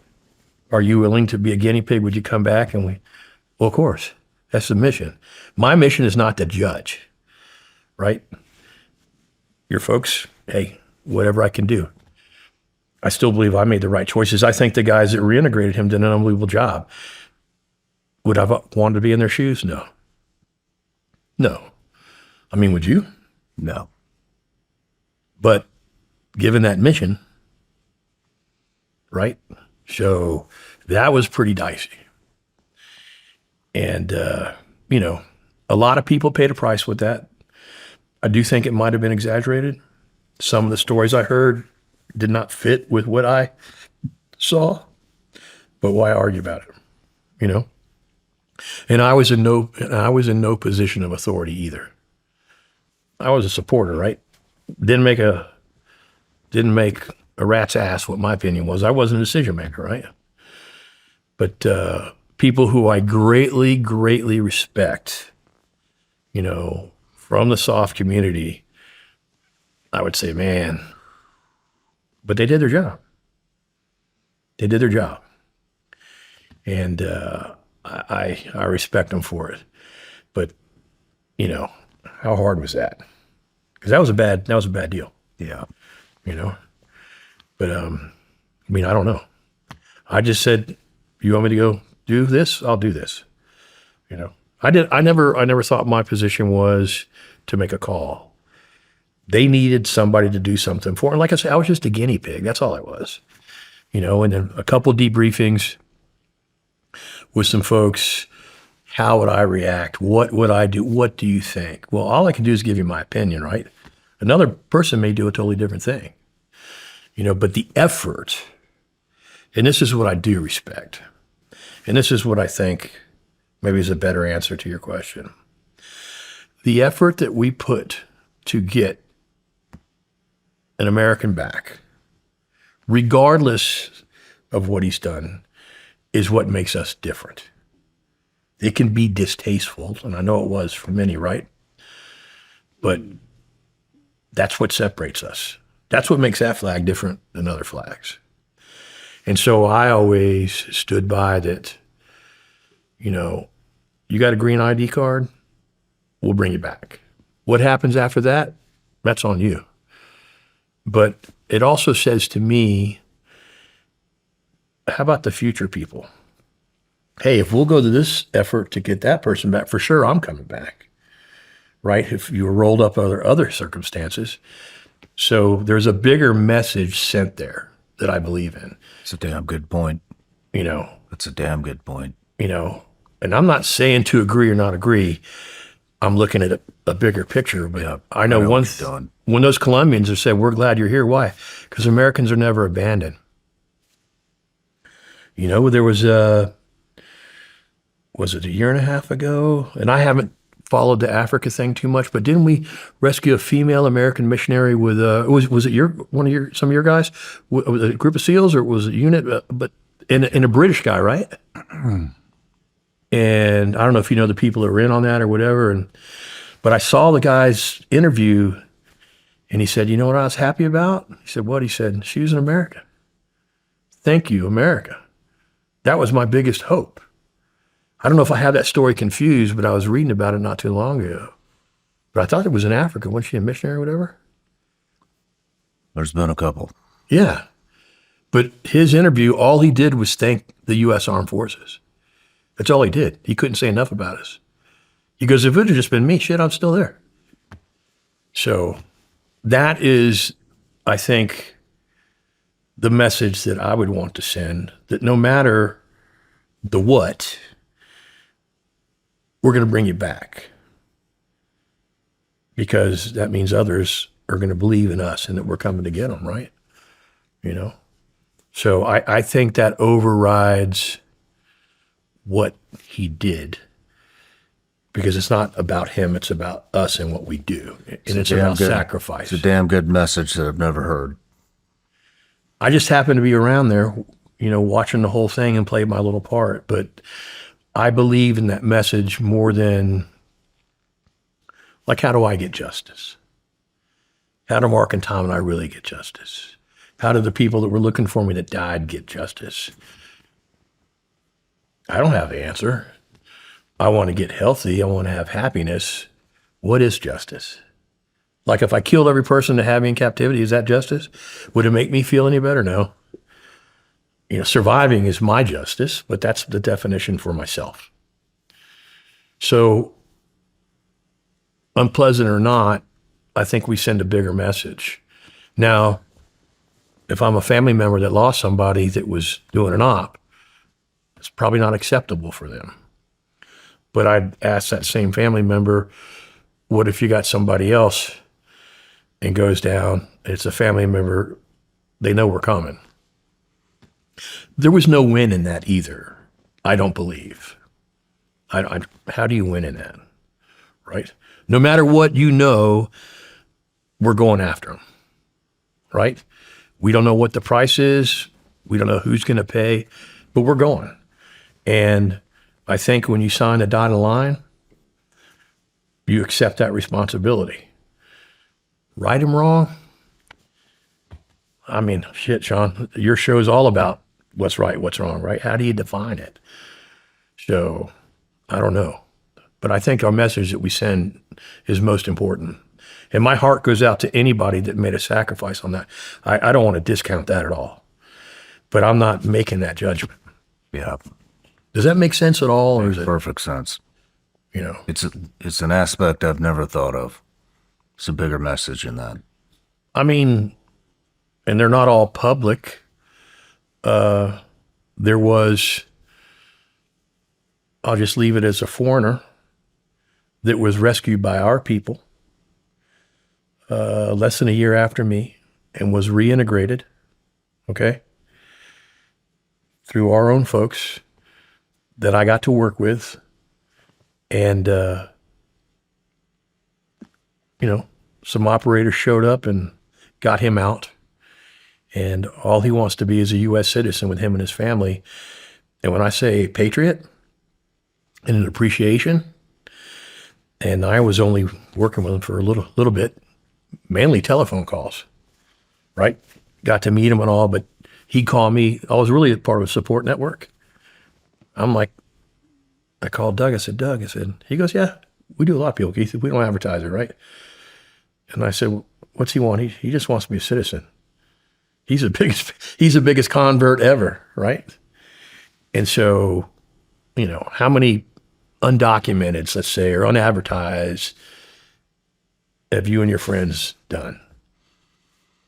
are you willing to be a guinea pig? Would you come back? And well, of course, that's the mission. My mission is not to judge, right? Your folks, hey, whatever I can do. I still believe I made the right choices. I think the guys that reintegrated him did an unbelievable job. Would I have wanted to be in their shoes? No. I mean, would you? No. But given that mission, right? So that was pretty dicey. And, a lot of people paid a price with that. I do think it might have been exaggerated. Some of the stories I heard did not fit with what I saw, but why argue about it? And I was in no position of authority either. I was a supporter, right? Didn't make a didn't make a rat's ass what my opinion was. I wasn't a decision maker, right? But people who I greatly, greatly respect, you know, from the soft community, I would say, man, but they did their job. They did their job. And I respect them for it. But, you know, how hard was that? Because that was a bad deal. Yeah. You know? But, I mean, I don't know. I just said, you want me to go do this? I'll do this. You know? I never thought my position was to make a call. They needed somebody to do something for. And like I said, I was just a guinea pig. That's all I was. You know, and then a couple debriefings with some folks. How would I react? What would I do? What do you think? Well, all I can do is give you my opinion, right? Another person may do a totally different thing. You know, but the effort, and this is what I do respect, and this is what I think maybe is a better answer to your question. The effort that we put to get an American back, regardless of what he's done, is what makes us different. It can be distasteful, and I know it was for many, right? But that's what separates us. That's what makes that flag different than other flags. And so I always stood by that, you know, you got a green ID card, we'll bring you back. What happens after that, that's on you. But it also says to me, how about the future people? Hey, if we'll go to this effort to get that person back, for sure I'm coming back, right? If you were rolled up under other circumstances. So there's a bigger message sent there that I believe in. It's a damn good point. You know. That's a damn good point. You know, and I'm not saying to agree or not agree. I'm looking at a bigger picture. But yeah, I know when those Colombians have said, we're glad you're here. Why? Because Americans are never abandoned. You know, there was it a year and a half ago? And I haven't followed the Africa thing too much, but didn't we rescue a female American missionary with was it some of your guys? Was it a group of SEALs or was it a unit? But in a British guy, right? And I don't know if you know the people that were in on that or whatever. But I saw the guy's interview, and he said, "You know what I was happy about?" He said, "What?" He said, "She was an American. Thank you, America. That was my biggest hope." I don't know if I have that story confused, but I was reading about it not too long ago. But I thought it was in Africa. Wasn't she a missionary or whatever? There's been a couple. Yeah. But his interview, all he did was thank the U.S. Armed Forces. That's all he did. He couldn't say enough about us. He goes, if it had just been me, shit, I'm still there. So that is, I think, the message that I would want to send, that no matter the what, we're going to bring you back, because that means others are going to believe in us and that we're coming to get them, right? You know? So I think that overrides what he did, because it's not about him, it's about us and what we do. And it's about sacrifice. It's a damn good message that I've never heard. I just happened to be around there, you know, watching the whole thing and played my little part. But I believe in that message more than, like, how do I get justice? How do Marc and Tom and I really get justice? How do the people that were looking for me that died get justice? I don't have the answer. I want to get healthy. I want to have happiness. What is justice? Like, if I killed every person that had me in captivity, is that justice? Would it make me feel any better? No. You know, surviving is my justice, but that's the definition for myself. So, unpleasant or not, I think we send a bigger message. Now, if I'm a family member that lost somebody that was doing an op, it's probably not acceptable for them. But I'd ask that same family member, what if you got somebody else and goes down, it's a family member, they know we're coming. There was no win in that either, I don't believe. How do you win in that, right? No matter what, you know, we're going after them, right? We don't know what the price is. We don't know who's going to pay, but we're going. And I think when you sign a dotted line, you accept that responsibility. Right and wrong? I mean, shit, Shawn, your show is all about what's right, what's wrong, right? How do you define it? So I don't know. But I think our message that we send is most important. And my heart goes out to anybody that made a sacrifice on that. I don't want to discount that at all. But I'm not making that judgment. Yeah. Does that make sense at all? Or is it, Perfect sense. you know? It's an aspect I've never thought of. It's a bigger message in that. I mean, and they're not all public. There was, I'll just leave it as a foreigner that was rescued by our people less than a year after me and was reintegrated, okay, through our own folks that I got to work with. And, some operators showed up and got him out. And all he wants to be is a U.S. citizen with him and his family. And when I say patriot and an appreciation, and I was only working with him for a little bit, mainly telephone calls, right? Got to meet him and all, but he'd call me. I was really part of a support network. I'm like, I called Doug. I said, he goes, yeah, we do a lot of people, Keith. We don't advertise it, right? And I said, well, what's he want? He just wants to be a citizen. He's the biggest convert ever, right? And so, how many undocumented, let's say, or unadvertised have you and your friends done,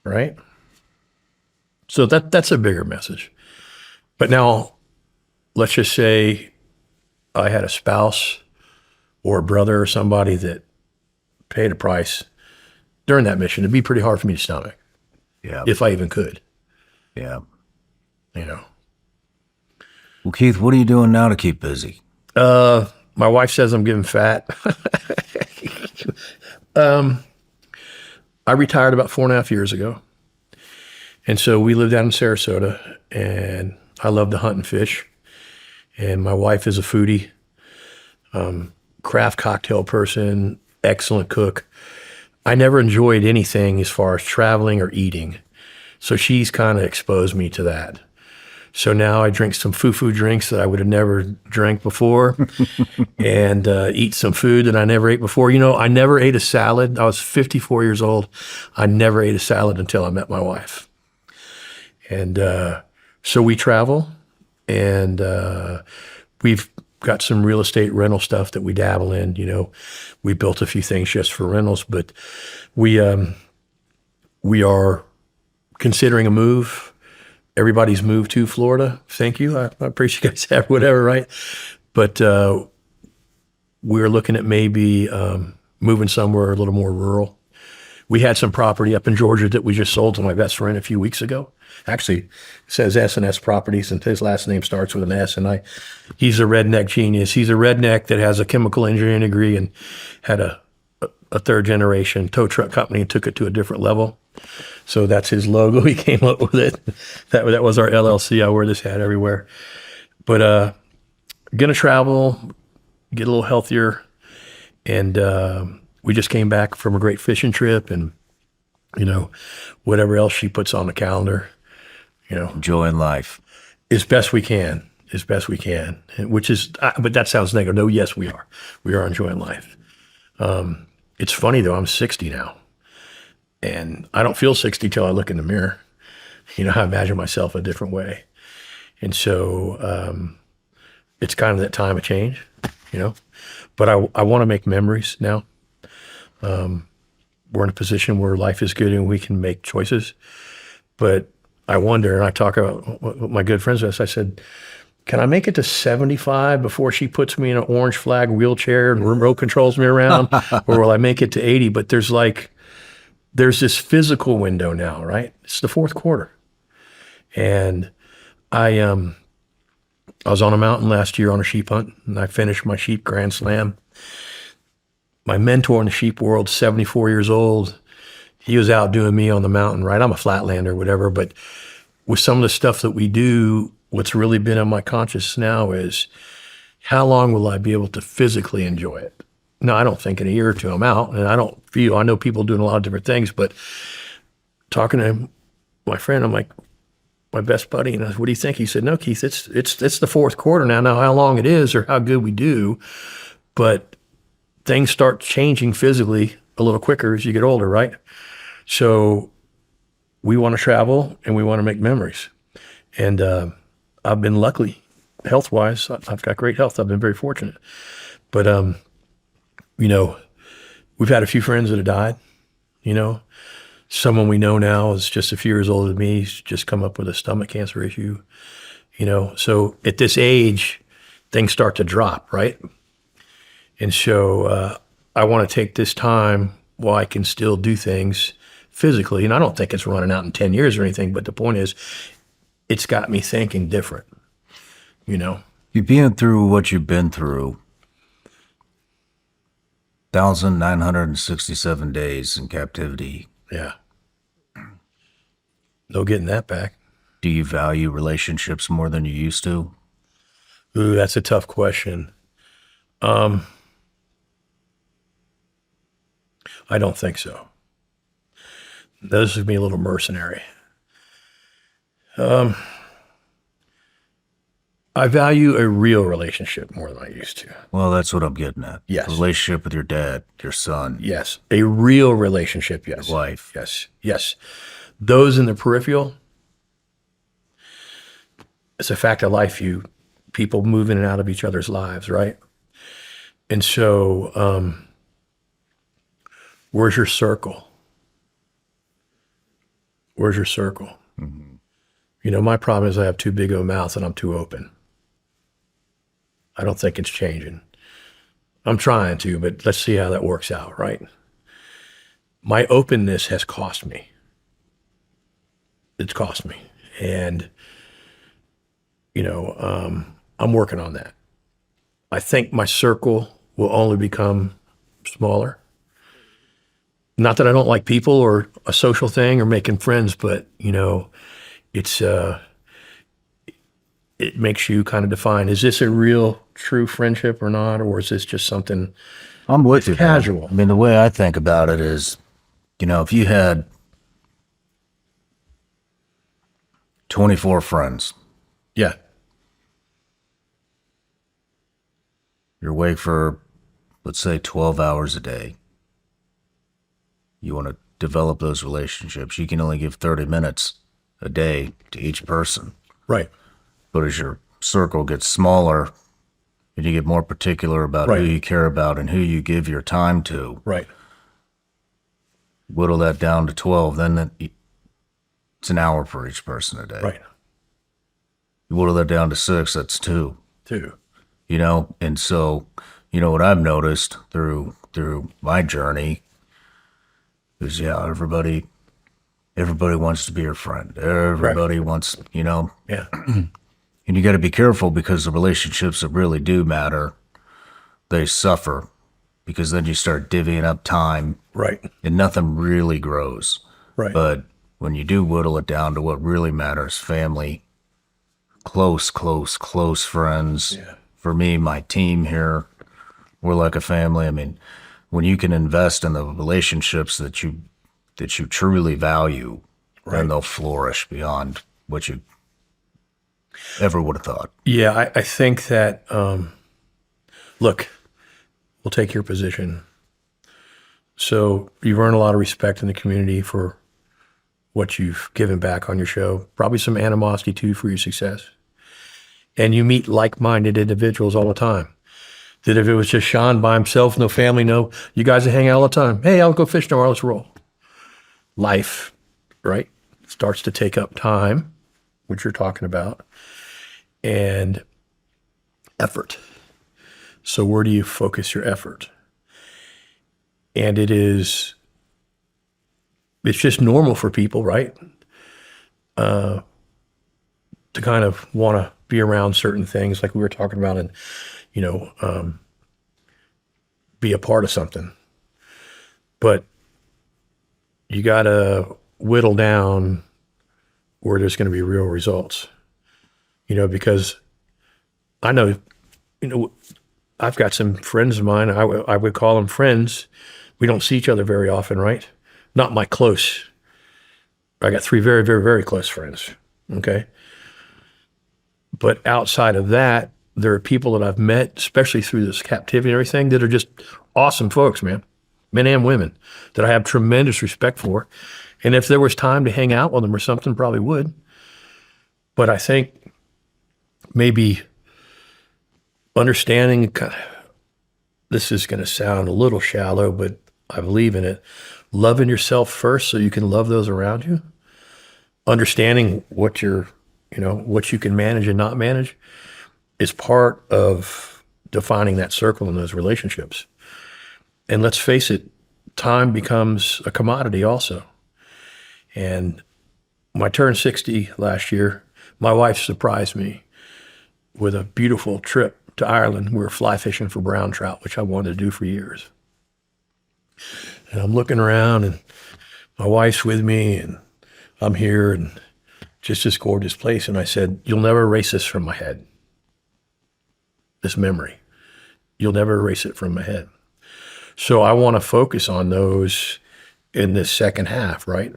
right? So that's a bigger message. But now, let's just say I had a spouse or a brother or somebody that paid a price during that mission. It'd be pretty hard for me to stomach. Yeah. If I even could. Yeah. Well, Keith, what are you doing now to keep busy? My wife says I'm getting fat. I retired about 4.5 years ago. And so we live down in Sarasota, and I love to hunt and fish. And my wife is a foodie, craft cocktail person, excellent cook. I never enjoyed anything as far as traveling or eating. So she's kind of exposed me to that. So now I drink some foo-foo drinks that I would have never drank before and eat some food that I never ate before. I never ate a salad. I was 54 years old. I never ate a salad until I met my wife. And so we travel, and we've got some real estate rental stuff that we dabble in. We built a few things just for rentals, but we are considering a move. Everybody's moved to Florida. Thank you. I appreciate you guys have whatever, right? But we're looking at maybe moving somewhere a little more rural. We had some property up in Georgia that we just sold to my best friend a few weeks ago. Actually, it says S&S Properties, and his last name starts with an S. And he's a redneck genius. He's a redneck that has a chemical engineering degree and had a third generation tow truck company and took it to a different level. So that's his logo. He came up with it. That was our LLC. I wear this hat everywhere. But gonna travel, get a little healthier, and we just came back from a great fishing trip, and whatever else she puts on the calendar, Enjoying life. as best we can, which is, but that sounds negative. No, yes, we are enjoying life. It's funny though, I'm 60 now, and I don't feel 60 till I look in the mirror. I imagine myself a different way. And so it's kind of that time of change, but I want to make memories now. We're in a position where life is good and we can make choices. But I wonder, and I talk about what my good friends with, I said, can I make it to 75 before she puts me in an orange flag wheelchair and remote controls me around? Or will I make it to 80? But there's this physical window now, right? It's the fourth quarter. And I was on a mountain last year on a sheep hunt, and I finished my sheep grand slam. My mentor in the sheep world, 74 years old, he was out doing me on the mountain, right? I'm a flatlander, whatever, but with some of the stuff that we do, what's really been on my conscience now is how long will I be able to physically enjoy it? No, I don't think in a year or two I'm out, and I know people doing a lot of different things, but talking to my friend, I'm like, my best buddy, and I said, what do you think? He said, no, Keith, it's the fourth quarter now. Now, how long it is or how good we do, but things start changing physically a little quicker as you get older, right? So we want to travel and we want to make memories. And I've been lucky, health-wise. I've got great health. I've been very fortunate. But, you know, we've had a few friends that have died, you know. Someone we know now is just a few years older than me. He's just come up with a stomach cancer issue, you know. So at this age, things start to drop, right? And so I want to take this time while I can still do things physically. And I don't think it's running out in 10 years or anything, but the point is, it's got me thinking different, you know. You've been through what you've been through. 1,967 days in captivity. Yeah. No getting that back. Do you value relationships more than you used to? Ooh, that's a tough question. I don't think so. Those would be a little mercenary. I value a real relationship more than I used to. Well, that's what I'm getting at. Yes. Relationship with your dad, your son, Yes. A real relationship, yes. your wife. Yes. Yes. Those in the peripheral, it's a fact of life. People move in and out of each other's lives, right? And so, where's your circle? Where's your circle? Mm-hmm. You know, my problem is I have too big of a mouth and I'm too open. I don't think it's changing. I'm trying to, but let's see how that works out, right? My openness has cost me. It's cost me. And, you know, I'm working on that. I think my circle will only become smaller. Not that I don't like people or a social thing or making friends, but, you know, it's it makes you kind of define, is this a real true friendship or not, or is this just something I'm with you. casual? I mean, the way I think about it is, you know, if you had 24 friends, Yeah. you're awake for, let's say, 12 hours a day. You want to develop those relationships. You can only give 30 minutes a day to each person. Right. But as your circle gets smaller and you get more particular about Right. who you care about and who you give your time to, Right. whittle that down to 12, then it's an hour for each person a day. Right. You whittle that down to 6, that's 2. Too. You know, and so, you know, what I've noticed through my journey is, yeah, everybody wants to be your friend. Everybody wants, you know, Yeah. and you got to be careful because the relationships that really do matter, they suffer because then you start divvying up time Right. and nothing really grows. Right. But when you do whittle it down to what really matters, family, close friends. Yeah. For me, my team here, we're like a family. I mean, when you can invest in the relationships that you truly value, then they'll flourish beyond what you ever would have thought. Yeah, I think that, look, we'll take your position. So you've earned a lot of respect in the community for what you've given back on your show. Probably some animosity, too, for your success. And you meet like-minded individuals all the time. That if it was just Shawn by himself, no family, no, you guys would hang out all the time. Hey, I'll go fish tomorrow, let's roll. Life, right, starts to take up time, which you're talking about, and effort. So where do you focus your effort? And it's just normal for people, right? To kind of want to be around certain things like we were talking about and, you know, be a part of something. But you got to whittle down where there's going to be real results, because I know, I've got some friends of mine. I would call them friends. We don't see each other very often, right? Not my close. I got 3 very, very, very close friends. Okay. But outside of that, there are people that I've met, especially through this captivity and everything, that are just awesome folks, man, men and women, that I have tremendous respect for. And if there was time to hang out with them or something, probably would. But I think maybe understanding, this is going to sound a little shallow, but I believe in it. Loving yourself first so you can love those around you. Understanding what what you can manage and not manage is part of defining that circle in those relationships. And let's face it, time becomes a commodity also. And when I turned 60 last year, my wife surprised me with a beautiful trip to Ireland. We were fly fishing for brown trout, which I wanted to do for years. And I'm looking around and my wife's with me and I'm here and just this gorgeous place. And I said, you'll never erase this from my head. This memory. You'll never erase it from my head. So I want to focus on those in this second half, right?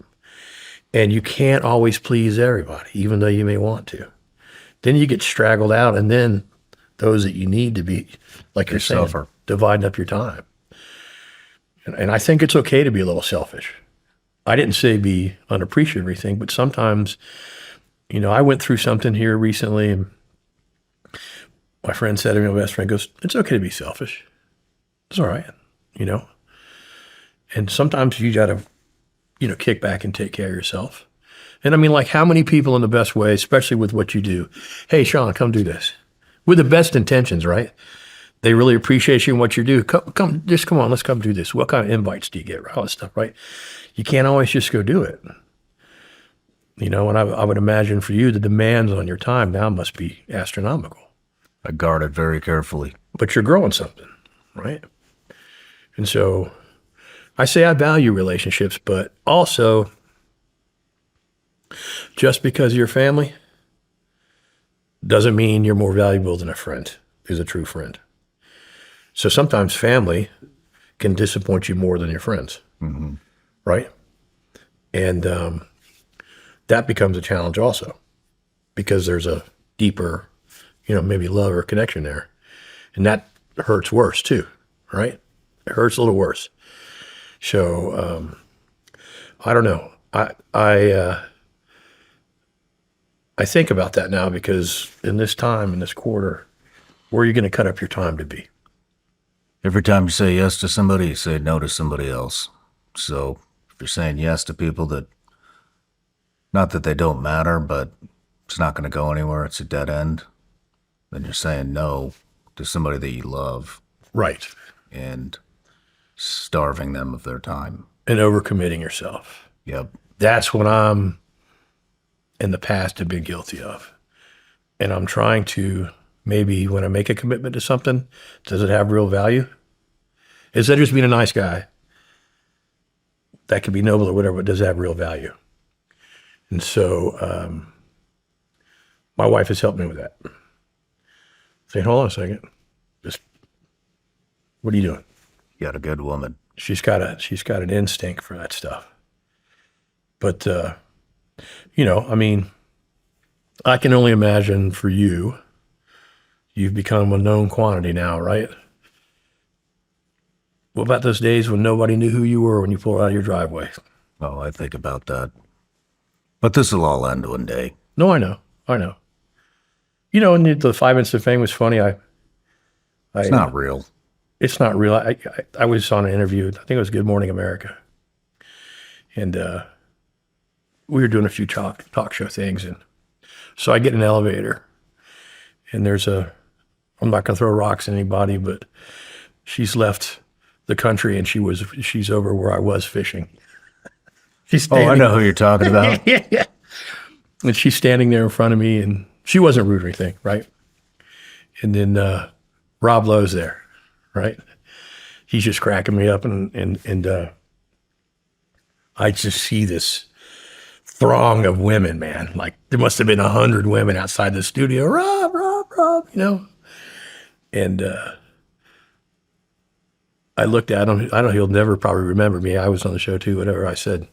And you can't always please everybody, even though you may want to. Then you get straggled out, and then those that you need to be, like you're saying, dividing up your time. And I think it's okay to be a little selfish. I didn't say be unappreciative or anything, but sometimes, I went through something here recently, and my friend said to me, my best friend goes, it's okay to be selfish. It's all right, And sometimes you got to, kick back and take care of yourself. And I mean, like, how many people in the best way, especially with what you do, hey, Shawn, come do this. With the best intentions, right? They really appreciate you and what you do. Come on, let's come do this. What kind of invites do you get? All that stuff, right? You can't always just go do it. And I would imagine for you, the demands on your time now must be astronomical. I guard it very carefully. But you're growing something, right? And so I say I value relationships, but also just because you're family doesn't mean you're more valuable than a friend who's a true friend. So sometimes family can disappoint you more than your friends, right? And that becomes a challenge also because there's a deeper, maybe love or connection there. And that hurts worse too, right? It hurts a little worse. So I don't know. I think about that now because in this time, in this quarter, where are you going to cut up your time to be? Every time you say yes to somebody, you say no to somebody else. So if you're saying yes to people that, not that they don't matter, but it's not going to go anywhere, it's a dead end, then you're saying no to somebody that you love. Right. And starving them of their time. And overcommitting yourself. Yep. That's what I'm in the past have been guilty of. And I'm trying to, maybe when I make a commitment to something, does it have real value? Instead of just being a nice guy, that could be noble or whatever, but does it have real value? And so my wife has helped me with that. Saying, hold on a second. Just, what are you doing? You got a good woman. She's got an instinct for that stuff. But, I mean, I can only imagine for you, you've become a known quantity now, right? What about those days when nobody knew who you were when you pulled out of your driveway? Oh, I think about that. But this will all end one day. No, I know. And the 5 Minutes of Fame was funny. It's not real. It's not real. I was on an interview, I think it was Good Morning America. And we were doing a few talk show things. And so I get in an elevator and I'm not going to throw rocks at anybody, but she's left the country and she's over where I was fishing. I know who you're talking about. Yeah. And she's standing there in front of me and she wasn't rude or anything, right? And then Rob Lowe's there. Right? He's just cracking me up and I just see this throng of women, man. Like there must have been 100 women outside the studio. Rob, Rob, Rob, you know. And I looked at him. I know he'll never probably remember me. I was on the show too. Whatever. I said,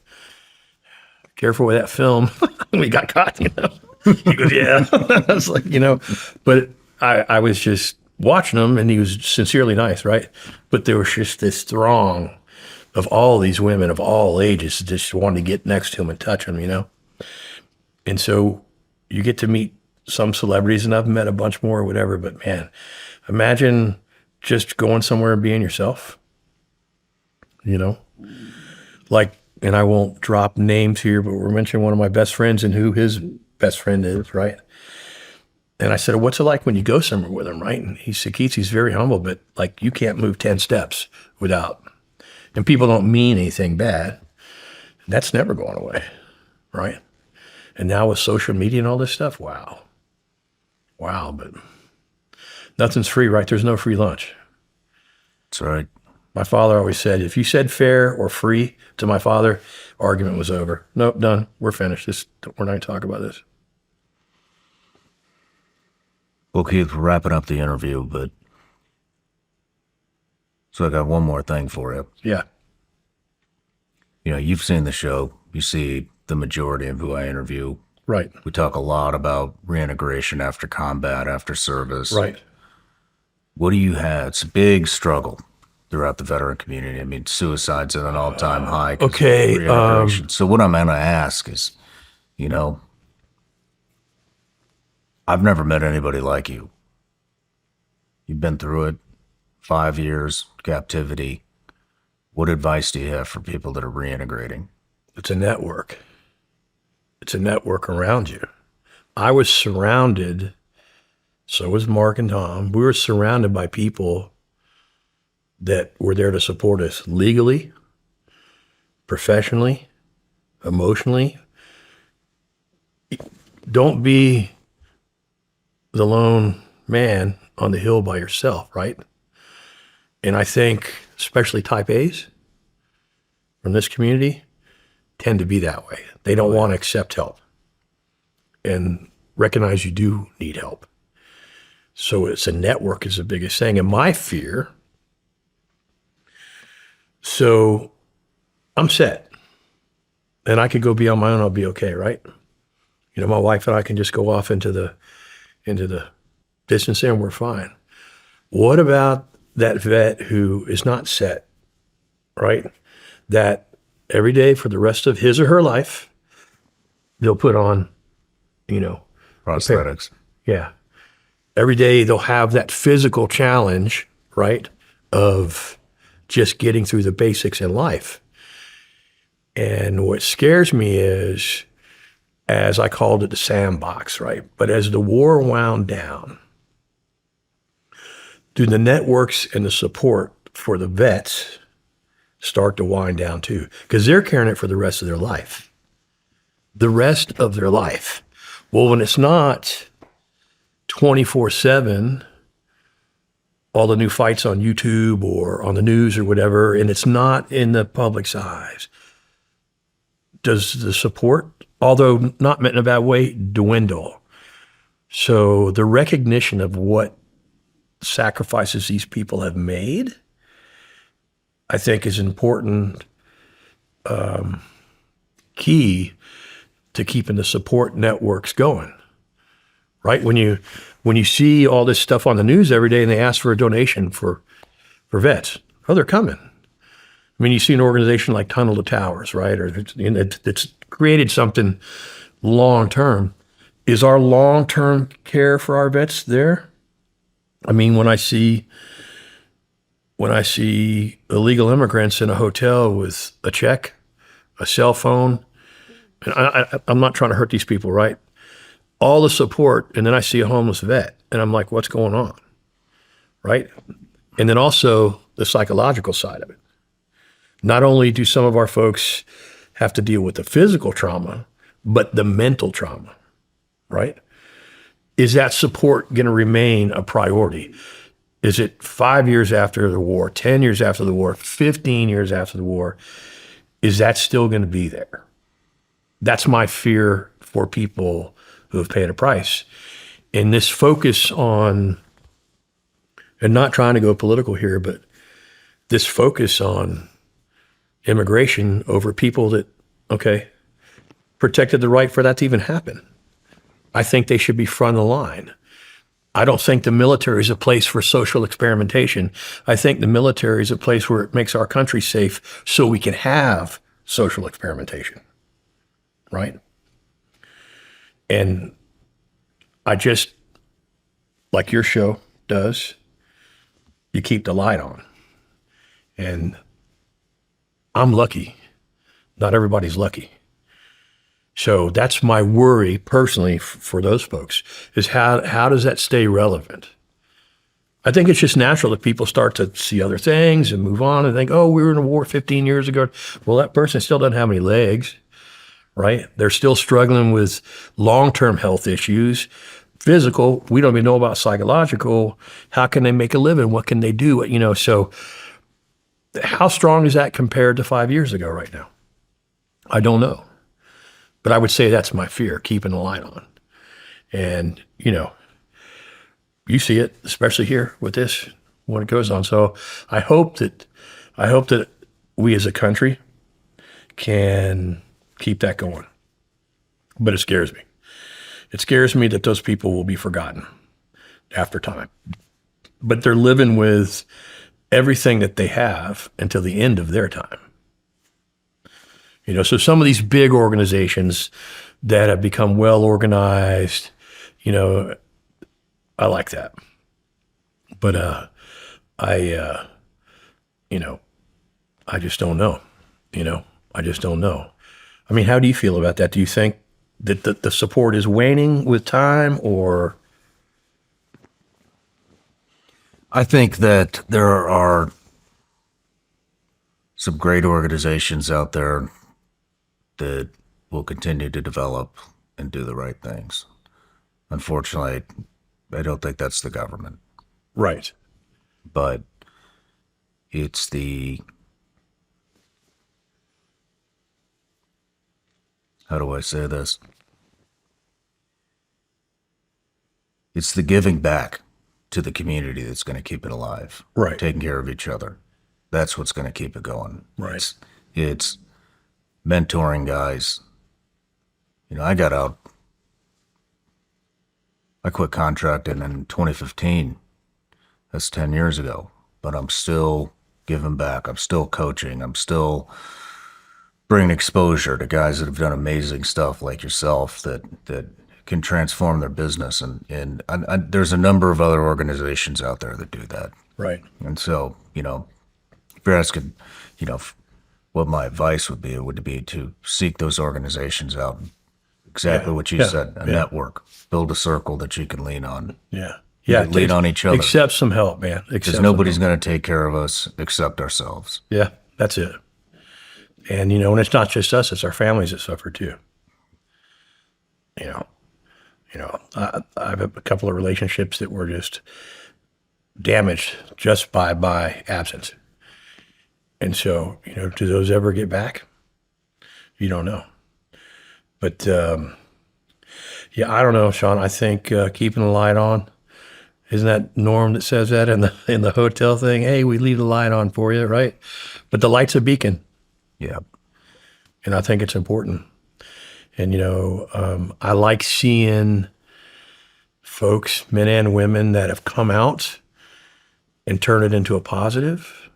"Careful with that film." We got caught. You know. He goes, "Yeah." I was like, you know, but I was just watching him, and he was sincerely nice, right? But there was just this throng of all these women of all ages just wanted to get next to him and touch him, you know? And so you get to meet some celebrities, and I've met a bunch more or whatever, but man, imagine just going somewhere and being yourself, you know? Like, and I won't drop names here, but we're mentioning one of my best friends and who his best friend is, right? And I said, what's it like when you go somewhere with him, right? And he said, Keith, he's very humble, but like you can't move 10 steps without, and people don't mean anything bad. That's never going away, right? And now with social media and all this stuff, wow. Wow, but nothing's free, right? There's no free lunch. That's right. My father always said, if you said fair or free to my father, argument was over. Nope, done. We're finished. We're not going to talk about this. Well, Keith, we're wrapping up the interview, but so I got one more thing for you. Yeah. You know, you've seen the show. You see the majority of who I interview. Right. We talk a lot about reintegration after combat, after service. Right. What do you have? It's a big struggle throughout the veteran community. I mean, suicide's at an all-time high. Okay. So what I'm going to ask is, you know, I've never met anybody like you. You've been through it, 5 years, captivity. What advice do you have for people that are reintegrating? It's a network. It's a network around you. I was surrounded, so was Marc and Tom. We were surrounded by people that were there to support us legally, professionally, emotionally. Don't be the lone man on the hill by yourself, right? And I think especially type A's from this community tend to be that way. They don't want to accept help and recognize you do need help. So it's a network is the biggest thing. And my fear, so I'm set and I could go be on my own, I'll be okay, right? You know, my wife and I can just go off into the distance there and we're fine. What about that vet who is not set, right? That every day for the rest of his or her life, they'll put on, you know, prosthetics. Yeah. Every day they'll have that physical challenge, right, of just getting through the basics in life. And what scares me is, as I called it, the sandbox, right? But as the war wound down, do the networks and the support for the vets start to wind down too? Because they're carrying it for the rest of their life. The rest of their life. Well, when it's not 24/7, all the new fights on YouTube or on the news or whatever, and it's not in the public's eyes, does the support, although not meant in a bad way, dwindle? So the recognition of what sacrifices these people have made, I think is important key to keeping the support networks going, right? When you see all this stuff on the news every day and they ask for a donation for vets, oh, they're coming. I mean, you see an organization like Tunnel to Towers, right? Or it's created something long-term. Is our long-term care for our vets there? I mean, when I see illegal immigrants in a hotel with a check, a cell phone, and I'm not trying to hurt these people, right? All the support, and then I see a homeless vet, and I'm like, what's going on, right? And then also the psychological side of it. Not only do some of our folks have to deal with the physical trauma, but the mental trauma, right? Is that support going to remain a priority? Is it 5 years after the war, 10 years after the war, 15 years after the war? is that still going to be there? That's my fear for people who have paid a price. And this focus on, and not trying to go political here, but this focus on immigration over people that, okay, protected the right for that to even happen. I think they should be front of the line. I don't think the military is a place for social experimentation. I think the military is a place where it makes our country safe so we can have social experimentation, right? And I just, like your show does, you keep the light on. And I'm lucky. Not everybody's lucky. So that's my worry personally for those folks, is how does that stay relevant? I think it's just natural that people start to see other things and move on and think, oh, we were in a war 15 years ago. Well, that person still doesn't have any legs, right? They're still struggling with long-term health issues, physical. We don't even know about psychological. How can they make a living? What can they do? You know, so how strong is that compared to 5 years ago right now? I don't know. But I would say that's my fear, keeping the light on. And, you know, you see it, especially here with this, when it goes on. So I hope that we as a country can keep that going. But it scares me. It scares me that those people will be forgotten after time. But they're living with everything that they have until the end of their time. You know, so some of these big organizations that have become well organized, you know, I like that. But you know, I just don't know. You know, I just don't know. I mean, how do you feel about that? Do you think that the support is waning with time, or? I think that there are some great organizations out there that will continue to develop and do the right things. Unfortunately, I don't think that's the government. Right. But it's the, how do I say this? It's the giving back to the community that's going to keep it alive. Right. Taking care of each other. That's what's going to keep it going. Right. It's mentoring guys. You know, I got out. I quit contracting in 2015. That's 10 years ago. But I'm still giving back. I'm still coaching. I'm still bringing exposure to guys that have done amazing stuff like yourself that can transform their business. And there's a number of other organizations out there that do that. Right. And so, you know, if you're asking, you know, what my advice would be, it would be to seek those organizations out. Exactly what you said, a network. Build a circle that you can lean on. Yeah. Yeah. Lean on each other. Accept some help, man. Because nobody's going to take care of us except ourselves. Yeah, that's it. And, you know, and it's not just us, it's our families that suffer too. You know, I have a couple of relationships that were just damaged just by absence. And so, you know, do those ever get back? You don't know. But, yeah, I don't know, Shawn. I think keeping the light on, isn't that Norm that says that in the hotel thing? Hey, we leave the light on for you, right? But the light's a beacon. Yeah. And I think it's important. And, you know, I like seeing folks, men and women, that have come out and turn it into a positive.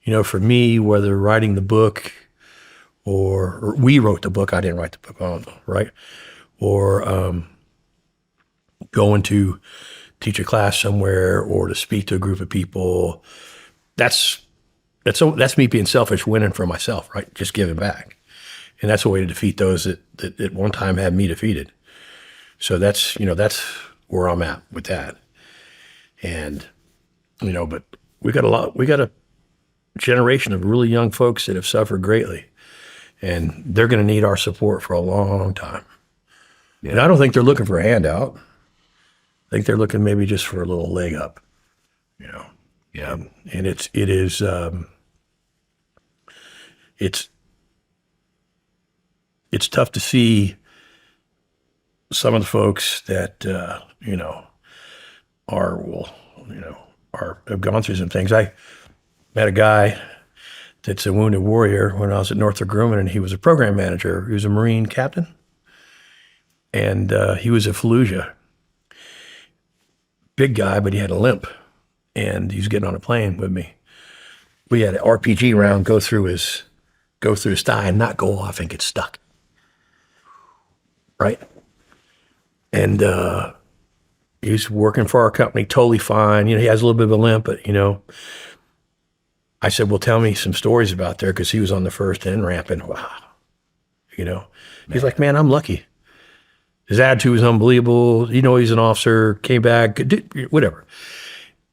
You know, for me, whether writing the book or we wrote the book, I didn't write the book, right? Or going to teach a class somewhere or to speak to a group of people, that's me being selfish, winning for myself, right? Just giving back. And that's a way to defeat those that at one time had me defeated. So that's, you know, that's where I'm at with that. And, you know, but we got a generation of really young folks that have suffered greatly, and they're going to need our support for a long time. Yeah. And I don't think they're looking for a handout. I think they're looking maybe just for a little leg up, you know. Yeah. And it is, it's tough to see some of the folks that, have gone through some things. I met a guy that's a wounded warrior when I was at Northrop Grumman, and he was a program manager. He was a Marine captain, and he was a Fallujah. Big guy, but he had a limp, and he was getting on a plane with me. We had an RPG round go through his thigh and not go off and get stuck. Right? And he's working for our company, totally fine. He has a little bit of a limp, but, I said, well, tell me some stories about there, because he was on the first NRAP, and wow. He's like, man, I'm lucky. His attitude was unbelievable. He's an officer, came back, whatever.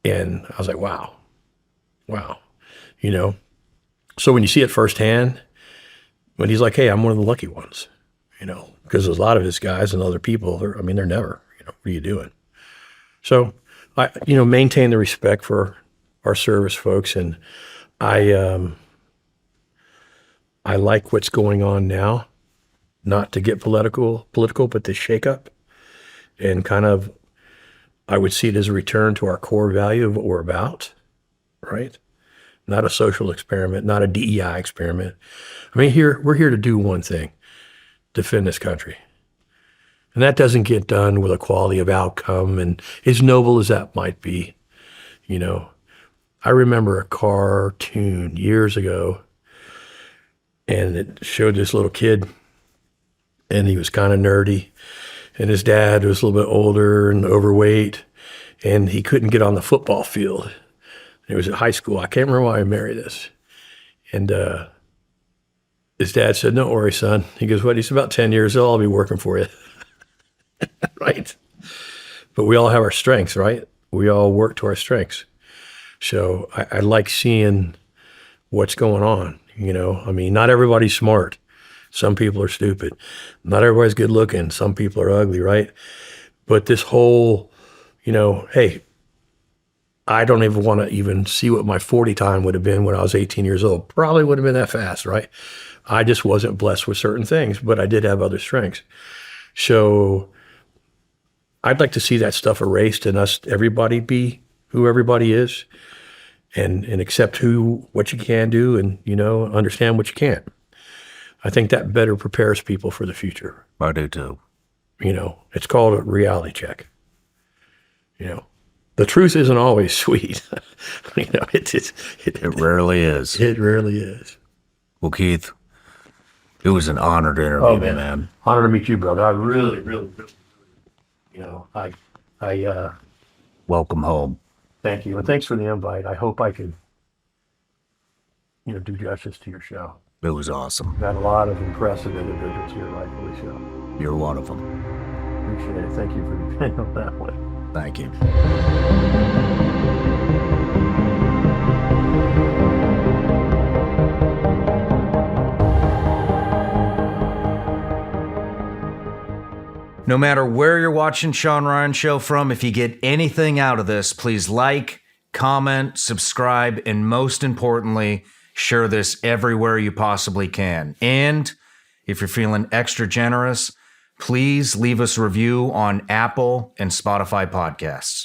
And I was like, wow. So when you see it firsthand, when he's like, hey, I'm one of the lucky ones, because there's a lot of his guys and other people, they're never, what are you doing? So I, maintain the respect for our service folks. And I like what's going on now, not to get political, but to shake up and kind of, I would see it as a return to our core value of what we're about, right? Not a social experiment, not a DEI experiment. We're here to do one thing, defend this country. And that doesn't get done with a quality of outcome, and as noble as that might be. I remember a cartoon years ago, and it showed this little kid, and he was kind of nerdy, and his dad was a little bit older and overweight, and he couldn't get on the football field. It was at high school. I can't remember why I married this. And his dad said, don't worry, son. He goes, what? He's about 10 years old. I'll be working for you. Right? But we all have our strengths, right? We all work to our strengths. So I like seeing what's going on. Not everybody's smart. Some people are stupid. Not everybody's good looking. Some people are ugly, right? But this whole, hey, I don't even want to even see what my 40 time would have been when I was 18 years old. Probably would have been that fast, right? I just wasn't blessed with certain things, but I did have other strengths. So I'd like to see that stuff erased and everybody be who everybody is, and accept what you can do, and, understand what you can't. I think that better prepares people for the future. I do too. It's called a reality check. The truth isn't always sweet. It rarely is. It rarely is. Well, Keith, it was an honor to interview you, man. Honor to meet you, brother. I really, I welcome home. Thank you. And thanks for the invite. I hope I could, do justice to your show. It was awesome. We've had a lot of impressive individuals here, rightfully so. You're one of them. Appreciate it. Thank you for being on that way. Thank you. No matter where you're watching Shawn Ryan Show from, if you get anything out of this, please like, comment, subscribe, and most importantly, share this everywhere you possibly can. And if you're feeling extra generous, please leave us a review on Apple and Spotify podcasts.